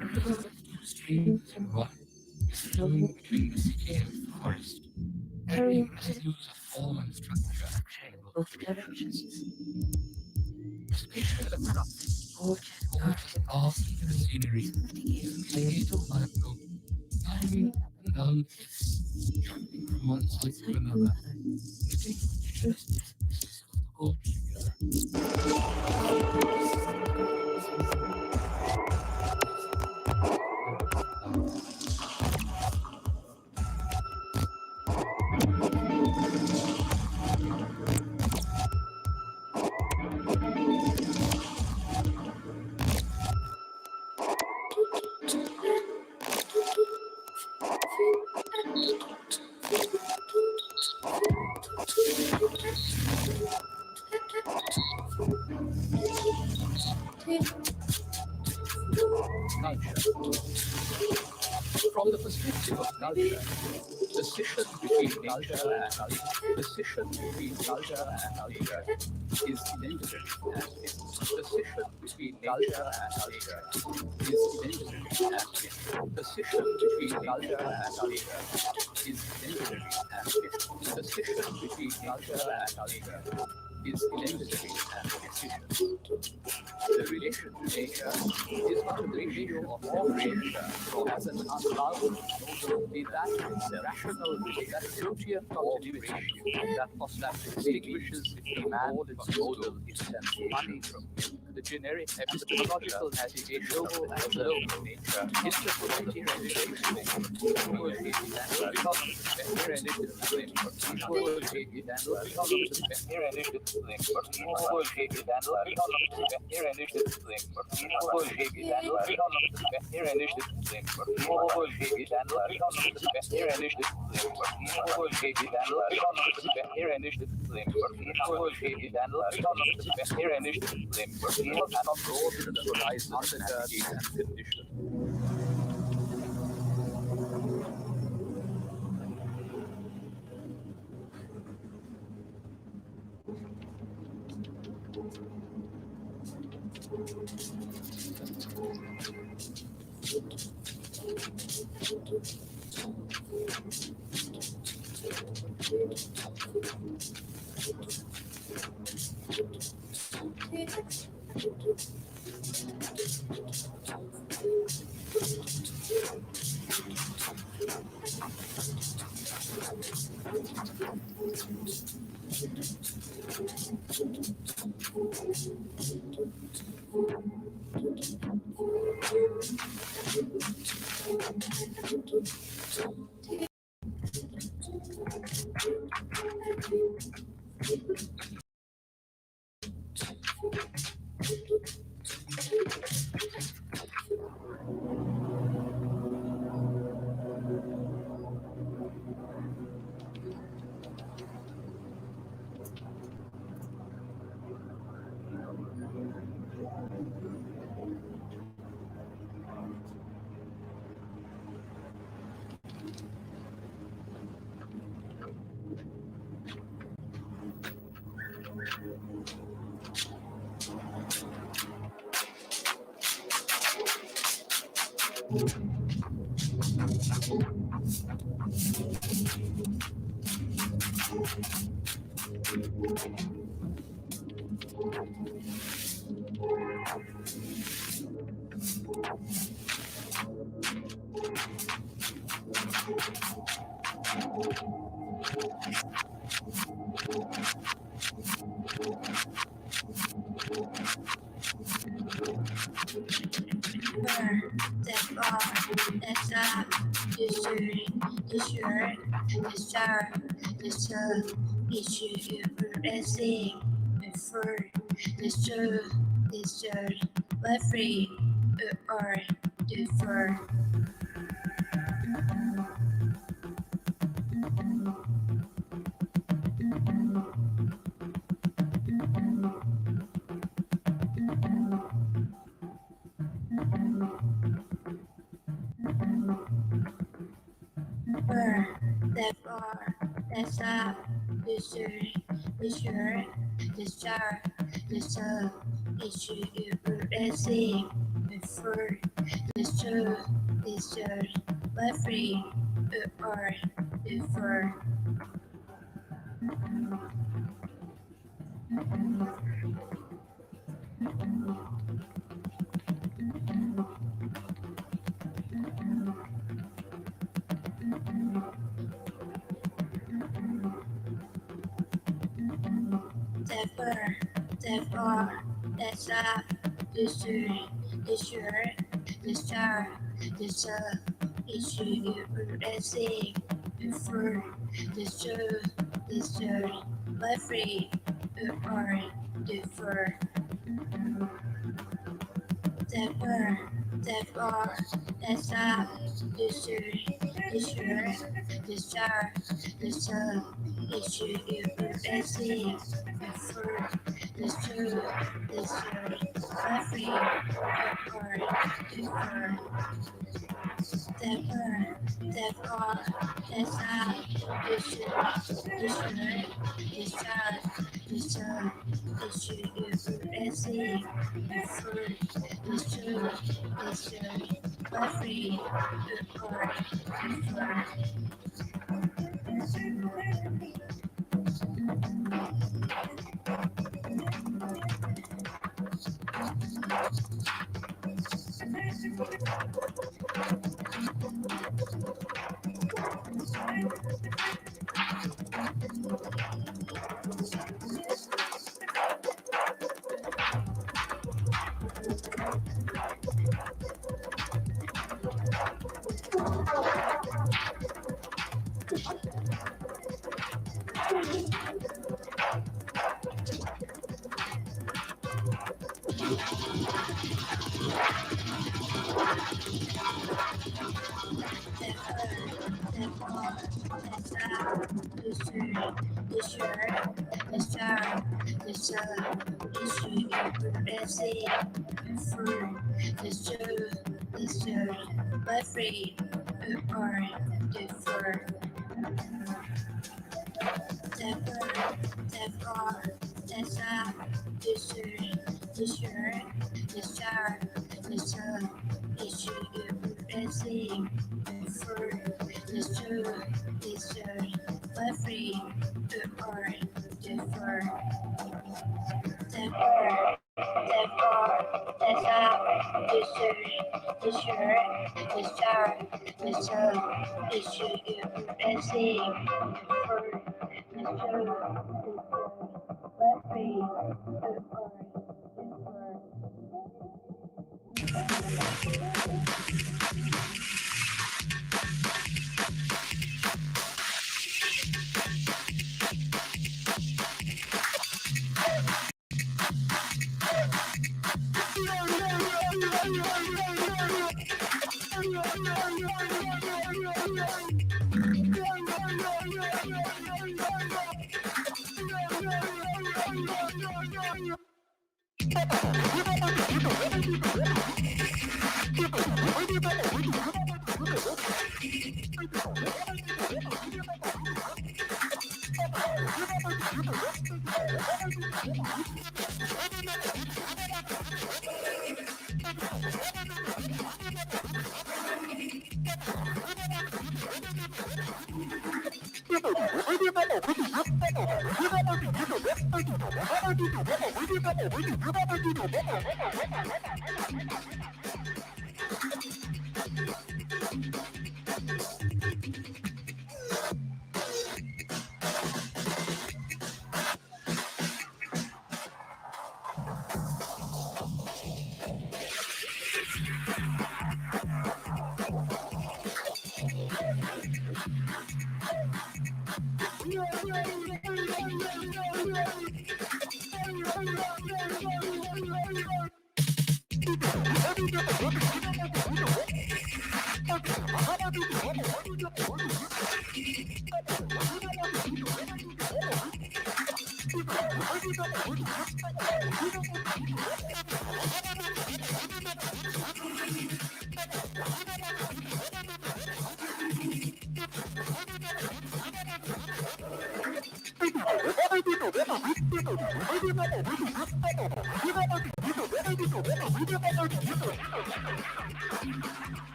A river with two streams and one is flowing between the city and the forest, carrying residues of fallen structure in both directions. The spatial abrupt, gorgeous path through the scenery indicates a cycle, climbing up and down cliffs, jumping from one side to another, meeting just pieces of the gorge together.
From the perspective of culture, the scission between culture and culture, the scission between culture and culture is inevitable. The scission between culture and culture is inevitable. The scission between culture and culture is inevitable. The scission between culture and culture is inevitable and decision. The relation to nature is not a ratio of all nature as an unbound noble in that rational, that protean continuation that distinguishes the man from modal itself, money from milk, the generic epistemological navigation of the global nature, interpreting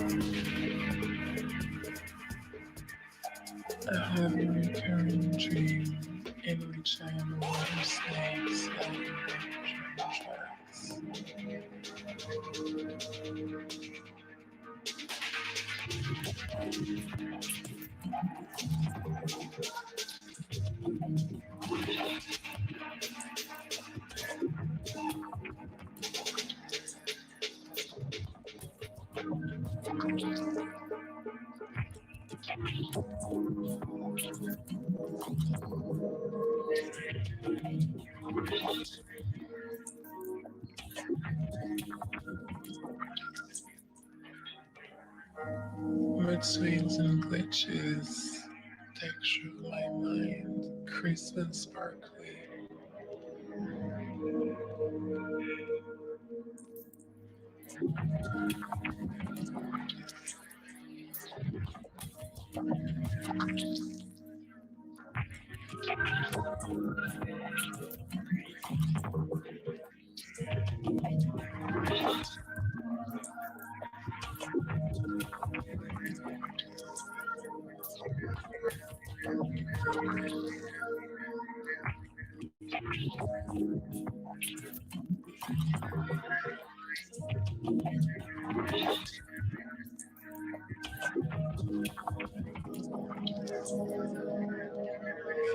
I have a recurring dream in which I am a water snake sliding down train mood swings and glitches, texture of my mind, crisp and sparkly.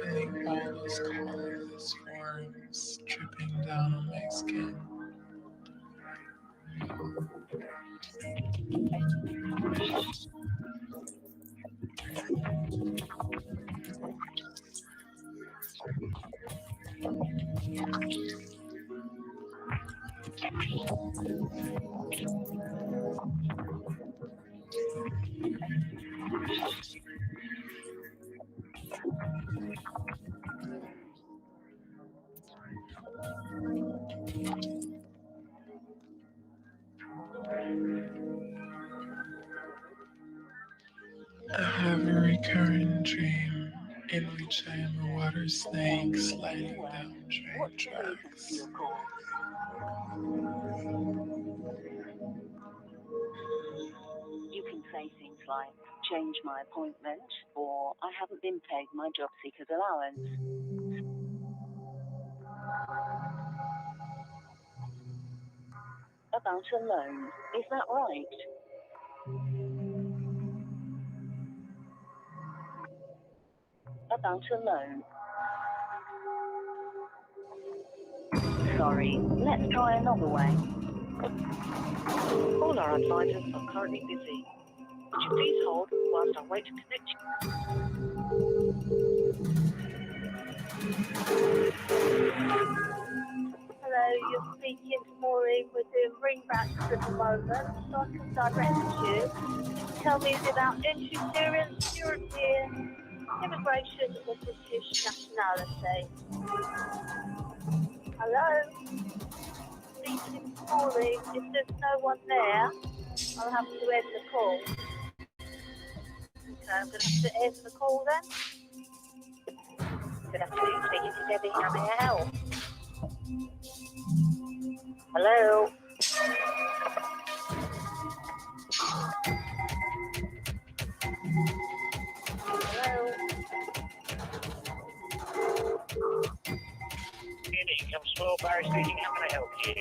Feeling all those colorless forms dripping down on my skin. I have a recurring dream in which I am a water snake sliding down train tracks.
You can say things like, change my appointment, or I haven't been paid my job seeker's allowance. About a loan, is that right? About a loan. Sorry, let's try another way. All our advisors are currently busy. Would you please hold whilst I wait to connect you?
Hello, you're speaking to Maureen. We're doing ringbacks at the moment, so I can direct you. Tell me, is it about entry clearance, European, immigration, or British nationality? Hello? Speaking to Maureen. If there's no one there, I'll have to end the call. Okay, I'm going to have to end the call then. Good afternoon, speaking to Debbie. How may I help? Hello? Hello? Good income small, Barry speaking. How can I help you?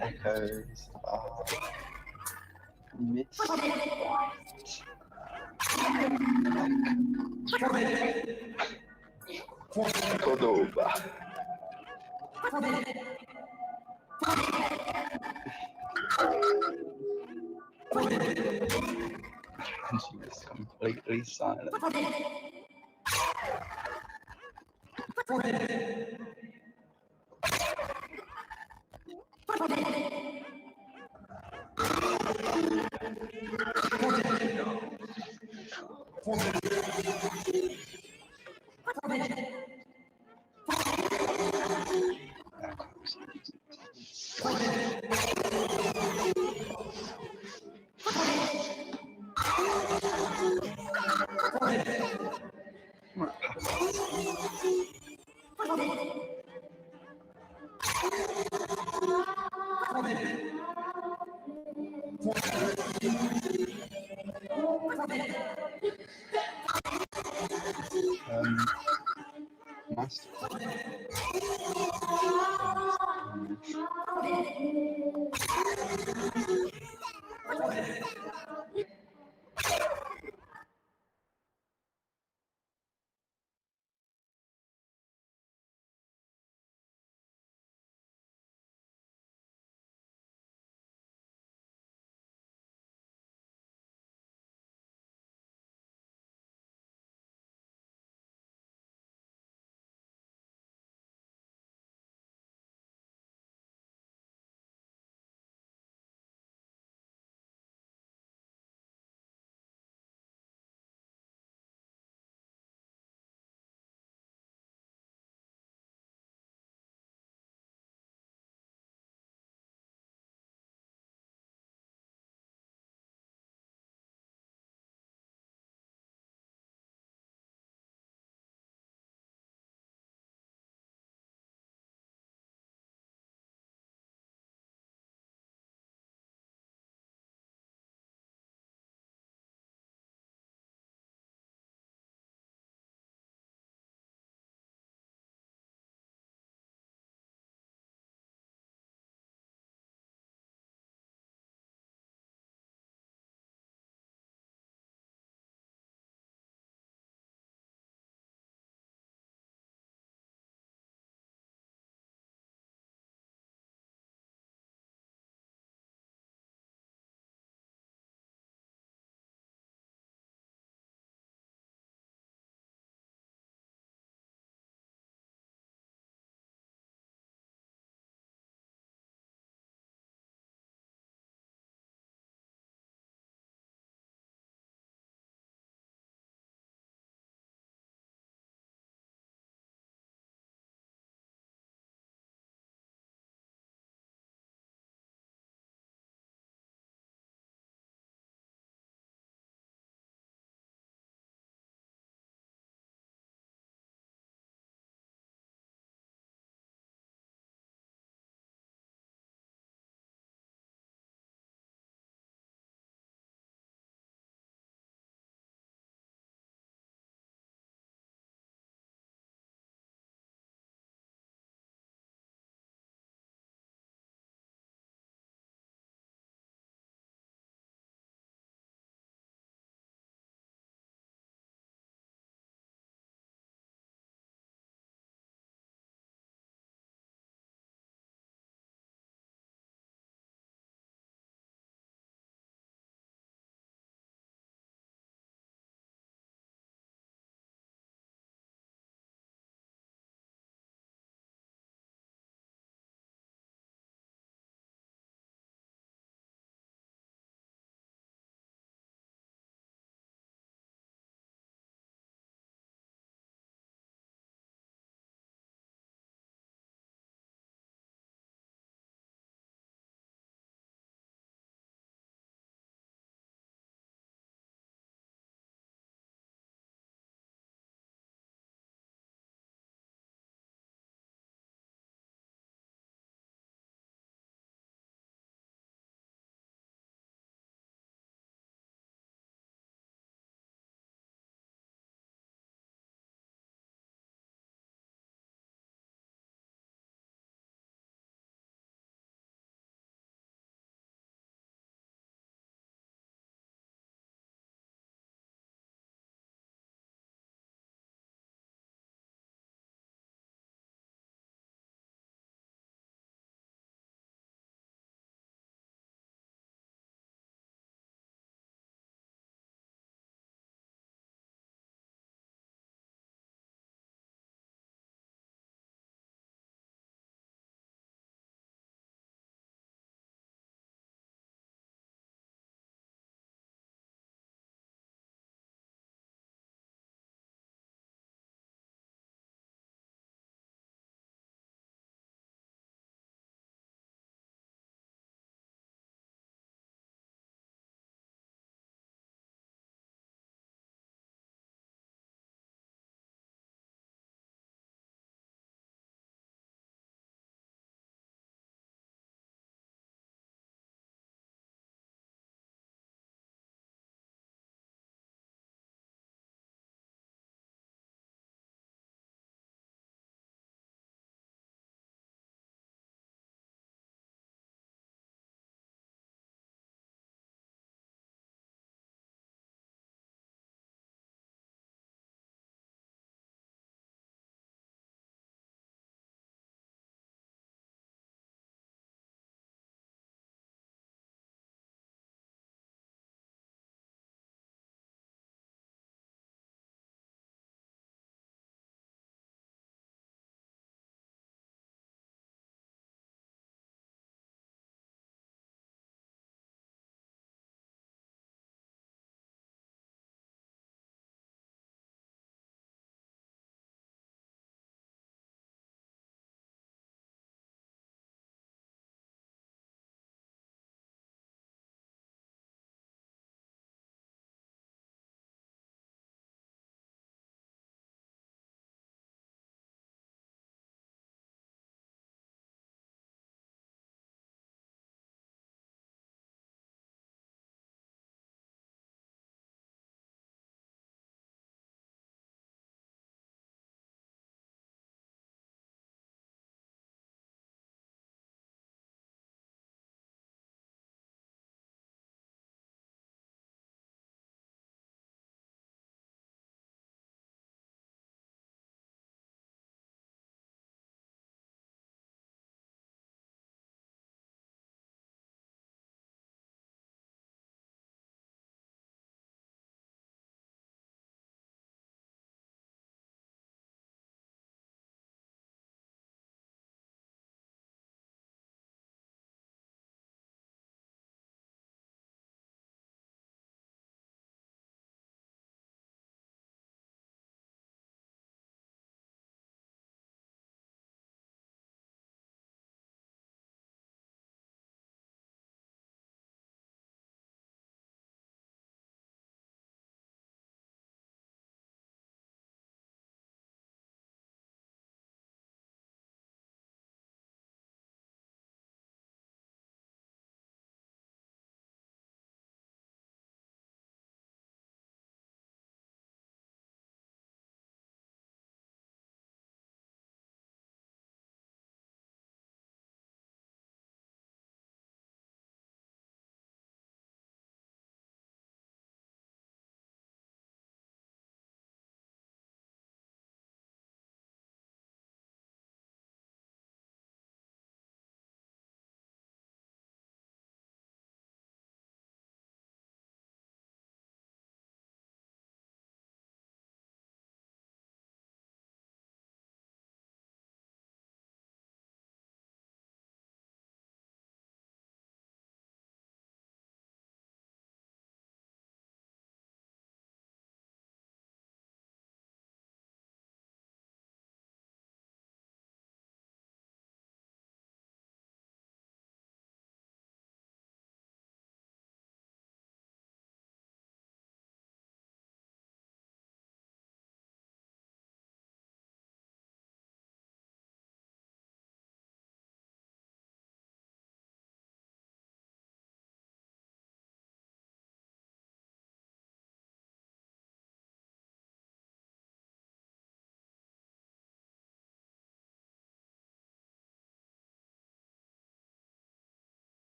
Echoes are mist Cordoba. And she was completely silent. Nice.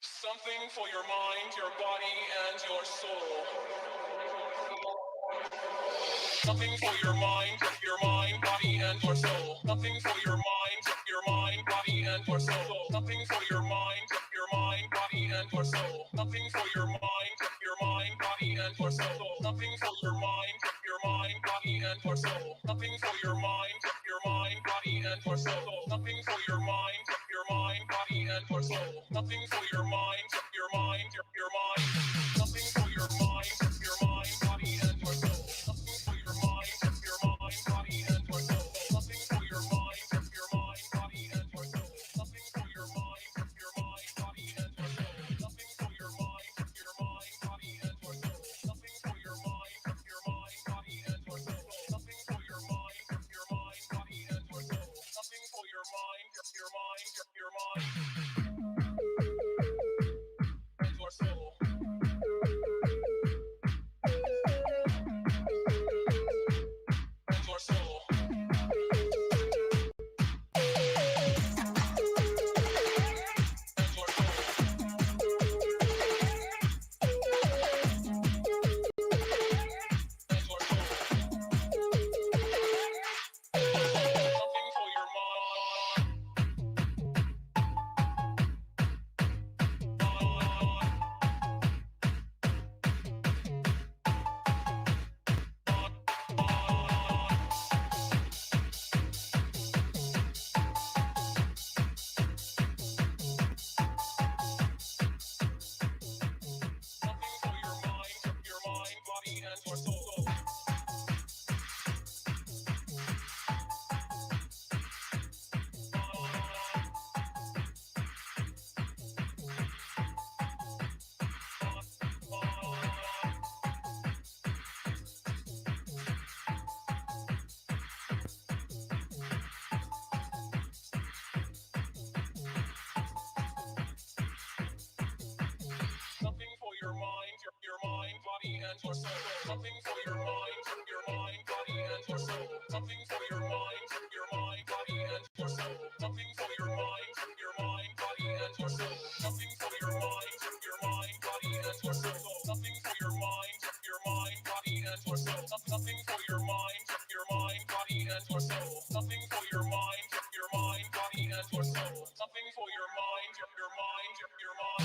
Something for your mind, your body, and your soul. Something for your mind, body, and your soul. Something for your mind, body, and your soul. Something for your mind, body, and your soul. Something for your mind, body, and your soul. Something for your mind, body, and your soul. Something for your mind, body, and your soul. Something for your mind, body, and your soul. Something for your mind, your mind. Something for your mind, body, and your soul. Something for your mind, body, and your soul. Something for your mind, body, and your soul. Something for your mind, body, and your soul. Something for your mind, body, and your soul. Something for your mind, body, and your soul. Something for your mind, body, and your soul. Something for your mind, and your soul. And your soul. Something for your mind, body, and your soul. Something for your mind, body, and your soul. Something for your mind, body, and your soul. Something for your mind, body, and your soul. Something for your mind, body, and your soul. Something for your mind, body, and your soul. Something for your mind, body, and your soul. Something for your mind, body, and your soul. Something for your mind, your mind.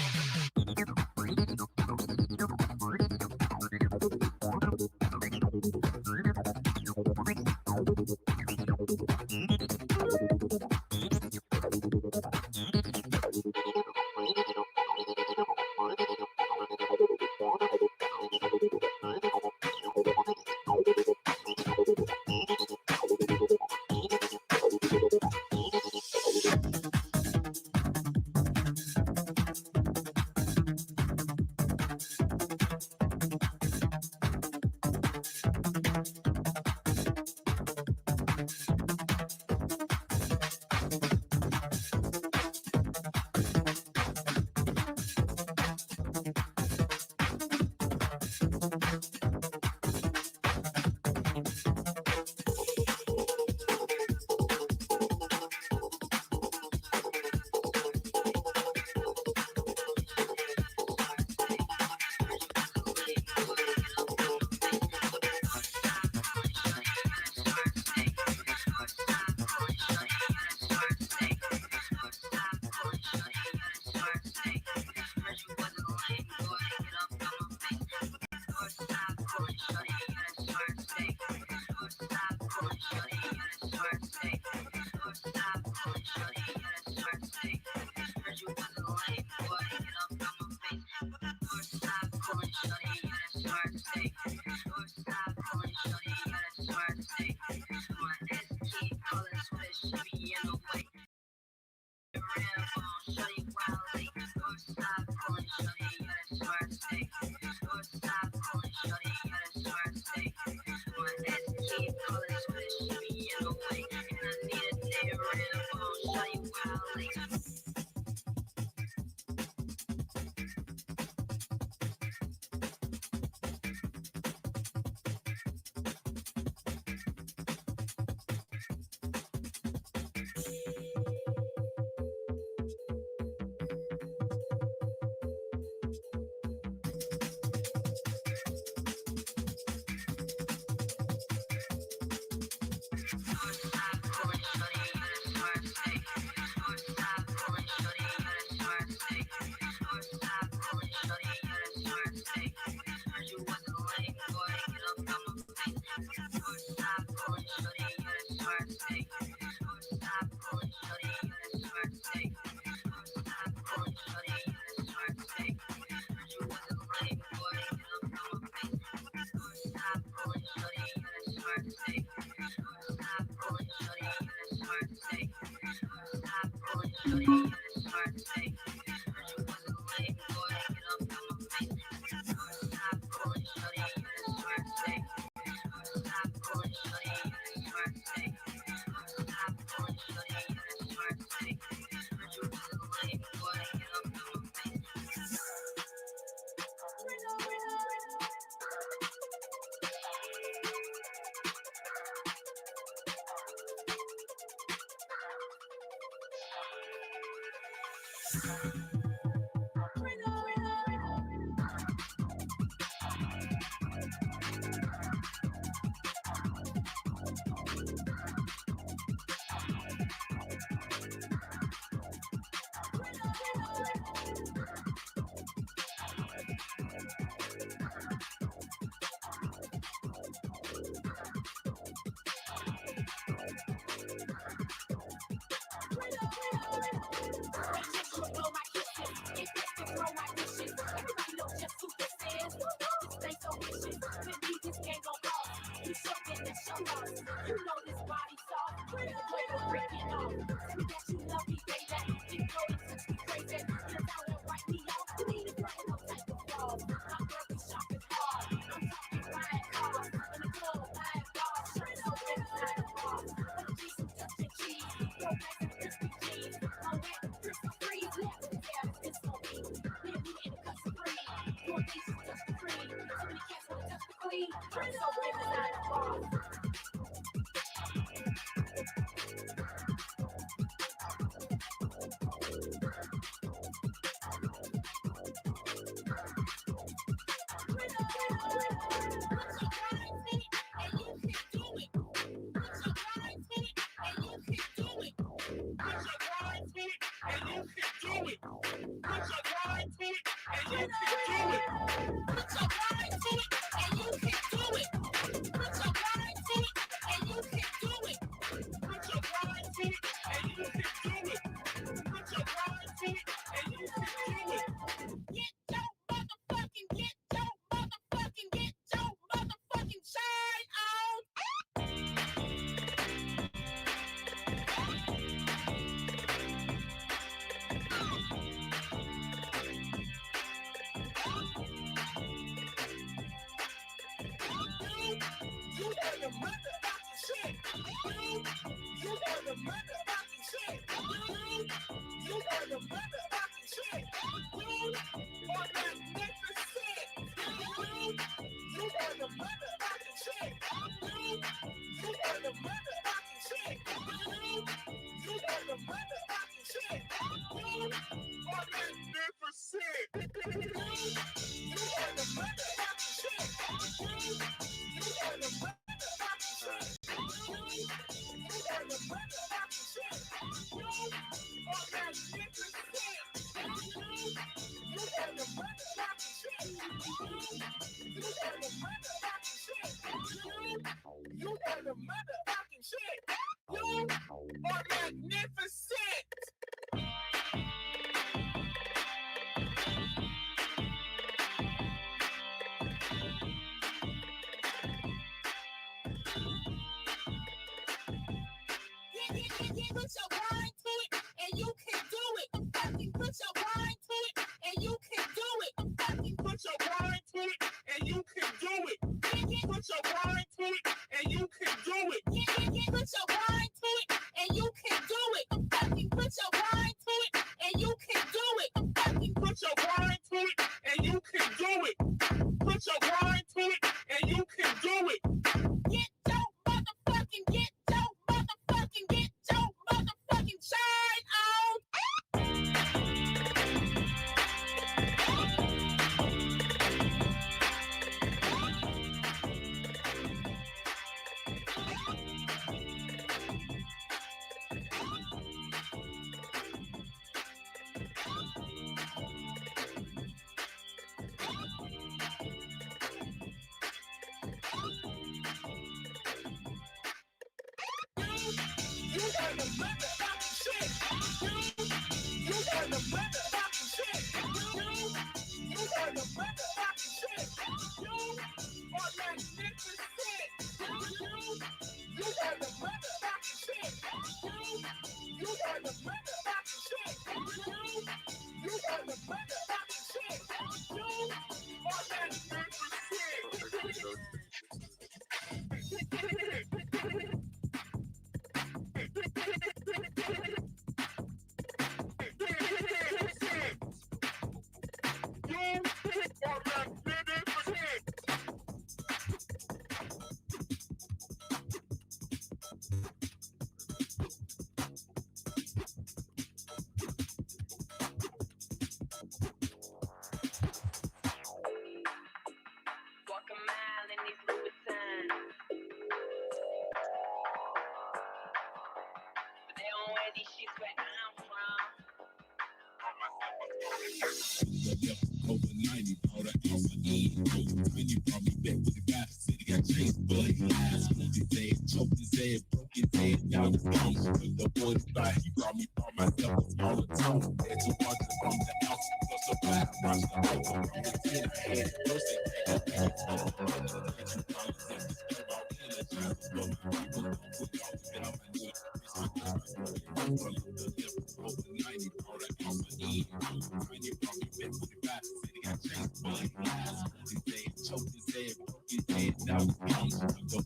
Walk a mile in these Louboutins. But they don't wear these sheets where I'm from.
Over 90, bought an ounce of E. Over 90, brought me back with the guy. Said he got chased, but he ass moved his head, choked his head, broke his head down the phone. The boy by he brought me by myself a smaller tone. Had to watch it from the ounce, plus a five, watch the over from the 10. I had it first, the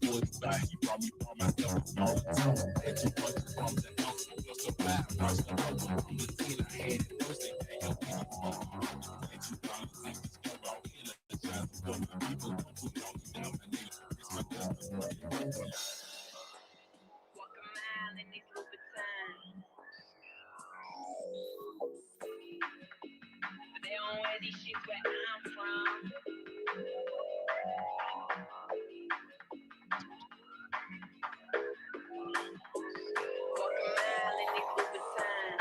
boy by he brought me by myself a smaller tone. Had to watch it from the ounce, plus a five, watch the over from the 10. I had it first,
Walk a mile in these Louboutins. But they don't wear these sheets where I'm from. Walk a mile in these Louboutins.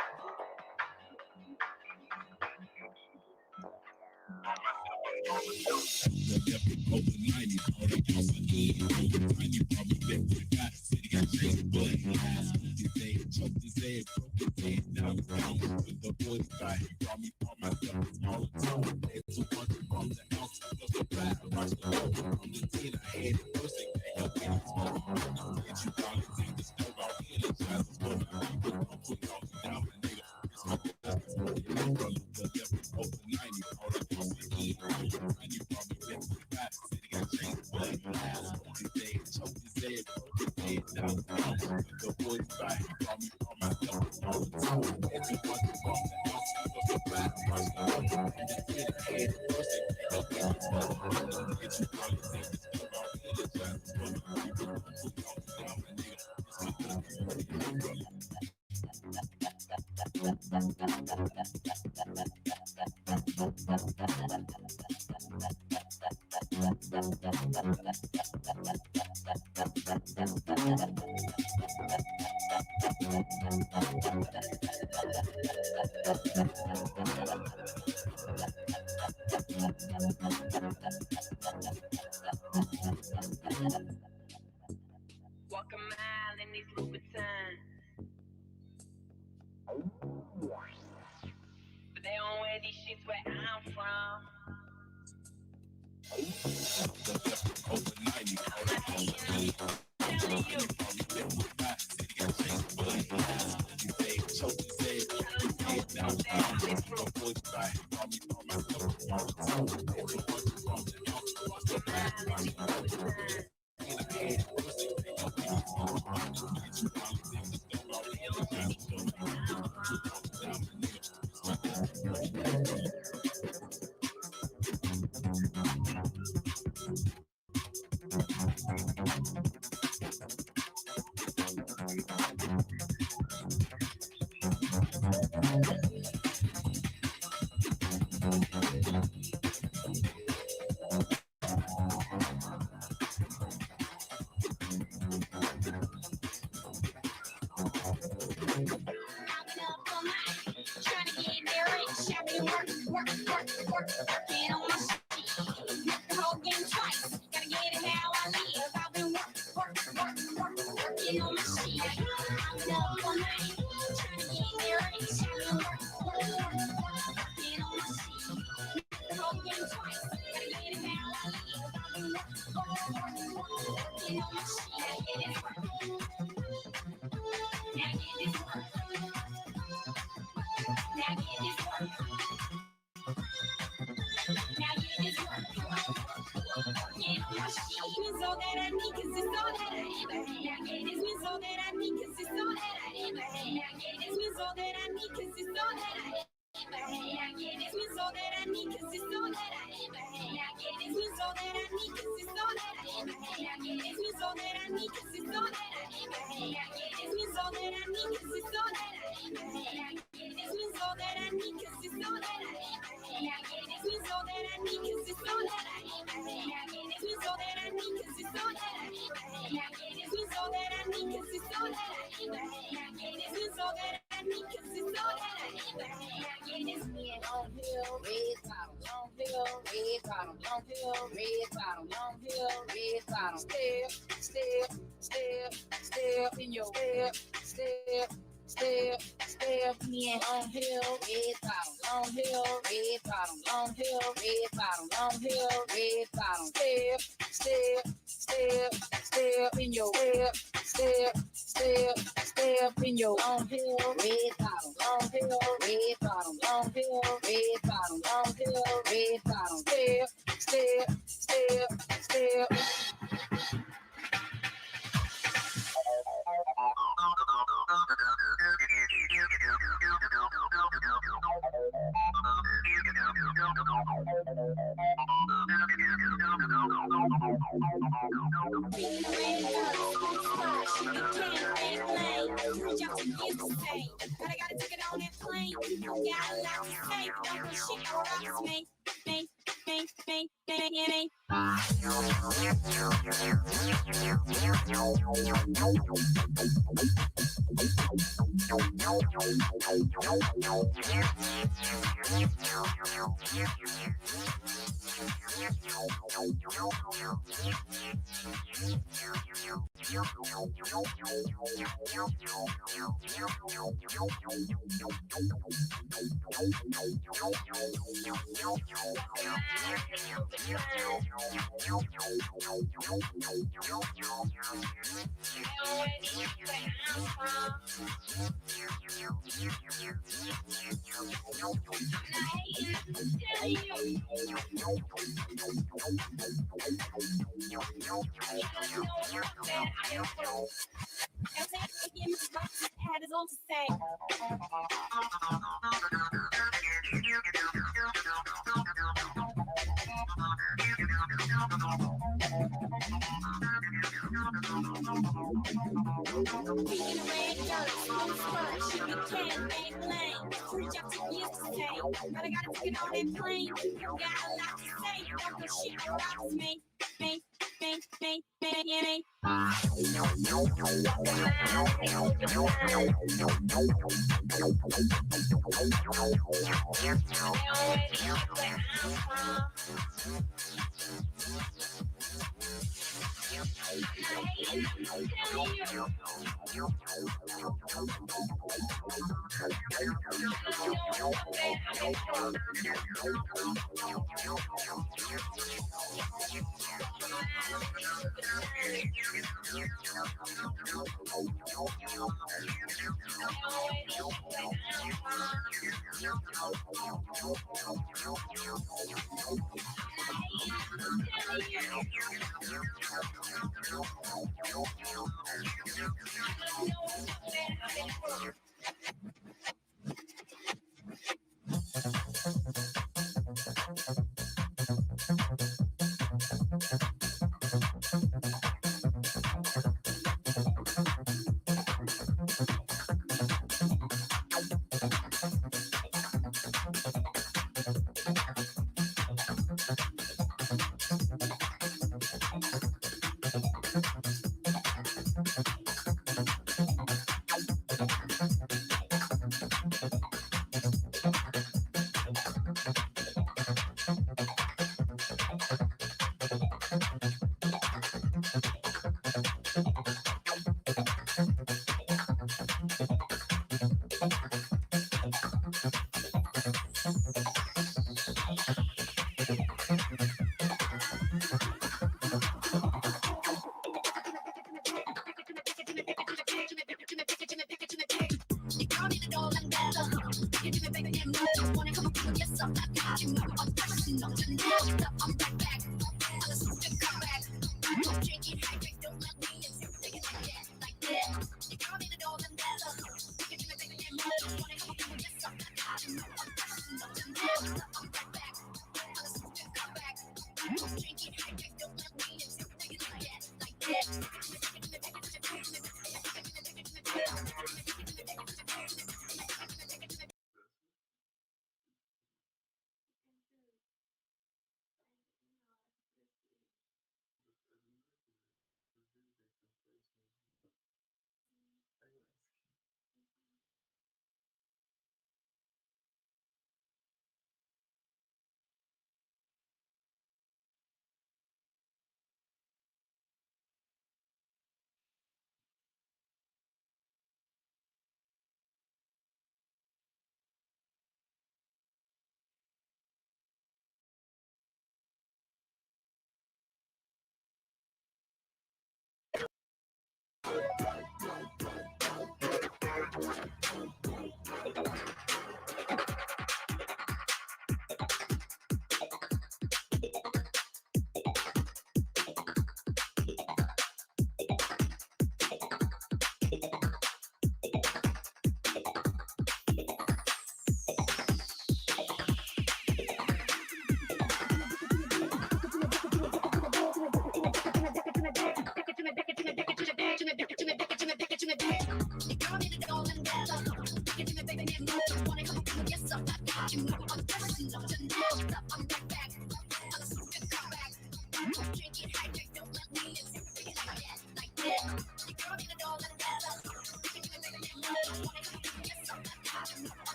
Over 90, bought an ounce of E. Over 90, brought me back with the guy. Said he got chased, but he ass moved his head, choked his head, broke his head down the phone. The boy by he brought me by myself a smaller tone. Had to watch it from the ounce, plus the five, watch the over from the 10. I had it first, they can't help it. Get you probably think the stove out here, the child is going to be with I'm putting all you down, my nigga. It's my best. Over 90, bought an ounce of E. Over 90, brought me back with the guy. Said he got chased, but he ass moved his head, choked his head, broke his head down the phone. The boy by he brought me by myself a smaller tone. Had to watch it from the ounce, plus the five, watch the over from the 10. I had it first, they can't help it. Get you probably think the stove out here, the child is going to be with I'm putting all you down, my nigga. It's my best.
Walk a mile in these Louboutins. But they don't wear these sheets where I'm from.
Over 90, bought an ounce of E. Over 90, brought me back with the guy. Said he got chased, but he ass moved his head, choked his head, broke his head down the phone. The boy by he brought me by myself a smaller tone. Had to watch it from the ounce, plus the five, watch the over from the 10. I had it first, they can't help it. Get you probably think the stove out here, the child is going to be with I'm putting all you down, my nigga. It's my best.
Working on my shit.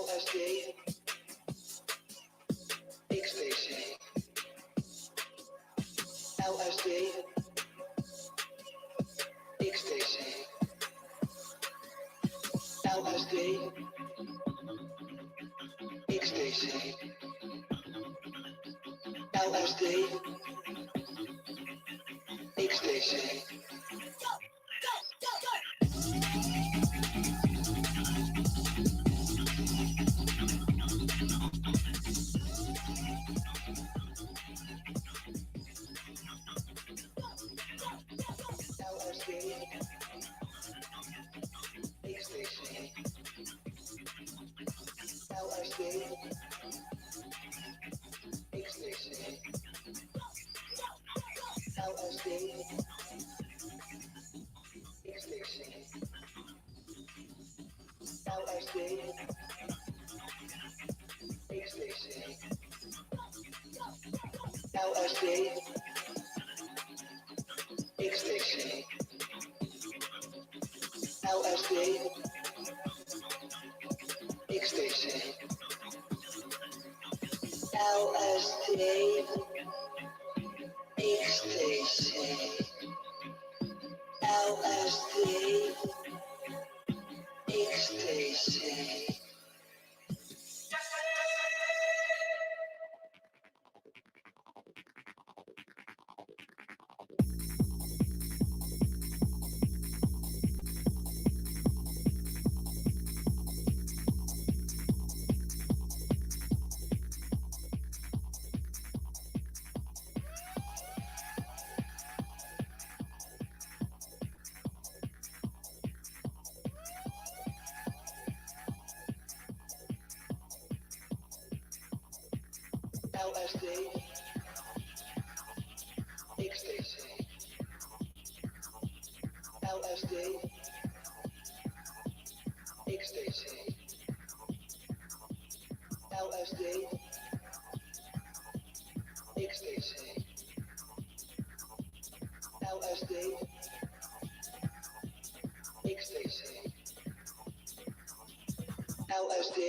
LSD, ecstasy, LSD, ecstasy, LSD, ecstasy, LSD, ecstasy. LSD, ecstasy, LSD, ecstasy, LSD, ecstasy, LSD, ecstasy, LSD,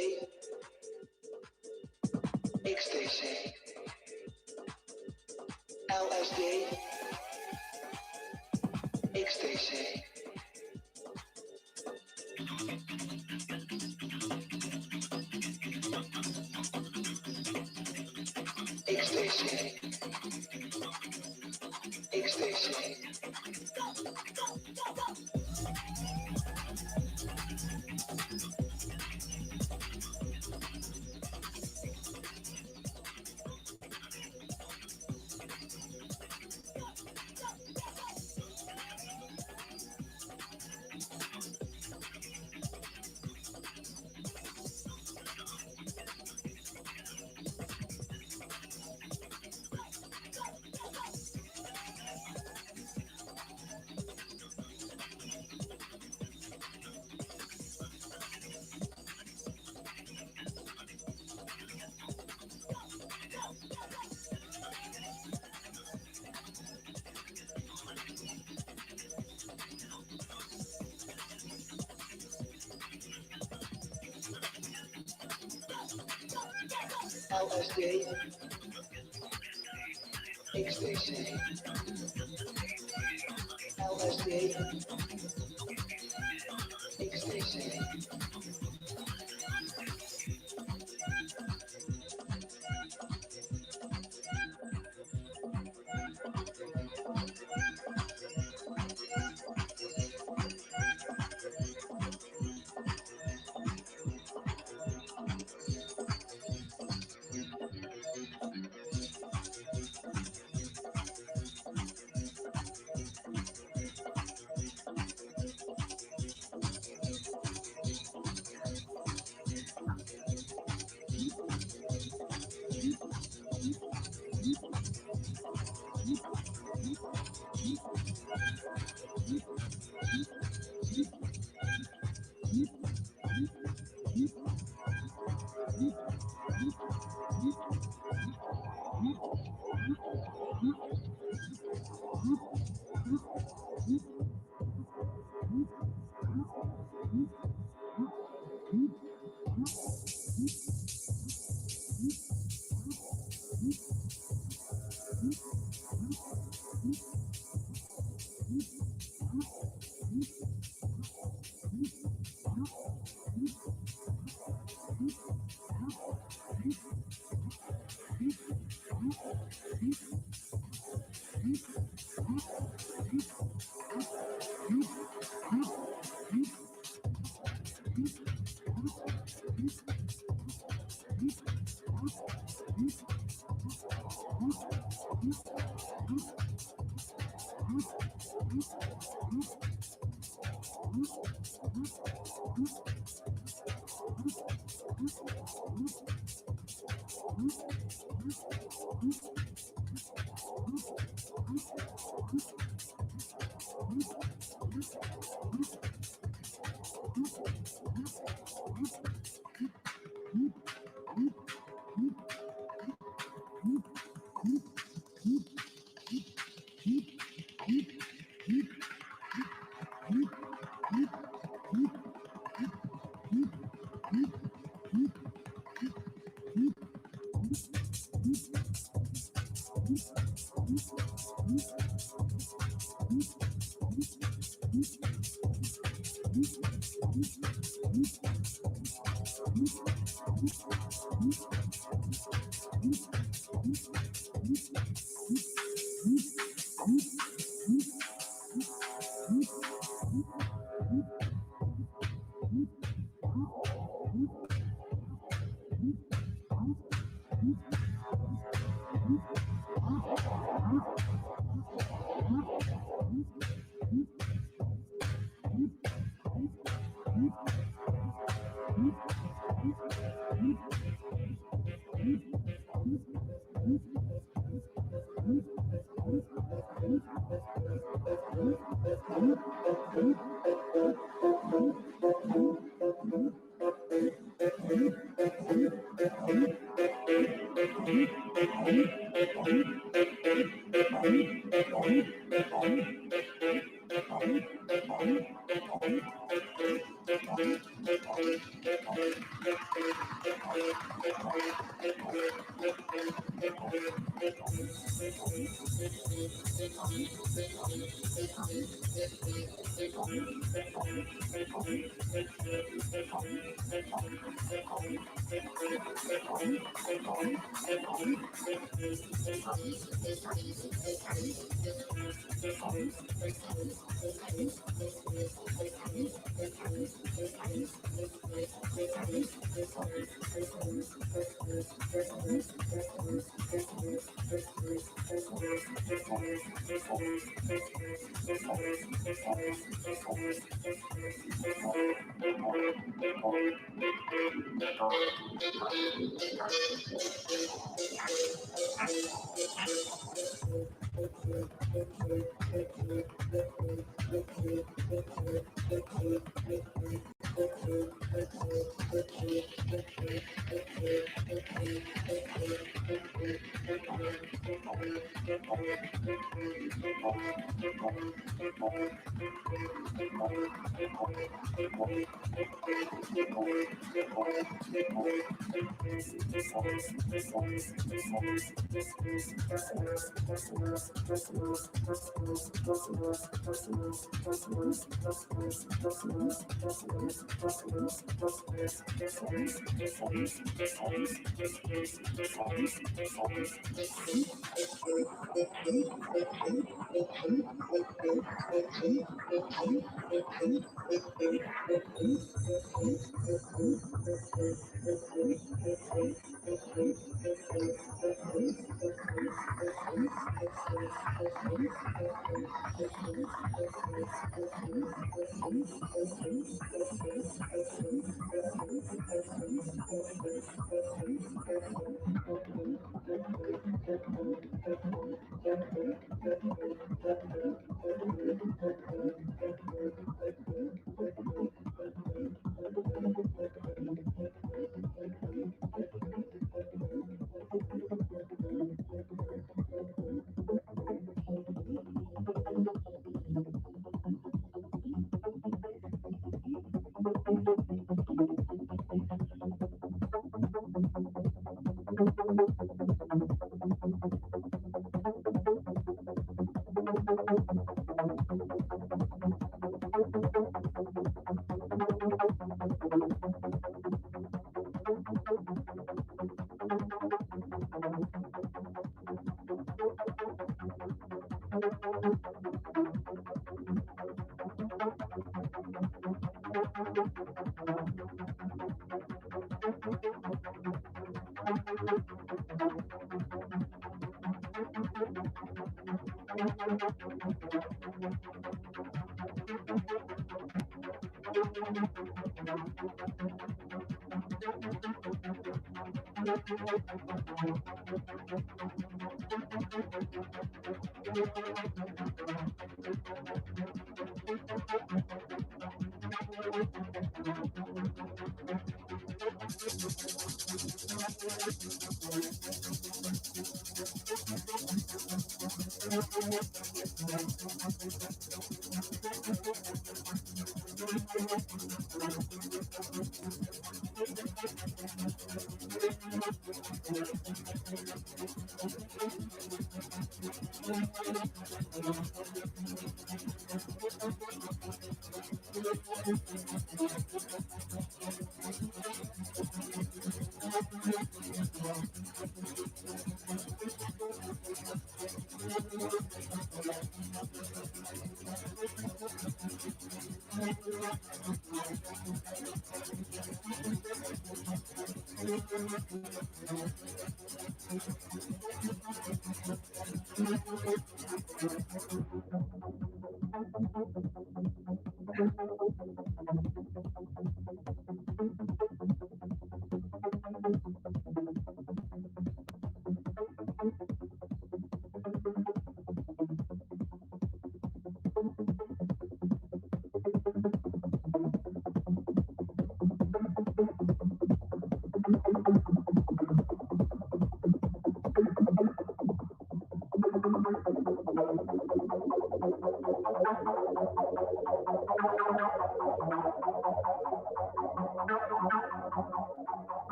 ecstasy, LSD, ecstasy. Ecstasy, ecstasy. LSD, ecstasy, LSD, ecstasy.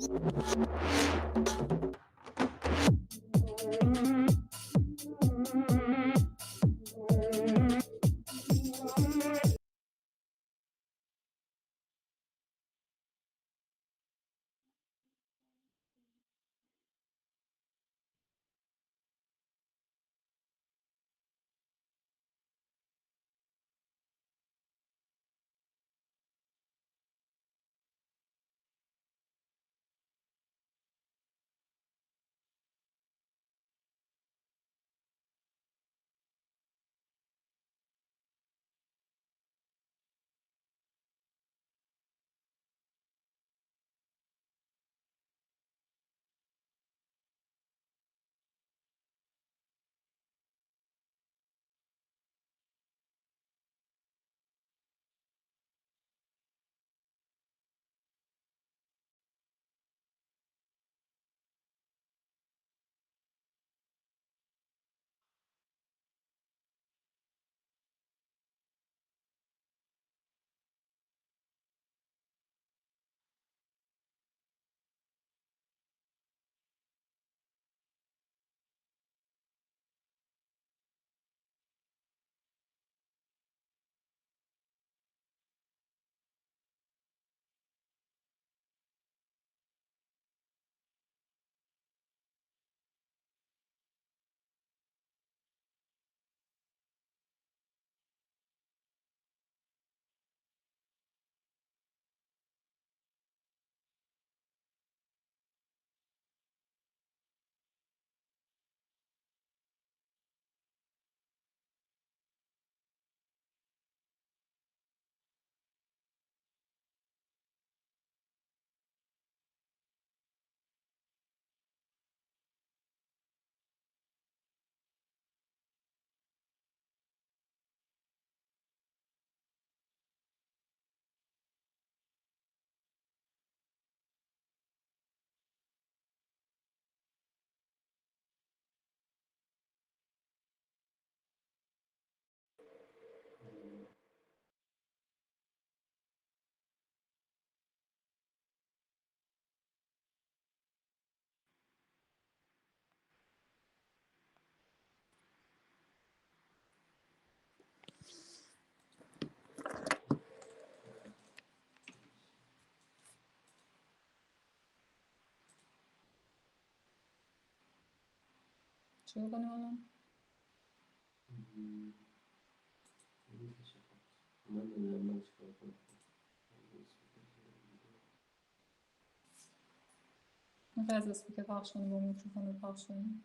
چه کنیم الان؟ میخوای از اسپیکر پخش کنیم با میکروفون پخش کنیم؟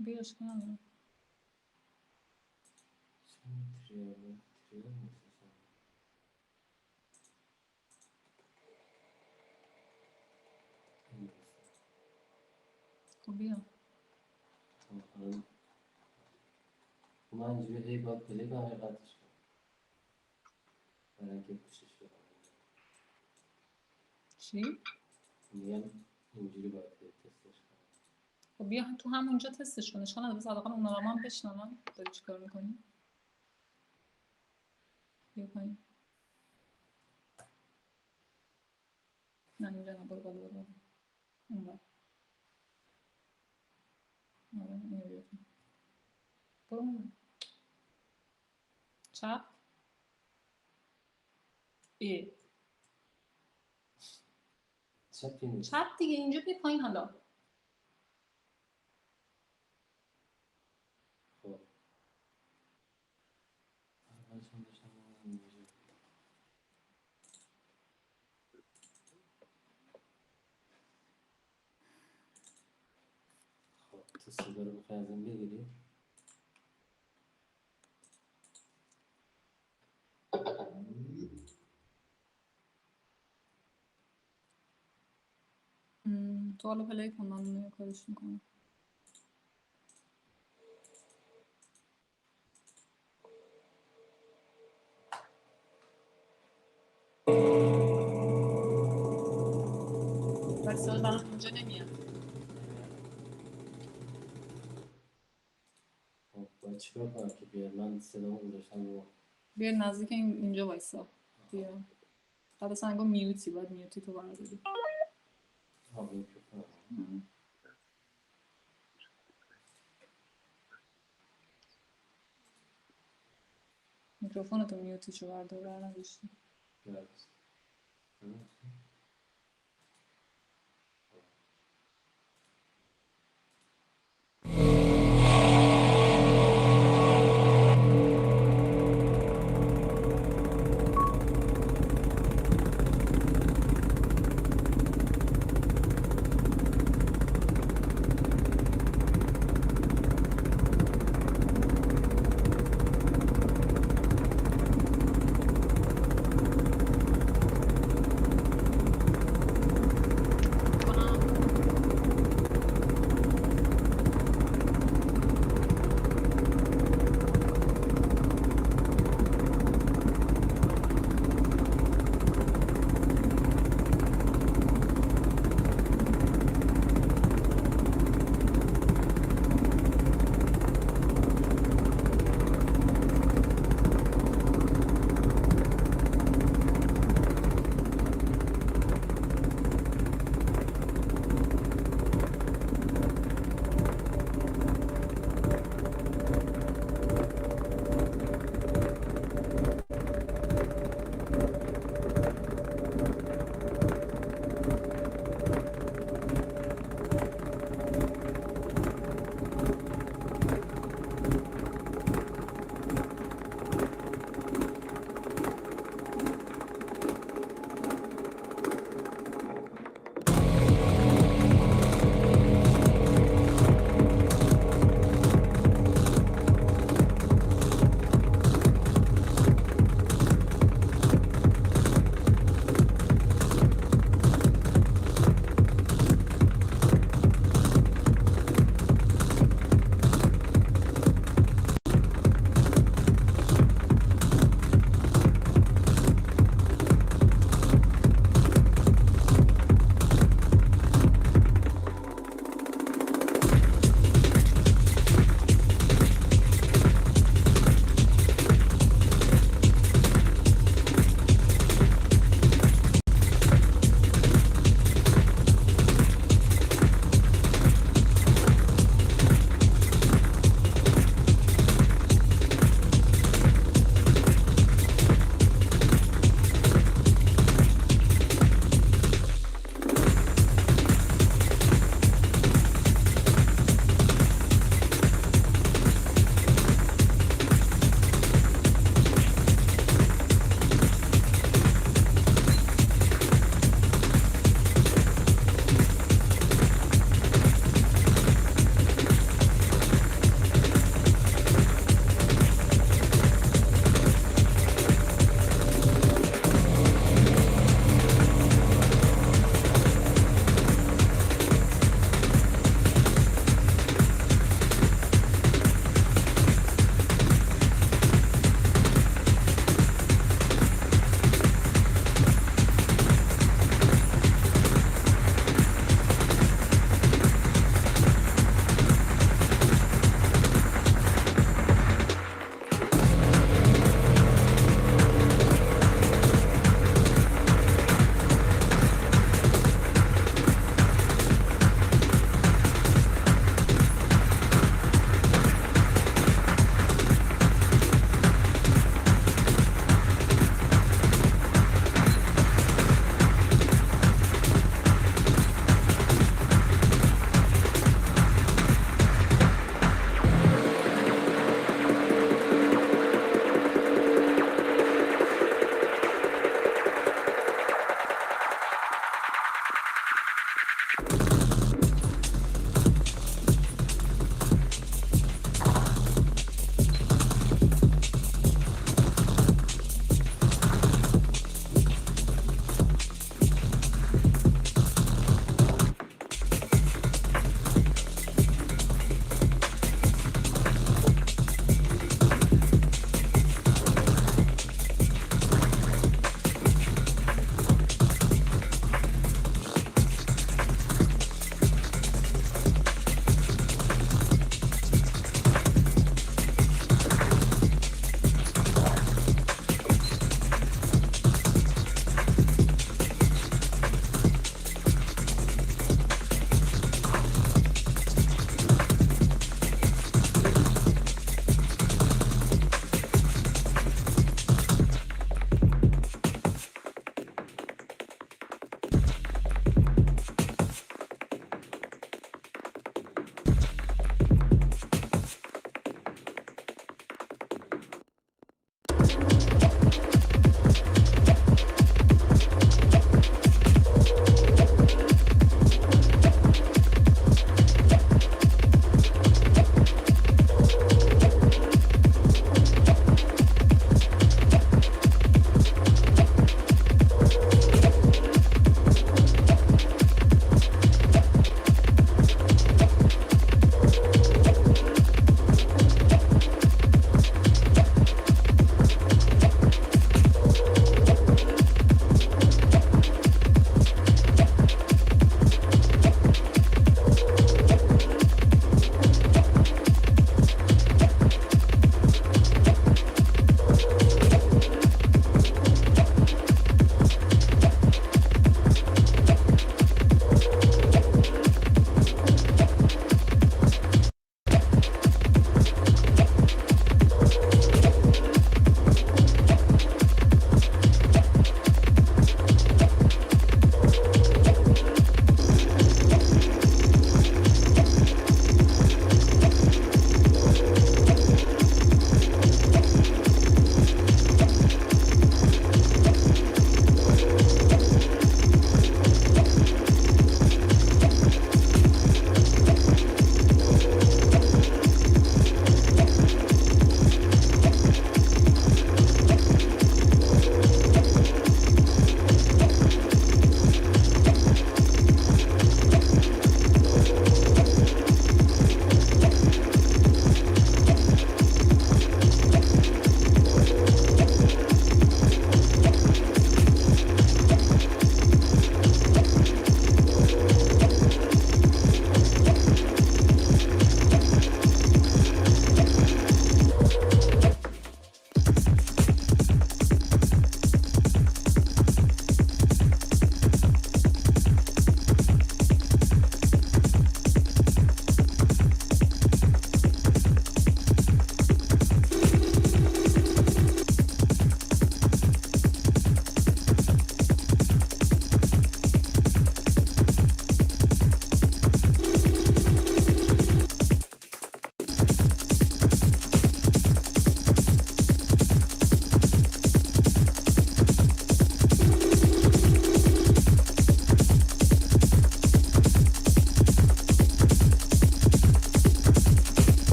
بیاش کنم خب بیا چی؟ خب بیا تو همونجا تستش کن اشکال نداره بس حداقل اون آدما هم بشنون داری چیکار میکنی بیا پایین نه اینجا نه برو بالا برو اون بر آره اینو بیا برو اون چپ ای چپ دیگه اینجا بیا پایین حالا.
تو صدا رو بخوای ازم بگیری.
تو حالا پلی کن، من یه کارش میکنم. ولی صدا برام اینجا نمیاد.
باید چیکار کنم که بیاد؟ من صدامو گذاشتم رو.
بیا نزدیک اینجا وایسا. بیا. بعد اصلا انگار میوتی، باید میوتی تو برداری.
میکروفون.
میکروفون تو میوتی چو بردار نداشتی.